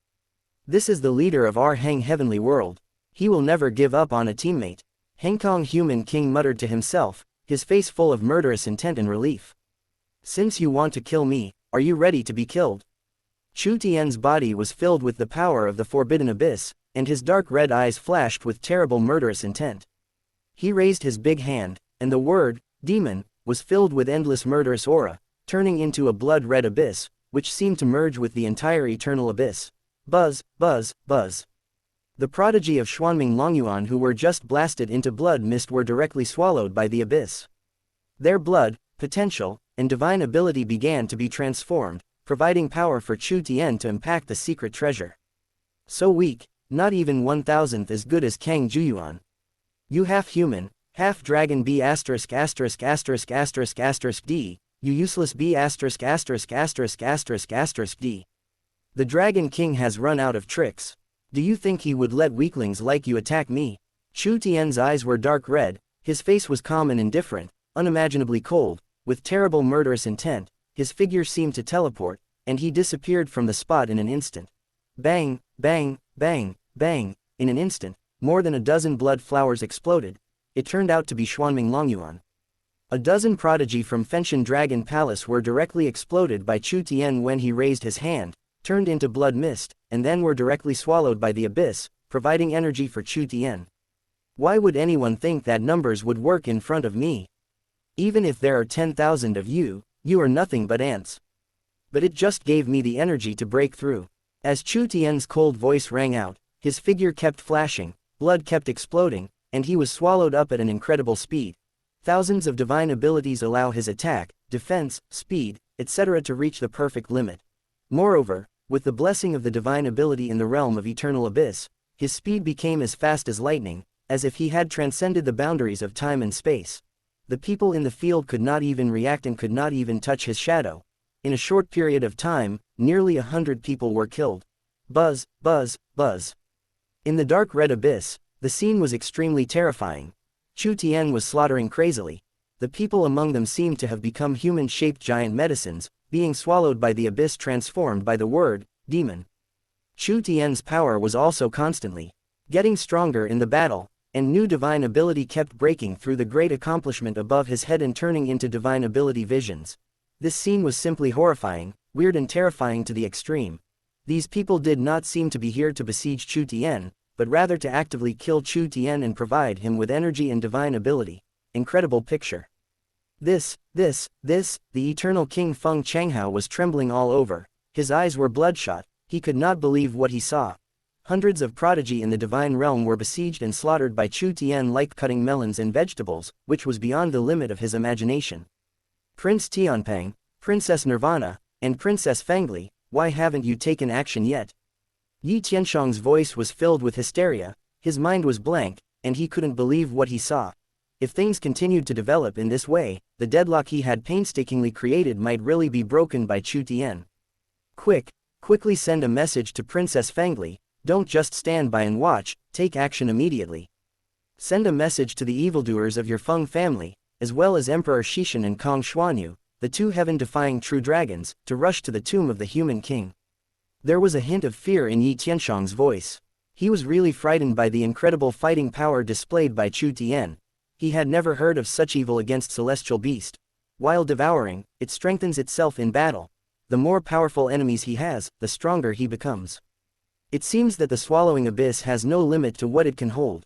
This is the leader of our Heng heavenly world. He will never give up on a teammate. Hengkong Human King muttered to himself, his face full of murderous intent and relief. Since you want to kill me, are you ready to be killed? Chu Tian's body was filled with the power of the forbidden abyss, and his dark red eyes flashed with terrible murderous intent. He raised his big hand, and the word, demon, was filled with endless murderous aura, turning into a blood-red abyss, which seemed to merge with the entire eternal abyss. Buzz, buzz, buzz. The prodigy of Xuanming Longyuan who were just blasted into blood mist were directly swallowed by the abyss. Their blood, potential, and divine ability began to be transformed, providing power for Chu Tian to impact the secret treasure. So weak, not even 1,000th as good as Kang Juyuan. You half-human, half-dragon B********************* D, you useless B************ D. The Dragon King has run out of tricks. Do you think he would let weaklings like you attack me? Chu Tian's eyes were dark red, his face was calm and indifferent, unimaginably cold, with terrible murderous intent, his figure seemed to teleport, and he disappeared from the spot in an instant. Bang, bang, bang, bang, in an instant, more than a dozen blood flowers exploded. It turned out to be Xuanming Longyuan. A dozen prodigy from Fenshan Dragon Palace were directly exploded by Chu Tian when he raised his hand, turned into blood mist, and then were directly swallowed by the abyss, providing energy for Chu Tian. Why would anyone think that numbers would work in front of me? Even if there are 10,000 of you, you are nothing but ants. But it just gave me the energy to break through. As Chu Tian's cold voice rang out, his figure kept flashing, blood kept exploding, and he was swallowed up at an incredible speed. Thousands of divine abilities allow his attack, defense, speed, etc. to reach the perfect limit. Moreover, With the blessing of the divine ability in the realm of eternal abyss, his speed became as fast as lightning, as if he had transcended the boundaries of time and space. The people in the field could not even react and could not even touch his shadow. In a short period of time, nearly 100 people were killed. Buzz, buzz, buzz. In the dark red abyss, the scene was extremely terrifying. Chu Tian was slaughtering crazily. The people among them seemed to have become human-shaped giant medicines, being swallowed by the abyss transformed by the word, demon. Chu Tian's power was also constantly getting stronger in the battle, and new divine ability kept breaking through the great accomplishment above his head and turning into divine ability visions. This scene was simply horrifying, weird and terrifying to the extreme. These people did not seem to be here to besiege Chu Tian, but rather to actively kill Chu Tian and provide him with energy and divine ability. Incredible picture. The eternal King Feng Changhao was trembling all over. His eyes were bloodshot, he could not believe what he saw. Hundreds of prodigy in the divine realm were besieged and slaughtered by Chu Tian like cutting melons and vegetables, which was beyond the limit of his imagination. Prince Tianpeng, Princess Nirvana, and Princess Fengli, why haven't you taken action yet? Yi Tianshang's voice was filled with hysteria, his mind was blank, and he couldn't believe what he saw. If things continued to develop in this way, the deadlock he had painstakingly created might really be broken by Chu Tian. Quickly send a message to Princess Fengli. Don't just stand by and watch, take action immediately. Send a message to the evildoers of your Feng family, as well as Emperor Shishan and Kong Xuanyu, the two heaven-defying true dragons, to rush to the tomb of the human king. There was a hint of fear in Yi Tianshang's voice. He was really frightened by the incredible fighting power displayed by Chu Tian. He had never heard of such evil against celestial beast. While devouring, it strengthens itself in battle. The more powerful enemies he has, the stronger he becomes. It seems that the swallowing abyss has no limit to what it can hold.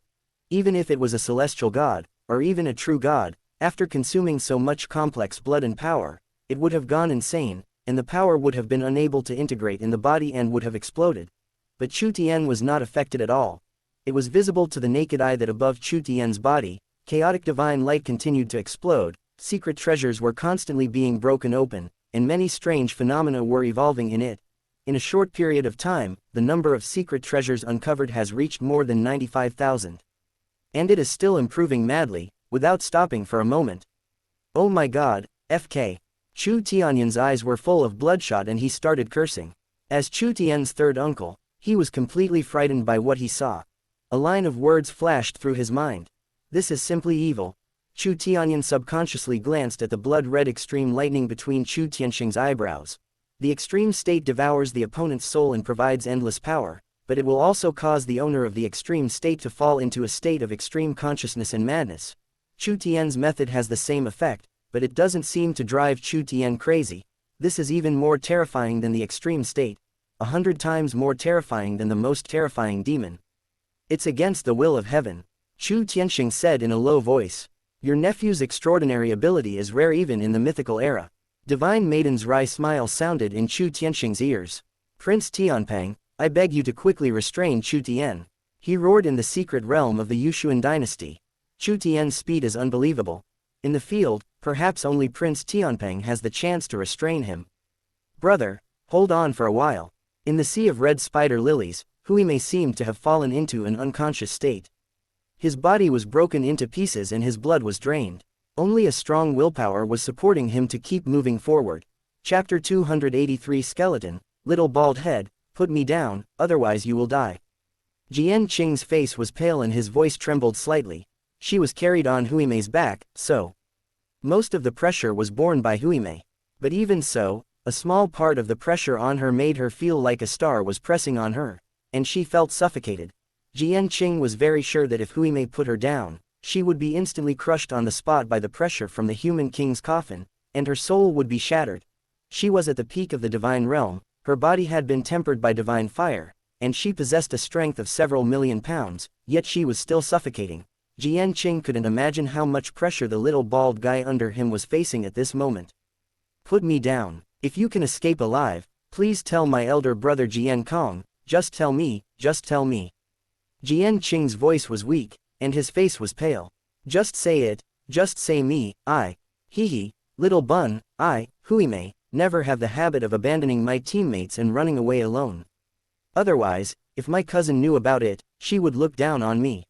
Even if it was a celestial god, or even a true god, after consuming so much complex blood and power, it would have gone insane, and the power would have been unable to integrate in the body and would have exploded. But Chu Tian was not affected at all. It was visible to the naked eye that above Chu Tian's body, chaotic divine light continued to explode, secret treasures were constantly being broken open, and many strange phenomena were evolving in it. In a short period of time, the number of secret treasures uncovered has reached more than 95,000. And it is still improving madly, without stopping for a moment. Oh my god, FK. Chu Tianyan's eyes were full of bloodshot and he started cursing. As Chu Tian's third uncle, he was completely frightened by what he saw. A line of words flashed through his mind. This is simply evil. Chu Tianyan subconsciously glanced at the blood-red extreme lightning between Chu Tianxing's eyebrows. The extreme state devours the opponent's soul and provides endless power, but it will also cause the owner of the extreme state to fall into a state of extreme consciousness and madness. Chu Tian's method has the same effect, but it doesn't seem to drive Chu Tian crazy. This is even more terrifying than the extreme state, 100 times more terrifying than the most terrifying demon. It's against the will of heaven, Chu Tianxing said in a low voice. Your nephew's extraordinary ability is rare even in the mythical era. Divine Maiden's wry smile sounded in Chu Tianxing's ears. Prince Tianpeng, I beg you to quickly restrain Chu Tian. He roared in the secret realm of the Yushuan dynasty. Chu Tian's speed is unbelievable. In the field, perhaps only Prince Tianpeng has the chance to restrain him. Brother, hold on for a while. In the sea of red spider lilies, Huime seemed to have fallen into an unconscious state. His body was broken into pieces and his blood was drained. Only a strong willpower was supporting him to keep moving forward. Chapter 283 Skeleton, Little Bald Head, put me down, otherwise you will die. Jian Qing's face was pale and his voice trembled slightly. She was carried on Huime's back, so most of the pressure was borne by Huime. But even so, a small part of the pressure on her made her feel like a star was pressing on her, and she felt suffocated. Jian Qing was very sure that if Huime put her down, she would be instantly crushed on the spot by the pressure from the human king's coffin, and her soul would be shattered. She was at the peak of the divine realm, her body had been tempered by divine fire, and she possessed a strength of several million pounds, yet she was still suffocating. Jian Qing couldn't imagine how much pressure the little bald guy under him was facing at this moment. Put me down. If you can escape alive, please tell my elder brother Jian Kong, just tell me, just tell me. Jian Qing's voice was weak, and his face was pale. Just say it, just say me, I. Little bun, I, Huime, never have the habit of abandoning my teammates and running away alone. Otherwise, if my cousin knew about it, she would look down on me.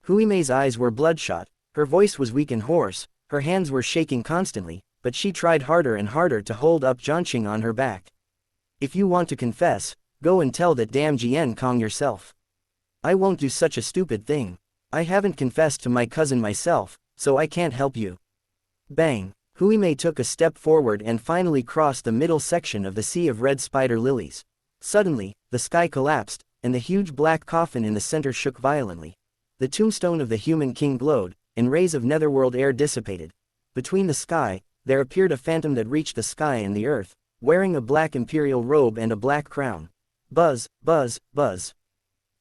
Huimei's eyes were bloodshot, her voice was weak and hoarse, her hands were shaking constantly, but she tried harder and harder to hold up Jianqing on her back. If you want to confess, go and tell that damn Jian Kong yourself. I won't do such a stupid thing. I haven't confessed to my cousin myself, so I can't help you. Bang! Huimei took a step forward and finally crossed the middle section of the sea of red spider lilies. Suddenly, the sky collapsed, and the huge black coffin in the center shook violently. The tombstone of the human king glowed, and rays of netherworld air dissipated. Between the sky, there appeared a phantom that reached the sky and the earth, wearing a black imperial robe and a black crown. Buzz, buzz, buzz.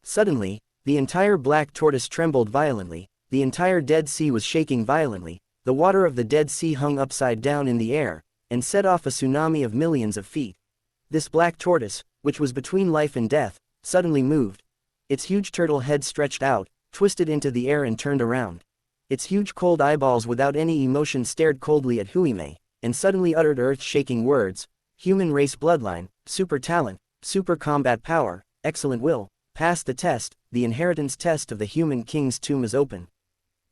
Suddenly, the entire black tortoise trembled violently, the entire Dead Sea was shaking violently, the water of the Dead Sea hung upside down in the air, and set off a tsunami of millions of feet. This black tortoise, which was between life and death, suddenly moved. Its huge turtle head stretched out, twisted into the air and turned around. Its huge cold eyeballs without any emotion stared coldly at Huimei, and suddenly uttered earth-shaking words: human race bloodline, super talent, super combat power, excellent will, pass the test, the inheritance test of the human king's tomb is open.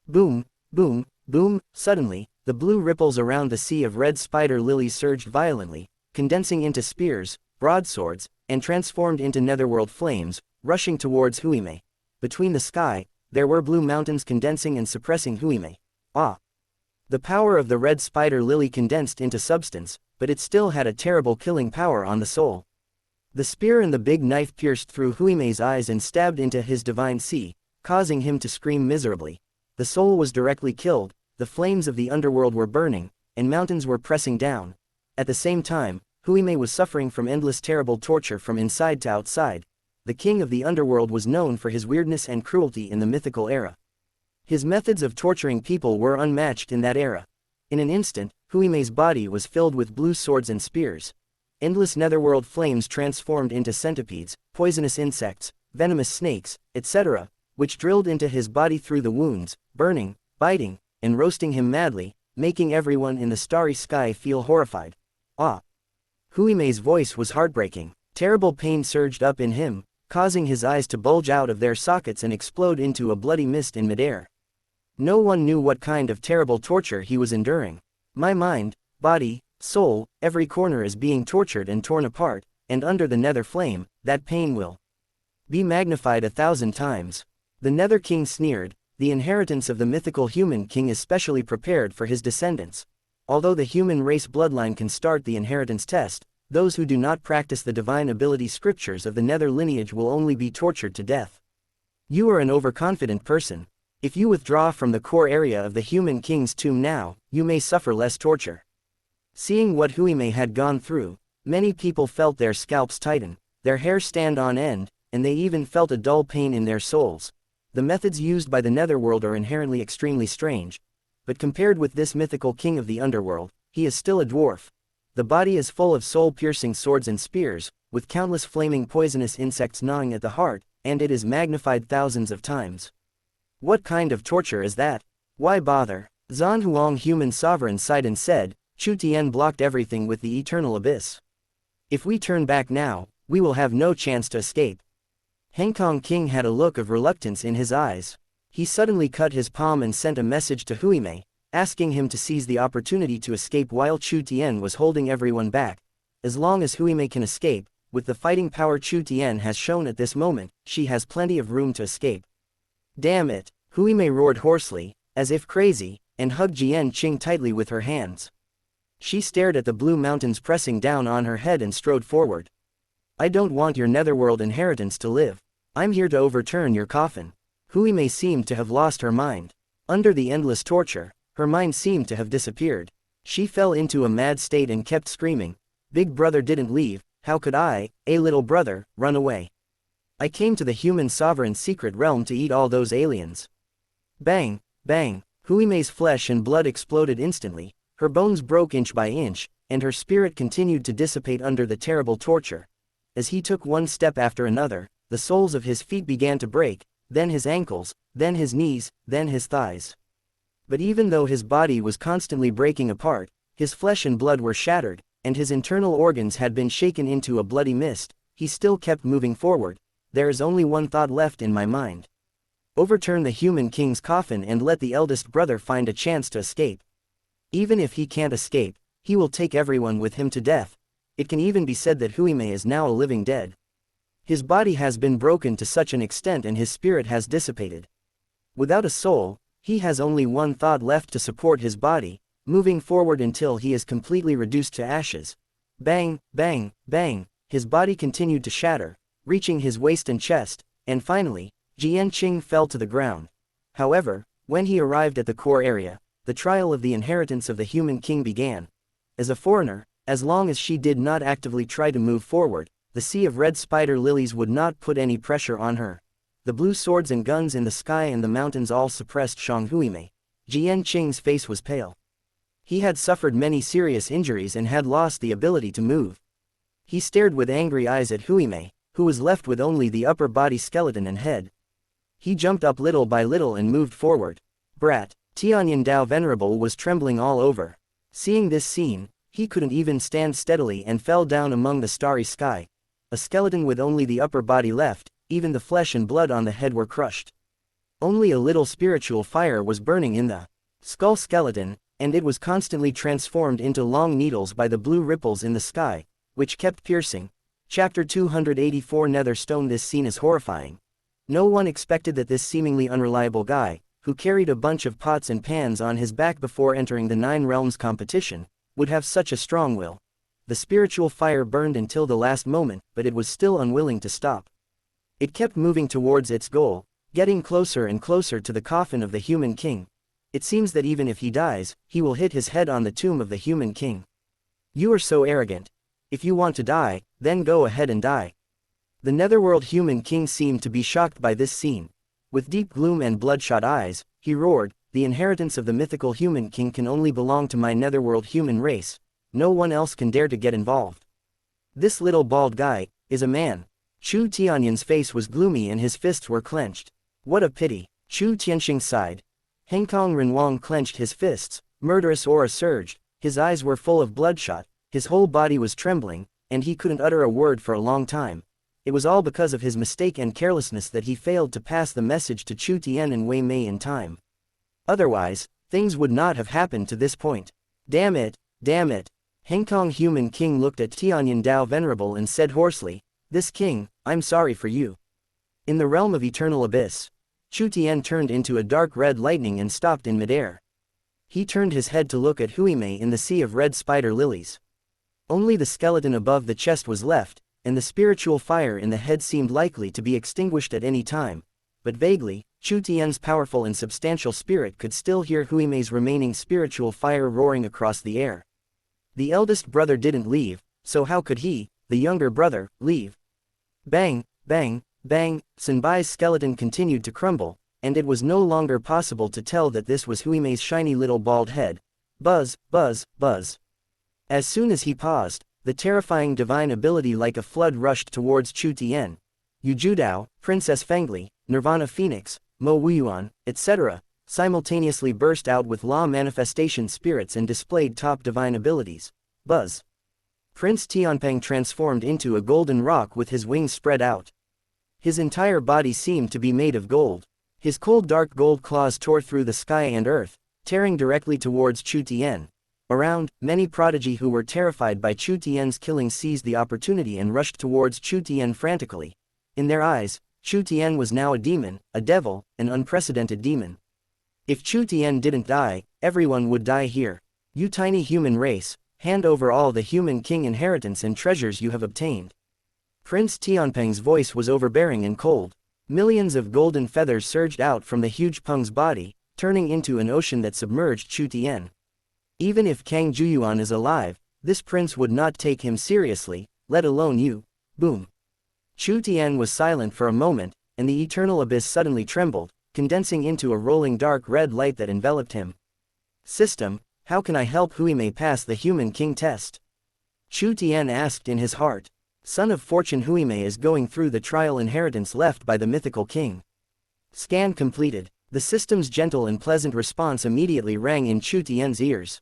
Boom, boom, boom, suddenly, the blue ripples around the sea of red spider lilies surged violently, condensing into spears, broadswords, and transformed into netherworld flames, rushing towards Huimei. Between the sky, there were blue mountains condensing and suppressing Huimei. Ah! The power of the red spider lily condensed into substance, but it still had a terrible killing power on the soul. The spear and the big knife pierced through Huimei's eyes and stabbed into his divine sea, causing him to scream miserably. The soul was directly killed, the flames of the underworld were burning, and mountains were pressing down. At the same time, Huimei was suffering from endless terrible torture from inside to outside. The king of the underworld was known for his weirdness and cruelty in the mythical era. His methods of torturing people were unmatched in that era. In an instant, Huimei's body was filled with blue swords and spears. Endless netherworld flames transformed into centipedes, poisonous insects, venomous snakes, etc., which drilled into his body through the wounds, burning, biting, and roasting him madly, making everyone in the starry sky feel horrified. Ah! Huimei's voice was heartbreaking. Terrible pain surged up in him, causing his eyes to bulge out of their sockets and explode into a bloody mist in midair. No one knew what kind of terrible torture he was enduring. My mind, body, soul, every corner is being tortured and torn apart, and under the nether flame, that pain will be magnified 1,000 times. The Nether King sneered. The inheritance of the mythical human king is specially prepared for his descendants. Although the human race bloodline can start the inheritance test, those who do not practice the divine ability scriptures of the nether lineage will only be tortured to death. You are an overconfident person. If you withdraw from the core area of the human king's tomb now, you may suffer less torture. Seeing what Huimei had gone through, many people felt their scalps tighten, their hair stand on end, and they even felt a dull pain in their souls. The methods used by the netherworld are inherently extremely strange. But compared with this mythical king of the underworld, he is still a dwarf. The body is full of soul-piercing swords and spears, with countless flaming poisonous insects gnawing at the heart, and it is magnified thousands of times. What kind of torture is that? Why bother? Zhan Huang, human sovereign, sighed and said, Chu Tian blocked everything with the eternal abyss. If we turn back now, we will have no chance to escape. Hengkong King had a look of reluctance in his eyes. He suddenly cut his palm and sent a message to Huimei, asking him to seize the opportunity to escape while Chu Tian was holding everyone back. As long as Huimei can escape, with the fighting power Chu Tian has shown at this moment, she has plenty of room to escape. Damn it! Huimei roared hoarsely, as if crazy, and hugged Jian Qing tightly with her hands. She stared at the blue mountains pressing down on her head and strode forward. I don't want your netherworld inheritance to live. I'm here to overturn your coffin. Huimei seemed to have lost her mind. Under the endless torture, her mind seemed to have disappeared. She fell into a mad state and kept screaming, Big brother didn't leave, how could I, a little brother, run away? I came to the human sovereign's secret realm to eat all those aliens. Bang, bang, Huimei's flesh and blood exploded instantly, her bones broke inch by inch, and her spirit continued to dissipate under the terrible torture. As he took one step after another, the soles of his feet began to break, then his ankles, then his knees, then his thighs. But even though his body was constantly breaking apart, his flesh and blood were shattered, and his internal organs had been shaken into a bloody mist, he still kept moving forward. There is only one thought left in my mind. Overturn the human king's coffin and let the eldest brother find a chance to escape. Even if he can't escape, he will take everyone with him to death. It can even be said that Huime is now a living dead. His body has been broken to such an extent and his spirit has dissipated. Without a soul, he has only one thought left to support his body, moving forward until he is completely reduced to ashes. Bang, bang, bang, his body continued to shatter, reaching his waist and chest, and finally, Jianqing fell to the ground. However, when he arrived at the core area, the trial of the inheritance of the human king began. As a foreigner, as long as she did not actively try to move forward, the sea of red spider lilies would not put any pressure on her. The blue swords and guns in the sky and the mountains all suppressed Shang Huime. Jianqing's face was pale. He had suffered many serious injuries and had lost the ability to move. He stared with angry eyes at Huime, who was left with only the upper body skeleton and head. He jumped up little by little and moved forward. Brat, Tianyan Dao Venerable was trembling all over. Seeing this scene, he couldn't even stand steadily and fell down among the starry sky. A skeleton with only the upper body left, even the flesh and blood on the head were crushed. Only a little spiritual fire was burning in the skull skeleton, and it was constantly transformed into long needles by the blue ripples in the sky, which kept piercing. Chapter 284 Nether Stone. This scene is horrifying. No one expected that this seemingly unreliable guy, who carried a bunch of pots and pans on his back before entering the 9 Realms competition, would have such a strong will. The spiritual fire burned until the last moment, but it was still unwilling to stop. It kept moving towards its goal, getting closer and closer to the coffin of the human king. It seems that even if he dies, he will hit his head on the tomb of the human king. You are so arrogant. If you want to die, then go ahead and die. The netherworld human king seemed to be shocked by this scene. With deep gloom and bloodshot eyes, he roared, "The inheritance of the mythical human king can only belong to my netherworld human race. No one else can dare to get involved. This little bald guy is a man." Chu Tianyan's face was gloomy and his fists were clenched. What a pity. Chu Tianxing sighed. Henkong Renwang clenched his fists, murderous aura surged, his eyes were full of bloodshot, his whole body was trembling, and he couldn't utter a word for a long time. It was all because of his mistake and carelessness that he failed to pass the message to Chu Tian and Wei Mei in time. Otherwise, things would not have happened to this point. Damn it, damn it. Henkong Human King looked at Tianyan Dao Venerable and said hoarsely, "This king, I'm sorry for you." In the realm of eternal abyss, Chu Tian turned into a dark red lightning and stopped in midair. He turned his head to look at Huime in the sea of red spider lilies. Only the skeleton above the chest was left, and the spiritual fire in the head seemed likely to be extinguished at any time, but vaguely, Chu Tian's powerful and substantial spirit could still hear Huime's remaining spiritual fire roaring across the air. The eldest brother didn't leave, so how could he, the younger brother, leave? Bang, bang, bang, Senbai's skeleton continued to crumble, and it was no longer possible to tell that this was Huime's shiny little bald head. Buzz, buzz, buzz. As soon as he paused, the terrifying divine ability like a flood rushed towards Chu Tian. Yu Judao, Princess Fengli, Nirvana Phoenix, Mo Wuyuan, etc., simultaneously burst out with law manifestation spirits and displayed top divine abilities. Buzz. Prince Tianpeng transformed into a golden rock with his wings spread out. His entire body seemed to be made of gold. His cold dark gold claws tore through the sky and earth, tearing directly towards Chu Tian. Around, many prodigy who were terrified by Chu Tian's killing seized the opportunity and rushed towards Chu Tian frantically. In their eyes, Chu Tian was now a demon, a devil, an unprecedented demon. If Chu Tian didn't die, everyone would die here. You tiny human race, hand over all the human king inheritance and treasures you have obtained. Prince Tianpeng's voice was overbearing and cold. Millions of golden feathers surged out from the huge Peng's body, turning into an ocean that submerged Chu Tian. Even if Kang Juyuan is alive, this prince would not take him seriously, let alone you. Boom. Chu Tian was silent for a moment, and the eternal abyss suddenly trembled, condensing into a rolling dark red light that enveloped him. System, how can I help Huime pass the human king test? Chu Tian asked in his heart. Son of Fortune Huime is going through the trial inheritance left by the mythical king. Scan completed. The system's gentle and pleasant response immediately rang in Chu Tian's ears.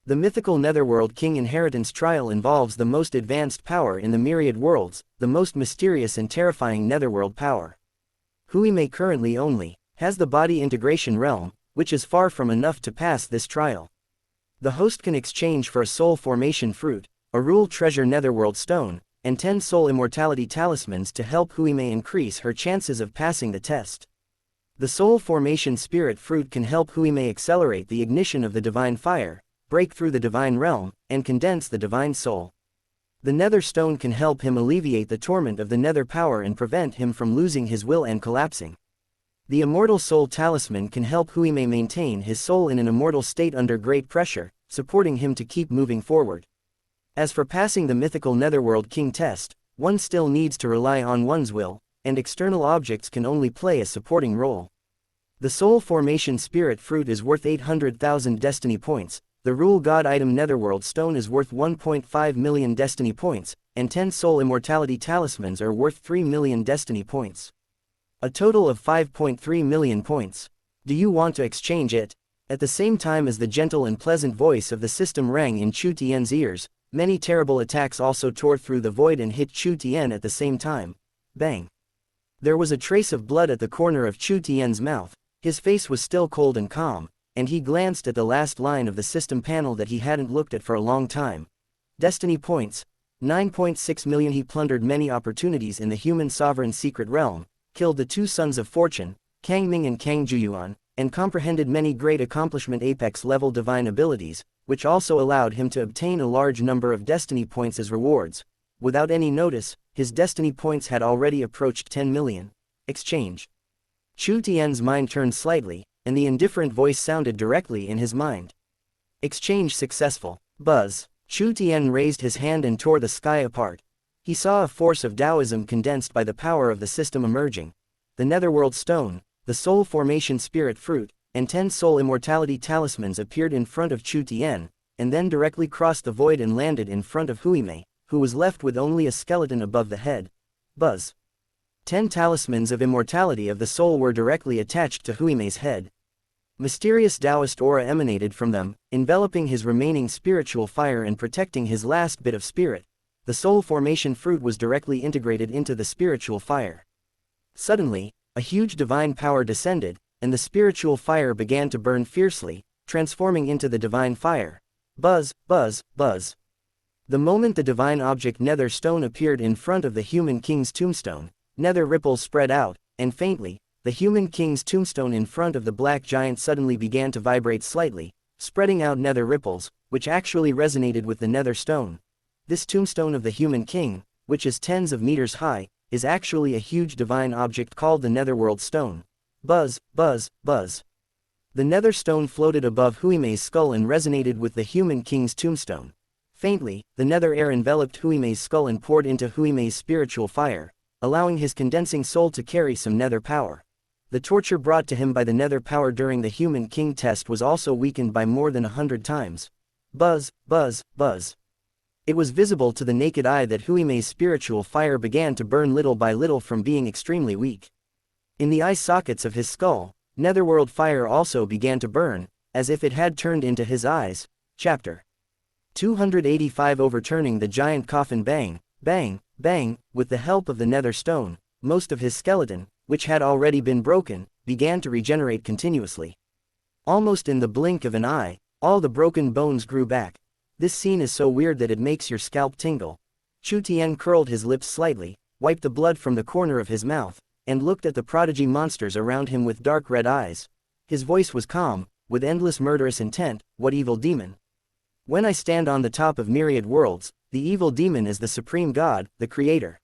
The mythical Netherworld King inheritance trial involves the most advanced power in the myriad worlds, the most mysterious and terrifying netherworld power. Huime currently only has the body integration realm, which is far from enough to pass this trial. The host can exchange for a soul formation fruit, a rule treasure netherworld stone, and 10 soul immortality talismans to help Huime increase her chances of passing the test. The soul formation spirit fruit can help Huime accelerate the ignition of the divine fire, break through the divine realm, and condense the divine soul. The nether stone can help him alleviate the torment of the nether power and prevent him from losing his will and collapsing. The immortal soul talisman can help Huime maintain his soul in an immortal state under great pressure, supporting him to keep moving forward. As for passing the mythical Netherworld King test, one still needs to rely on one's will, and external objects can only play a supporting role. The soul formation spirit fruit is worth 800,000 destiny points, the rule god item Netherworld stone is worth 1.5 million destiny points, and 10 soul immortality talismans are worth 3 million destiny points. A total of 5.3 million points. Do you want to exchange it? At the same time as the gentle and pleasant voice of the system rang in Chu Tian's ears, many terrible attacks also tore through the void and hit Chu Tian at the same time. Bang! There was a trace of blood at the corner of Chu Tian's mouth. His face was still cold and calm, and he glanced at the last line of the system panel that he hadn't looked at for a long time. Destiny points. 9.6 million. He plundered many opportunities in the human sovereign secret realm, killed the 2 sons of fortune, Kang Ming and Kang Juyuan, and comprehended many great accomplishment apex-level divine abilities, which also allowed him to obtain a large number of destiny points as rewards. Without any notice, his destiny points had already approached 10 million. Exchange. Chu Tian's mind turned slightly, and the indifferent voice sounded directly in his mind. Exchange successful. Buzz. Chu Tian raised his hand and tore the sky apart. He saw a force of Taoism condensed by the power of the system emerging. The Netherworld stone, the soul formation spirit fruit, and 10 soul immortality talismans appeared in front of Chu Tian, and then directly crossed the void and landed in front of Huime, who was left with only a skeleton above the head. Buzz. 10 talismans of immortality of the soul were directly attached to Huime's head. Mysterious Taoist aura emanated from them, enveloping his remaining spiritual fire and protecting his last bit of spirit. The soul formation fruit was directly integrated into the spiritual fire. Suddenly, a huge divine power descended, and the spiritual fire began to burn fiercely, transforming into the divine fire. Buzz, buzz, buzz. The moment the divine object Nether Stone appeared in front of the human king's tombstone, nether ripples spread out, and faintly, the human king's tombstone in front of the black giant suddenly began to vibrate slightly, spreading out nether ripples, which actually resonated with the nether stone. This tombstone of the human king, which is tens of meters high, is actually a huge divine object called the Netherworld Stone. Buzz, buzz, buzz. The nether stone floated above Huime's skull and resonated with the human king's tombstone. Faintly, the nether air enveloped Huime's skull and poured into Huime's spiritual fire, allowing his condensing soul to carry some nether power. The torture brought to him by the nether power during the human king test was also weakened by more than 100 times. Buzz, buzz, buzz. It was visible to the naked eye that Huime's spiritual fire began to burn little by little from being extremely weak. In the eye sockets of his skull, netherworld fire also began to burn, as if it had turned into his eyes. Chapter 285. Overturning the giant coffin. Bang, bang, bang. With the help of the nether stone, most of his skeleton, which had already been broken, began to regenerate continuously. Almost in the blink of an eye, all the broken bones grew back. This scene is so weird that it makes your scalp tingle. Chu Tian curled his lips slightly, wiped the blood from the corner of his mouth, and looked at the prodigy monsters around him with dark red eyes. His voice was calm, with endless murderous intent. What evil demon? When I stand on the top of myriad worlds, the evil demon is the supreme god, the creator.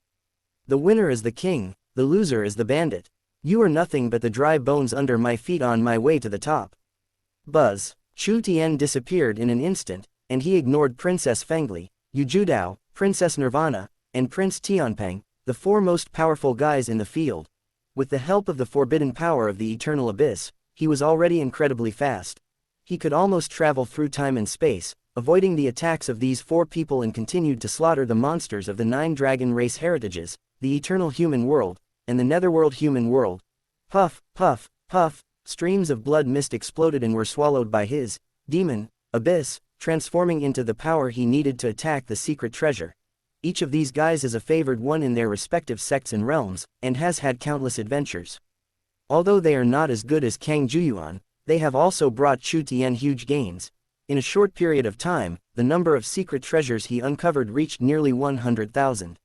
The winner is the king, the loser is the bandit. You are nothing but the dry bones under my feet on my way to the top. Buzz. Chu Tian disappeared in an instant, and he ignored Princess Fengli, Yu Judao, Princess Nirvana, and Prince Tianpeng, the 4 most powerful guys in the field. With the help of the forbidden power of the eternal abyss, he was already incredibly fast. He could almost travel through time and space, avoiding the attacks of these 4 people, and continued to slaughter the monsters of the 9 dragon race heritages, the eternal human world, and the netherworld human world. Puff, puff, puff, streams of blood mist exploded and were swallowed by his demon abyss transforming into the power he needed to attack the secret treasure. Each of these guys is a favored one in their respective sects and realms, and has had countless adventures. Although they are not as good as Kang Juyuan, they have also brought Chu Tian huge gains. In a short period of time, the number of secret treasures he uncovered reached nearly 100,000.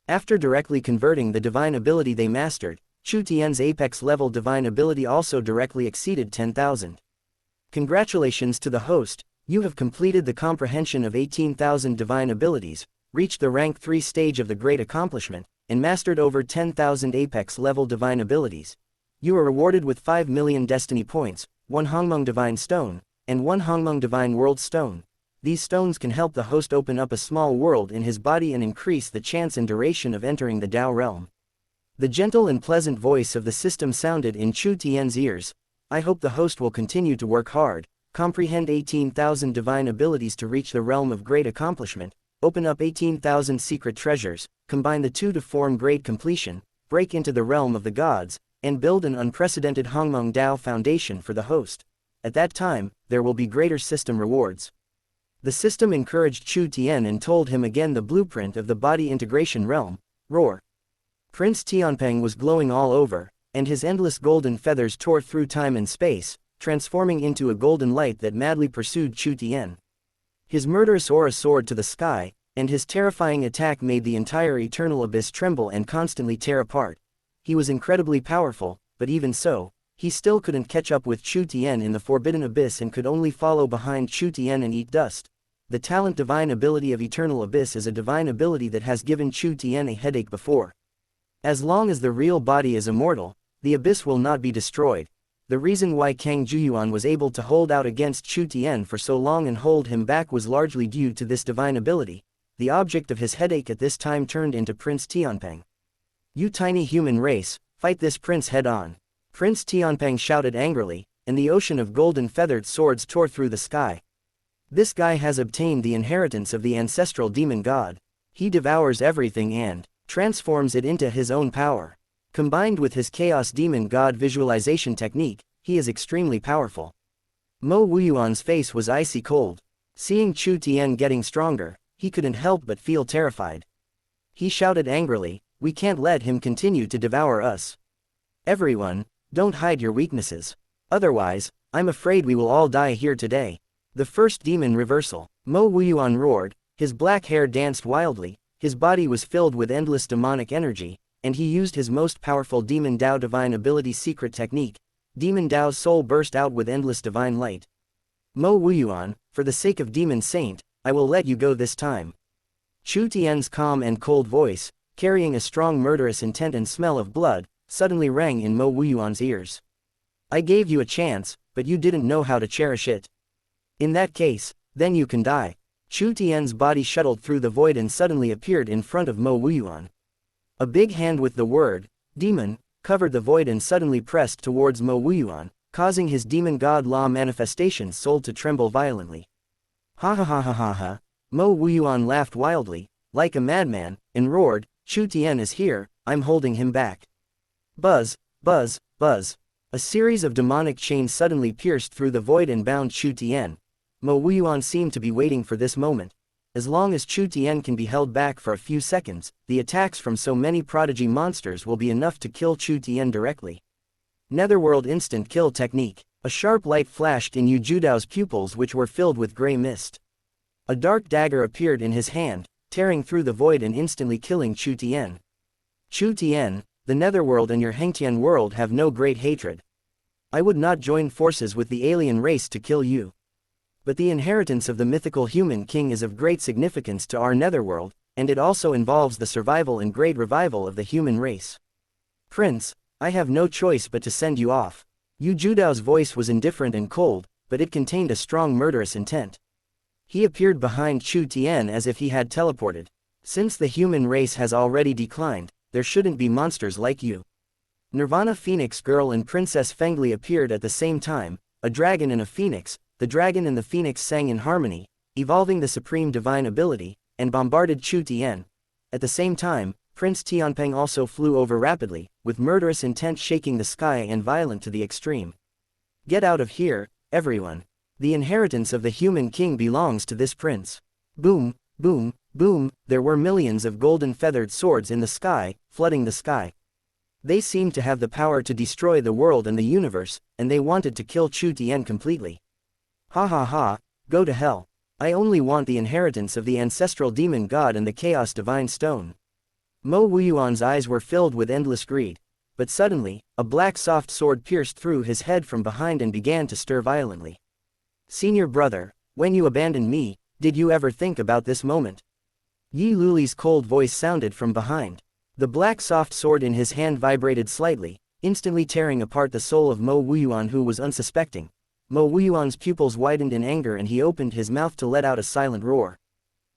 After directly converting the divine ability they mastered, Chu Tian's apex level divine ability also directly exceeded 10,000. Congratulations to the host, you have completed the comprehension of 18,000 divine abilities, reached the rank 3 stage of the great accomplishment, and mastered over 10,000 apex level divine abilities. You are rewarded with 5 million destiny points, 1 Hongmeng Divine Stone, and 1 Hongmeng Divine World Stone. These stones can help the host open up a small world in his body and increase the chance and duration of entering the Tao realm. The gentle and pleasant voice of the system sounded in Chu Tian's ears. I hope the host will continue to work hard, comprehend 18,000 divine abilities to reach the realm of great accomplishment, open up 18,000 secret treasures, combine the two to form great completion, break into the realm of the gods, and build an unprecedented Hongmeng Dao foundation for the host. At that time, there will be greater system rewards. The system encouraged Chu Tian and told him again the blueprint of the body integration realm. Roar. Prince Tianpeng was glowing all over, and his endless golden feathers tore through time and space, transforming into a golden light that madly pursued Chu Tian. His murderous aura soared to the sky, and his terrifying attack made the entire eternal abyss tremble and constantly tear apart. He was incredibly powerful, but even so, he still couldn't catch up with Chu Tian in the forbidden abyss and could only follow behind Chu Tian and eat dust. The talent divine ability of eternal abyss is a divine ability that has given Chu Tian a headache before. As long as the real body is immortal, the abyss will not be destroyed. The reason why Kang Juyuan was able to hold out against Chu Tian for so long and hold him back was largely due to this divine ability. The object of his headache at this time turned into Prince Tianpeng. You tiny human race, fight this prince head on. Prince Tianpeng shouted angrily, and the ocean of golden feathered swords tore through the sky. This guy has obtained the inheritance of the ancestral demon god. He devours everything and transforms it into his own power. Combined with his chaos demon god visualization technique, he is extremely powerful. Mo Wuyuan's face was icy cold. Seeing Chu Tian getting stronger, he couldn't help but feel terrified. He shouted angrily, "We can't let him continue to devour us. Everyone, don't hide your weaknesses. Otherwise, I'm afraid we will all die here today." The first demon reversal. Mo Wuyuan roared, his black hair danced wildly, his body was filled with endless demonic energy, and he used his most powerful Demon Dao divine ability secret technique. Demon Dao's soul burst out with endless divine light. Mo Wuyuan, for the sake of Demon Saint, I will let you go this time. Chu Tian's calm and cold voice, carrying a strong murderous intent and smell of blood, suddenly rang in Mo Wuyuan's ears. I gave you a chance, but you didn't know how to cherish it. In that case, then you can die. Chu Tian's body shuttled through the void and suddenly appeared in front of Mo Wuyuan. A big hand with the word, demon, covered the void and suddenly pressed towards Mo Wuyuan, causing his demon god law manifestation soul to tremble violently. Ha ha ha ha ha ha. Mo Wuyuan laughed wildly, like a madman, and roared, Chu Tian is here, I'm holding him back. Buzz, buzz, buzz. A series of demonic chains suddenly pierced through the void and bound Chu Tian. Mo Wuyuan seemed to be waiting for this moment. As long as Chu Tian can be held back for a few seconds, the attacks from so many prodigy monsters will be enough to kill Chu Tian directly. Netherworld instant kill technique. A sharp light flashed in Yu Judao's pupils which were filled with gray mist. A dark dagger appeared in his hand, tearing through the void and instantly killing Chu Tian. Chu Tian, the Netherworld and your Hengtian world have no great hatred. I would not join forces with the alien race to kill you. But the inheritance of the mythical human king is of great significance to our Netherworld, and it also involves the survival and great revival of the human race. Prince, I have no choice but to send you off. Yu Judao's voice was indifferent and cold, but it contained a strong murderous intent. He appeared behind Chu Tian as if he had teleported. Since the human race has already declined, there shouldn't be monsters like you. Nirvana Phoenix Girl and Princess Fengli appeared at the same time, a dragon and a phoenix. The dragon and the phoenix sang in harmony, evolving the supreme divine ability, and bombarded Chu Tian. At the same time, Prince Tianpeng also flew over rapidly, with murderous intent shaking the sky and violent to the extreme. Get out of here, everyone. The inheritance of the human king belongs to this prince. Boom, boom, boom, there were millions of golden feathered swords in the sky, flooding the sky. They seemed to have the power to destroy the world and the universe, and they wanted to kill Chu Tien completely. Ha ha ha, go to hell. I only want the inheritance of the ancestral demon god and the chaos divine stone. Mo Wuyuan's eyes were filled with endless greed. But suddenly, a black soft sword pierced through his head from behind and began to stir violently. Senior brother, when you abandoned me, did you ever think about this moment? Yi Luli's cold voice sounded from behind. The black soft sword in his hand vibrated slightly, instantly tearing apart the soul of Mo Wuyuan, who was unsuspecting. Mo Wuyuan's pupils widened in anger and he opened his mouth to let out a silent roar.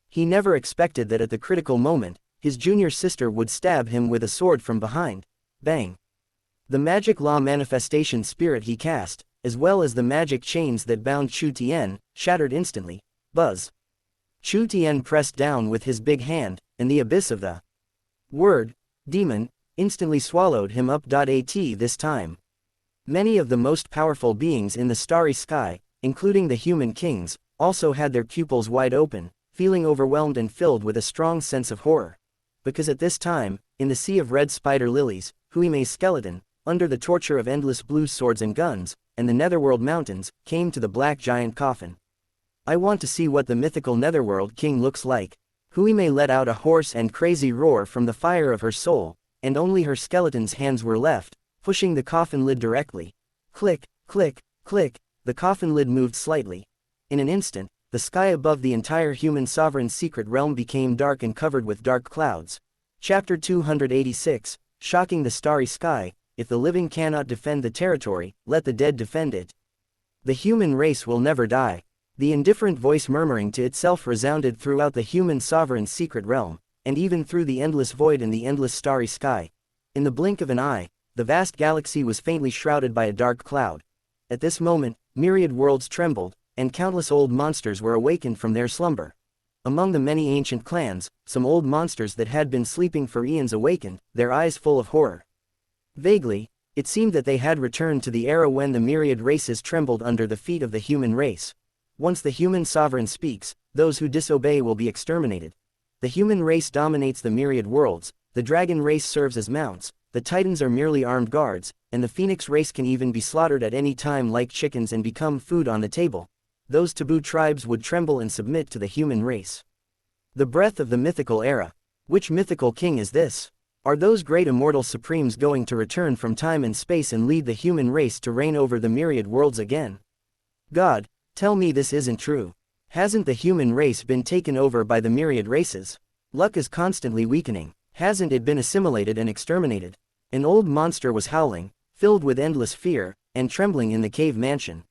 He never expected that at the critical moment, his junior sister would stab him with a sword from behind. Bang! The magic law manifestation spirit he cast, as well as the magic chains that bound Chu Tien, shattered instantly. Buzz! Chu Tien pressed down with his big hand, and the abyss of the word, demon, instantly swallowed him up. At this time, many of the most powerful beings in the starry sky, including the human kings, also had their pupils wide open, feeling overwhelmed and filled with a strong sense of horror. Because at this time, in the sea of red spider lilies, Huimei's skeleton, under the torture of endless blue swords and guns, and the Netherworld mountains, came to the black giant coffin. I want to see what the mythical Netherworld king looks like. Huimei let out a hoarse and crazy roar from the fire of her soul, and only her skeleton's hands were left, pushing the coffin lid directly. Click, click, click, the coffin lid moved slightly. In an instant, the sky above the entire human sovereign's secret realm became dark and covered with dark clouds. Chapter 286, Shocking the Starry Sky. If the living cannot defend the territory, let the dead defend it. The human race will never die. The indifferent voice murmuring to itself resounded throughout the human sovereign's secret realm, and even through the endless void and the endless starry sky. In the blink of an eye, the vast galaxy was faintly shrouded by a dark cloud. At this moment, myriad worlds trembled, and countless old monsters were awakened from their slumber. Among the many ancient clans, some old monsters that had been sleeping for eons awakened, their eyes full of horror. Vaguely, it seemed that they had returned to the era when the myriad races trembled under the feet of the human race. Once the human sovereign speaks, those who disobey will be exterminated. The human race dominates the myriad worlds, the dragon race serves as mounts, the titans are merely armed guards, and the phoenix race can even be slaughtered at any time like chickens and become food on the table. Those taboo tribes would tremble and submit to the human race. The breath of the mythical era. Which mythical king is this? Are those great immortal supremes going to return from time and space and lead the human race to reign over the myriad worlds again? God, tell me this isn't true. Hasn't the human race been taken over by the myriad races? Luck is constantly weakening. Hasn't it been assimilated and exterminated? An old monster was howling, filled with endless fear, and trembling in the cave mansion.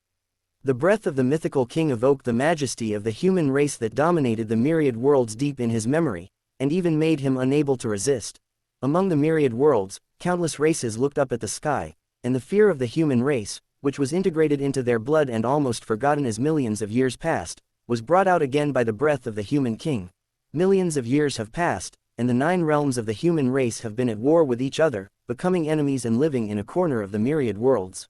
The breath of the mythical king evoked the majesty of the human race that dominated the myriad worlds deep in his memory, and even made him unable to resist. Among the myriad worlds, countless races looked up at the sky, and the fear of the human race, which was integrated into their blood and almost forgotten as millions of years passed, was brought out again by the breath of the human king. Millions of years have passed, and the 9 realms of the human race have been at war with each other, becoming enemies and living in a corner of the myriad worlds.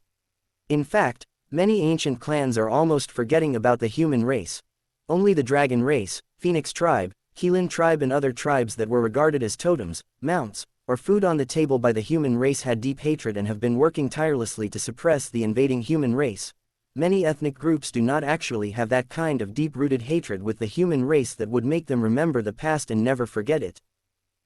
In fact, many ancient clans are almost forgetting about the human race. Only the dragon race, Phoenix tribe, Keelan tribe and other tribes that were regarded as totems, mounts, or food on the table by the human race had deep hatred and have been working tirelessly to suppress the invading human race. Many ethnic groups do not actually have that kind of deep-rooted hatred with the human race that would make them remember the past and never forget it.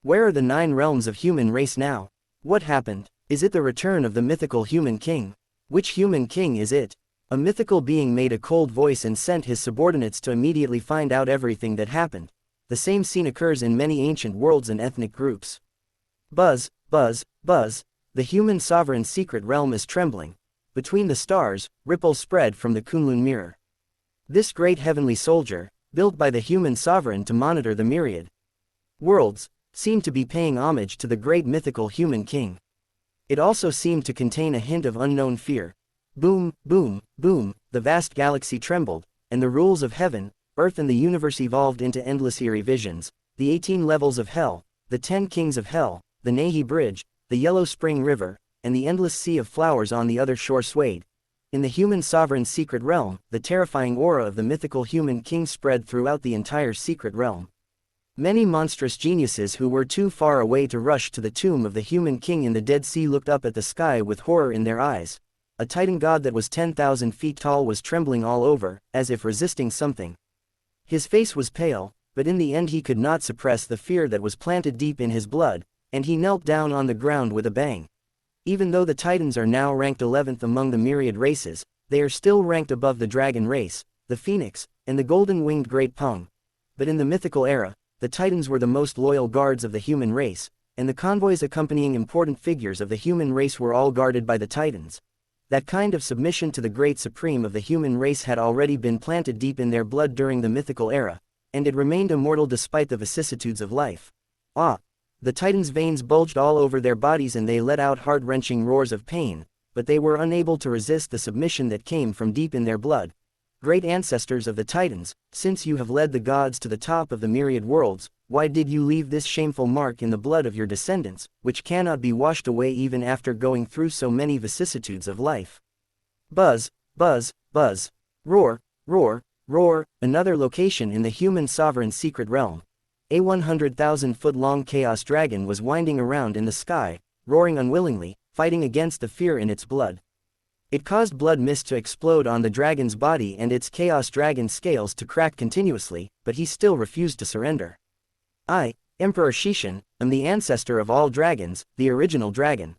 Where are the 9 realms of human race now? What happened? Is it the return of the mythical human king? Which human king is it? A mythical being made a cold voice and sent his subordinates to immediately find out everything that happened. The same scene occurs in many ancient worlds and ethnic groups. Buzz, buzz, buzz, the human sovereign's secret realm is trembling. Between the stars, ripples spread from the Kunlun mirror. This great heavenly soldier, built by the human sovereign to monitor the myriad worlds, seemed to be paying homage to the great mythical human king. It also seemed to contain a hint of unknown fear. Boom, boom, boom, the vast galaxy trembled, and the rules of heaven, earth and the universe evolved into endless eerie visions. The 18 levels of hell, the 10 kings of hell, the Nahi Bridge, the Yellow Spring River, and the endless sea of flowers on the other shore swayed. In the human sovereign's secret realm, the terrifying aura of the mythical human king spread throughout the entire secret realm. Many monstrous geniuses who were too far away to rush to the tomb of the human king in the Dead Sea looked up at the sky with horror in their eyes. A titan god that was 10,000 feet tall was trembling all over, as if resisting something. His face was pale, but in the end he could not suppress the fear that was planted deep in his blood, and he knelt down on the ground with a bang. Even though the Titans are now ranked 11th among the myriad races, they are still ranked above the dragon race, the phoenix, and the golden-winged great Pung. But in the mythical era, the Titans were the most loyal guards of the human race, and the convoys accompanying important figures of the human race were all guarded by the Titans. That kind of submission to the great supreme of the human race had already been planted deep in their blood during the mythical era, and it remained immortal despite the vicissitudes of life. Ah! The Titans' veins bulged all over their bodies and they let out heart-wrenching roars of pain, but they were unable to resist the submission that came from deep in their blood. Great ancestors of the Titans, since you have led the gods to the top of the myriad worlds, why did you leave this shameful mark in the blood of your descendants, which cannot be washed away even after going through so many vicissitudes of life? Buzz, buzz, buzz. Roar, roar, roar. Another location in the human sovereign's secret realm. A 100,000-foot-long chaos dragon was winding around in the sky, roaring unwillingly, fighting against the fear in its blood. It caused blood mist to explode on the dragon's body and its chaos dragon scales to crack continuously, but he still refused to surrender. I, Emperor Shishan, am the ancestor of all dragons, the original dragon.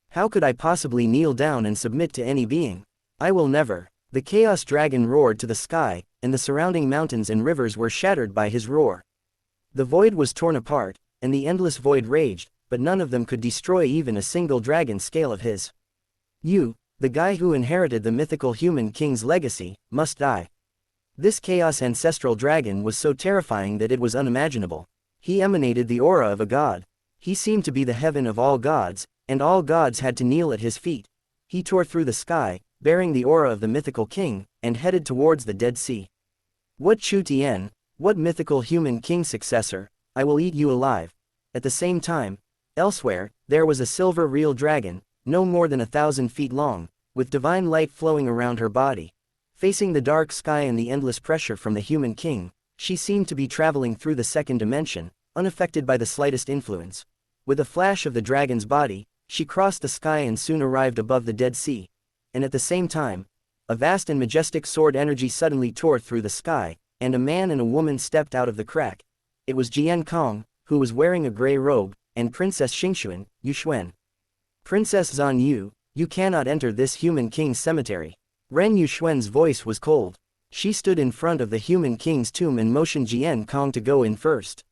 How could I possibly kneel down and submit to any being? I will never. The chaos dragon roared to the sky, and the surrounding mountains and rivers were shattered by his roar. The void was torn apart, and the endless void raged, but none of them could destroy even a single dragon scale of his. You, the guy who inherited the mythical human king's legacy, must die. This chaos ancestral dragon was so terrifying that it was unimaginable. He emanated the aura of a god. He seemed to be the heaven of all gods, and all gods had to kneel at his feet. He tore through the sky, bearing the aura of the mythical king, and headed towards the Dead Sea. What Chu Tien? What mythical human king successor? I will eat you alive. At the same time, elsewhere, there was a silver real dragon, no more than 1,000 feet long, with divine light flowing around her body. Facing the dark sky and the endless pressure from the human king, she seemed to be traveling through the second dimension, unaffected by the slightest influence. With a flash of the dragon's body, she crossed the sky and soon arrived above the Dead Sea. And at the same time, a vast and majestic sword energy suddenly tore through the sky, and a man and a woman stepped out of the crack. It was Jian Kong, who was wearing a gray robe, and Princess Xingxuan, Yu Xuan. Princess Zan Yu, you cannot enter this human king's cemetery. Ren Yuxuan's voice was cold. She stood in front of the human king's tomb and motioned Jian Kong to go in first.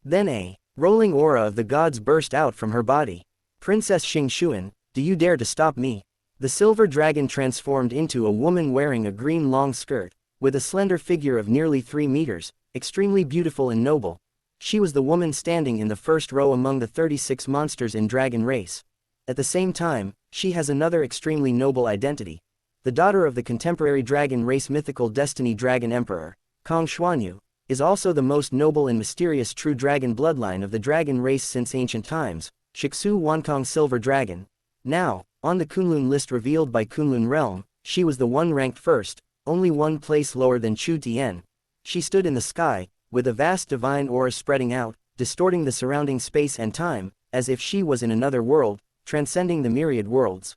Then a rolling aura of the gods burst out from her body. Princess Xingxuan, do you dare to stop me? The silver dragon transformed into a woman wearing a green long skirt, with a slender figure of nearly 3 meters, extremely beautiful and noble. She was the woman standing in the first row among the 36 monsters in Dragon Race. At the same time, she has another extremely noble identity. The daughter of the contemporary Dragon Race mythical Destiny Dragon Emperor, Kong Xuanyu, is also the most noble and mysterious true dragon bloodline of the Dragon Race since ancient times, Shixu Wankong Silver Dragon. Now, on the Kunlun list revealed by Kunlun Realm, she was the one ranked first, only one place lower than Chu Tien. She stood in the sky, with a vast divine aura spreading out, distorting the surrounding space and time, as if she was in another world, transcending the myriad worlds.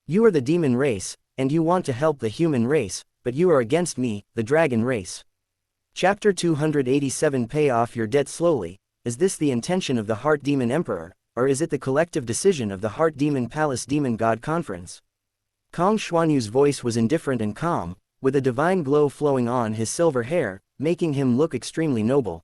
You are the demon race, and you want to help the human race, but you are against me, the dragon race. Chapter 287. Pay off your debt slowly. Is this the intention of the Heart Demon Emperor, or is it the collective decision of the Heart Demon Palace Demon God Conference? Kong Xuanyu's voice was indifferent and calm, with a divine glow flowing on his silver hair, making him look extremely noble.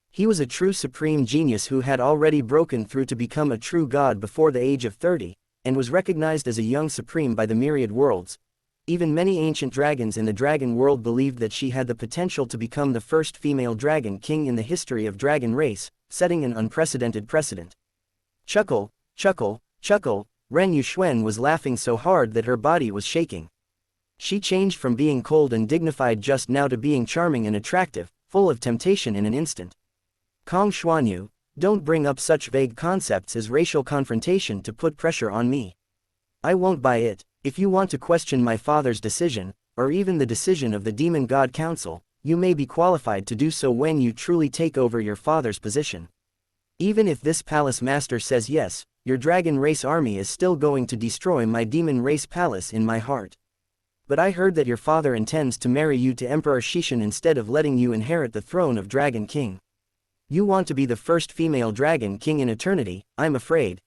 He was a true supreme genius who had already broken through to become a true god before the age of 30, and was recognized as a young supreme by the myriad worlds. Even many ancient dragons in the dragon world believed that she had the potential to become the first female dragon king in the history of Dragon Race, setting an unprecedented precedent. Chuckle, chuckle, chuckle. Ren Yuxuan was laughing so hard that her body was shaking. She changed from being cold and dignified just now to being charming and attractive, full of temptation in an instant. Kong Xuanyu, don't bring up such vague concepts as racial confrontation to put pressure on me. I won't buy it. If you want to question my father's decision, or even the decision of the Demon God Council, you may be qualified to do so when you truly take over your father's position. Even if this palace master says yes, your dragon race army is still going to destroy my demon race palace in my heart. But I heard that your father intends to marry you to Emperor Shishan instead of letting you inherit the throne of Dragon King. You want to be the first female Dragon King in eternity, I'm afraid.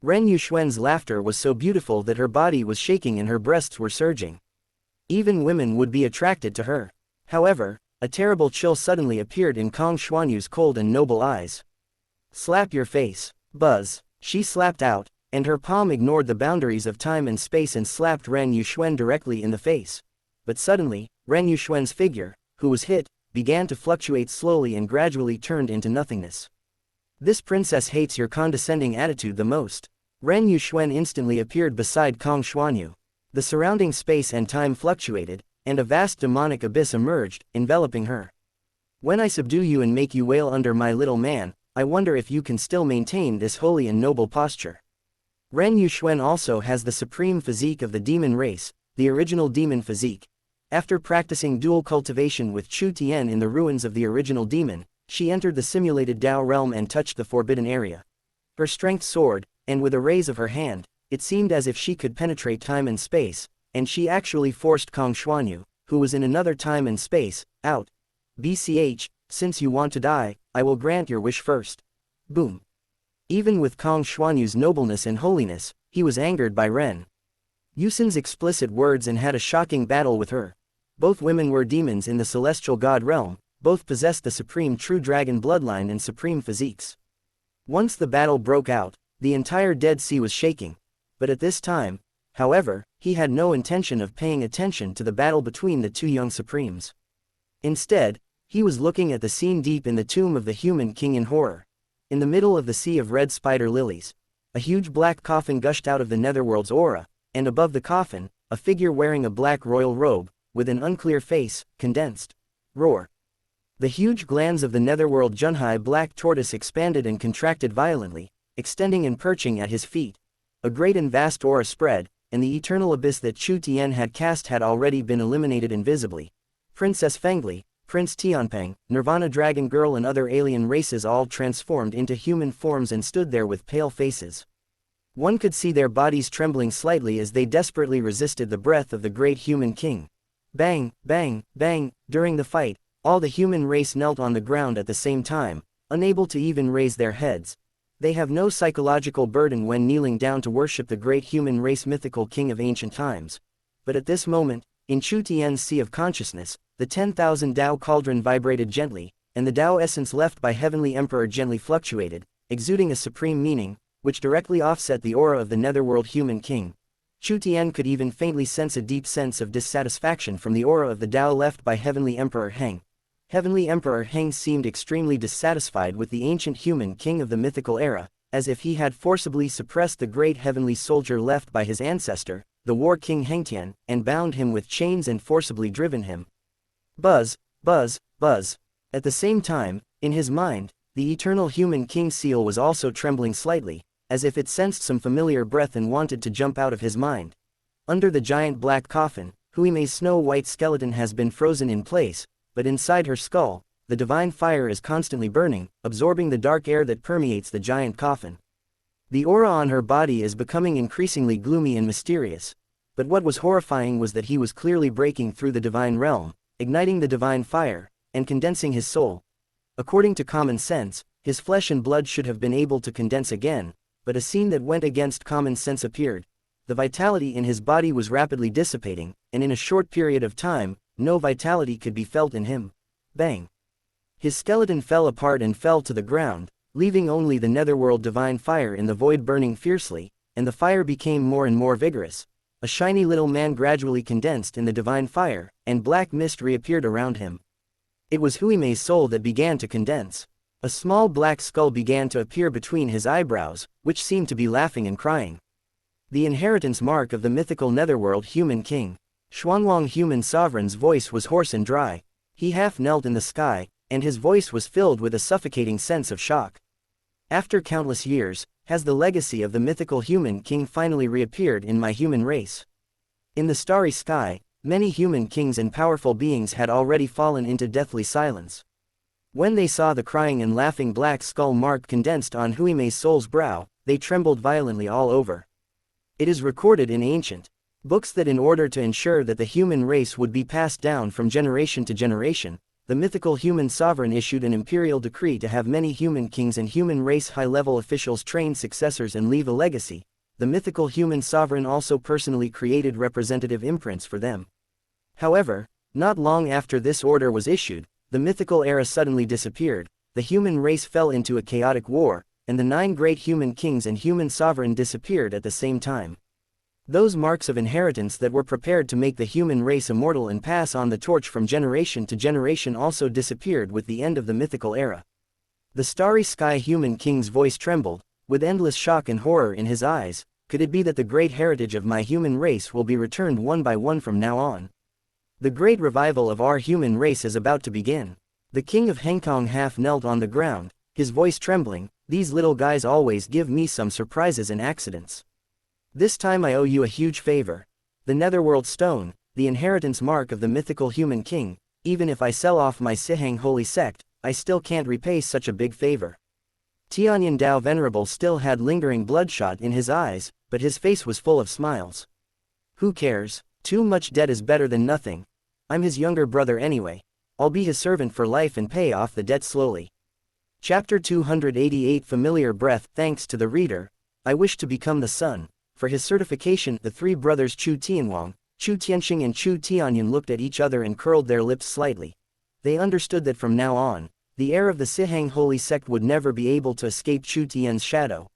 Ren Yuxuan's laughter was so beautiful that her body was shaking and her breasts were surging. Even women would be attracted to her. However, a terrible chill suddenly appeared in Kong Xuanyu's cold and noble eyes. Slap your face. Buzz. She slapped out, and her palm ignored the boundaries of time and space and slapped Ren Yuxuan directly in the face. But suddenly, Ren Yuxuan's figure, who was hit, began to fluctuate slowly and gradually turned into nothingness. This princess hates your condescending attitude the most. Ren Yuxuan instantly appeared beside Kong Xuanyu. The surrounding space and time fluctuated, and a vast demonic abyss emerged, enveloping her. When I subdue you and make you wail under my little man, I wonder if you can still maintain this holy and noble posture. Ren Yuxuan also has the supreme physique of the demon race, the original demon physique. After practicing dual cultivation with Chu Tian in the ruins of the original demon, she entered the simulated Dao realm and touched the forbidden area. Her strength soared, and with a raise of her hand, it seemed as if she could penetrate time and space, and she actually forced Kong Xuanyu, who was in another time and space, out. BCH, since you want to die, I will grant your wish first. Boom. Even with Kong Xuanyu's nobleness and holiness, he was angered by Ren Yuxuan's explicit words and had a shocking battle with her. Both women were demons in the celestial god realm, both possessed the supreme true dragon bloodline and supreme physiques. Once the battle broke out, the entire Dead Sea was shaking. But at this time, however, he had no intention of paying attention to the battle between the two young supremes. Instead, he was looking at the scene deep in the tomb of the human king in horror. In the middle of the sea of red spider lilies, a huge black coffin gushed out of the netherworld's aura, and above the coffin, a figure wearing a black royal robe, with an unclear face, condensed. Roar. The huge glands of the netherworld Junhai black tortoise expanded and contracted violently, extending and perching at his feet. A great and vast aura spread, and the eternal abyss that Chu Tian had cast had already been eliminated invisibly. Princess Fengli, Prince Tianpeng, Nirvana Dragon Girl and other alien races all transformed into human forms and stood there with pale faces. One could see their bodies trembling slightly as they desperately resisted the breath of the great human king. Bang, bang, bang, during the fight, all the human race knelt on the ground at the same time, unable to even raise their heads. They have no psychological burden when kneeling down to worship the great human race mythical king of ancient times. But at this moment, in Chu Tian's sea of consciousness, the 10,000 Dao cauldron vibrated gently, and the Dao essence left by Heavenly Emperor gently fluctuated, exuding a supreme meaning, which directly offset the aura of the netherworld human king. Chu Tian could even faintly sense a deep sense of dissatisfaction from the aura of the Dao left by Heavenly Emperor Heng. Heavenly Emperor Heng seemed extremely dissatisfied with the ancient human king of the mythical era, as if he had forcibly suppressed the great heavenly soldier left by his ancestor, the war king Hengtian, and bound him with chains and forcibly driven him. Buzz, buzz, buzz. At the same time, in his mind, the eternal human king seal was also trembling slightly, as if it sensed some familiar breath and wanted to jump out of his mind. Under the giant black coffin, Huimei's snow-white skeleton has been frozen in place, but inside her skull, the divine fire is constantly burning, absorbing the dark air that permeates the giant coffin. The aura on her body is becoming increasingly gloomy and mysterious. But what was horrifying was that he was clearly breaking through the divine realm, igniting the divine fire, and condensing his soul. According to common sense, his flesh and blood should have been able to condense again, but a scene that went against common sense appeared. The vitality in his body was rapidly dissipating, and in a short period of time, no vitality could be felt in him. Bang! His skeleton fell apart and fell to the ground, leaving only the netherworld divine fire in the void burning fiercely, and the fire became more and more vigorous. A shiny little man gradually condensed in the divine fire, and black mist reappeared around him. It was Huimei's soul that began to condense. A small black skull began to appear between his eyebrows, which seemed to be laughing and crying. The inheritance mark of the mythical netherworld human king. Xuanwang human sovereign's voice was hoarse and dry. He half knelt in the sky, and his voice was filled with a suffocating sense of shock. After countless years, has the legacy of the mythical human king finally reappeared in my human race. In the starry sky, many human kings and powerful beings had already fallen into deathly silence. When they saw the crying and laughing black skull mark condensed on Huimei's soul's brow, they trembled violently all over. It is recorded in ancient books that in order to ensure that the human race would be passed down from generation to generation, the mythical human sovereign issued an imperial decree to have many human kings and human race high-level officials train successors and leave a legacy. The mythical human sovereign also personally created representative imprints for them. However, not long after this order was issued, the mythical era suddenly disappeared, the human race fell into a chaotic war, and the 9 great human kings and human sovereign disappeared at the same time. Those marks of inheritance that were prepared to make the human race immortal and pass on the torch from generation to generation also disappeared with the end of the mythical era. The starry sky human king's voice trembled, with endless shock and horror in his eyes. Could it be that the great heritage of my human race will be returned one by one from now on? The great revival of our human race is about to begin. The king of Hengkong half knelt on the ground, his voice trembling. These little guys always give me some surprises and accidents. This time I owe you a huge favor. The Netherworld Stone, the inheritance mark of the mythical human king. Even if I sell off my Sihang holy sect, I still can't repay such a big favor. Tianyan Dao Venerable still had lingering bloodshot in his eyes, but his face was full of smiles. Who cares? Too much debt is better than nothing. I'm his younger brother anyway. I'll be his servant for life and pay off the debt slowly. Chapter 288 Familiar Breath. Thanks to the reader, I wish to become the son. For his certification, the 3 brothers Chu Tianwang, Chu Tianxing and Chu Tianyan looked at each other and curled their lips slightly. They understood that from now on, the heir of the Sihang holy sect would never be able to escape Chu Tian's shadow.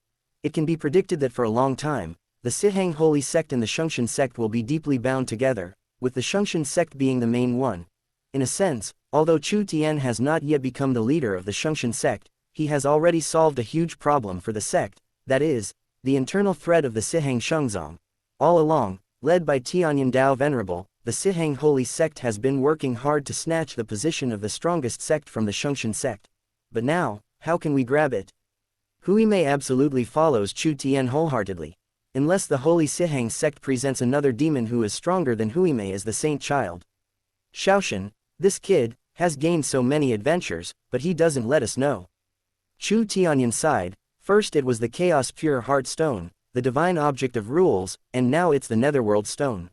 It can be predicted that for a long time, the Sihang holy sect and the Shungshan sect will be deeply bound together, with the Shungshan sect being the main one. In a sense, although Chu Tian has not yet become the leader of the Shungshan sect, he has already solved a huge problem for the sect, that is, the internal threat of the Sihang Shengzong. All along, led by Tianyan Dao Venerable, the Sihang holy sect has been working hard to snatch the position of the strongest sect from the Shungshan sect. But now, how can we grab it? Huimei absolutely follows Chu Tian wholeheartedly. Unless the holy Sihang sect presents another demon who is stronger than Huimei as the saint child. Shaoshan, this kid, has gained so many adventures, but he doesn't let us know. Chu Tianyan sighed. First it was the Chaos Pure Heart Stone, the divine object of rules, and now it's the Netherworld Stone.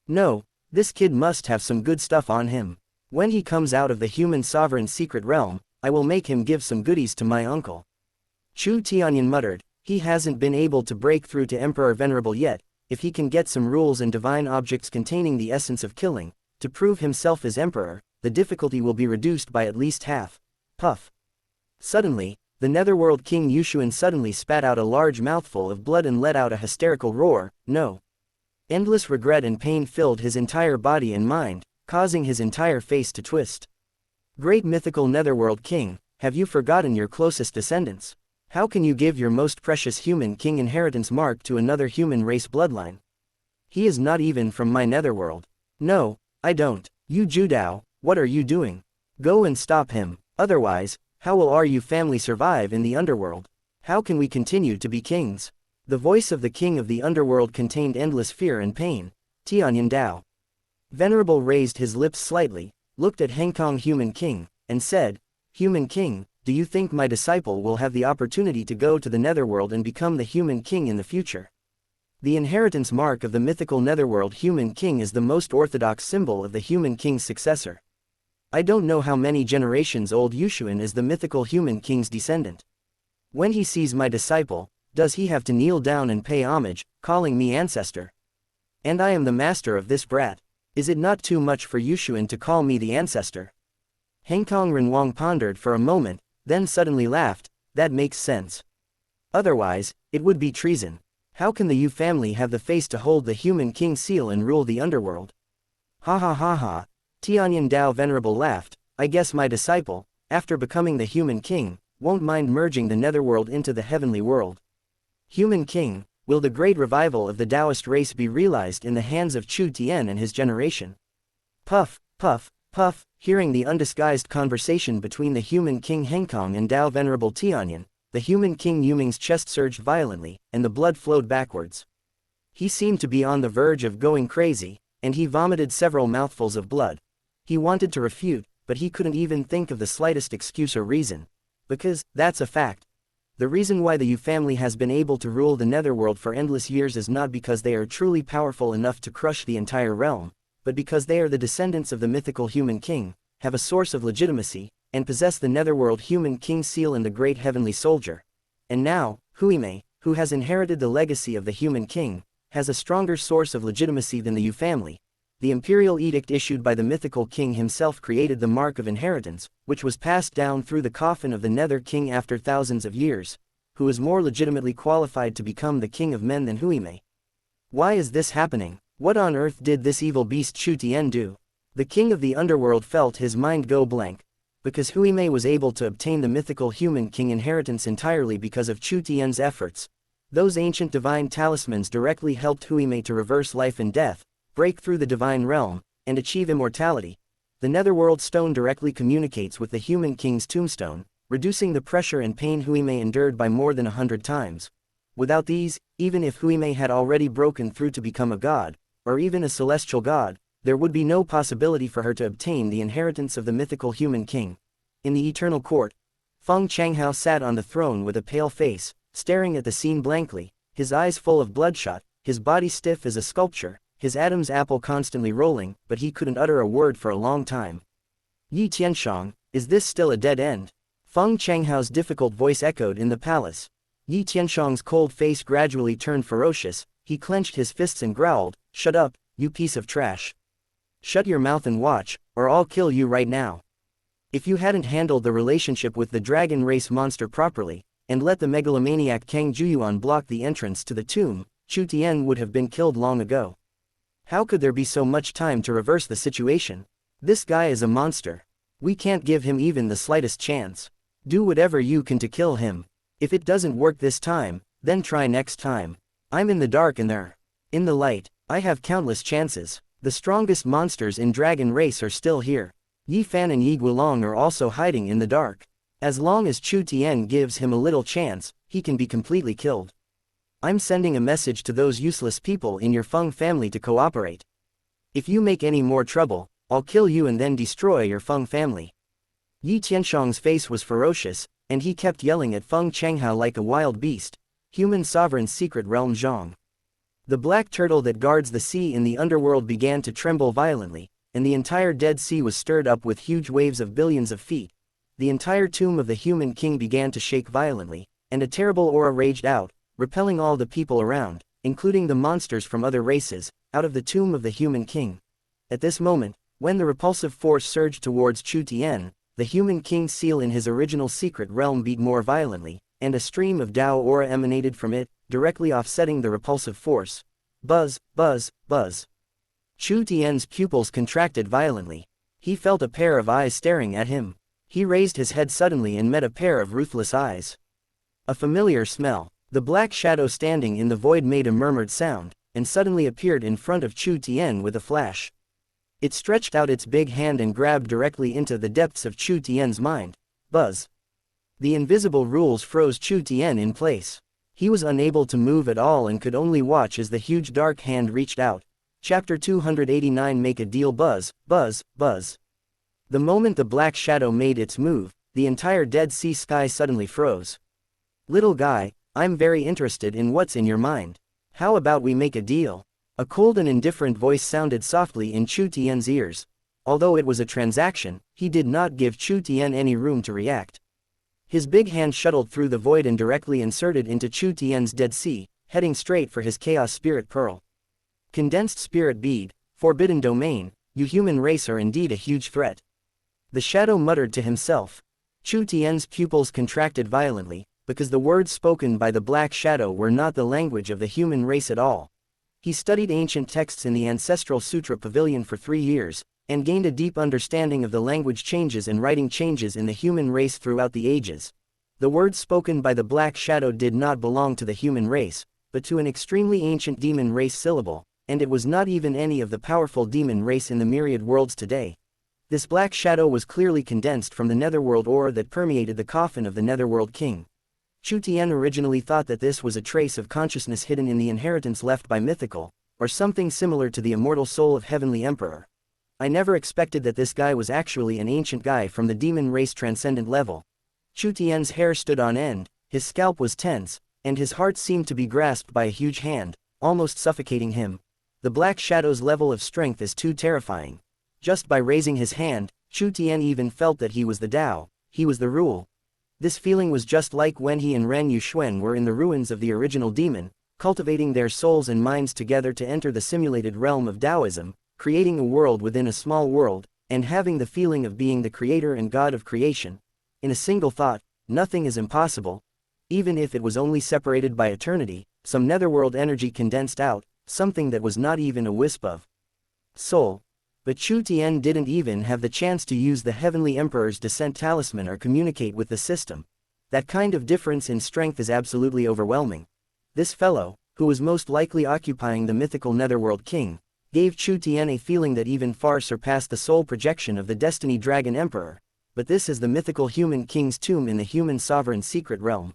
No, this kid must have some good stuff on him. When he comes out of the human sovereign's secret realm, I will make him give some goodies to my uncle. Chu Tianyan muttered, he hasn't been able to break through to Emperor Venerable yet. If he can get some rules and divine objects containing the essence of killing, to prove himself as emperor, the difficulty will be reduced by at least half. Puff. Suddenly, the Netherworld King Yushuan suddenly spat out a large mouthful of blood and let out a hysterical roar. No. Endless regret and pain filled his entire body and mind, causing his entire face to twist. Great mythical Netherworld King, have you forgotten your closest descendants? How can you give your most precious human king inheritance mark to another human race bloodline? He is not even from my Netherworld. No, I don't. You Judao, what are you doing? Go and stop him, otherwise, how will our Yu family survive in the underworld? How can we continue to be kings? The voice of the king of the underworld contained endless fear and pain. Tianyan Dao Venerable raised his lips slightly, looked at Hengkong Human King, and said, Human King, do you think my disciple will have the opportunity to go to the Netherworld and become the Human King in the future? The inheritance mark of the mythical Netherworld Human King is the most orthodox symbol of the Human King's successor. I don't know how many generations old Yushuan is the mythical Human King's descendant. When he sees my disciple, does he have to kneel down and pay homage, calling me ancestor? And I am the master of this brat. Is it not too much for Yushuan to call me the ancestor? Hengkong Renwang pondered for a moment, then suddenly laughed. That makes sense. Otherwise, it would be treason. How can the Yu family have the face to hold the Human King seal and rule the underworld? Ha ha ha ha. Tianyan Dao Venerable laughed. I guess my disciple, after becoming the Human King, won't mind merging the Netherworld into the heavenly world. Human King, will the great revival of the Taoist race be realized in the hands of Chu Tian and his generation? Puff, puff, puff. Hearing the undisguised conversation between the Human King Hengkong and Dao Venerable Tianyan, the Human King Yuming's chest surged violently, and the blood flowed backwards. He seemed to be on the verge of going crazy, and he vomited several mouthfuls of blood. He wanted to refute, but he couldn't even think of the slightest excuse or reason. Because, that's a fact. The reason why the Yu family has been able to rule the Netherworld for endless years is not because they are truly powerful enough to crush the entire realm, but because they are the descendants of the mythical human king, have a source of legitimacy, and possess the Netherworld human king seal and the great heavenly soldier. And now, Huime, who has inherited the legacy of the human king, has a stronger source of legitimacy than the Yu family. The imperial edict issued by the mythical king himself created the mark of inheritance, which was passed down through the coffin of the Nether king after thousands of years, who is more legitimately qualified to become the king of men than Huime. Why is this happening? What on earth did this evil beast Chu Tien do? The king of the underworld felt his mind go blank, because Huime was able to obtain the mythical human king inheritance entirely because of Chu Tien's efforts. Those ancient divine talismans directly helped Huime to reverse life and death, break through the divine realm, and achieve immortality. The Netherworld stone directly communicates with the human king's tombstone, reducing the pressure and pain Huime endured by more than 100 times. Without these, even if Huime had already broken through to become a god, or even a celestial god, there would be no possibility for her to obtain the inheritance of the mythical human king. In the eternal court, Feng Changhao sat on the throne with a pale face, staring at the scene blankly, his eyes full of bloodshot, his body stiff as a sculpture, his Adam's apple constantly rolling, but he couldn't utter a word for a long time. Yi Tianshang, is this still a dead end? Feng Changhao's difficult voice echoed in the palace. Yi Tianshang's cold face gradually turned ferocious, he clenched his fists and growled, "Shut up, you piece of trash. Shut your mouth and watch, or I'll kill you right now." If you hadn't handled the relationship with the dragon race monster properly, and let the megalomaniac Kang Juyuan block the entrance to the tomb, Chu Tien would have been killed long ago. How could there be so much time to reverse the situation? This guy is a monster. We can't give him even the slightest chance. Do whatever you can to kill him. If it doesn't work this time, then try next time. I'm in the dark and they're in the light. I have countless chances. The strongest monsters in Dragon Race are still here. Yi Fan and Yi Guilong are also hiding in the dark. As long as Chu Tien gives him a little chance, he can be completely killed. I'm sending a message to those useless people in your Feng family to cooperate. If you make any more trouble, I'll kill you and then destroy your Feng family. Yi Tianshang's face was ferocious, and he kept yelling at Feng Changhao like a wild beast. Human sovereign's secret realm Zhang. The black turtle that guards the sea in the underworld began to tremble violently, and the entire Dead Sea was stirred up with huge waves of billions of feet. The entire tomb of the human king began to shake violently, and a terrible aura raged out, repelling all the people around, including the monsters from other races, out of the tomb of the human king. At this moment, when the repulsive force surged towards Chu Tien, the human king's seal in his original secret realm beat more violently, and a stream of Dao aura emanated from it, directly offsetting the repulsive force. Buzz, buzz, buzz. Chu Tien's pupils contracted violently. He felt a pair of eyes staring at him. He raised his head suddenly and met a pair of ruthless eyes. A familiar smell. The black shadow standing in the void made a murmured sound, and suddenly appeared in front of Chu Tien with a flash. It stretched out its big hand and grabbed directly into the depths of Chu Tien's mind. Buzz. The invisible rules froze Chu Tien in place. He was unable to move at all and could only watch as the huge dark hand reached out. Chapter 289 Make a Deal. Buzz, buzz, buzz. The moment the black shadow made its move, the entire Dead Sea sky suddenly froze. Little guy, I'm very interested in what's in your mind. How about we make a deal? A cold and indifferent voice sounded softly in Chu Tien's ears. Although it was a transaction, he did not give Chu Tien any room to react. His big hand shuttled through the void and directly inserted into Chu Tien's Dead Sea, heading straight for his Chaos Spirit Pearl. Condensed Spirit Bead, Forbidden Domain, you human race are indeed a huge threat. The shadow muttered to himself. Chu Tien's pupils contracted violently, because the words spoken by the black shadow were not the language of the human race at all. He studied ancient texts in the Ancestral Sutra Pavilion for 3 years, and gained a deep understanding of the language changes and writing changes in the human race throughout the ages. The words spoken by the black shadow did not belong to the human race, but to an extremely ancient demon race syllable, and it was not even any of the powerful demon race in the myriad worlds today. This black shadow was clearly condensed from the netherworld aura that permeated the coffin of the netherworld king. Chu Tian originally thought that this was a trace of consciousness hidden in the inheritance left by mythical, or something similar to the immortal soul of Heavenly Emperor. I never expected that this guy was actually an ancient guy from the demon race transcendent level. Chu Tian's hair stood on end, his scalp was tense, and his heart seemed to be grasped by a huge hand, almost suffocating him. The Black Shadow's level of strength is too terrifying. Just by raising his hand, Chu Tian even felt that he was the Tao, he was the rule. This feeling was just like when he and Ren Yuxuan were in the ruins of the original demon, cultivating their souls and minds together to enter the simulated realm of Taoism, creating a world within a small world, and having the feeling of being the creator and god of creation. In a single thought, nothing is impossible. Even if it was only separated by eternity, some netherworld energy condensed out, something that was not even a wisp of soul. But Chu Tian didn't even have the chance to use the Heavenly Emperor's descent talisman or communicate with the system. That kind of difference in strength is absolutely overwhelming. This fellow, who was most likely occupying the mythical netherworld king, gave Chu Tian a feeling that even far surpassed the soul projection of the Destiny Dragon Emperor. But this is the mythical human king's tomb in the human sovereign's secret realm.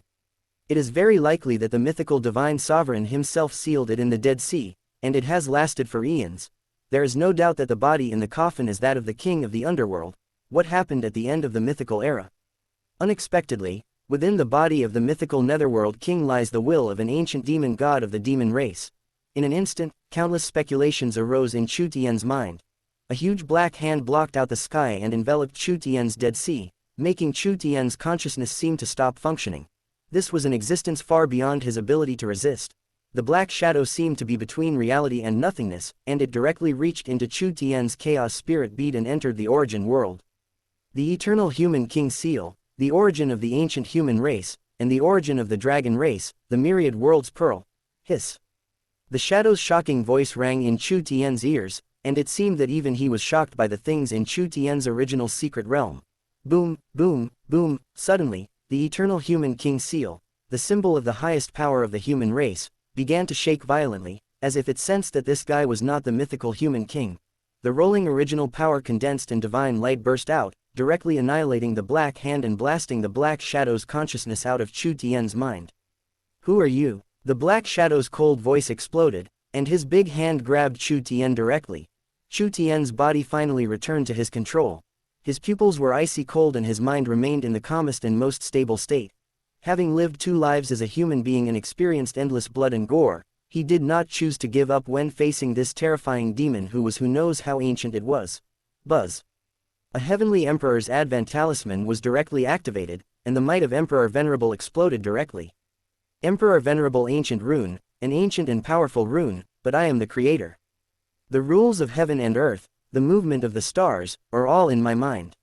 It is very likely that the mythical divine sovereign himself sealed it in the Dead Sea, and it has lasted for eons. There is no doubt that the body in the coffin is that of the king of the underworld. What happened at the end of the mythical era? Unexpectedly, within the body of the mythical netherworld king lies the will of an ancient demon god of the demon race. In an instant, countless speculations arose in Chu Tian's mind. A huge black hand blocked out the sky and enveloped Chu Tian's Dead Sea, making Chu Tian's consciousness seem to stop functioning. This was an existence far beyond his ability to resist. The black shadow seemed to be between reality and nothingness, and it directly reached into Chu Tian's chaos spirit bead and entered the origin world. The eternal human king seal, the origin of the ancient human race, and the origin of the dragon race, the myriad world's pearl. Hiss. The shadow's shocking voice rang in Chu Tian's ears, and it seemed that even he was shocked by the things in Chu Tian's original secret realm. Boom, boom, boom, suddenly, the eternal human king seal, the symbol of the highest power of the human race, began to shake violently, as if it sensed that this guy was not the mythical human king. The rolling original power condensed and divine light burst out, directly annihilating the black hand and blasting the black shadow's consciousness out of Chu Tian's mind. Who are you? The black shadow's cold voice exploded, and his big hand grabbed Chu Tian directly. Chu Tian's body finally returned to his control. His pupils were icy cold and his mind remained in the calmest and most stable state. Having lived 2 lives as a human being and experienced endless blood and gore, he did not choose to give up when facing this terrifying demon who knows how ancient it was. Buzz. A Heavenly Emperor's Advent talisman was directly activated, and the might of Emperor Venerable exploded directly. Emperor Venerable Ancient Rune, an ancient and powerful rune, but I am the creator. The rules of heaven and earth, the movement of the stars, are all in my mind.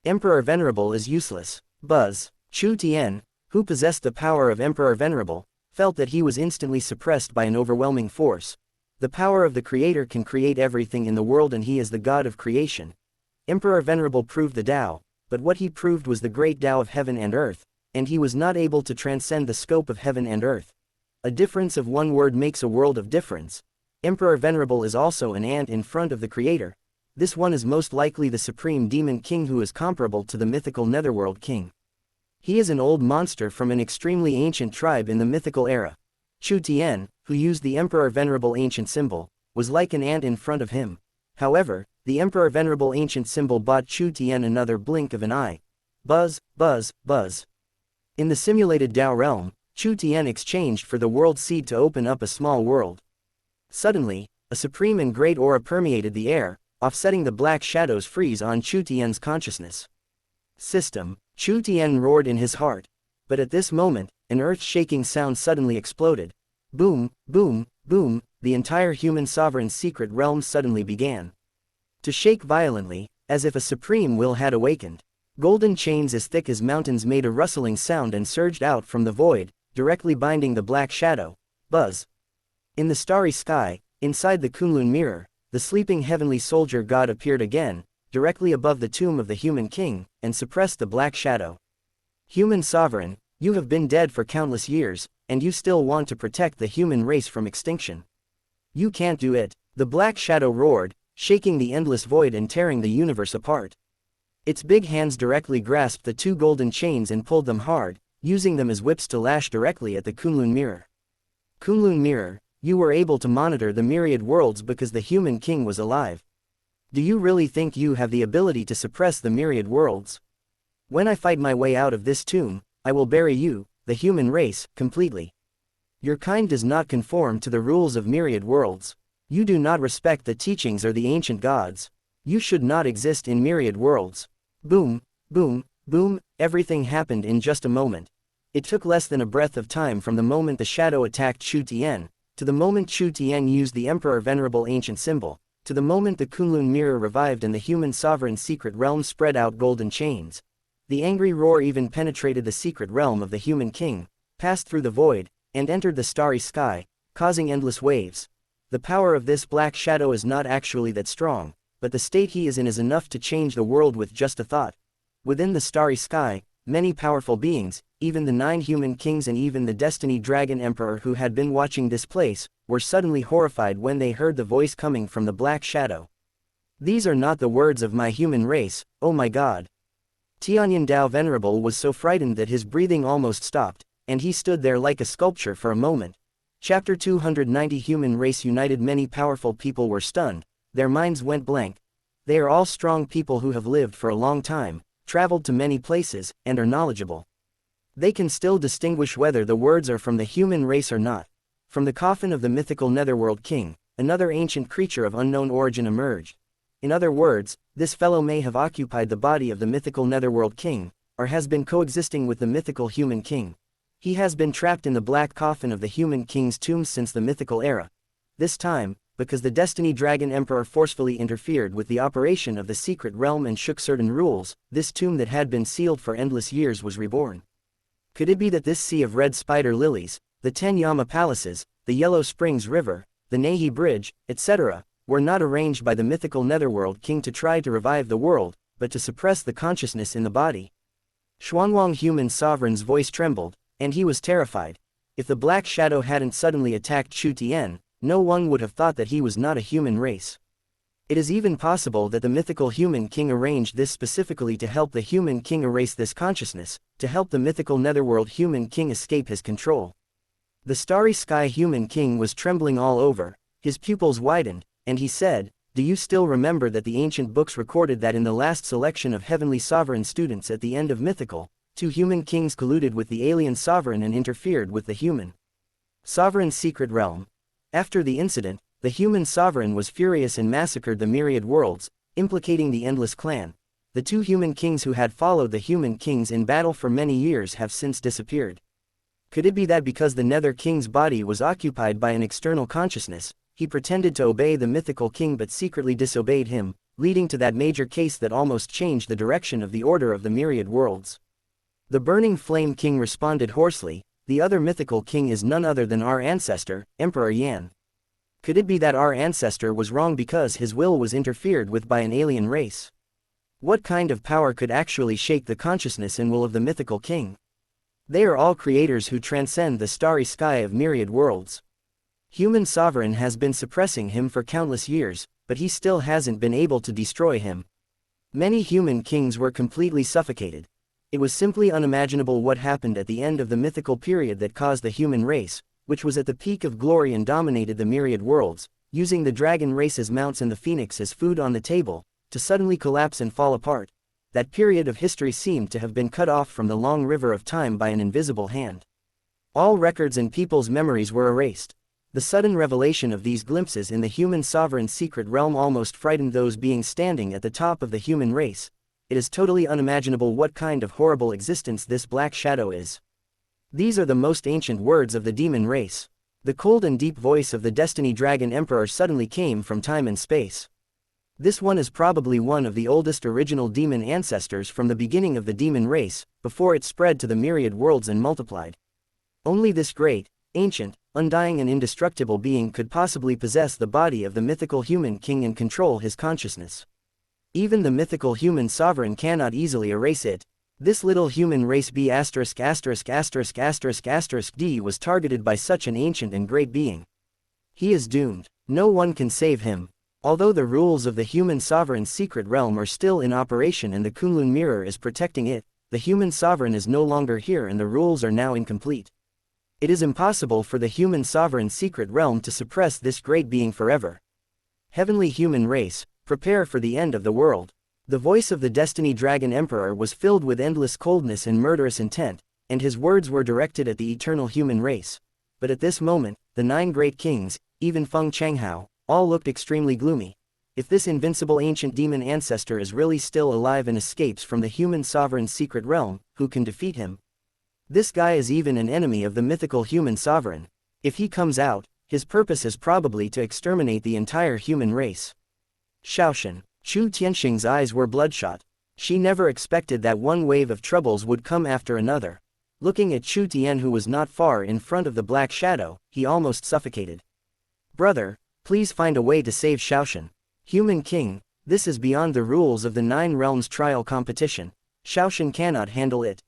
Emperor Venerable is useless. Buzz. Chu Tian, who possessed the power of Emperor Venerable, felt that he was instantly suppressed by an overwhelming force. The power of the Creator can create everything in the world and he is the god of creation. Emperor Venerable proved the Tao, but what he proved was the great Tao of heaven and earth, and he was not able to transcend the scope of heaven and earth. A difference of one word makes a world of difference. Emperor Venerable is also an ant in front of the Creator. This one is most likely the supreme demon king who is comparable to the mythical netherworld king. He is an old monster from an extremely ancient tribe in the mythical era. Chu Tian, who used the Emperor Venerable ancient symbol, was like an ant in front of him. However, the Emperor Venerable ancient symbol bought Chu Tian another blink of an eye. Buzz, buzz, buzz. In the simulated Tao realm, Chu Tian exchanged for the world seed to open up a small world. Suddenly, a supreme and great aura permeated the air, offsetting the black shadow's freeze on Chu Tian's consciousness. System. Chu Tian roared in his heart. But at this moment, an earth-shaking sound suddenly exploded. Boom, boom, boom, the entire human sovereign's secret realm suddenly began to shake violently, as if a supreme will had awakened. Golden chains as thick as mountains made a rustling sound and surged out from the void, directly binding the black shadow. Buzz. In the starry sky, inside the Kunlun mirror, the sleeping heavenly soldier god appeared again, directly above the tomb of the human king, and suppressed the black shadow. Human sovereign, you have been dead for countless years, and you still want to protect the human race from extinction. You can't do it, the black shadow roared, shaking the endless void and tearing the universe apart. Its big hands directly grasped the 2 golden chains and pulled them hard, using them as whips to lash directly at the Kunlun mirror. Kunlun mirror, you were able to monitor the myriad worlds because the human king was alive. Do you really think you have the ability to suppress the myriad worlds? When I fight my way out of this tomb, I will bury you, the human race, completely. Your kind does not conform to the rules of myriad worlds. You do not respect the teachings or the ancient gods. You should not exist in myriad worlds. Boom, boom, boom, everything happened in just a moment. It took less than a breath of time from the moment the shadow attacked Chu Tien, to the moment Chu Tien used the Emperor Venerable Ancient Symbol, to the moment the Kunlun mirror revived and the human sovereign secret realm spread out golden chains. The angry roar even penetrated the secret realm of the human king, passed through the void, and entered the starry sky, causing endless waves. The power of this black shadow is not actually that strong, but the state he is in is enough to change the world with just a thought. Within the starry sky, many powerful beings, even the 9 human kings and even the Destiny Dragon Emperor who had been watching this place, were suddenly horrified when they heard the voice coming from the black shadow. These are not the words of my human race, oh my god. Tianyan Dao Venerable was so frightened that his breathing almost stopped, and he stood there like a sculpture for a moment. Chapter 290 Human Race United. Many powerful people were stunned, their minds went blank. They are all strong people who have lived for a long time, traveled to many places, and are knowledgeable. They can still distinguish whether the words are from the human race or not. From the coffin of the mythical Netherworld King, another ancient creature of unknown origin emerged. In other words, this fellow may have occupied the body of the mythical Netherworld King, or has been coexisting with the mythical human king. He has been trapped in the black coffin of the human king's tomb since the mythical era. This time, because the Destiny Dragon Emperor forcefully interfered with the operation of the secret realm and shook certain rules, this tomb that had been sealed for endless years was reborn. Could it be that this sea of red spider lilies, the 10 Yama palaces, the Yellow Springs River, the Nahi Bridge, etc., were not arranged by the mythical Netherworld King to try to revive the world, but to suppress the consciousness in the body? Xuanwang Human Sovereign's voice trembled, and he was terrified. If the black shadow hadn't suddenly attacked Chu Tien, no one would have thought that he was not a human race. It is even possible that the mythical human king arranged this specifically to help the human king erase this consciousness, to help the mythical Netherworld human king escape his control. The starry sky human king was trembling all over, his pupils widened, and he said, "Do you still remember that the ancient books recorded that in the last selection of heavenly sovereign students at the end of Mythical, 2 human kings colluded with the alien sovereign and interfered with the human sovereign's secret realm? After the incident, the human sovereign was furious and massacred the myriad worlds, implicating the Endless Clan. The 2 human kings who had followed the human kings in battle for many years have since disappeared. Could it be that because the Nether King's body was occupied by an external consciousness, he pretended to obey the mythical king but secretly disobeyed him, leading to that major case that almost changed the direction of the order of the myriad worlds?" The Burning Flame King responded hoarsely, "The other mythical king is none other than our ancestor, Emperor Yan. Could it be that our ancestor was wrong because his will was interfered with by an alien race? What kind of power could actually shake the consciousness and will of the mythical king? They are all creators who transcend the starry sky of myriad worlds. Human sovereign has been suppressing him for countless years, but he still hasn't been able to destroy him. Many human kings were completely suffocated. It was simply unimaginable what happened at the end of the mythical period that caused the human race, which was at the peak of glory and dominated the myriad worlds, using the dragon race's mounts and the phoenix as food on the table, to suddenly collapse and fall apart. That period of history seemed to have been cut off from the long river of time by an invisible hand. All records and people's memories were erased. The sudden revelation of these glimpses in the human sovereign's secret realm almost frightened those beings standing at the top of the human race. It is totally unimaginable what kind of horrible existence this black shadow is. These are the most ancient words of the demon race. The cold and deep voice of the Destiny Dragon Emperor suddenly came from time and space. This one is probably one of the oldest original demon ancestors from the beginning of the demon race, before it spread to the myriad worlds and multiplied. Only this great, ancient, undying and indestructible being could possibly possess the body of the mythical human king and control his consciousness. Even the mythical human sovereign cannot easily erase it. This little human race B**************** D was targeted by such an ancient and great being. He is doomed. No one can save him. Although the rules of the human sovereign's secret realm are still in operation and the Kunlun mirror is protecting it, the human sovereign is no longer here and the rules are now incomplete. It is impossible for the human sovereign's secret realm to suppress this great being forever. Heavenly human race, prepare for the end of the world. The voice of the Destiny Dragon Emperor was filled with endless coldness and murderous intent, and his words were directed at the eternal human race. But at this moment, the 9 great kings, even Feng Changhao, all looked extremely gloomy. If this invincible ancient demon ancestor is really still alive and escapes from the human sovereign's secret realm, who can defeat him? This guy is even an enemy of the mythical human sovereign. If he comes out, his purpose is probably to exterminate the entire human race. Shaoshan. Chu Tianxing's eyes were bloodshot. She never expected that one wave of troubles would come after another. Looking at Chu Tian, who was not far in front of the black shadow, he almost suffocated. Brother, please find a way to save Shaoshan. Human King, this is beyond the rules of the 9 realms trial competition. Shaoshan cannot handle it.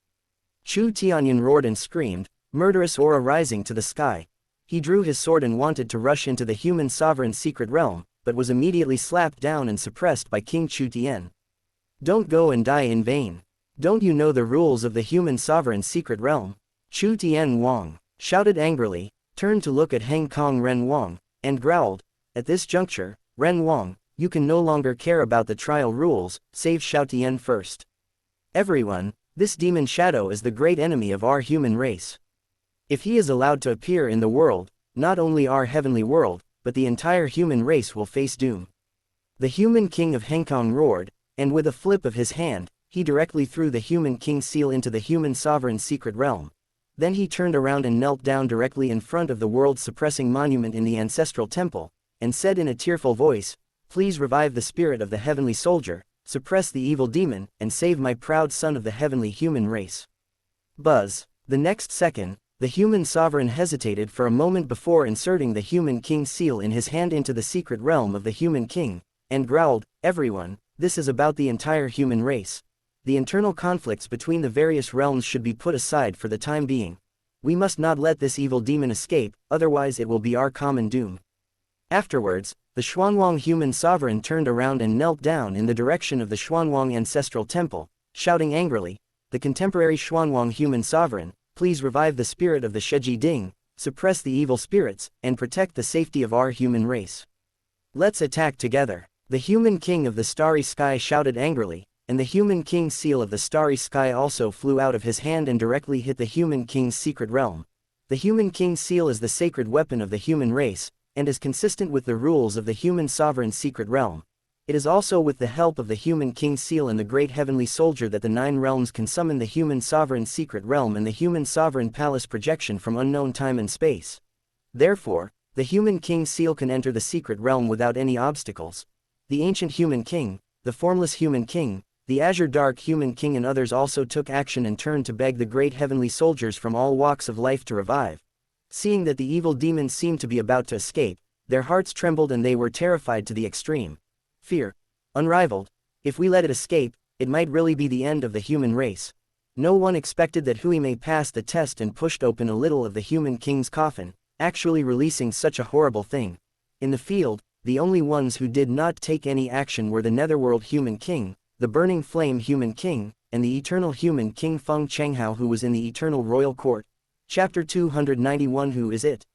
Chu Tianyan roared and screamed, murderous aura rising to the sky. He drew his sword and wanted to rush into the human sovereign's secret realm, but was immediately slapped down and suppressed by King Chu Tian. Don't go and die in vain. Don't you know the rules of the human sovereign's secret realm? Chu Tian Wang shouted angrily, turned to look at Heng Kong Ren Wang, and growled, at this juncture, Ren Wang, you can no longer care about the trial rules, save Xiao Tian first. Everyone, this demon shadow is the great enemy of our human race. If he is allowed to appear in the world, not only our heavenly world, but the entire human race will face doom. The human king of Hengkong roared, and with a flip of his hand, he directly threw the human king's seal into the human sovereign's secret realm. Then he turned around and knelt down directly in front of the world-suppressing monument in the ancestral temple, and said in a tearful voice, please revive the spirit of the heavenly soldier, suppress the evil demon, and save my proud son of the heavenly human race. Buzz. The next second, the human sovereign hesitated for a moment before inserting the human king's seal in his hand into the secret realm of the human king, and growled, everyone, this is about the entire human race. The internal conflicts between the various realms should be put aside for the time being. We must not let this evil demon escape, otherwise it will be our common doom. Afterwards, the Xuanwang human sovereign turned around and knelt down in the direction of the Xuanwang ancestral temple, shouting angrily, the contemporary Xuanwang human sovereign, please revive the spirit of the Sheji Ding, suppress the evil spirits, and protect the safety of our human race. Let's attack together. The human king of the starry sky shouted angrily, and the human king's seal of the starry sky also flew out of his hand and directly hit the human king's secret realm. The human king's seal is the sacred weapon of the human race, and is consistent with the rules of the human sovereign's secret realm. It is also with the help of the human king's seal and the great heavenly soldier that the 9 realms can summon the human sovereign's secret realm and the human sovereign palace projection from unknown time and space. Therefore, the human king's seal can enter the secret realm without any obstacles. The ancient human king, the formless human king, the azure dark human king and others also took action and turned to beg the great heavenly soldiers from all walks of life to revive. Seeing that the evil demons seemed to be about to escape, their hearts trembled and they were terrified to the extreme. Fear. Unrivaled. If we let it escape, it might really be the end of the human race. No one expected that Hui Mei passed the test and pushed open a little of the human king's coffin, actually releasing such a horrible thing. In the field, the only ones who did not take any action were the netherworld human king, the burning flame human king, and the eternal human king Feng Changhao who was in the eternal royal court. Chapter 291 Who is it?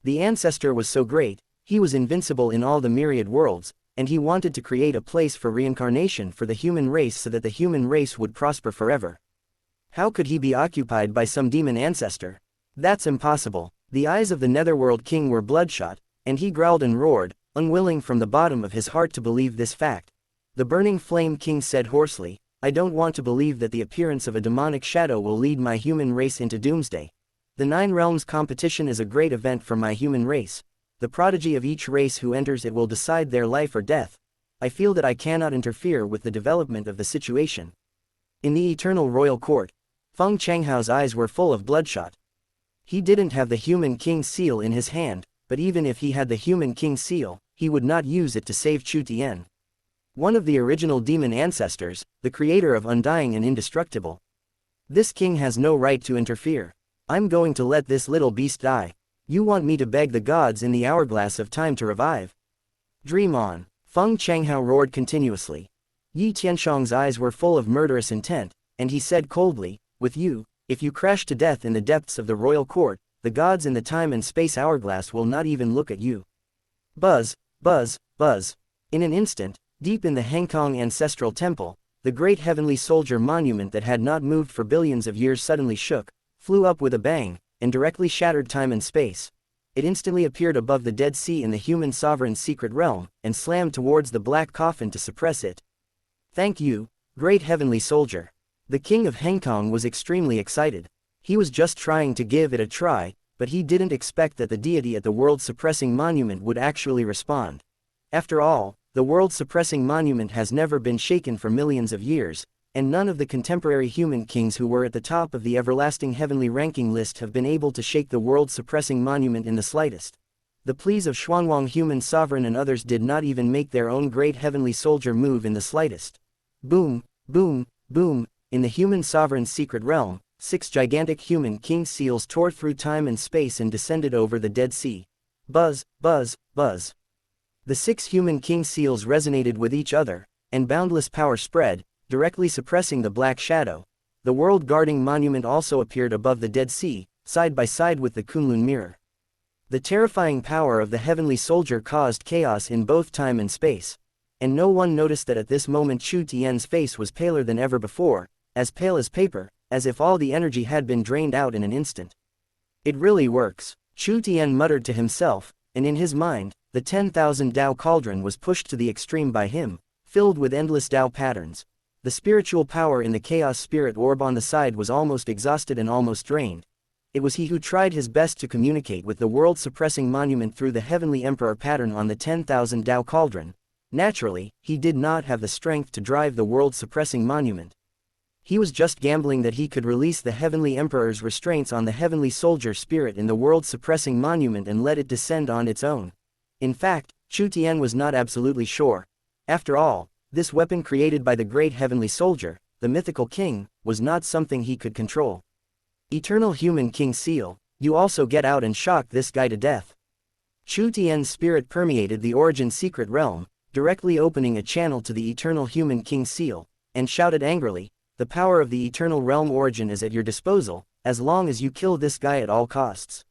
The ancestor was so great, he was invincible in all the myriad worlds, and he wanted to create a place for reincarnation for the human race so that the human race would prosper forever. How could he be occupied by some demon ancestor? That's impossible. The eyes of the netherworld king were bloodshot, and he growled and roared, unwilling from the bottom of his heart to believe this fact. The burning flame king said hoarsely, I don't want to believe that the appearance of a demonic shadow will lead my human race into doomsday. The 9 realms competition is a great event for my human race. The prodigy of each race who enters it will decide their life or death. I feel that I cannot interfere with the development of the situation. In the eternal royal court, Feng Changhao's eyes were full of bloodshot. He didn't have the human king's seal in his hand, but even if he had the human king's seal, he would not use it to save Chu Tian. One of the original demon ancestors, the creator of Undying and Indestructible. This king has no right to interfere. I'm going to let this little beast die. You want me to beg the gods in the hourglass of time to revive? Dream on. Feng Changhao roared continuously. Yi Tianshang's eyes were full of murderous intent, and he said coldly, "With you, if you crash to death in the depths of the royal court, the gods in the time and space hourglass will not even look at you." Buzz, buzz, buzz. In an instant, deep in the Hengkong ancestral temple, the great heavenly soldier monument that had not moved for billions of years suddenly shook, flew up with a bang, and directly shattered time and space. It instantly appeared above the Dead Sea in the human sovereign's secret realm, and slammed towards the black coffin to suppress it. "Thank you, great heavenly soldier." The king of Hengkong was extremely excited. He was just trying to give it a try, but he didn't expect that the deity at the world-suppressing monument would actually respond. After all, the world-suppressing monument has never been shaken for millions of years, and none of the contemporary human kings who were at the top of the everlasting heavenly ranking list have been able to shake the world-suppressing monument in the slightest. The pleas of Xuanwang human sovereign and others did not even make their own great heavenly soldier move in the slightest. Boom, boom, boom, in the human sovereign's secret realm, 6 gigantic human king seals tore through time and space and descended over the Dead Sea. Buzz, buzz, buzz. The 6 human king seals resonated with each other, and boundless power spread, directly suppressing the black shadow. The world-guarding monument also appeared above the Dead Sea, side by side with the Kunlun mirror. The terrifying power of the heavenly soldier caused chaos in both time and space. And no one noticed that at this moment Chu Tian's face was paler than ever before, as pale as paper, as if all the energy had been drained out in an instant. "It really works," Chu Tian muttered to himself, and in his mind, the 10,000 Dao cauldron was pushed to the extreme by him, filled with endless Dao patterns. The spiritual power in the chaos spirit orb on the side was almost exhausted and almost drained. It was he who tried his best to communicate with the world-suppressing monument through the heavenly emperor pattern on the 10,000 Dao cauldron. Naturally, he did not have the strength to drive the world-suppressing monument. He was just gambling that he could release the heavenly emperor's restraints on the heavenly soldier spirit in the world-suppressing monument and let it descend on its own. In fact, Chu Tian was not absolutely sure. After all, this weapon created by the great heavenly soldier, the mythical king, was not something he could control. "Eternal human king seal, you also get out and shock this guy to death." Chu Tian's spirit permeated the origin secret realm, directly opening a channel to the eternal human king seal, and shouted angrily, "The power of the eternal realm origin is at your disposal, as long as you kill this guy at all costs."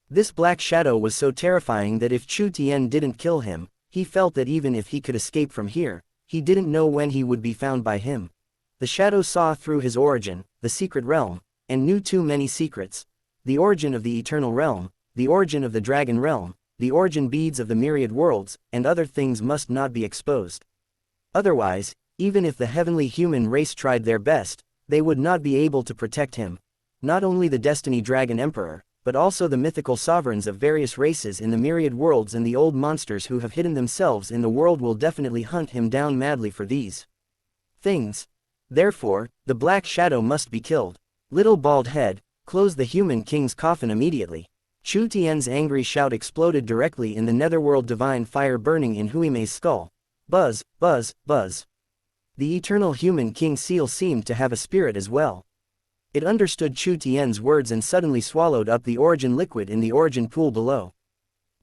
This black shadow was so terrifying that if Chu Tian didn't kill him, he felt that even if he could escape from here, he didn't know when he would be found by him. The shadow saw through his origin, the secret realm, and knew too many secrets. The origin of the eternal realm, the origin of the dragon realm, the origin beads of the myriad worlds, and other things must not be exposed. Otherwise, even if the heavenly human race tried their best, they would not be able to protect him. Not only the Destiny Dragon Emperor, but also the mythical sovereigns of various races in the myriad worlds and the old monsters who have hidden themselves in the world will definitely hunt him down madly for these things. Therefore, the black shadow must be killed. Little bald head, close the human king's coffin immediately. Chu Tian's angry shout exploded directly in the netherworld divine fire burning in Huimei's skull. Buzz, buzz, buzz. The eternal human king seal seemed to have a spirit as well. It understood Chu Tian's words and suddenly swallowed up the origin liquid in the origin pool below.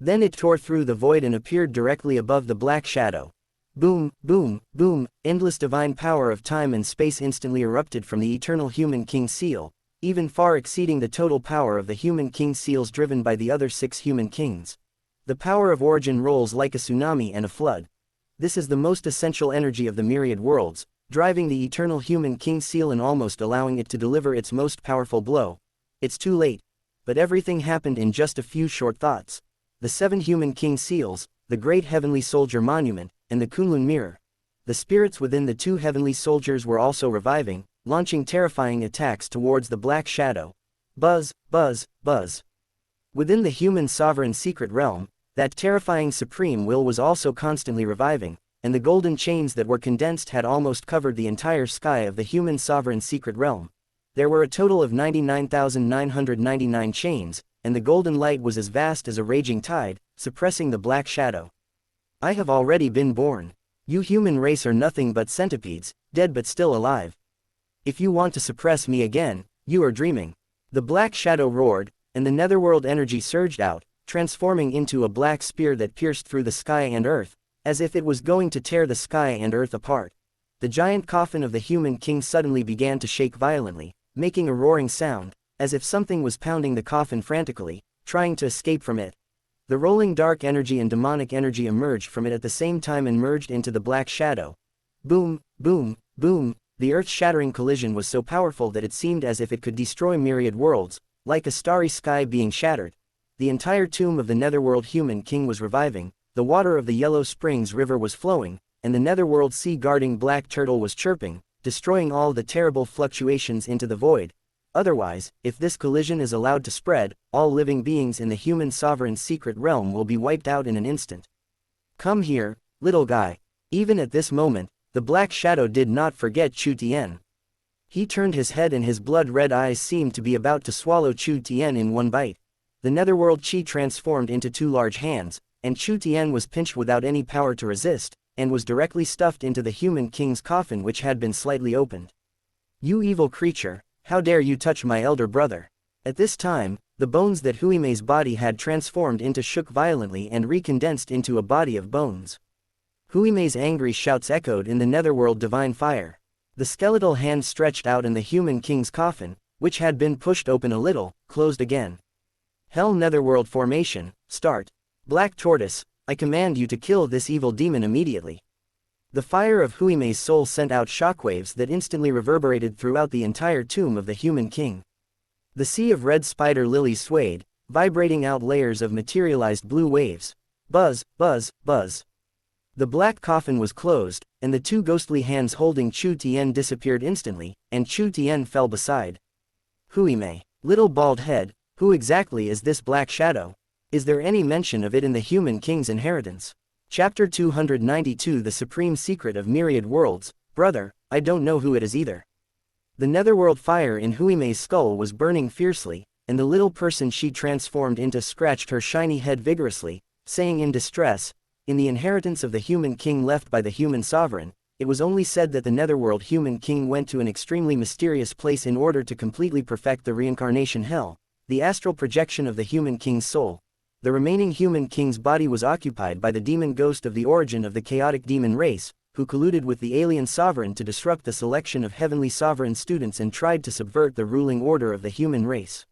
Then it tore through the void and appeared directly above the black shadow. Boom, boom, boom, endless divine power of time and space instantly erupted from the eternal human king seal, even far exceeding the total power of the human king seals driven by the other 6 human kings. The power of origin rolls like a tsunami and a flood. This is the most essential energy of the myriad worlds, driving the eternal human king seal and almost allowing it to deliver its most powerful blow. It's too late. But everything happened in just a few short thoughts. The 7 human king seals, the great heavenly soldier monument, and the Kunlun mirror. The spirits within the 2 heavenly soldiers were also reviving, launching terrifying attacks towards the black shadow. Buzz, buzz, buzz. Within the human sovereign secret realm, that terrifying supreme will was also constantly reviving, and the golden chains that were condensed had almost covered the entire sky of the human sovereign secret realm. There were a total of 99,999 chains, and the golden light was as vast as a raging tide, suppressing the black shadow. "I have already been born. You human race are nothing but centipedes, dead but still alive. If you want to suppress me again, you are dreaming." The black shadow roared, and the netherworld energy surged out, transforming into a black spear that pierced through the sky and earth, as if it was going to tear the sky and earth apart. the giant coffin of the human king suddenly began to shake violently, making a roaring sound, as if something was pounding the coffin frantically, trying to escape from it. The rolling dark energy and demonic energy emerged from it at the same time and merged into the black shadow. Boom, boom, boom, the earth-shattering collision was so powerful that it seemed as if it could destroy myriad worlds, like a starry sky being shattered. The entire tomb of the netherworld human king was reviving, the water of the Yellow Springs River was flowing, and the netherworld sea-guarding black turtle was chirping, destroying all the terrible fluctuations into the void. Otherwise, if this collision is allowed to spread, all living beings in the human sovereign's secret realm will be wiped out in an instant. Come here, little guy. Even at this moment, the black shadow did not forget Chu Tien. He turned his head and his blood-red eyes seemed to be about to swallow Chu Tien in one bite. The netherworld chi transformed into two large hands, and Chu Tien was pinched without any power to resist, and was directly stuffed into the human king's coffin which had been slightly opened. You evil creature, how dare you touch my elder brother? At this time, the bones that Huimei's body had transformed into shook violently and recondensed into a body of bones. Huimei's angry shouts echoed in the netherworld divine fire. The skeletal hand stretched out and the human king's coffin, which had been pushed open a little, closed again. Hell netherworld formation, start. Black Tortoise, I command you to kill this evil demon immediately. The fire of Huimei's soul sent out shockwaves that instantly reverberated throughout the entire tomb of the human king. The sea of red spider lilies swayed, vibrating out layers of materialized blue waves. Buzz, buzz, buzz. The black coffin was closed, and the two ghostly hands holding Chu Tien disappeared instantly, and Chu Tien fell beside Huimei. Little bald head, who exactly is this black shadow? Is there any mention of it in the human king's inheritance? Chapter 292 The Supreme Secret of Myriad Worlds. Brother, I don't know who it is either. The netherworld fire in Huimei's skull was burning fiercely, and the little person she transformed into scratched her shiny head vigorously, saying in distress, in the inheritance of the human king left by the human sovereign, it was only said that the netherworld human king went to an extremely mysterious place in order to completely perfect the reincarnation hell, the astral projection of the human king's soul. The remaining human king's body was occupied by the demon ghost of the origin of the chaotic demon race, who colluded with the alien sovereign to disrupt the selection of heavenly sovereign students and tried to subvert the ruling order of the human race.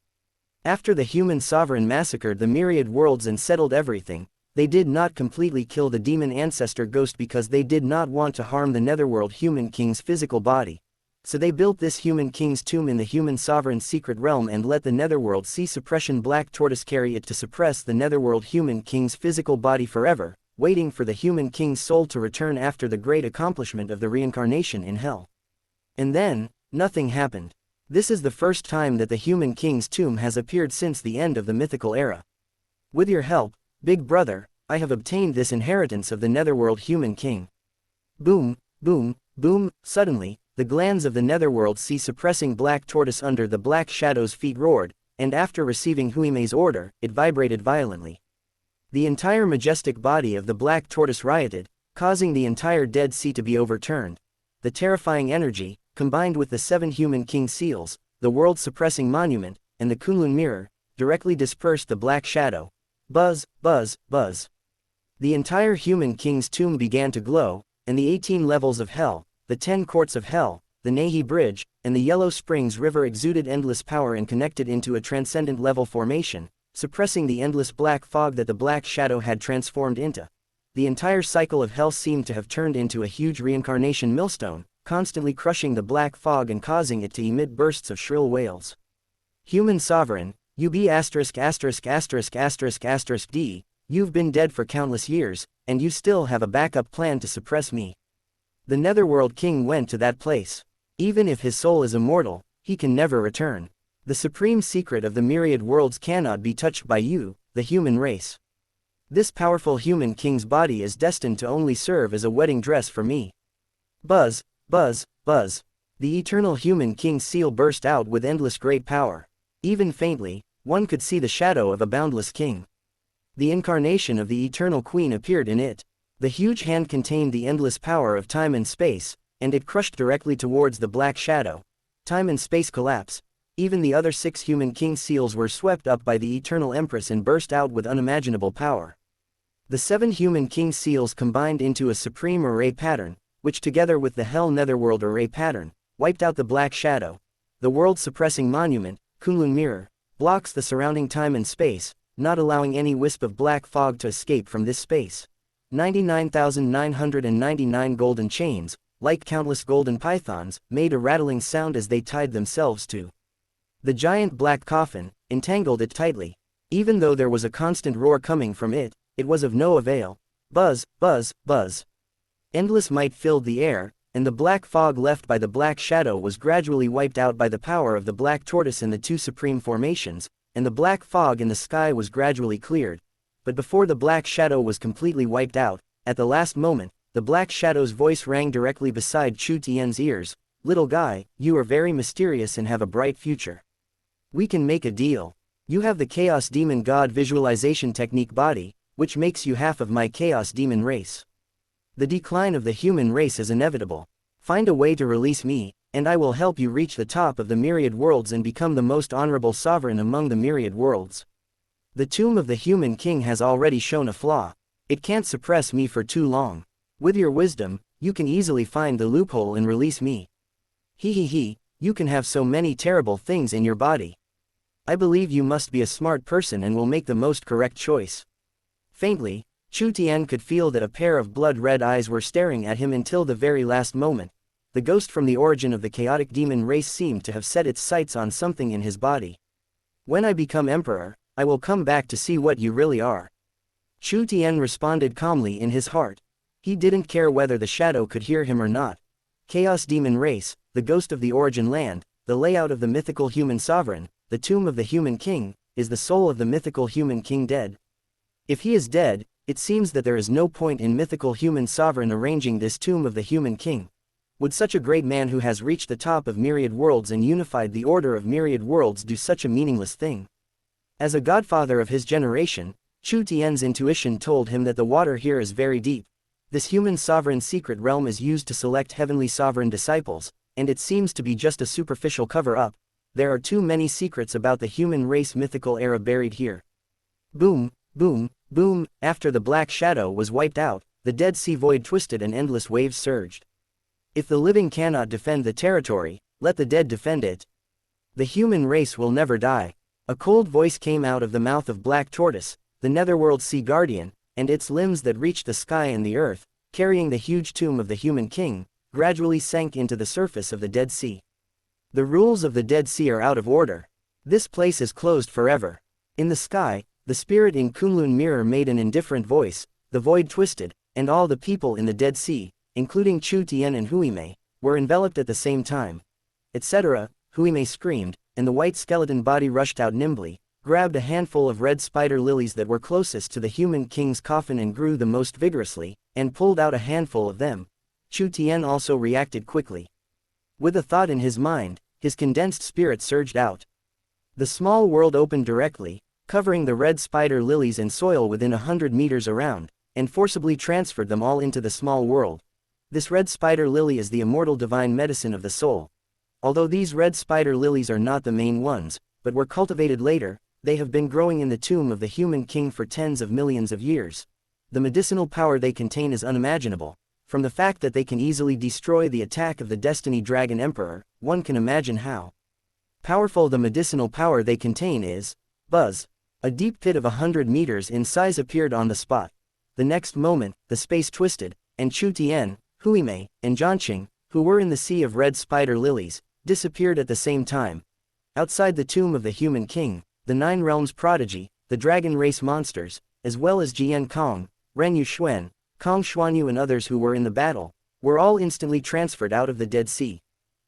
After the human sovereign massacred the myriad worlds and settled everything, they did not completely kill the demon ancestor ghost because they did not want to harm the netherworld human king's physical body. So they built this human king's tomb in the human sovereign's secret realm and let the netherworld sea suppression black tortoise carry it to suppress the netherworld human king's physical body forever, waiting for the human king's soul to return after the great accomplishment of the reincarnation in hell. And then, nothing happened. This is the first time that the human king's tomb has appeared since the end of the mythical era. With your help, big brother, I have obtained this inheritance of the netherworld human king. Boom, boom, boom, suddenly, the glands of the netherworld sea suppressing black tortoise under the black shadow's feet roared, and after receiving Huimei's order, it vibrated violently. The entire majestic body of the black tortoise rioted, causing the entire Dead Sea to be overturned. The terrifying energy, combined with the 7 human king seals, the world-suppressing monument, and the Kunlun mirror, directly dispersed the black shadow. Buzz, buzz, buzz. The entire human king's tomb began to glow, and the 18 levels of hell, the 10 courts of hell, the Nahi Bridge, and the Yellow Springs River exuded endless power and connected into a transcendent level formation, suppressing the endless black fog that the black shadow had transformed into. The entire cycle of hell seemed to have turned into a huge reincarnation millstone, constantly crushing the black fog and causing it to emit bursts of shrill wails. Human sovereign, you be ********D, you've been dead for countless years, and you still have a backup plan to suppress me. The netherworld king went to that place. Even if his soul is immortal, he can never return. The supreme secret of the myriad worlds cannot be touched by you, the human race. This powerful human king's body is destined to only serve as a wedding dress for me. Buzz, buzz, buzz. The eternal human king's seal burst out with endless great power. Even faintly, one could see the shadow of a boundless king. The incarnation of the eternal queen appeared in it. The huge hand contained the endless power of time and space, and it crushed directly towards the black shadow. Time and space collapse. Even the other 6 human king seals were swept up by the eternal empress and burst out with unimaginable power. The 7 human king seals combined into a supreme array pattern, which together with the Hell Netherworld array pattern, wiped out the Black Shadow. The world-suppressing monument, Kunlun Mirror, blocks the surrounding time and space, not allowing any wisp of black fog to escape from this space. 99,999 golden chains, like countless golden pythons, made a rattling sound as they tied themselves to the giant black coffin, entangled it tightly. Even though there was a constant roar coming from it, it was of no avail. Buzz, buzz, buzz. Endless might filled the air, and the black fog left by the Black Shadow was gradually wiped out by the power of the Black Tortoise and the two supreme formations, and the black fog in the sky was gradually cleared. But before the Black Shadow was completely wiped out, at the last moment, the Black Shadow's voice rang directly beside Chu Tian's ears. "Little guy, you are very mysterious and have a bright future. We can make a deal. You have the Chaos Demon God visualization technique body, which makes you half of my Chaos Demon race. The decline of the human race is inevitable. Find a way to release me, and I will help you reach the top of the myriad worlds and become the most honorable sovereign among the myriad worlds. The tomb of the human king has already shown a flaw. It can't suppress me for too long. With your wisdom, you can easily find the loophole and release me. He, you can have so many terrible things in your body. I believe you must be a smart person and will make the most correct choice." Faintly, Chu Tian could feel that a pair of blood-red eyes were staring at him until the very last moment. The ghost from the origin of the chaotic demon race seemed to have set its sights on something in his body. "When I become emperor, I will come back to see what you really are." Chu Tian responded calmly in his heart. He didn't care whether the shadow could hear him or not. Chaos demon race, the ghost of the origin land, the layout of the mythical human sovereign, the tomb of the human king, is the soul of the mythical human king dead? If he is dead, it seems that there is no point in mythical human sovereign arranging this tomb of the human king. Would such a great man who has reached the top of myriad worlds and unified the order of myriad worlds do such a meaningless thing? As a godfather of his generation, Chu Tian's intuition told him that the water here is very deep. This human sovereign secret realm is used to select heavenly sovereign disciples, and it seems to be just a superficial cover-up. There are too many secrets about the human race mythical era buried here. Boom, boom, boom. After the Black Shadow was wiped out, the Dead Sea void twisted and endless waves surged. If the living cannot defend the territory, let the dead defend it. The human race will never die. A cold voice came out of the mouth of Black Tortoise, the netherworld sea guardian, and its limbs that reached the sky and the earth, carrying the huge tomb of the human king, gradually sank into the surface of the Dead Sea. The rules of the Dead Sea are out of order. This place is closed forever. In the sky, the spirit in Kunlun Mirror made an indifferent voice. The void twisted, and all the people in the Dead Sea, including Chu Tian and Huimei, were enveloped at the same time. Etc. Huimei screamed, and the white skeleton body rushed out nimbly, grabbed a handful of red spider lilies that were closest to the human king's coffin and grew the most vigorously, and pulled out a handful of them. Chu Tian also reacted quickly. With a thought in his mind, his condensed spirit surged out. The small world opened directly, covering the red spider lilies and soil within 100 meters around, and forcibly transferred them all into the small world. This red spider lily is the immortal divine medicine of the soul. Although these red spider lilies are not the main ones, but were cultivated later, they have been growing in the tomb of the human king for tens of millions of years. The medicinal power they contain is unimaginable. From the fact that they can easily destroy the attack of the Destiny Dragon Emperor, one can imagine how powerful the medicinal power they contain is. Buzz. A deep pit of 100 meters in size appeared on the spot. The next moment, the space twisted, and Chu Tian, Huimei, and Zhanqing, who were in the sea of red spider lilies, disappeared at the same time. Outside the tomb of the human king, the Nine Realms prodigy, the dragon race monsters, as well as Jian Kong, Ren Yuxuan, Kong Xuanyu and others who were in the battle, were all instantly transferred out of the Dead Sea.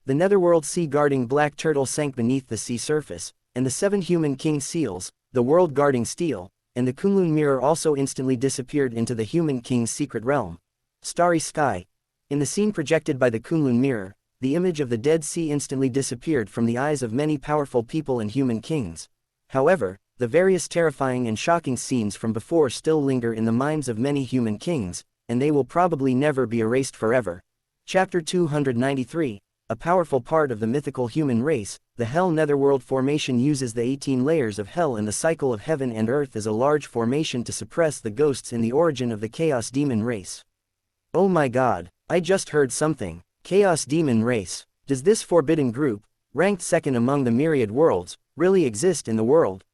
The netherworld sea guarding black turtle sank beneath the sea surface, and the 7 human king seals, the world guarding steel, and the Kunlun mirror also instantly disappeared into the human king's secret realm. Starry sky. In the scene projected by the Kunlun mirror, the image of the Dead Sea instantly disappeared from the eyes of many powerful people and human kings. However, the various terrifying and shocking scenes from before still linger in the minds of many human kings, and they will probably never be erased forever. Chapter 293. A powerful part of the mythical human race, the Hell Netherworld formation uses the 18 layers of Hell and the cycle of heaven and earth as a large formation to suppress the ghosts in the origin of the Chaos Demon race. Oh my god, I just heard something. Chaos Demon Race. Does this forbidden group, ranked second among the myriad worlds, really exist in the world?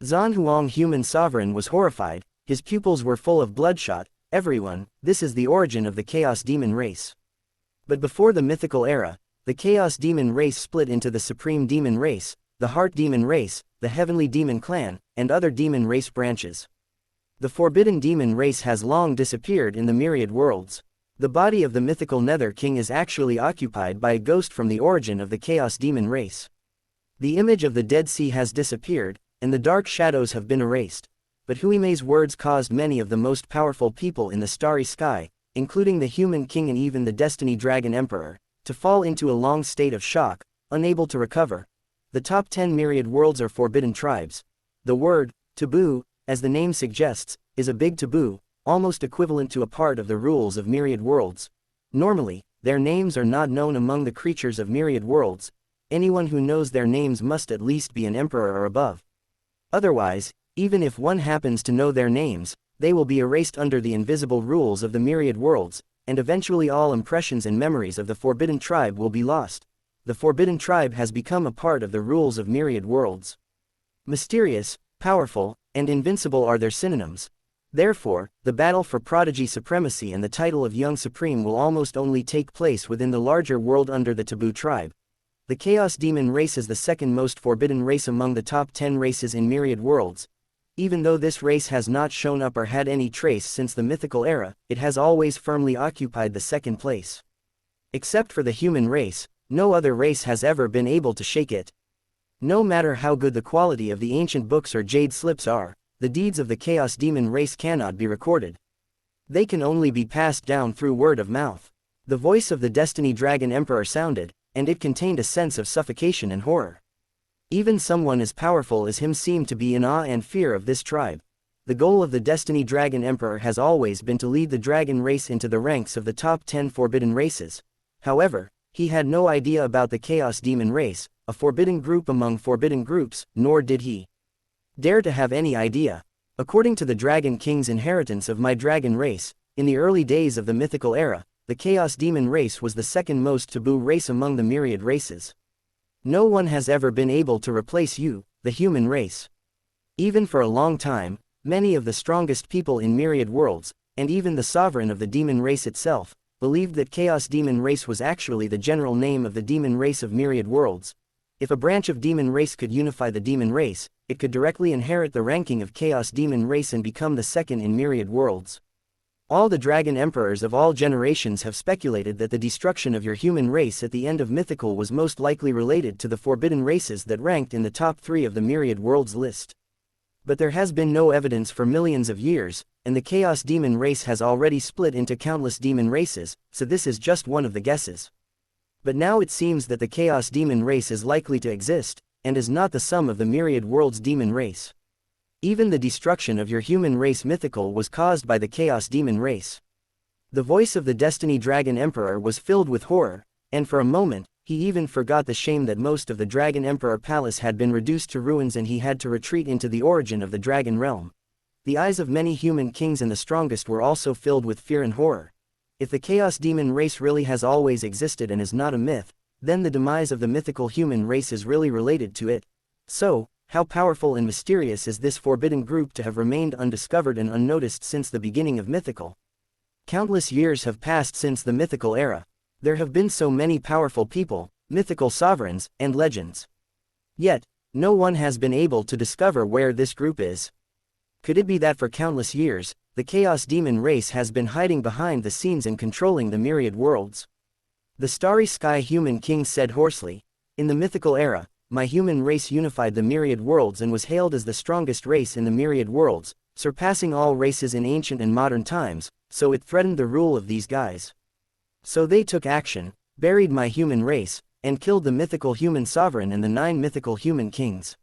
Zhan Huang, human sovereign, was horrified. His pupils were full of bloodshot. Everyone, this is the origin of the Chaos Demon Race. But before the mythical era, the Chaos Demon Race split into the Supreme Demon Race, the Heart Demon Race, the Heavenly Demon Clan, and other demon race branches. The Forbidden Demon Race has long disappeared in the myriad worlds. The body of the mythical Nether King is actually occupied by a ghost from the origin of the Chaos Demon Race. The image of the Dead Sea has disappeared, and the dark shadows have been erased. But Huimei's words caused many of the most powerful people in the starry sky, including the Human King and even the Destiny Dragon Emperor, to fall into a long state of shock, unable to recover. The top 10 myriad worlds are forbidden tribes. The word, taboo, as the name suggests, is a big taboo, almost equivalent to a part of the rules of myriad worlds. Normally, their names are not known among the creatures of myriad worlds. Anyone who knows their names must at least be an emperor or above. Otherwise, even if one happens to know their names, they will be erased under the invisible rules of the myriad worlds, and eventually all impressions and memories of the forbidden tribe will be lost. The forbidden tribe has become a part of the rules of myriad worlds. Mysterious, powerful, and invincible are their synonyms. Therefore, the battle for prodigy supremacy and the title of Young Supreme will almost only take place within the larger world under the Taboo tribe. The Chaos Demon Race is the second most forbidden race among the top 10 races in myriad worlds. Even though this race has not shown up or had any trace since the mythical era, it has always firmly occupied the second place. Except for the human race, no other race has ever been able to shake it. No matter how good the quality of the ancient books or jade slips are, the deeds of the Chaos Demon Race cannot be recorded. They can only be passed down through word of mouth. The voice of the Destiny Dragon Emperor sounded, and it contained a sense of suffocation and horror. Even someone as powerful as him seemed to be in awe and fear of this tribe. The goal of the Destiny Dragon Emperor has always been to lead the dragon race into the ranks of the top 10 forbidden races. However, he had no idea about the Chaos Demon Race, a forbidden group among forbidden groups, nor did he dare to have any idea. According to the Dragon King's inheritance of my dragon race, in the early days of the mythical era, the Chaos Demon Race was the second most taboo race among the myriad races. No one has ever been able to replace you, the human race. Even for a long time, many of the strongest people in myriad worlds, and even the sovereign of the demon race itself, believed that Chaos Demon Race was actually the general name of the demon race of myriad worlds. If a branch of demon race could unify the demon race, it could directly inherit the ranking of Chaos Demon Race and become the second in myriad worlds. All the dragon emperors of all generations have speculated that the destruction of your human race at the end of mythical was most likely related to the forbidden races that ranked in the top 3 of the myriad worlds list. But there has been no evidence for millions of years, and the Chaos Demon Race has already split into countless demon races, so this is just one of the guesses. But now it seems that the Chaos Demon Race is likely to exist, and is not the sum of the myriad worlds demon race. Even the destruction of your human race mythical was caused by the Chaos Demon Race. The voice of the Destiny Dragon Emperor was filled with horror, and for a moment, he even forgot the shame that most of the Dragon Emperor Palace had been reduced to ruins and he had to retreat into the origin of the Dragon Realm. The eyes of many human kings and the strongest were also filled with fear and horror. If the Chaos Demon Race really has always existed and is not a myth, then the demise of the mythical human race is really related to it. So, how powerful and mysterious is this forbidden group to have remained undiscovered and unnoticed since the beginning of mythical? Countless years have passed since the mythical era. There have been so many powerful people, mythical sovereigns, and legends. Yet, no one has been able to discover where this group is. Could it be that for countless years, the Chaos Demon Race has been hiding behind the scenes and controlling the myriad worlds? The Starry Sky Human King said hoarsely, "In the mythical era, my human race unified the myriad worlds and was hailed as the strongest race in the myriad worlds, surpassing all races in ancient and modern times, so it threatened the rule of these guys. So they took action, buried my human race, and killed the mythical human sovereign and the 9 mythical human kings."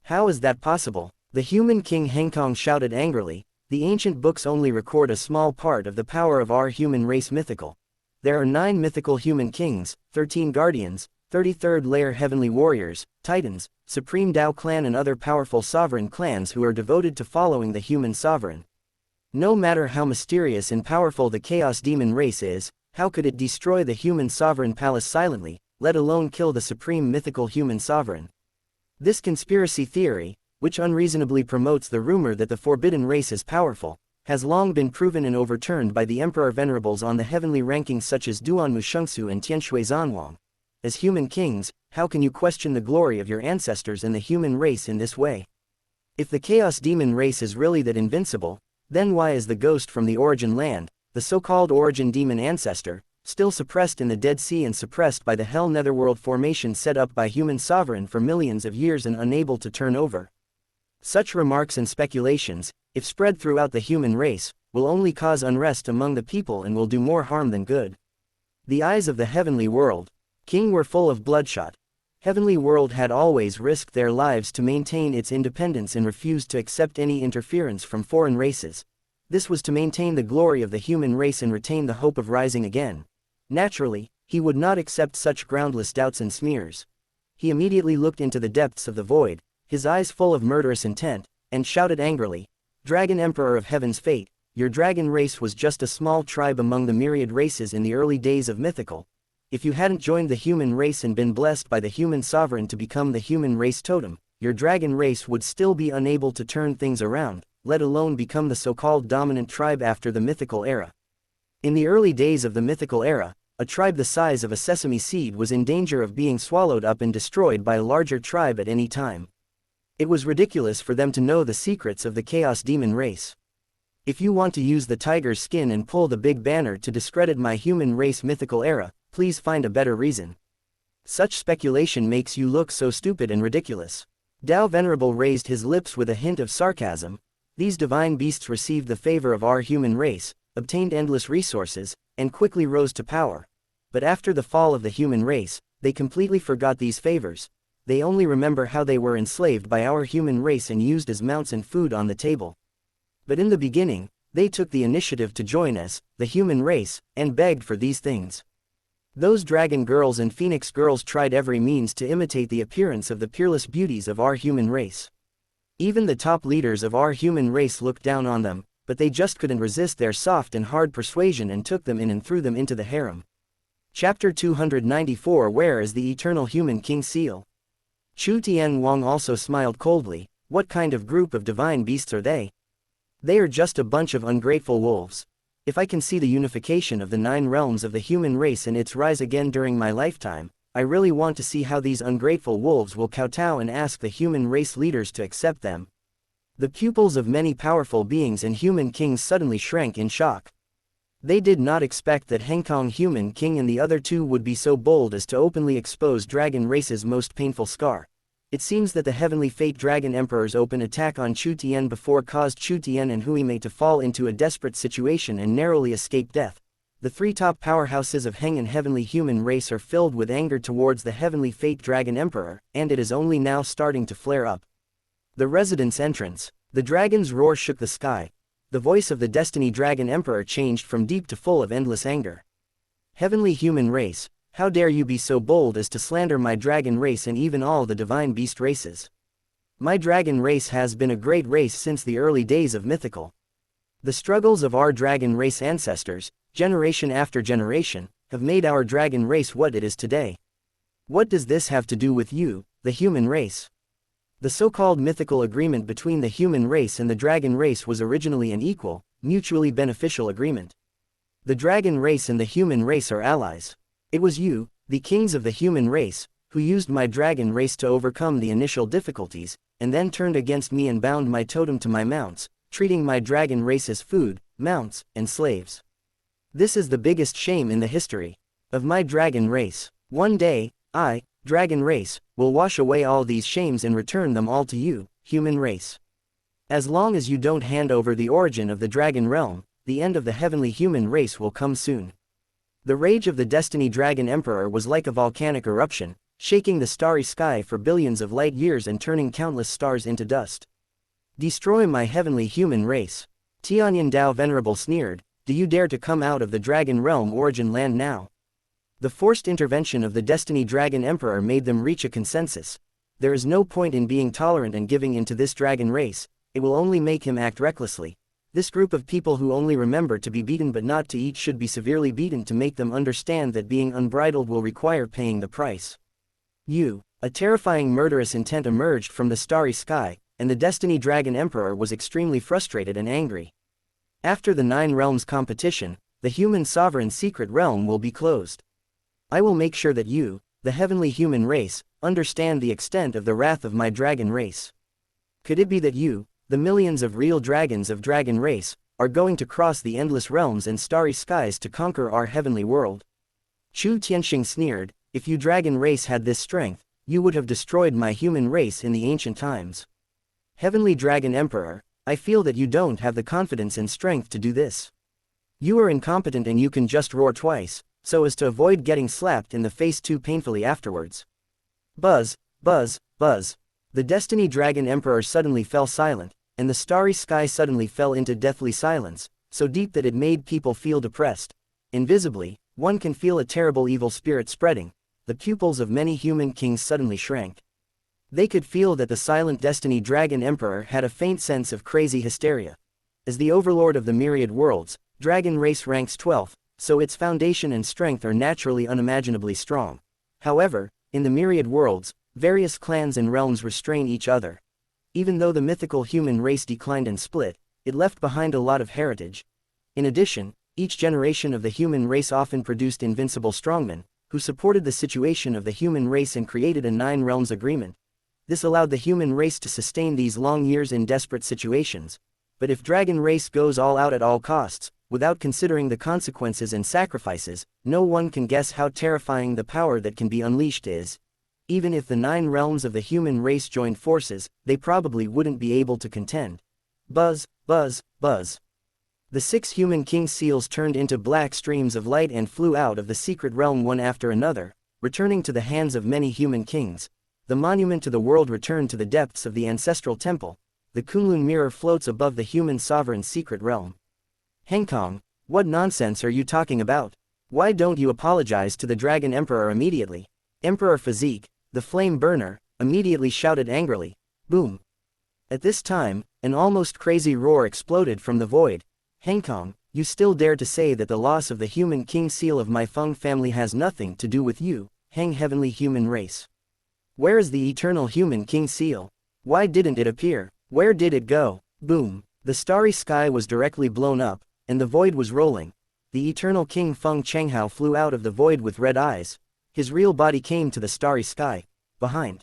How is that possible? The human king Hengkong shouted angrily. The ancient books only record a small part of the power of our human race mythical. There are 9 mythical human kings, 13 guardians, 33rd layer heavenly warriors, titans, supreme Tao clan and other powerful sovereign clans who are devoted to following the human sovereign. No matter how mysterious and powerful the Chaos Demon Race is, How could it destroy the human sovereign palace silently, let alone kill the supreme mythical human sovereign? This conspiracy theory, which unreasonably promotes the rumor that the forbidden race is powerful, has long been proven and overturned by the emperor venerables on the heavenly rankings such as Duanmu Shengsu and Tianshui Zanwang. As human kings, how can you question the glory of your ancestors and the human race in this way? If the chaos demon race is really that invincible, then why is the ghost from the origin land, the so-called origin demon ancestor, still suppressed in the Dead Sea and suppressed by the Hell Netherworld formation set up by human sovereign for millions of years and unable to turn over? Such remarks and speculations, if spread throughout the human race, will only cause unrest among the people and will do more harm than good. The eyes of the heavenly world, king, were full of bloodshot. Heavenly world had always risked their lives to maintain its independence and refused to accept any interference from foreign races. This was to maintain the glory of the human race and retain the hope of rising again. Naturally, he would not accept such groundless doubts and smears. He immediately looked into the depths of the void, his eyes full of murderous intent, and shouted angrily, "Dragon Emperor of Heaven's fate, your dragon race was just a small tribe among the myriad races in the early days of mythical. If you hadn't joined the human race and been blessed by the human sovereign to become the human race totem, your dragon race would still be unable to turn things around, let alone become the so-called dominant tribe after the mythical era. In the early days of the mythical era, a tribe the size of a sesame seed was in danger of being swallowed up and destroyed by a larger tribe at any time. It was ridiculous for them to know the secrets of the chaos demon race. If you want to use the tiger's skin and pull the big banner to discredit my human race mythical era, please find a better reason. Such speculation makes you look so stupid and ridiculous." Tao Venerable raised his lips with a hint of sarcasm. These divine beasts received the favor of our human race, obtained endless resources, and quickly rose to power. But after the fall of the human race, they completely forgot these favors. They only remember how they were enslaved by our human race and used as mounts and food on the table. But in the beginning, they took the initiative to join us, the human race, and begged for these things. Those dragon girls and phoenix girls tried every means to imitate the appearance of the peerless beauties of our human race. Even the top leaders of our human race looked down on them, but they just couldn't resist their soft and hard persuasion and took them in and threw them into the harem. Chapter 294. Where is the eternal human king seal? Chu Tianwang also smiled coldly. What kind of group of divine beasts are they? They are just a bunch of ungrateful wolves. If I can see the unification of the 9 realms of the human race and its rise again during my lifetime, I really want to see how these ungrateful wolves will kowtow and ask the human race leaders to accept them. The pupils of many powerful beings and human kings suddenly shrank in shock. They did not expect that Hengkong human king and the other 2 would be so bold as to openly expose dragon race's most painful scar. It seems that the heavenly fate dragon emperor's open attack on Chu Tian before caused Chu Tian and Hui Mei to fall into a desperate situation and narrowly escape death. The 3 top powerhouses of Heng and heavenly human race are filled with anger towards the heavenly fate dragon emperor, and it is only now starting to flare up. The residence entrance. The dragon's roar shook the sky. The voice of the destiny dragon emperor changed from deep to full of endless anger. Heavenly human race, how dare you be so bold as to slander my dragon race and even all the divine beast races? My dragon race has been a great race since the early days of mythical. The struggles of our dragon race ancestors, generation after generation, have made our dragon race what it is today. What does this have to do with you, the human race? The so-called mythical agreement between the human race and the dragon race was originally an equal, mutually beneficial agreement. The dragon race and the human race are allies. It was you, the kings of the human race, who used my dragon race to overcome the initial difficulties, and then turned against me and bound my totem to my mounts, treating my dragon race as food, mounts, and slaves. This is the biggest shame in the history of my dragon race. One day, I, dragon race, will wash away all these shames and return them all to you, human race. As long as you don't hand over the origin of the dragon realm, the end of the heavenly human race will come soon. The rage of the Destiny Dragon Emperor was like a volcanic eruption, shaking the starry sky for billions of light years and turning countless stars into dust. Destroy my heavenly human race. Tianyan Dao Venerable sneered, do you dare to come out of the dragon realm origin land now? The forced intervention of the Destiny Dragon Emperor made them reach a consensus. There is no point in being tolerant and giving in to this dragon race, it will only make him act recklessly. This group of people who only remember to be beaten but not to eat should be severely beaten to make them understand that being unbridled will require paying the price. A terrifying murderous intent emerged from the starry sky, and the Destiny Dragon Emperor was extremely frustrated and angry. After the 9 realms competition, the human sovereign secret realm will be closed. I will make sure that you, the heavenly human race, understand the extent of the wrath of my dragon race. Could it be that you, the millions of real dragons of dragon race, are going to cross the endless realms and starry skies to conquer our heavenly world? Chu Tianxing sneered, if you dragon race had this strength, you would have destroyed my human race in the ancient times. Heavenly Dragon Emperor, I feel that you don't have the confidence and strength to do this. You are incompetent and you can just roar twice, so as to avoid getting slapped in the face too painfully afterwards. Buzz, buzz, buzz. The Destiny Dragon Emperor suddenly fell silent, and the starry sky suddenly fell into deathly silence, so deep that it made people feel depressed. Invisibly, one can feel a terrible evil spirit spreading. The pupils of many human kings suddenly shrank. They could feel that the silent Destiny Dragon Emperor had a faint sense of crazy hysteria. As the overlord of the myriad worlds, Dragon race ranks 12th, so its foundation and strength are naturally unimaginably strong. However, in the myriad worlds, various clans and realms restrain each other. Even though the mythical human race declined and split, it left behind a lot of heritage. In addition, each generation of the human race often produced invincible strongmen, who supported the situation of the human race and created a 9 realms agreement. This allowed the human race to sustain these long years in desperate situations. But if dragon race goes all out at all costs, without considering the consequences and sacrifices, no one can guess how terrifying the power that can be unleashed is. Even if the 9 realms of the human race joined forces, they probably wouldn't be able to contend. Buzz, buzz, buzz. The 6 human king seals turned into black streams of light and flew out of the secret realm one after another, returning to the hands of many human kings. The monument to the world returned to the depths of the ancestral temple. The Kunlun mirror floats above the human sovereign's secret realm. Hengkong, what nonsense are you talking about? Why don't you apologize to the Dragon Emperor immediately? Emperor Physique, the flame burner, immediately shouted angrily. Boom. At this time, an almost crazy roar exploded from the void. Hengkong, you still dare to say that the loss of the human king seal of my Feng family has nothing to do with you, Heng heavenly human race. Where is the eternal human king seal? Why didn't it appear? Where did it go? Boom. The starry sky was directly blown up, and the void was rolling. The eternal king Feng Chenghao flew out of the void with red eyes. His real body came to the starry sky. Behind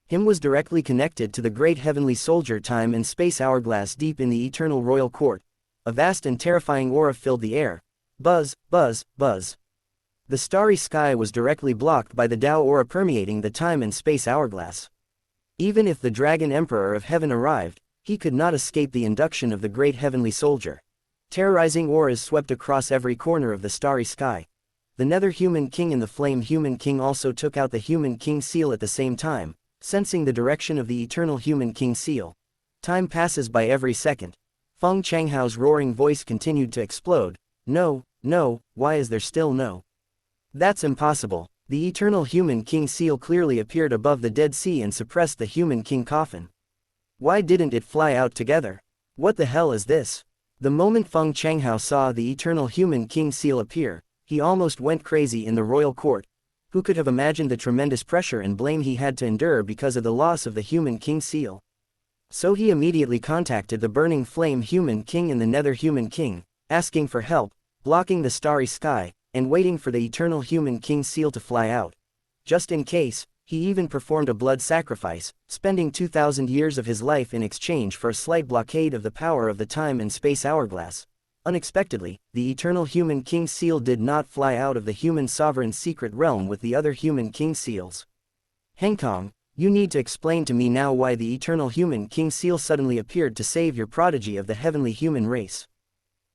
him was directly connected to the great heavenly soldier time and space hourglass deep in the eternal royal court. A vast and terrifying aura filled the air. Buzz, buzz, buzz. The starry sky was directly blocked by the Tao aura permeating the time and space hourglass. Even if the Dragon Emperor of Heaven arrived, he could not escape the induction of the great heavenly soldier. Terrorizing auras swept across every corner of the starry sky. The Nether Human King and the Flame Human King also took out the Human King seal at the same time, sensing the direction of the Eternal Human King seal. Time passes by every second. Feng Changhao's roaring voice continued to explode. No, no, why is there still no? That's impossible. The Eternal Human King seal clearly appeared above the Dead Sea and suppressed the Human King coffin. Why didn't it fly out together? What the hell is this? The moment Feng Changhao saw the Eternal Human King seal appear, he almost went crazy in the royal court. Who could have imagined the tremendous pressure and blame he had to endure because of the loss of the Human King seal? So he immediately contacted the Burning Flame Human King and the Nether Human King, asking for help, blocking the starry sky, and waiting for the Eternal Human King seal to fly out. Just in case, he even performed a blood sacrifice, spending 2,000 years of his life in exchange for a slight blockade of the power of the time and space hourglass. Unexpectedly, the Eternal Human King seal did not fly out of the human sovereign's secret realm with the other Human King seals. Hengkong, you need to explain to me now why the Eternal Human King seal suddenly appeared to save your prodigy of the heavenly human race.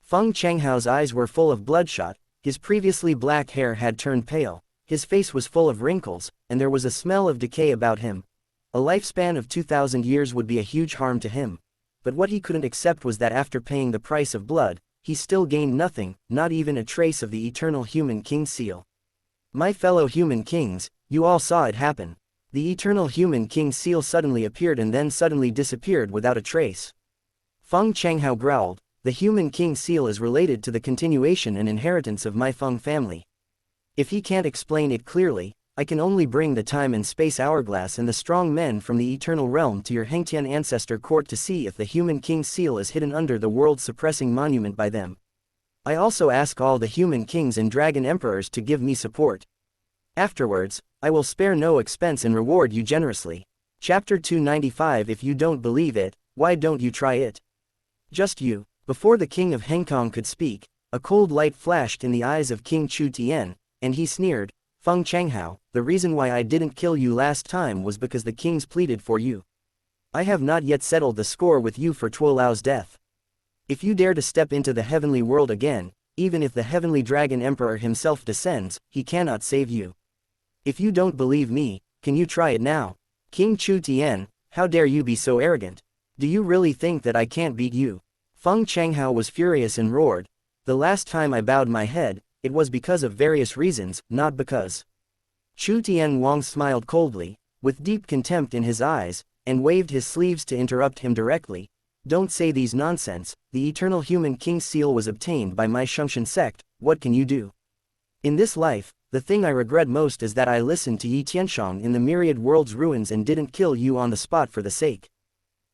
Feng Changhao's eyes were full of bloodshot, his previously black hair had turned pale, his face was full of wrinkles, and there was a smell of decay about him. A lifespan of 2,000 years would be a huge harm to him. But what he couldn't accept was that after paying the price of blood, he still gained nothing, not even a trace of the Eternal Human King seal. My fellow human kings, you all saw it happen. The Eternal Human King seal suddenly appeared and then suddenly disappeared without a trace. Feng Changhao growled, The human king seal is related to the continuation and inheritance of my Feng family. If he can't explain it clearly, I can only bring the time and space hourglass and the strong men from the eternal realm to your Hengtian ancestor court to see if the human king seal is hidden under the world-suppressing monument by them. I also ask all the human kings and dragon emperors to give me support. Afterwards, I will spare no expense and reward you generously. Chapter 295. If you don't believe it, why don't you try it? Just you. Before the king of Hengkong could speak, a cold light flashed in the eyes of King Chu Tian, and he sneered, Feng Changhao, the reason why I didn't kill you last time was because the kings pleaded for you. I have not yet settled the score with you for Tuo Lao's death. If you dare to step into the heavenly world again, even if the heavenly dragon emperor himself descends, he cannot save you. If you don't believe me, can you try it now? King Chu Tian, how dare you be so arrogant? Do you really think that I can't beat you? Feng Changhao was furious and roared, the last time I bowed my head, it was because of various reasons, not because. Chu Tianwang smiled coldly, with deep contempt in his eyes, and waved his sleeves to interrupt him directly. Don't say these nonsense, the eternal human king seal was obtained by my Shungshan sect, what can you do? In this life, the thing I regret most is that I listened to Yi Tianshang in the myriad world's ruins and didn't kill you on the spot for the sake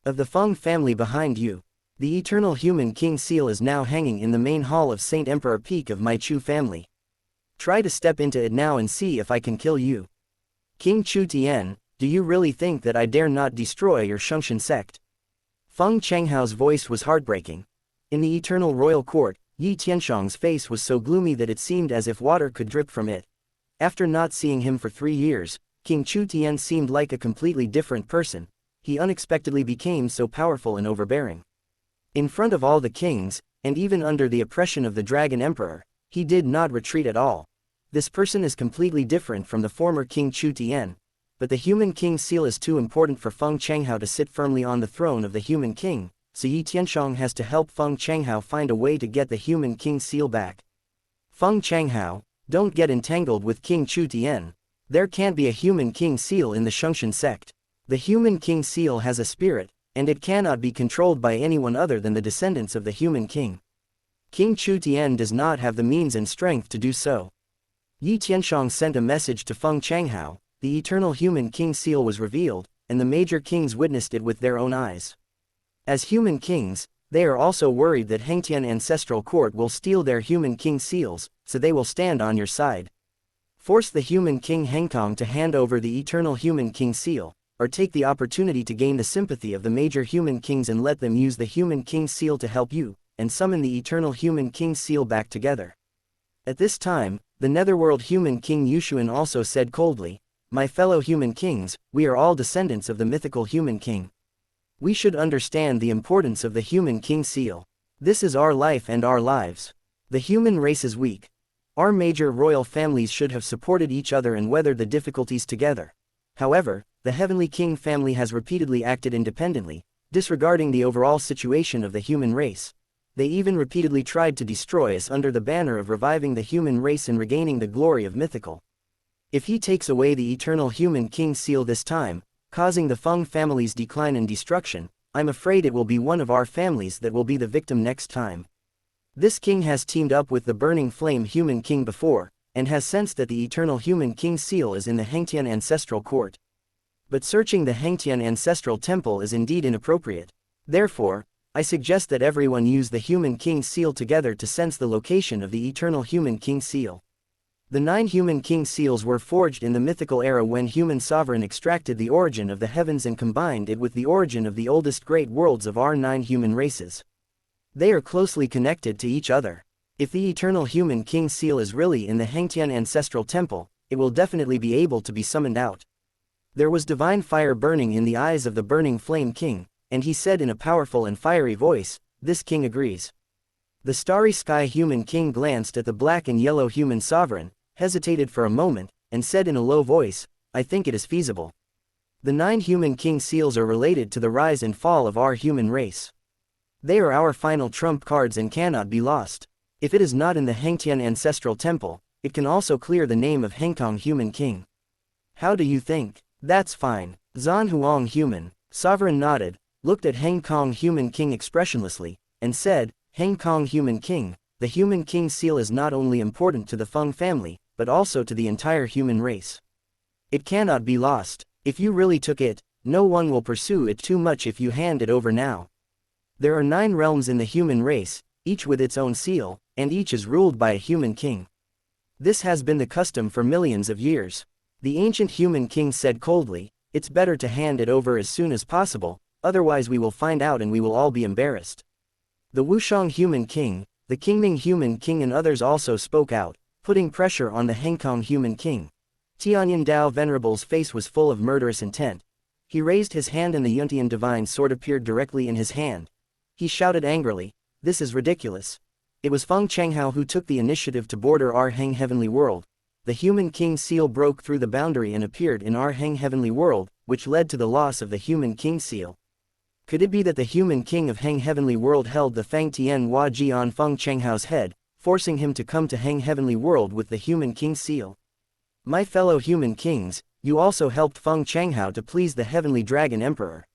of the Feng family behind you. The eternal human king seal is now hanging in the main hall of Saint Emperor Peak of my Chu family. Try to step into it now and see if I can kill you. King Chu Tian, do you really think that I dare not destroy your Shungshan sect? Feng Changhao's voice was heartbreaking. In the eternal royal court, Yi Tianshang's face was so gloomy that it seemed as if water could drip from it. After not seeing him for 3 years, King Chu Tian seemed like a completely different person. He unexpectedly became so powerful and overbearing. In front of all the kings, and even under the oppression of the Dragon Emperor, he did not retreat at all. This person is completely different from the former King Chu Tian, but the human king seal is too important for Feng Changhao to sit firmly on the throne of the human king, so Yi Tianshang has to help Feng Changhao find a way to get the human king seal back. Feng Changhao, don't get entangled with King Chu Tian. There can't be a human king seal in the Shungshan sect. The human king seal has a spirit, and it cannot be controlled by anyone other than the descendants of the human king. King Chu Tian does not have the means and strength to do so. Yi Tianshang sent a message to Feng Changhao, the eternal human king seal was revealed, and the major kings witnessed it with their own eyes. As human kings, they are also worried that Hengtian ancestral court will steal their human king seals, so they will stand on your side. Force the human king Hengkong to hand over the eternal human king seal, or take the opportunity to gain the sympathy of the major human kings and let them use the human king seal to help you, and summon the eternal human king seal back together. At this time, the netherworld human king Yushuan also said coldly, my fellow human kings, we are all descendants of the mythical human king. We should understand the importance of the human king seal. This is our life and our lives. The human race is weak. Our major royal families should have supported each other and weathered the difficulties together. However, the heavenly king family has repeatedly acted independently, disregarding the overall situation of the human race. They even repeatedly tried to destroy us under the banner of reviving the human race and regaining the glory of mythical. If he takes away the eternal human king seal this time, causing the Feng family's decline and destruction, I'm afraid it will be one of our families that will be the victim next time. This king has teamed up with the burning flame human king before, and has sensed that the eternal human king seal is in the Hengtian ancestral court. But searching the Hengtian ancestral temple is indeed inappropriate. Therefore, I suggest that everyone use the human king seal together to sense the location of the eternal human king seal. The 9 human king seals were forged in the mythical era when human sovereign extracted the origin of the heavens and combined it with the origin of the oldest great worlds of our 9 human races. They are closely connected to each other. If the eternal human king seal is really in the Hengtian ancestral temple, it will definitely be able to be summoned out. There was divine fire burning in the eyes of the burning flame king, and he said in a powerful and fiery voice, this king agrees. The starry sky human king glanced at the black and yellow human sovereign, hesitated for a moment, and said in a low voice, I think it is feasible. The 9 human king seals are related to the rise and fall of our human race. They are our final trump cards and cannot be lost. If it is not in the Hengtian ancestral temple, it can also clear the name of Hengkong human king. How do you think? That's fine. Zan Huang human sovereign nodded, looked at Hengkong human king expressionlessly, and said, Heng Kong Human King, the Human King seal is not only important to the Feng family, but also to the entire human race. It cannot be lost. If you really took it, no one will pursue it too much if you hand it over now. There are 9 realms in the human race, each with its own seal, and each is ruled by a human king. This has been the custom for millions of years. The ancient human king said coldly, "It's better to hand it over as soon as possible, otherwise we will find out and we will all be embarrassed." The Wushang human king, the Qingming human king and others also spoke out, putting pressure on the Hengkong human king. Tianyin Dao Venerable's face was full of murderous intent. He raised his hand and the Yuntian divine sword appeared directly in his hand. He shouted angrily, "This is ridiculous." It was Feng Changhao who took the initiative to border our Heng heavenly world. The human king seal broke through the boundary and appeared in our Heng heavenly world, which led to the loss of the human king seal. Could it be that the human king of Heng heavenly world held the Fang Tian Hua Ji on Feng Chenghao's head, forcing him to come to Heng heavenly world with the human king seal? My fellow human kings, you also helped Feng Changhao to please the heavenly dragon emperor.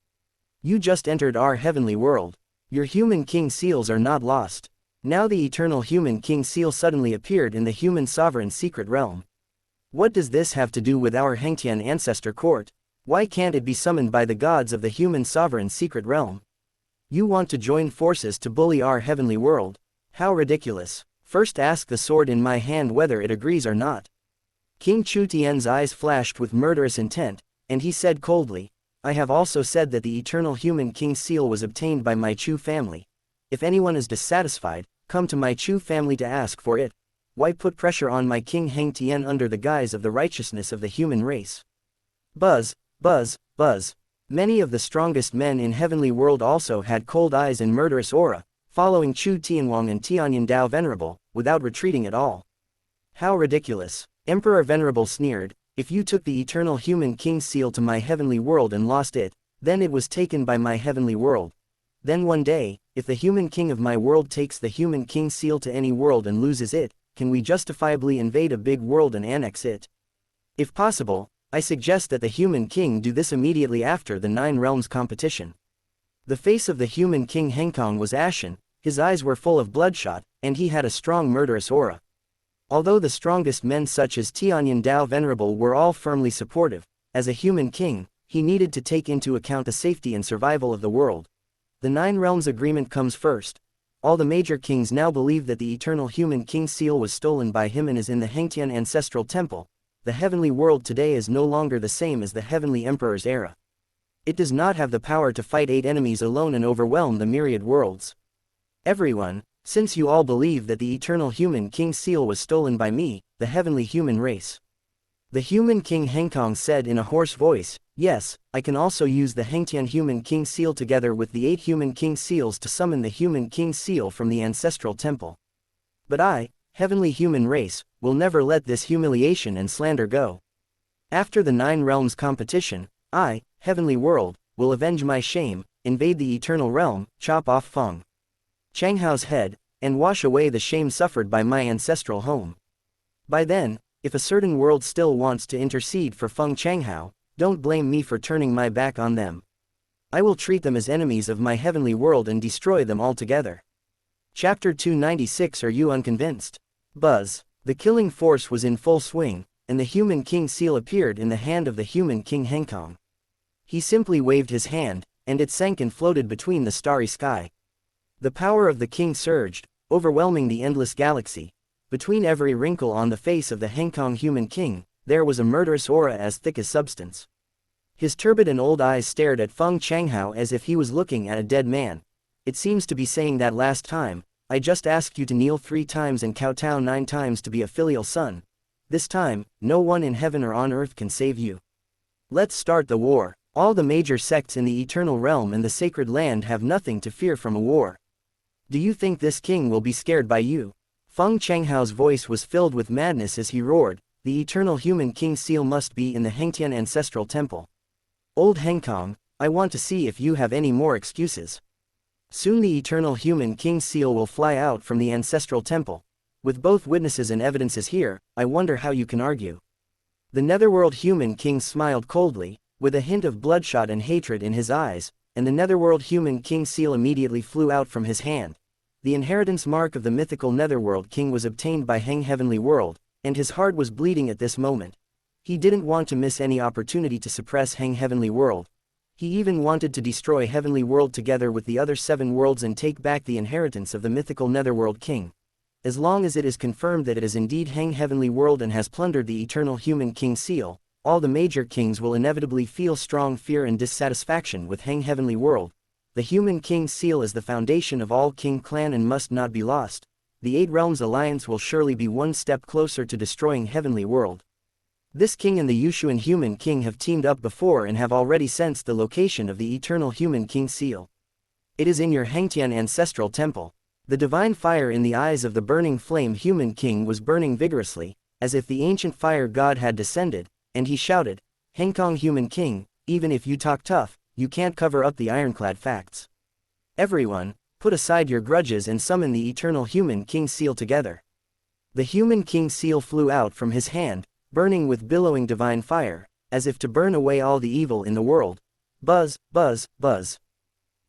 You just entered our heavenly world. Your human king seals are not lost. Now the eternal human king seal suddenly appeared in the human sovereign secret realm. What does this have to do with our Hengtian ancestor court? Why can't it be summoned by the gods of the human sovereign secret realm? You want to join forces to bully our heavenly world? How ridiculous. First ask the sword in my hand whether it agrees or not. King Chu Tian's eyes flashed with murderous intent, and he said coldly, "I have also said that the eternal human king seal was obtained by my Chu family. If anyone is dissatisfied, come to my Chu family to ask for it. Why put pressure on my king Heng Tian under the guise of the righteousness of the human race?" Buzz, buzz, buzz. Many of the strongest men in heavenly world also had cold eyes and murderous aura, following Chu Tianwang and Tianyin Dao Venerable, without retreating at all. How ridiculous. Emperor Venerable sneered, "If you took the eternal human king seal to my heavenly world and lost it, then it was taken by my heavenly world. Then one day, if the human king of my world takes the human king seal to any world and loses it, can we justifiably invade a big world and annex it? If possible, I suggest that the human king do this immediately after the 9 realms competition." The face of the human king Hengkong was ashen, his eyes were full of bloodshot, and he had a strong murderous aura. Although the strongest men such as Tianyin Dao Venerable were all firmly supportive, as a human king, he needed to take into account the safety and survival of the world. The 9 realms agreement comes first. All the major kings now believe that the eternal human king seal was stolen by him and is in the Hengtian ancestral temple. The heavenly world today is no longer the same as the heavenly emperor's era. It does not have the power to fight 8 enemies alone and overwhelm the myriad worlds. Everyone, since you all believe that the eternal human king seal was stolen by me, the heavenly human race. The human king Hengkong said in a hoarse voice, "Yes, I can also use the Hengtian human king seal together with the 8 human king seals to summon the human king seal from the ancestral temple. But I, heavenly human race, will never let this humiliation and slander go. After the 9 realms competition, I, heavenly world, will avenge my shame, invade the eternal realm, chop off Feng Changhao's head, and wash away the shame suffered by my ancestral home. By then, if a certain world still wants to intercede for Feng Changhao, don't blame me for turning my back on them. I will treat them as enemies of my heavenly world and destroy them altogether." Chapter 296. Are you unconvinced? Buzz. The killing force was in full swing, and the human king seal appeared in the hand of the human king Hengkong. He simply waved his hand, and it sank and floated between the starry sky. The power of the king surged, overwhelming the endless galaxy. Between every wrinkle on the face of the Hengkong human king, there was a murderous aura as thick as substance. His turbid and old eyes stared at Feng Changhao as if he was looking at a dead man. It seems to be saying that last time, I just asked you to kneel 3 times and kowtow 9 times to be a filial son. This time, no one in heaven or on earth can save you. Let's start the war. All the major sects in the eternal realm and the sacred land have nothing to fear from a war. Do you think this king will be scared by you? Feng Changhao's voice was filled with madness as he roared, "The eternal human king seal must be in the Hengtian ancestral temple. Old Hengkong, I want to see if you have any more excuses." Soon the eternal human king seal will fly out from the ancestral temple. With both witnesses and evidences here, I wonder how you can argue. The netherworld human king smiled coldly, with a hint of bloodshot and hatred in his eyes, and the netherworld human king seal immediately flew out from his hand. The inheritance mark of the mythical Netherworld King was obtained by Heng Heavenly World, and his heart was bleeding at this moment. He didn't want to miss any opportunity to suppress Heng Heavenly World. He even wanted to destroy Heavenly World together with the other 7 worlds and take back the inheritance of the mythical Netherworld King. As long as it is confirmed that it is indeed Heng Heavenly World and has plundered the Eternal Human King seal, all the major kings will inevitably feel strong fear and dissatisfaction with Heng Heavenly World. The Human King seal is the foundation of all King clan and must not be lost. The 8 Realms Alliance will surely be one step closer to destroying Heavenly World. This king and the Yushuan Human King have teamed up before and have already sensed the location of the Eternal Human King seal. It is in your Hengtian ancestral temple. The divine fire in the eyes of the burning flame Human King was burning vigorously, as if the ancient fire god had descended, and he shouted, "Hengkong Human King, even if you talk tough, you can't cover up the ironclad facts. Everyone, put aside your grudges and summon the Eternal Human King seal together." The Human King seal flew out from his hand, burning with billowing divine fire, as if to burn away all the evil in the world. Buzz, buzz, buzz.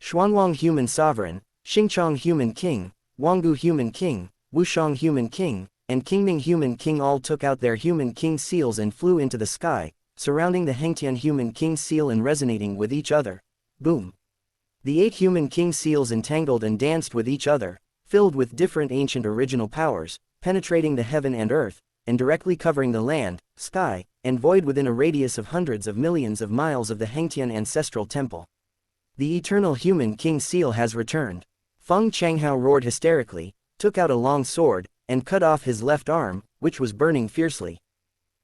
Xuanwang Human Sovereign, Xingchong Human King, Wanggu Human King, Wushang Human King, and Qingming Human King all took out their Human King seals and flew into the sky, surrounding the Hengtian Human King seal and resonating with each other. Boom. The 8 Human King seals entangled and danced with each other, filled with different ancient original powers, penetrating the heaven and earth, and directly covering the land, sky, and void within a radius of hundreds of millions of miles of the Hengtian ancestral temple. The Eternal Human King seal has returned. Feng Changhao roared hysterically, took out a long sword, and cut off his left arm, which was burning fiercely.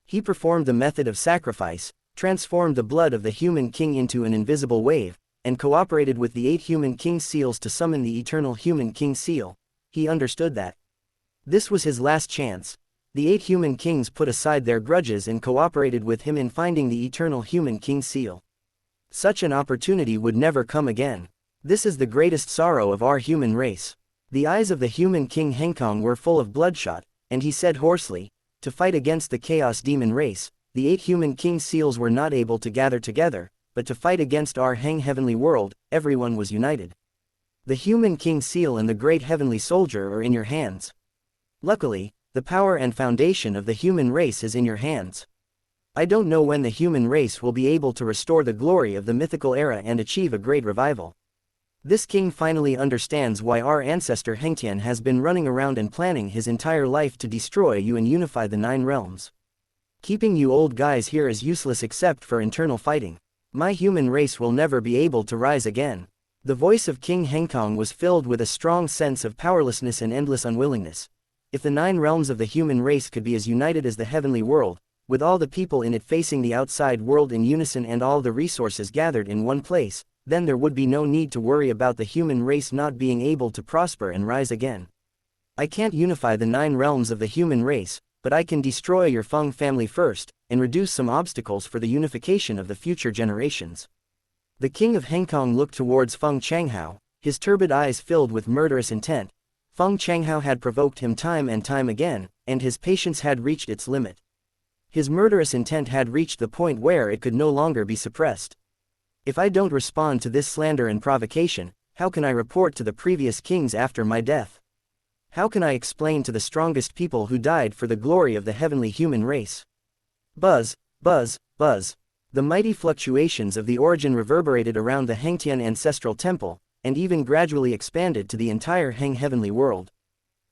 He performed the method of sacrifice, transformed the blood of the Human King into an invisible wave, and cooperated with the 8 Human King seals to summon the Eternal Human King seal. He understood that this was his last chance. The 8 Human Kings put aside their grudges and cooperated with him in finding the Eternal Human King seal. Such an opportunity would never come again. This is the greatest sorrow of our human race. The eyes of the Human King Hengkong were full of bloodshot, and he said hoarsely, "To fight against the Chaos Demon race, the 8 Human King seals were not able to gather together, but to fight against our Heng Heavenly World, everyone was united. The Human King seal and the Great Heavenly Soldier are in your hands. Luckily, the power and foundation of the human race is in your hands. I don't know when the human race will be able to restore the glory of the mythical era and achieve a great revival. This king finally understands why our ancestor Hengtian has been running around and planning his entire life to destroy you and unify the 9 realms. Keeping you old guys here is useless except for internal fighting. My human race will never be able to rise again." The voice of King Hengkong was filled with a strong sense of powerlessness and endless unwillingness. If the 9 realms of the human race could be as united as the heavenly world, with all the people in it facing the outside world in unison and all the resources gathered in one place, then there would be no need to worry about the human race not being able to prosper and rise again. I can't unify the 9 realms of the human race, but I can destroy your Feng family first, and reduce some obstacles for the unification of the future generations. The king of Hengkong looked towards Feng Changhao, his turbid eyes filled with murderous intent. Feng Changhao had provoked him time and time again, and his patience had reached its limit. His murderous intent had reached the point where it could no longer be suppressed. If I don't respond to this slander and provocation, how can I report to the previous kings after my death? How can I explain to the strongest people who died for the glory of the heavenly human race? Buzz, buzz, buzz. The mighty fluctuations of the origin reverberated around the Hengtian ancestral temple, and even gradually expanded to the entire Heng heavenly world.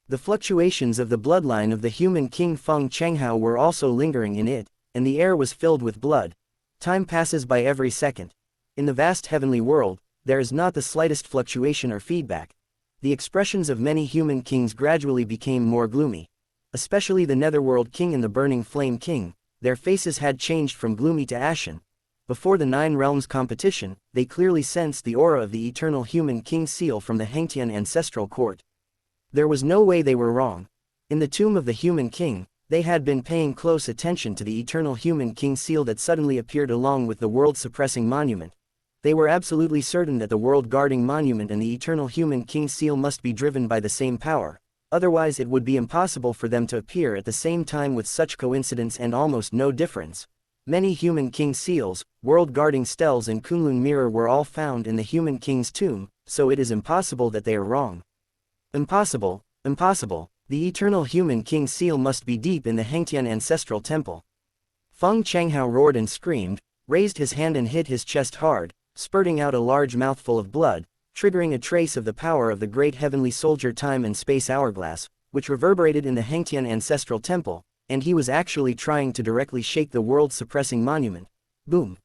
The fluctuations of the bloodline of the human king Feng Changhao were also lingering in it, and the air was filled with blood. Time passes by every second. In the vast heavenly world, there is not the slightest fluctuation or feedback. The expressions of many human kings gradually became more gloomy. Especially the Netherworld King and the Burning Flame King, their faces had changed from gloomy to ashen. Before the 9 realms competition, they clearly sensed the aura of the Eternal Human King seal from the Hengtian ancestral court. There was no way they were wrong. In the tomb of the Human King, they had been paying close attention to the Eternal Human King seal that suddenly appeared along with the world-suppressing monument. They were absolutely certain that the world-guarding monument and the Eternal Human King seal must be driven by the same power, otherwise it would be impossible for them to appear at the same time with such coincidence and almost no difference. Many Human King seals, world-guarding stels and Kunlun mirror were all found in the Human King's tomb, so it is impossible that they are wrong. Impossible, impossible, the eternal human king seal must be deep in the Hengtian ancestral temple. Feng Changhao roared and screamed, raised his hand and hit his chest hard, spurting out a large mouthful of blood, triggering a trace of the power of the great heavenly soldier time and space hourglass, which reverberated in the Hengtian ancestral temple, and he was actually trying to directly shake the world-suppressing monument. Boom.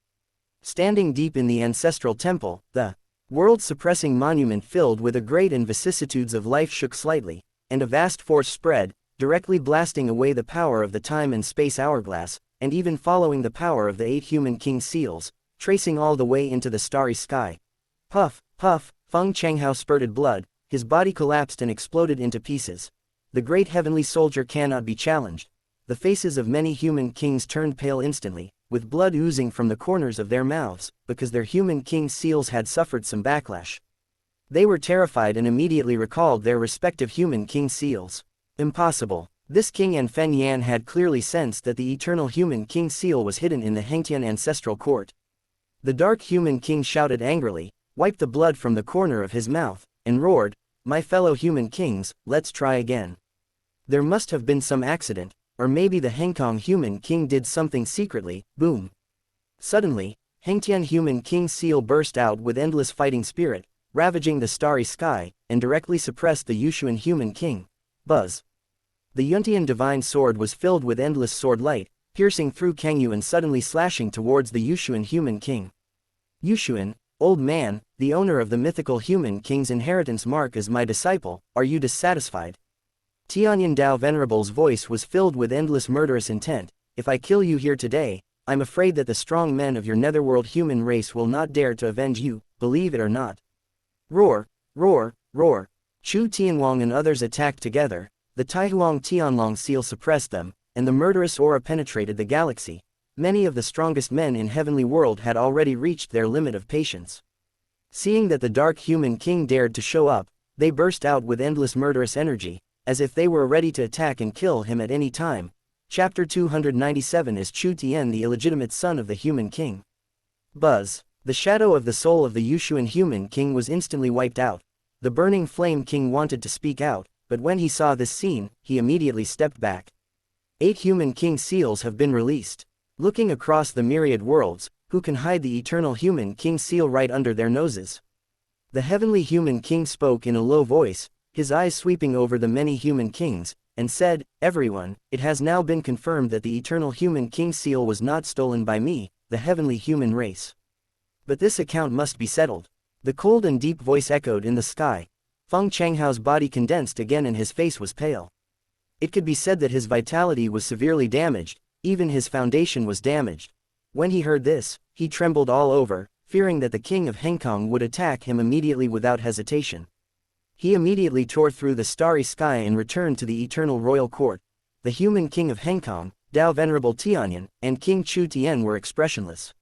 Standing deep in the ancestral temple, the world-suppressing monument filled with a great and vicissitudes of life shook slightly, and a vast force spread, directly blasting away the power of the time and space hourglass, and even following the power of the 8 human king seals, tracing all the way into the starry sky. Puff, puff, Feng Changhao spurted blood, his body collapsed and exploded into pieces. The great heavenly soldier cannot be challenged. The faces of many human kings turned pale instantly, with blood oozing from the corners of their mouths, because their human king seals had suffered some backlash. They were terrified and immediately recalled their respective human king seals. Impossible. This king and Fen Yan had clearly sensed that the eternal human king seal was hidden in the Hengtian ancestral court. The dark human king shouted angrily, wiped the blood from the corner of his mouth, and roared, "My fellow human kings, let's try again." There must have been some accident, or maybe the Hengkong human king did something secretly. Boom. Suddenly, Hengtian human king seal burst out with endless fighting spirit, ravaging the starry sky, and directly suppressed the Yushuan human king. Buzz. The Yuntian divine sword was filled with endless sword light, piercing through Kangyu and suddenly slashing towards the Yushuan human king. Yushuan, old man, the owner of the mythical human king's inheritance mark is my disciple, are you dissatisfied? Tianyan Dao Venerable's voice was filled with endless murderous intent. If I kill you here today, I'm afraid that the strong men of your netherworld human race will not dare to avenge you, believe it or not. Roar, roar, roar. Chu Tianwang and others attacked together, the Taihuang Tianlong seal suppressed them, and the murderous aura penetrated the galaxy. Many of the strongest men in heavenly world had already reached their limit of patience. Seeing that the dark human king dared to show up, they burst out with endless murderous energy, as if they were ready to attack and kill him at any time. Chapter 297 is Chu Tian, the illegitimate son of the human king. Buzz. The shadow of the soul of the Yushuan human king was instantly wiped out. The burning flame king wanted to speak out, but when he saw this scene, he immediately stepped back. 8 human king seals have been released. Looking across the myriad worlds, who can hide the eternal human king seal right under their noses? The heavenly human king spoke in a low voice, his eyes sweeping over the many human kings, and said, "Everyone, it has now been confirmed that the eternal human king seal was not stolen by me, the heavenly human race. But this account must be settled." The cold and deep voice echoed in the sky. Feng Changhao's body condensed again and his face was pale. It could be said that his vitality was severely damaged, even his foundation was damaged. When he heard this, he trembled all over, fearing that the king of Hengkong would attack him immediately without hesitation. He immediately tore through the starry sky and returned to the eternal royal court. The human king of Hengkong, Dao Venerable Tianyan, and King Chu Tian were expressionless.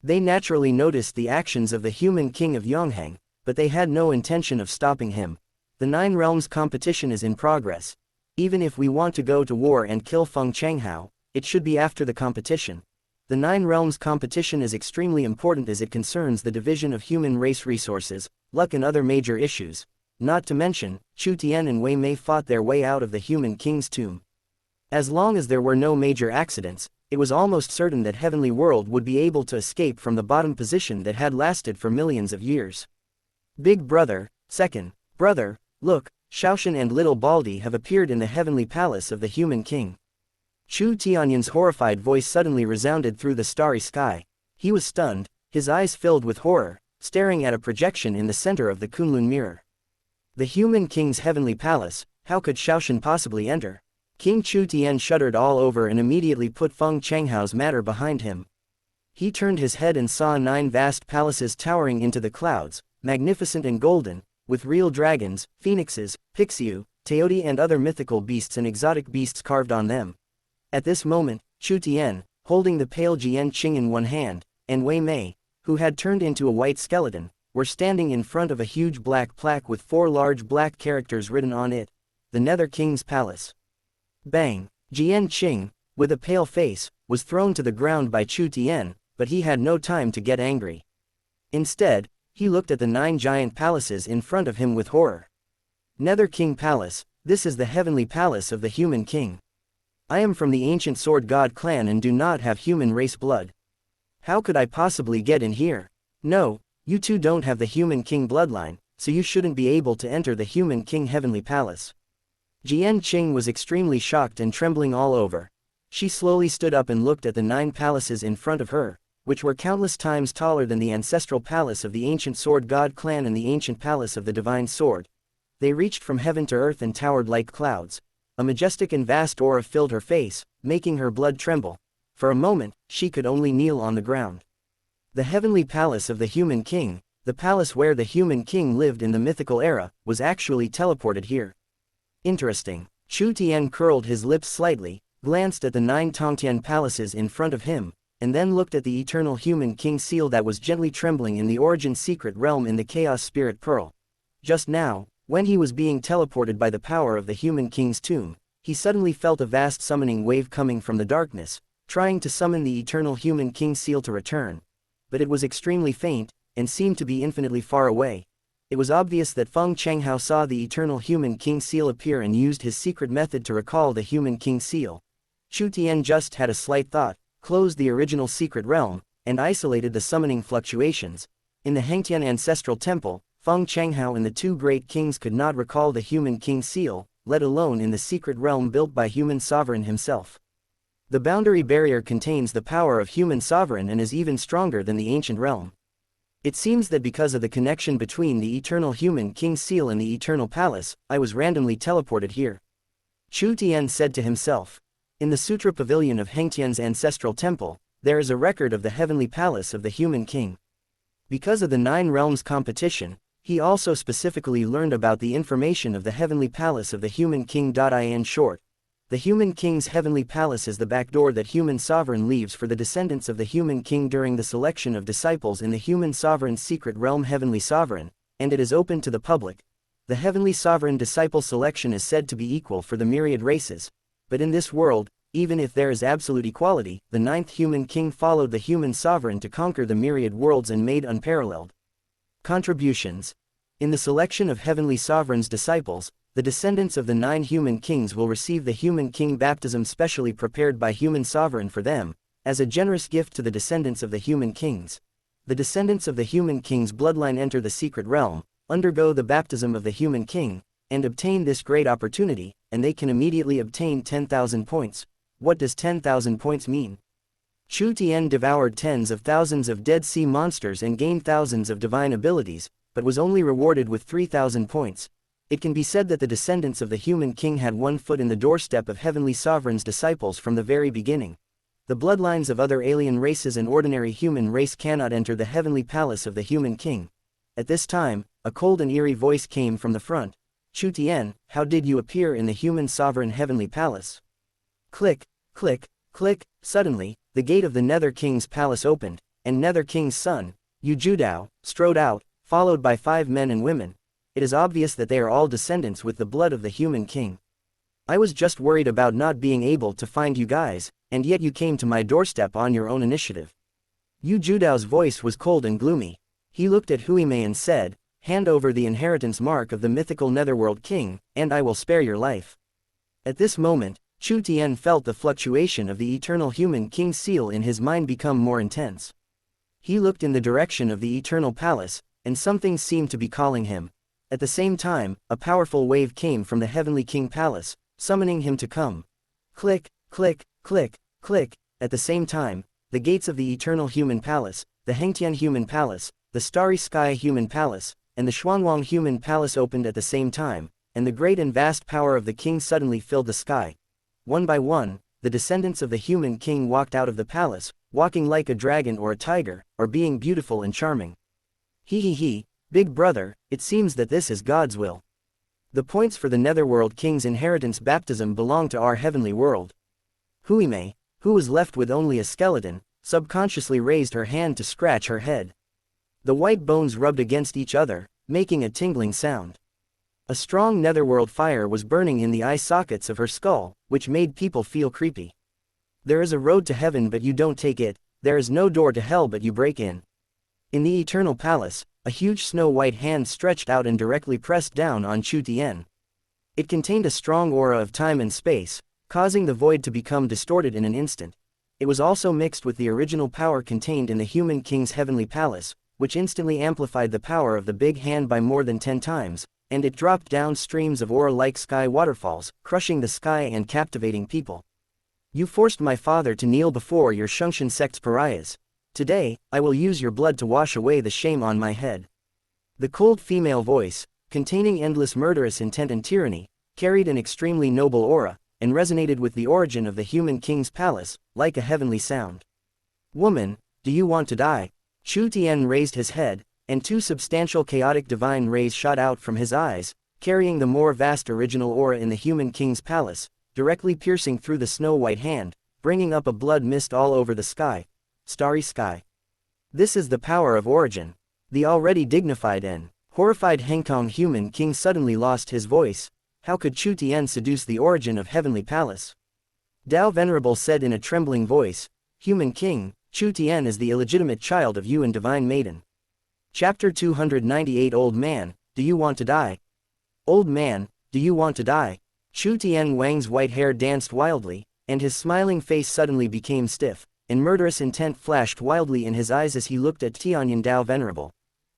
They naturally noticed the actions of the human king of Yonghang, but they had no intention of stopping him. The 9 realms competition is in progress. Even if we want to go to war and kill Feng Changhao, it should be after the competition. The 9 realms competition is extremely important as it concerns the division of human race resources, luck and other major issues. Not to mention, Chu Tian and Wei Mei fought their way out of the human king's tomb. As long as there were no major accidents, it was almost certain that heavenly world would be able to escape from the bottom position that had lasted for millions of years. Big brother, second brother, look, Shaoshan and little Baldy have appeared in the heavenly palace of the human king. Chu Tianyan's horrified voice suddenly resounded through the starry sky. He was stunned, his eyes filled with horror, staring at a projection in the center of the Kunlun mirror. The human king's heavenly palace, how could Shaoshan possibly enter? King Chu Tian shuddered all over and immediately put Feng Changhao's matter behind him. He turned his head and saw 9 vast palaces towering into the clouds, magnificent and golden, with real dragons, phoenixes, pixiu, teoti and other mythical beasts and exotic beasts carved on them. At this moment, Chu Tian, holding the pale Jian Qing in one hand, and Wei Mei, who had turned into a white skeleton, were standing in front of a huge black plaque with 4 large black characters written on it, "The Nether King's Palace." Bang! Jian Qing, with a pale face, was thrown to the ground by Chu Tian, but he had no time to get angry. Instead, he looked at the 9 giant palaces in front of him with horror. Nether King Palace, this is the heavenly palace of the human king. I am from the ancient sword god clan and do not have human race blood. How could I possibly get in here? No, you two don't have the human king bloodline, so you shouldn't be able to enter the human king heavenly palace. Jian Qing was extremely shocked and trembling all over. She slowly stood up and looked at the 9 palaces in front of her, which were countless times taller than the ancestral palace of the ancient sword god clan and the ancient palace of the divine sword. They reached from heaven to earth and towered like clouds. A majestic and vast aura filled her face, making her blood tremble. For a moment, she could only kneel on the ground. The heavenly palace of the human king, the palace where the human king lived in the mythical era, was actually teleported here. Interesting. Chu Tian curled his lips slightly, glanced at the 9 Tongtian palaces in front of him, and then looked at the eternal human king seal that was gently trembling in the origin secret realm in the Chaos Spirit Pearl. Just now, when he was being teleported by the power of the human king's tomb, he suddenly felt a vast summoning wave coming from the darkness, trying to summon the eternal human king seal to return. But it was extremely faint, and seemed to be infinitely far away. It was obvious that Feng Changhao saw the eternal human king seal appear and used his secret method to recall the human king seal. Chu Tian just had a slight thought, closed the original secret realm, and isolated the summoning fluctuations. In the Hengtian ancestral temple, Feng Changhao and the 2 great kings could not recall the human king seal, let alone in the secret realm built by human sovereign himself. The boundary barrier contains the power of human sovereign and is even stronger than the ancient realm. It seems that because of the connection between the eternal human king seal and the eternal palace, I was randomly teleported here. Chu Tian said to himself. In the Sutra Pavilion of Hengtian's ancestral temple, there is a record of the heavenly palace of the human king. Because of the 9 realms competition, he also specifically learned about the information of the heavenly palace of the human king. In short, the human king's heavenly palace is the backdoor that human sovereign leaves for the descendants of the human king during the selection of disciples in the human sovereign's secret realm heavenly sovereign, and it is open to the public. The heavenly sovereign disciple selection is said to be equal for the myriad races. But in this world, even if there is absolute equality, the 9th human king followed the human sovereign to conquer the myriad worlds and made unparalleled contributions. In the selection of heavenly sovereign's disciples, the descendants of the 9 human kings will receive the human king baptism specially prepared by human sovereign for them, as a generous gift to the descendants of the human kings. The descendants of the human king's bloodline enter the secret realm, undergo the baptism of the human king, and obtain this great opportunity, and they can immediately obtain 10,000 points. What does 10,000 points mean? Chu Tian devoured tens of thousands of Dead Sea monsters and gained thousands of divine abilities, but was only rewarded with 3,000 points. It can be said that the descendants of the human king had 1 foot in the doorstep of heavenly sovereign's disciples from the very beginning. The bloodlines of other alien races and ordinary human race cannot enter the heavenly palace of the human king. At this time, a cold and eerie voice came from the front. Chu Tian, how did you appear in the human sovereign heavenly palace? Click, click, click. Suddenly, the gate of the Nether King's palace opened, and Nether King's son, Yu Judao, strode out, followed by 5 men and women. It is obvious that they are all descendants with the blood of the human king. I was just worried about not being able to find you guys, and yet you came to my doorstep on your own initiative. Yu Judao's voice was cold and gloomy. He looked at Huimei and said, hand over the inheritance mark of the mythical Netherworld king, and I will spare your life. At this moment, Chu Tian felt the fluctuation of the eternal human king's seal in his mind become more intense. He looked in the direction of the eternal palace, and something seemed to be calling him. At the same time, a powerful wave came from the heavenly king palace, summoning him to come. Click, click, click, click. At the same time, the gates of the eternal human palace, the Hengtian human palace, the starry sky human palace, and the Xuanwang human palace opened at the same time, and the great and vast power of the king suddenly filled the sky. One by one, the descendants of the human king walked out of the palace, walking like a dragon or a tiger, or being beautiful and charming. He, big brother, it seems that this is God's will. The points for the Netherworld King's inheritance baptism belong to our heavenly world. Huimei, who was left with only a skeleton, subconsciously raised her hand to scratch her head. The white bones rubbed against each other, making a tingling sound. A strong netherworld fire was burning in the eye sockets of her skull, which made people feel creepy. There is a road to heaven but you don't take it, there is no door to hell but you break in. In the eternal palace, a huge snow-white hand stretched out and directly pressed down on Chu Tian. It contained a strong aura of time and space, causing the void to become distorted in an instant. It was also mixed with the original power contained in the Human King's heavenly palace, which instantly amplified the power of the big hand by more than 10 times, and it dropped down streams of aura-like sky waterfalls, crushing the sky and captivating people. You forced my father to kneel before your Shungshan sect's pariahs. Today, I will use your blood to wash away the shame on my head. The cold female voice, containing endless murderous intent and tyranny, carried an extremely noble aura, and resonated with the origin of the Human King's palace, like a heavenly sound. Woman, do you want to die? Chu Tian raised his head, and 2 substantial chaotic divine rays shot out from his eyes, carrying the more vast original aura in the Human King's palace, directly piercing through the snow-white hand, bringing up a blood mist all over the sky. Starry sky. This is the power of origin. The already dignified and horrified Hengkong Human King suddenly lost his voice. How could Chu Tian seduce the origin of heavenly palace? Dao Venerable said in a trembling voice, Human King, Chu Tian is the illegitimate child of you and Divine Maiden. Chapter 298 Old Man, do you want to die? Old man, do you want to die? Chu Tian Wang's white hair danced wildly, and his smiling face suddenly became stiff, and murderous intent flashed wildly in his eyes as he looked at Tianyan Dao Venerable.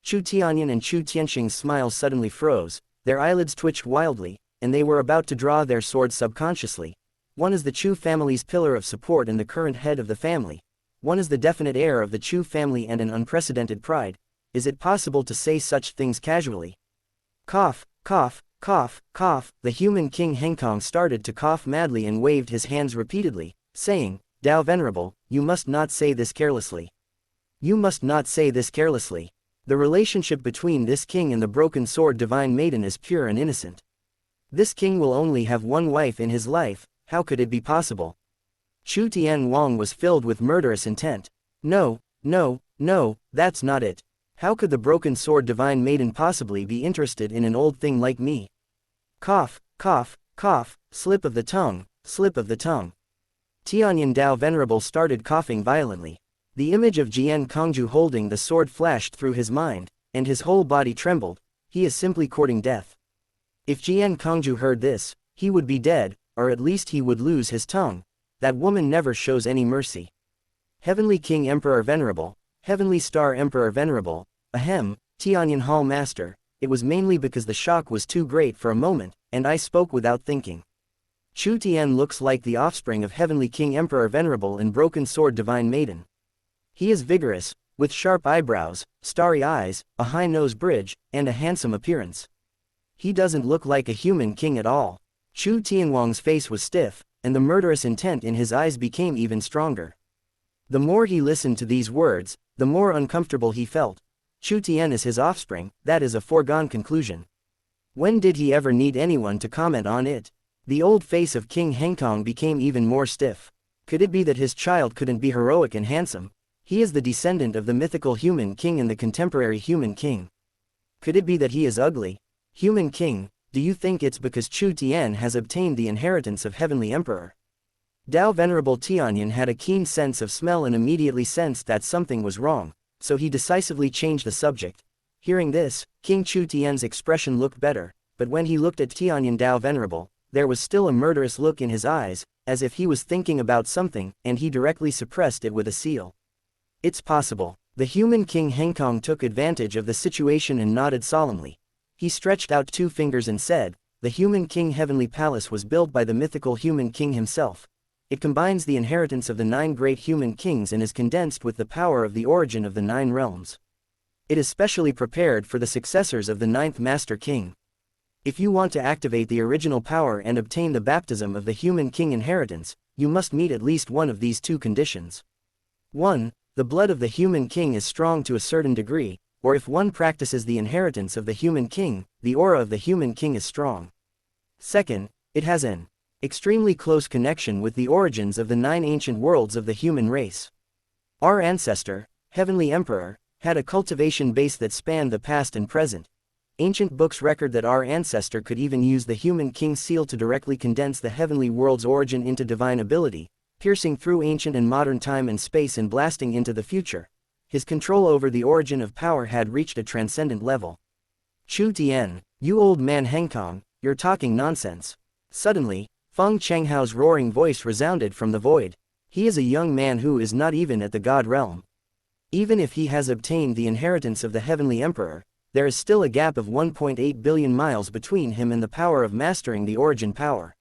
Chu Tianyan and Chu Tianxing's smiles suddenly froze, their eyelids twitched wildly, and they were about to draw their swords subconsciously. One is the Chu family's pillar of support and the current head of the family. One is the definite heir of the Chu family and an unprecedented pride. Is it possible to say such things casually? Cough, cough, cough, cough. The Human King Hengkong started to cough madly and waved his hands repeatedly, saying, Dao Venerable, you must not say this carelessly. You must not say this carelessly. The relationship between this king and the broken sword Divine Maiden is pure and innocent. This king will only have one wife in his life. How could it be possible? Chu Tian Wang was filled with murderous intent. No, no, no, that's not it. How could the broken sword Divine Maiden possibly be interested in an old thing like me? Cough, cough, cough, slip of the tongue, slip of the tongue. Tianyan Dao Venerable started coughing violently. The image of Jian Kongju holding the sword flashed through his mind, and his whole body trembled. He is simply courting death. If Jian Kongju heard this, he would be dead, or at least he would lose his tongue. That woman never shows any mercy. Heavenly King Emperor Venerable, Heavenly Star Emperor Venerable, ahem, Tianyan Hall Master, it was mainly because the shock was too great for a moment, and I spoke without thinking. Chu Tian looks like the offspring of Heavenly King Emperor Venerable and Broken Sword Divine Maiden. He is vigorous, with sharp eyebrows, starry eyes, a high nose bridge, and a handsome appearance. He doesn't look like a human king at all. Chu Tianwang's face was stiff, and the murderous intent in his eyes became even stronger. The more he listened to these words, the more uncomfortable he felt. Chu Tian is his offspring, that is a foregone conclusion. When did he ever need anyone to comment on it? The old face of King Hengkong became even more stiff. Could it be that his child couldn't be heroic and handsome? He is the descendant of the mythical human king and the contemporary human king. Could it be that he is ugly? Human king, do you think it's because Chu Tian has obtained the inheritance of Heavenly Emperor? Dao Venerable Tianyan had a keen sense of smell and immediately sensed that something was wrong, so he decisively changed the subject. Hearing this, King Chu Tian's expression looked better, but when he looked at Tianyan Dao Venerable, there was still a murderous look in his eyes, as if he was thinking about something, and he directly suppressed it with a seal. It's possible. The human king Hengkong took advantage of the situation and nodded solemnly. He stretched out 2 fingers and said, the human king heavenly palace was built by the mythical human king himself. It combines the inheritance of the 9 great human kings and is condensed with the power of the origin of the 9 realms. It is specially prepared for the successors of the 9th Master King. If you want to activate the original power and obtain the baptism of the human king inheritance, you must meet at least one of these 2 conditions. 1. The blood of the human king is strong to a certain degree, or if one practices the inheritance of the human king, the aura of the human king is strong. 2nd, it has an extremely close connection with the origins of the 9 ancient worlds of the human race. Our ancestor, Heavenly Emperor, had a cultivation base that spanned the past and present. Ancient books record that our ancestor could even use the human king's seal to directly condense the heavenly world's origin into divine ability, piercing through ancient and modern time and space and blasting into the future. his control over the origin of power had reached a transcendent level. Chu Tian, you old man Hengkong, you're talking nonsense. Suddenly, Feng Chenghao's roaring voice resounded from the void. He is a young man who is not even at the God realm. Even if he has obtained the inheritance of the Heavenly Emperor, there is still a gap of 1.8 billion miles between him and the power of mastering the origin power.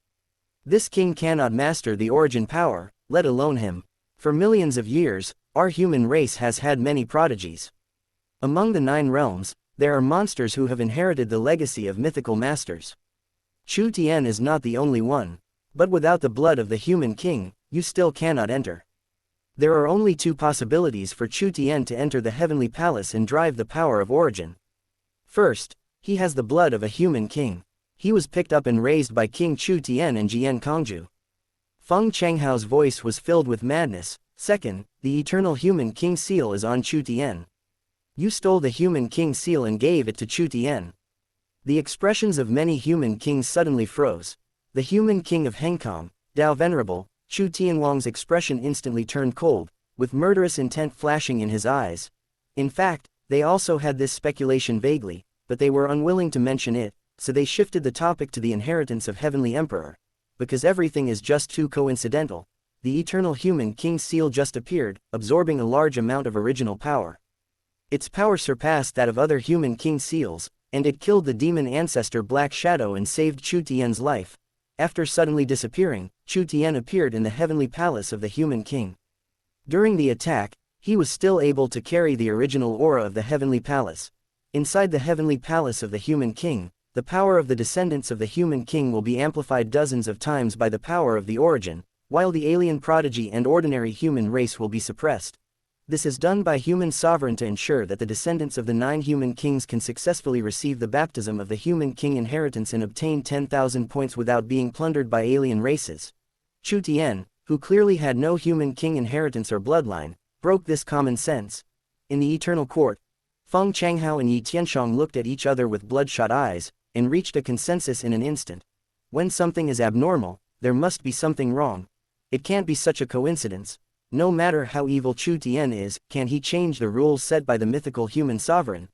This king cannot master the origin power, let alone him. For millions of years, our human race has had many prodigies. Among the 9 realms, there are monsters who have inherited the legacy of mythical masters. Chu Tian is not the only one. But without the blood of the human king, you still cannot enter. There are only 2 possibilities for Chu Tian to enter the heavenly palace and drive the power of origin. First, he has the blood of a human king. He was picked up and raised by King Chu Tian and Jian Kongju. Feng Chenghao's voice was filled with madness. Second, the eternal human king seal is on Chu Tian. You stole the human king seal and gave it to Chu Tian. The expressions of many human kings suddenly froze. The human king of Hengkong, Dao Venerable, Chu Tianwang's expression instantly turned cold, with murderous intent flashing in his eyes. In fact, they also had this speculation vaguely, but they were unwilling to mention it, so they shifted the topic to the inheritance of Heavenly Emperor. Because everything is just too coincidental, the eternal human king's seal just appeared, absorbing a large amount of original power. Its power surpassed that of other human king seals, and it killed the demon ancestor Black Shadow and saved Chu Tian's life. After suddenly disappearing, Chu Tian appeared in the heavenly palace of the human king. During the attack, he was still able to carry the original aura of the heavenly palace. Inside the heavenly palace of the human king, the power of the descendants of the human king will be amplified dozens of times by the power of the origin, while the alien prodigy and ordinary human race will be suppressed. This is done by human sovereign to ensure that the descendants of the 9 human kings can successfully receive the baptism of the human king inheritance and obtain 10,000 points without being plundered by alien races. Chu Tian, who clearly had no human king inheritance or bloodline, broke this common sense. In the eternal court, Feng Changhao and Yi Tianshong looked at each other with bloodshot eyes, and reached a consensus in an instant. When something is abnormal, there must be something wrong. It can't be such a coincidence. No matter how evil Chu Tian is, can he change the rules set by the mythical human sovereign?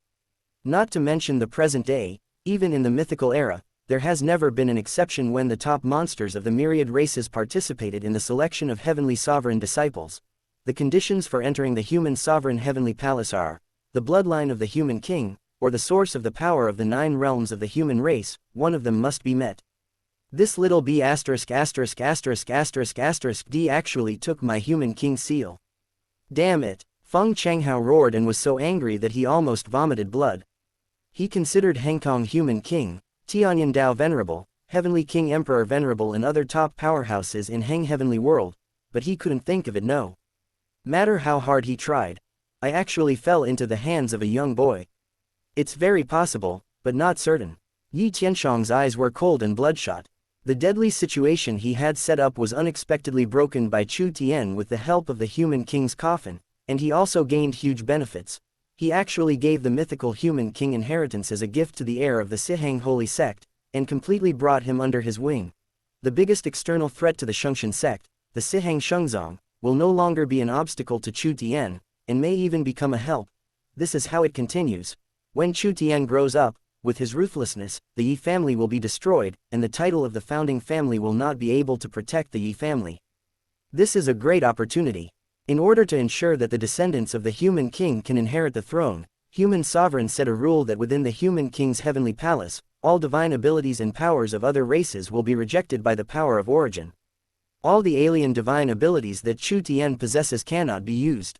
Not to mention the present day, even in the mythical era, there has never been an exception when the top monsters of the myriad races participated in the selection of heavenly sovereign disciples. The conditions for entering the human sovereign heavenly palace are the bloodline of the human king, or the source of the power of the 9 realms of the human race. One of them must be met. This little b**************** d actually took my human king seal. Damn it! Feng Changhao roared and was so angry that he almost vomited blood. He considered Hengkong human king, Tianyan Dao Venerable, Heavenly King Emperor Venerable and other top powerhouses in Heng Heavenly World, but he couldn't think of it no matter how hard he tried. I actually fell into the hands of a young boy. It's very possible, but not certain. Yi Tianshong's eyes were cold and bloodshot. The deadly situation he had set up was unexpectedly broken by Chu Tian with the help of the human king's coffin, and he also gained huge benefits. He actually gave the mythical human king inheritance as a gift to the heir of the Siheng holy sect, and completely brought him under his wing. The biggest external threat to the Shengxian sect, the Siheng Shengzong, will no longer be an obstacle to Chu Tian, and may even become a help. This is how it continues. When Chu Tian grows up, with his ruthlessness, the Yi family will be destroyed, and the title of the founding family will not be able to protect the Yi family. This is a great opportunity. In order to ensure that the descendants of the human king can inherit the throne, human sovereign set a rule that within the human king's heavenly palace, all divine abilities and powers of other races will be rejected by the power of origin. All the alien divine abilities that Chu Tian possesses cannot be used.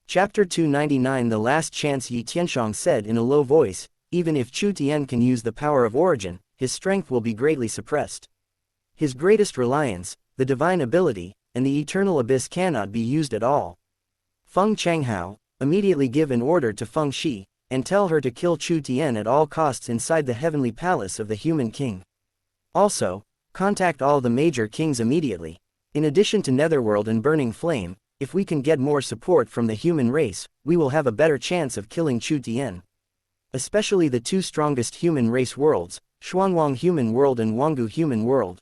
Chapter 299 The Last Chance Yi Tianshong said in a low voice, even if Chu Tian can use the power of origin, his strength will be greatly suppressed. His greatest reliance, the divine ability, and the eternal abyss cannot be used at all. Feng Changhao, immediately give an order to Feng Shi, and tell her to kill Chu Tian at all costs inside the heavenly palace of the human king. Also, contact all the major kings immediately. In addition to Netherworld and Burning Flame, if we can get more support from the human race, we will have a better chance of killing Chu Tian. Especially the 2 strongest human race worlds, Xuanwang Human World and Wanggu Human World.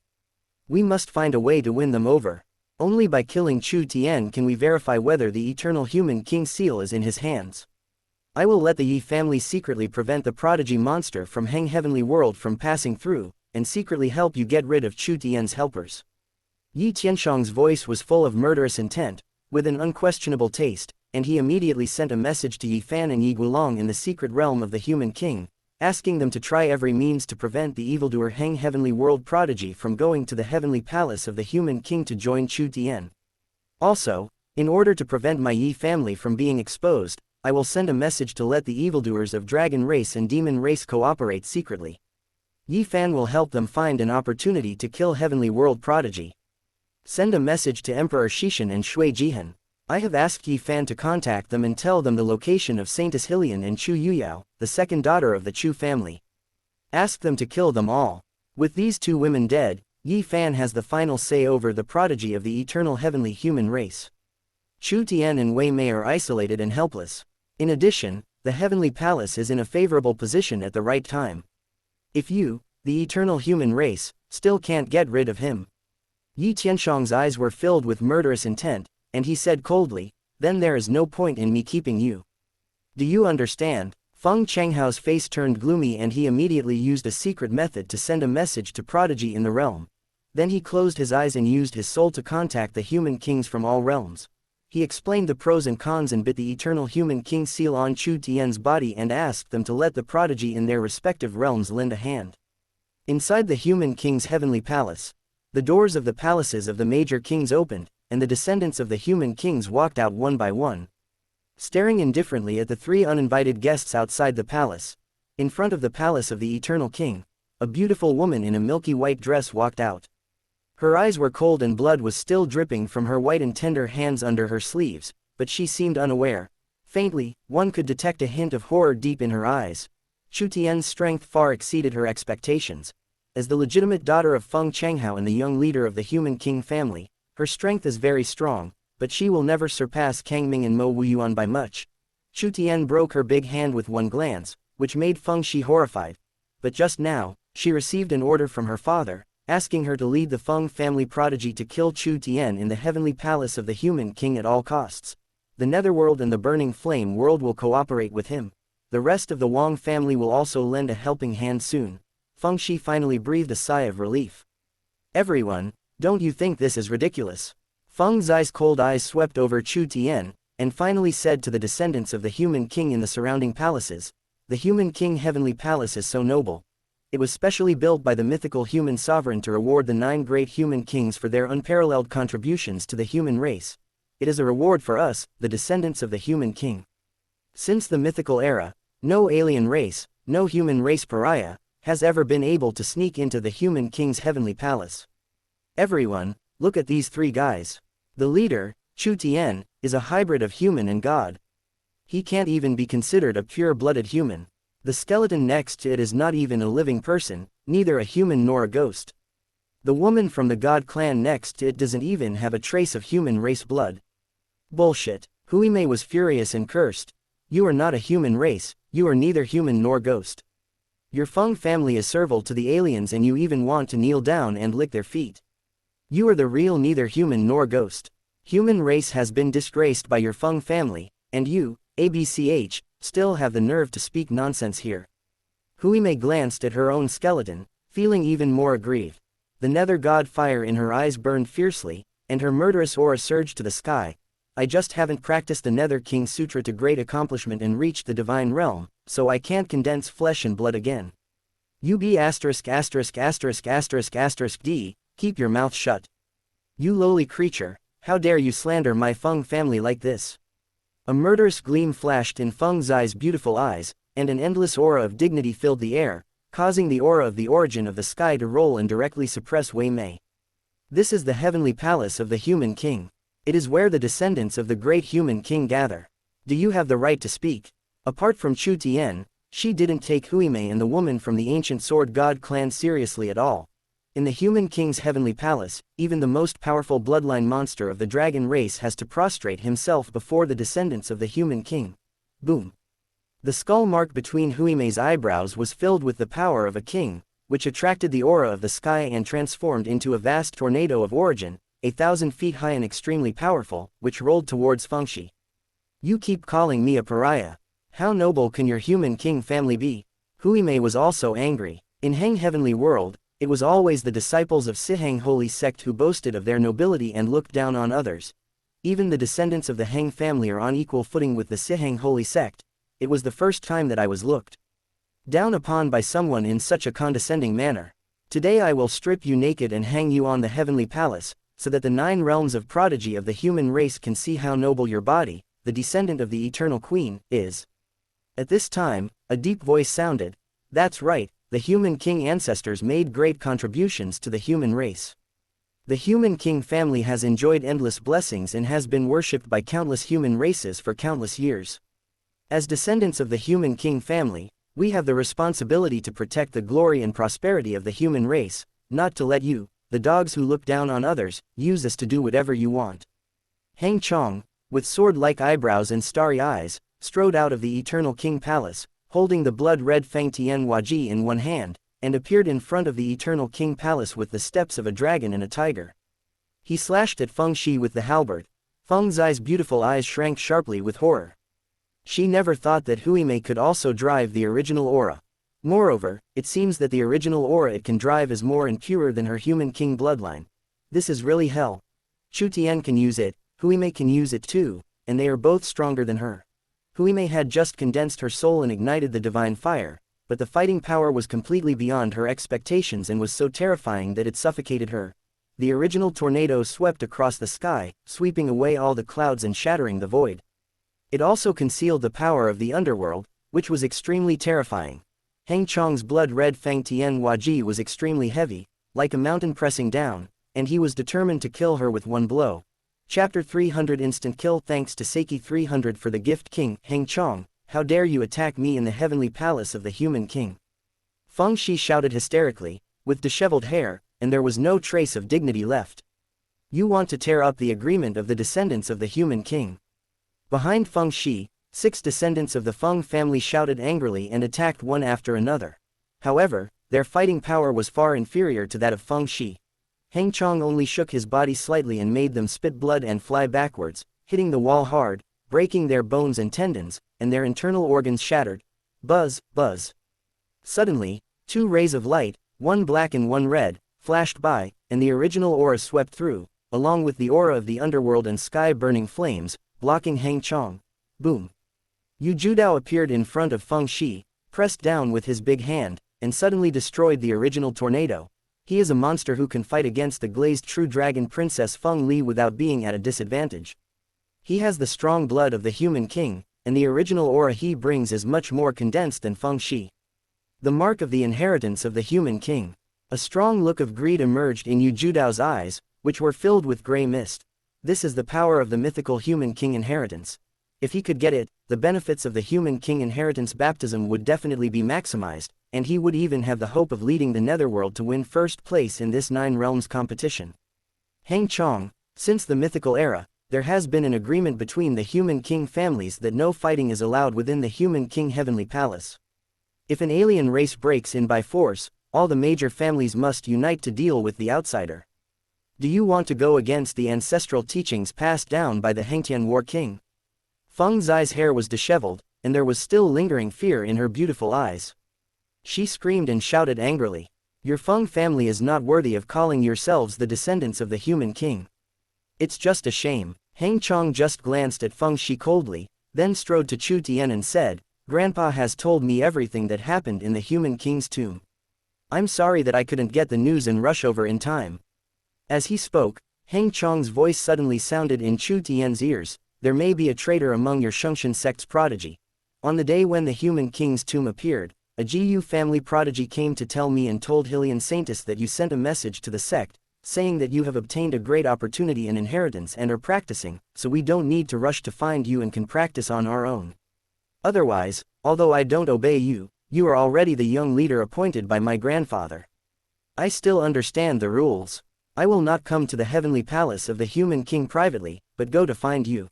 We must find a way to win them over. Only by killing Chu Tian can we verify whether the eternal human king seal is in his hands. I will let the Yi family secretly prevent the prodigy monster from Heng Heavenly World from passing through, and secretly help you get rid of Chu Tian's helpers. Yi Tianshang's voice was full of murderous intent, with an unquestionable taste, and he immediately sent a message to Yi Fan and Yi Guilong in the secret realm of the human king, asking them to try every means to prevent the evildoer Heng Heavenly World prodigy from going to the heavenly palace of the human king to join Chu Tian. Also, in order to prevent my Yi family from being exposed, I will send a message to let the evildoers of dragon race and demon race cooperate secretly. Yi Fan will help them find an opportunity to kill Heavenly World prodigy. Send a message to Emperor Shishan and Shui Jihan. I have asked Yi Fan to contact them and tell them the location of Saintess Helian and Chu Yuyao, the second daughter of the Chu family. Ask them to kill them all. With these two women dead, Yi Fan has the final say over the prodigy of the eternal heavenly human race. Chu Tian and Wei Mei are isolated and helpless. In addition, the heavenly palace is in a favorable position at the right time. If you, the eternal human race, still can't get rid of him. Yi Tianshang's eyes were filled with murderous intent, and he said coldly, then there is no point in me keeping you. Do you understand? Feng Changhao's face turned gloomy and he immediately used a secret method to send a message to prodigy in the realm. Then he closed his eyes and used his soul to contact the human kings from all realms. He explained the pros and cons and bit the eternal human king seal on Chu Tian's body and asked them to let the prodigy in their respective realms lend a hand. Inside the human king's heavenly palace, the doors of the palaces of the major kings opened, and the descendants of the human kings walked out one by one. Staring indifferently at the three uninvited guests outside the palace, in front of the palace of the eternal king, a beautiful woman in a milky white dress walked out. Her eyes were cold and blood was still dripping from her white and tender hands under her sleeves, but she seemed unaware. Faintly, one could detect a hint of horror deep in her eyes. Chu Tian's strength far exceeded her expectations. As the legitimate daughter of Feng Changhao and the young leader of the human king family, her strength is very strong, but she will never surpass Kang Ming and Mo Wuyuan by much. Chu Tian broke her big hand with one glance, which made Feng Shi horrified. But just now, she received an order from her father, asking her to lead the Feng family prodigy to kill Chu Tian in the heavenly palace of the human king at all costs. The Netherworld and the Burning Flame World will cooperate with him. The rest of the Wang family will also lend a helping hand soon. Feng Shi finally breathed a sigh of relief. Everyone, don't you think this is ridiculous? Feng Zai's cold eyes swept over Chu Tian, and finally said to the descendants of the human king in the surrounding palaces, the human king heavenly palace is so noble. It was specially built by the mythical human sovereign to reward the 9 great human kings for their unparalleled contributions to the human race. It is a reward for us, the descendants of the human king. Since the mythical era, no alien race, no human race pariah, has ever been able to sneak into the human king's heavenly palace. Everyone, look at these 3 guys. The leader, Chu Tian, is a hybrid of human and god. He can't even be considered a pure-blooded human. The skeleton next to it is not even a living person, neither a human nor a ghost. The woman from the god clan next to it doesn't even have a trace of human race blood. Bullshit. Hui Mei was furious and cursed. You are not a human race, you are neither human nor ghost. Your Feng family is servile to the aliens and you even want to kneel down and lick their feet. You are the real neither human nor ghost. Human race has been disgraced by your Feng family, and you, ABCH, still have the nerve to speak nonsense here. Hui Mei glanced at her own skeleton, feeling even more aggrieved. The nether god fire in her eyes burned fiercely, and her murderous aura surged to the sky. I just haven't practiced the Nether King Sutra to great accomplishment and reached the divine realm, so I can't condense flesh and blood again. UB ******* D, keep your mouth shut. You lowly creature, how dare you slander my Feng family like this? A murderous gleam flashed in Feng Zai's beautiful eyes, and an endless aura of dignity filled the air, causing the aura of the origin of the sky to roll and directly suppress Wei Mei. This is the heavenly palace of the human king. It is where the descendants of the great human king gather. Do you have the right to speak? Apart from Chu Tian, she didn't take Hui Mei and the woman from the ancient sword god clan seriously at all. In the human king's heavenly palace, even the most powerful bloodline monster of the dragon race has to prostrate himself before the descendants of the human king. Boom. The skull mark between Hui Mei's eyebrows was filled with the power of a king, which attracted the aura of the sky and transformed into a vast tornado of origin, 1,000 feet high and extremely powerful, which rolled towards Fengshi. You keep calling me a pariah. How noble can your human king family be? Huimei was also angry. In Heng Heavenly World, it was always the disciples of Siheng Holy Sect who boasted of their nobility and looked down on others. Even the descendants of the Heng family are on equal footing with the Siheng Holy Sect. It was the first time that I was looked down upon by someone in such a condescending manner. Today I will strip you naked and hang you on the heavenly palace, so that the 9 realms of prodigy of the human race can see how noble your body, the descendant of the eternal queen, is. At this time, a deep voice sounded. That's right, the human king ancestors made great contributions to the human race. The human king family has enjoyed endless blessings and has been worshipped by countless human races for countless years. As descendants of the human king family, we have the responsibility to protect the glory and prosperity of the human race, not to let you, the dogs who look down on others, use us to do whatever you want. Heng Chong, with sword-like eyebrows and starry eyes, strode out of the Eternal King Palace, holding the blood-red Fang Tian Huaji in one hand, and appeared in front of the Eternal King Palace with the steps of a dragon and a tiger. He slashed at Feng Shi with the halberd. Feng Zai's beautiful eyes shrank sharply with horror. She never thought that Huimei could also drive the original aura. Moreover, it seems that the original aura it can drive is more impure than her human king bloodline. This is really hell. Chu Tian can use it, Huimei can use it too, and they are both stronger than her. Huimei had just condensed her soul and ignited the divine fire, but the fighting power was completely beyond her expectations and was so terrifying that it suffocated her. The original tornado swept across the sky, sweeping away all the clouds and shattering the void. It also concealed the power of the underworld, which was extremely terrifying. Heng Chong's blood-red Fang Tian Huaji was extremely heavy, like a mountain pressing down, and he was determined to kill her with one blow. Chapter 300 Instant Kill. Thanks to Seiki 300 for the gift. King Heng Chong, how dare you attack me in the heavenly palace of the human king? Feng Shi shouted hysterically, with disheveled hair, and there was no trace of dignity left. You want to tear up the agreement of the descendants of the human king. Behind Feng Shi, 6 descendants of the Feng family shouted angrily and attacked one after another. However, their fighting power was far inferior to that of Feng Shi. Heng Chong only shook his body slightly and made them spit blood and fly backwards, hitting the wall hard, breaking their bones and tendons, and their internal organs shattered. Buzz, buzz. Suddenly, 2 rays of light, one black and one red, flashed by, and the original aura swept through, along with the aura of the underworld and sky burning flames, blocking Heng Chong. Boom. Yu Judao appeared in front of Feng Shi, pressed down with his big hand, and suddenly destroyed the original tornado. He is a monster who can fight against the glazed true dragon princess Feng Li without being at a disadvantage. He has the strong blood of the human king, and the original aura he brings is much more condensed than Feng Shi. The mark of the inheritance of the human king. A strong look of greed emerged in Yu Judao's eyes, which were filled with gray mist. This is the power of the mythical human king inheritance. If he could get it, the benefits of the human king inheritance baptism would definitely be maximized, and he would even have the hope of leading the netherworld to win first place in this 9 realms competition. Heng Chong, since the mythical era, there has been an agreement between the human king families that no fighting is allowed within the human king heavenly palace. If an alien race breaks in by force, all the major families must unite to deal with the outsider. Do you want to go against the ancestral teachings passed down by the Hengtian War King? Feng Zai's hair was disheveled, and there was still lingering fear in her beautiful eyes. She screamed and shouted angrily. Your Feng family is not worthy of calling yourselves the descendants of the human king. It's just a shame. Heng Chong just glanced at Feng Shi coldly, then strode to Chu Tian and said, Grandpa has told me everything that happened in the human king's tomb. I'm sorry that I couldn't get the news and rush over in time. As he spoke, Heng Chong's voice suddenly sounded in Chu Tian's ears. There may be a traitor among your Shengxian sect's prodigy. On the day when the human king's tomb appeared, a GU family prodigy came to tell me and told Hylian Saintus that you sent a message to the sect, saying that you have obtained a great opportunity in inheritance and are practicing, so we don't need to rush to find you and can practice on our own. Otherwise, although I don't obey you, you are already the young leader appointed by my grandfather. I still understand the rules. I will not come to the heavenly palace of the human king privately, but go to find you.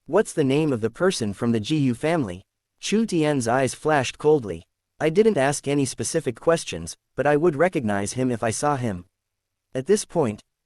What's the name of the person from the GU family? Chu Tian's eyes flashed coldly. I didn't ask any specific questions, but I would recognize him if I saw him. At this point,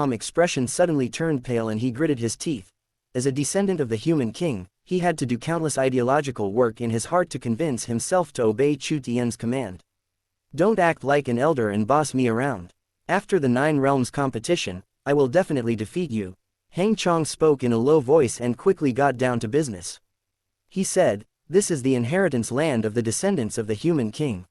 calm expression suddenly turned pale and he gritted his teeth. As a descendant of the human king, he had to do countless ideological work in his heart to convince himself to obey Chu Tian's command. Don't act like an elder and boss me around. After the 9 realms competition, I will definitely defeat you. Hang Chong spoke in a low voice and quickly got down to business. He said, this is the inheritance land of the descendants of the human king.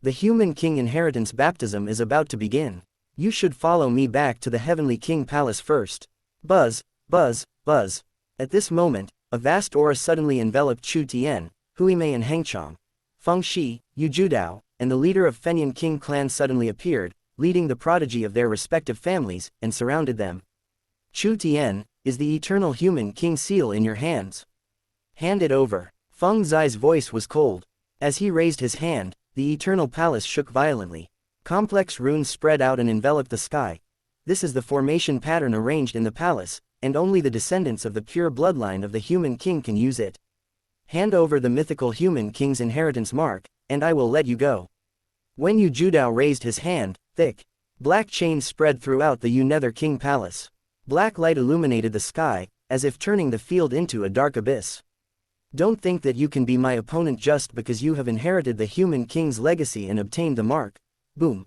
The human king inheritance baptism is about to begin. You should follow me back to the heavenly king palace first. Buzz, buzz, buzz. At this moment, a vast aura suddenly enveloped Chu Tian, Hui Mei and Hengchong. Feng Shi, Yu Judao, and the leader of Fenyan King clan suddenly appeared, leading the prodigy of their respective families, and surrounded them. Chu Tian, is the eternal human king seal in your hands? Hand it over. Feng Zai's voice was cold. As he raised his hand, the eternal palace shook violently. Complex runes spread out and enveloped the sky. This is the formation pattern arranged in the palace, and only the descendants of the pure bloodline of the human king can use it. Hand over the mythical human king's inheritance mark, and I will let you go. When Yu Judao raised his hand, thick black chains spread throughout the Yu Nether King palace. Black light illuminated the sky, as if turning the field into a dark abyss. Don't think that you can be my opponent just because you have inherited the human king's legacy and obtained the mark. Boom.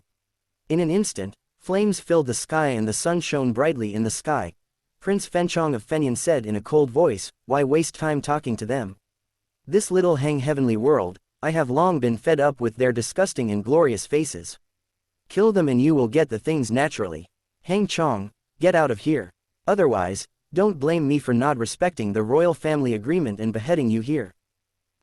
In an instant, flames filled the sky and the sun shone brightly in the sky. Prince Fenchong of Fenyan said in a cold voice, why waste time talking to them? This little hang heavenly world, I have long been fed up with their disgusting and glorious faces. Kill them and you will get the things naturally. Hang Chong, get out of here. Otherwise, don't blame me for not respecting the royal family agreement and beheading you here.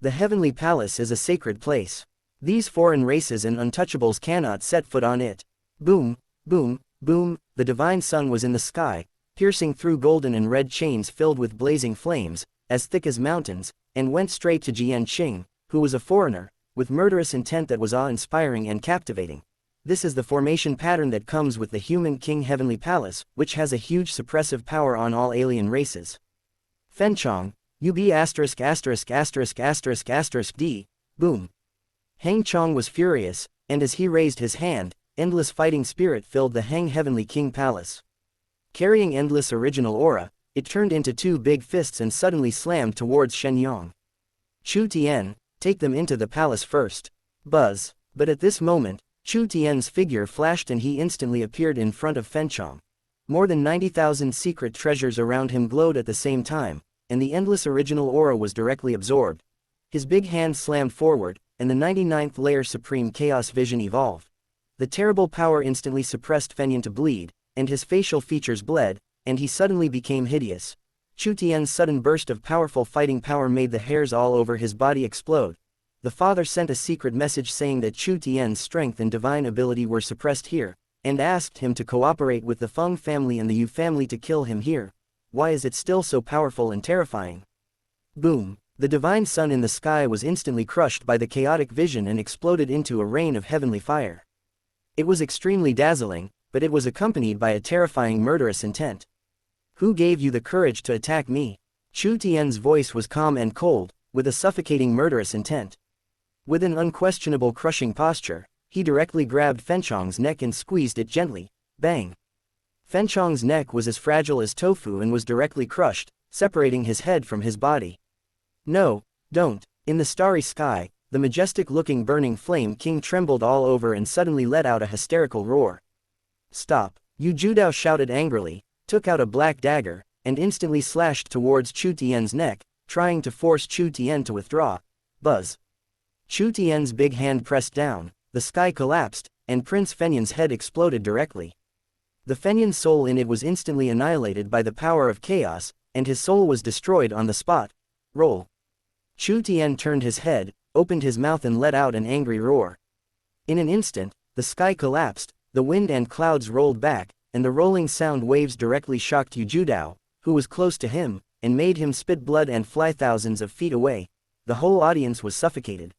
The heavenly palace is a sacred place. These foreign races and untouchables cannot set foot on it. Boom, boom, boom, the divine sun was in the sky, piercing through golden and red chains filled with blazing flames, as thick as mountains, and went straight to Jian Qing, who was a foreigner, with murderous intent that was awe-inspiring and captivating. This is the formation pattern that comes with the human king heavenly palace, which has a huge suppressive power on all alien races. Fenchong, UB ******** D. Boom. Hang Chong was furious, and as he raised his hand, endless fighting spirit filled the Hang heavenly king palace. Carrying endless original aura, it turned into 2 big fists and suddenly slammed towards Shenyang. Chu Tian, take them into the palace first. Buzz. But at this moment, Chu Tian's figure flashed and he instantly appeared in front of Fenchong. More than 90,000 secret treasures around him glowed at the same time, and the endless original aura was directly absorbed. His big hand slammed forward, and the 99th layer supreme chaos vision evolved. The terrible power instantly suppressed Fenyan to bleed, and his facial features bled, and he suddenly became hideous. Chu Tian's sudden burst of powerful fighting power made the hairs all over his body explode. The father sent a secret message saying that Chu Tian's strength and divine ability were suppressed here, and asked him to cooperate with the Feng family and the Yu family to kill him here. Why is it still so powerful and terrifying? Boom! The divine sun in the sky was instantly crushed by the chaotic vision and exploded into a rain of heavenly fire. It was extremely dazzling, but it was accompanied by a terrifying murderous intent. Who gave you the courage to attack me? Chu Tian's voice was calm and cold, with a suffocating murderous intent. With an unquestionable crushing posture, he directly grabbed Fenchong's neck and squeezed it gently. Bang! Fenchong's neck was as fragile as tofu and was directly crushed, separating his head from his body. No, don't. In the starry sky, the majestic-looking burning flame king trembled all over and suddenly let out a hysterical roar. Stop! Yu Judao shouted angrily, took out a black dagger, and instantly slashed towards Chu Tian's neck, trying to force Chu Tian to withdraw. Buzz! Chu Tian's big hand pressed down, the sky collapsed, and Prince Fenyan's head exploded directly. The Fenyan soul in it was instantly annihilated by the power of chaos, and his soul was destroyed on the spot. Roll! Chu Tian turned his head, opened his mouth and let out an angry roar. In an instant, the sky collapsed, the wind and clouds rolled back, and the rolling sound waves directly shocked Yu Judao, who was close to him, and made him spit blood and fly thousands of feet away. The whole audience was suffocated.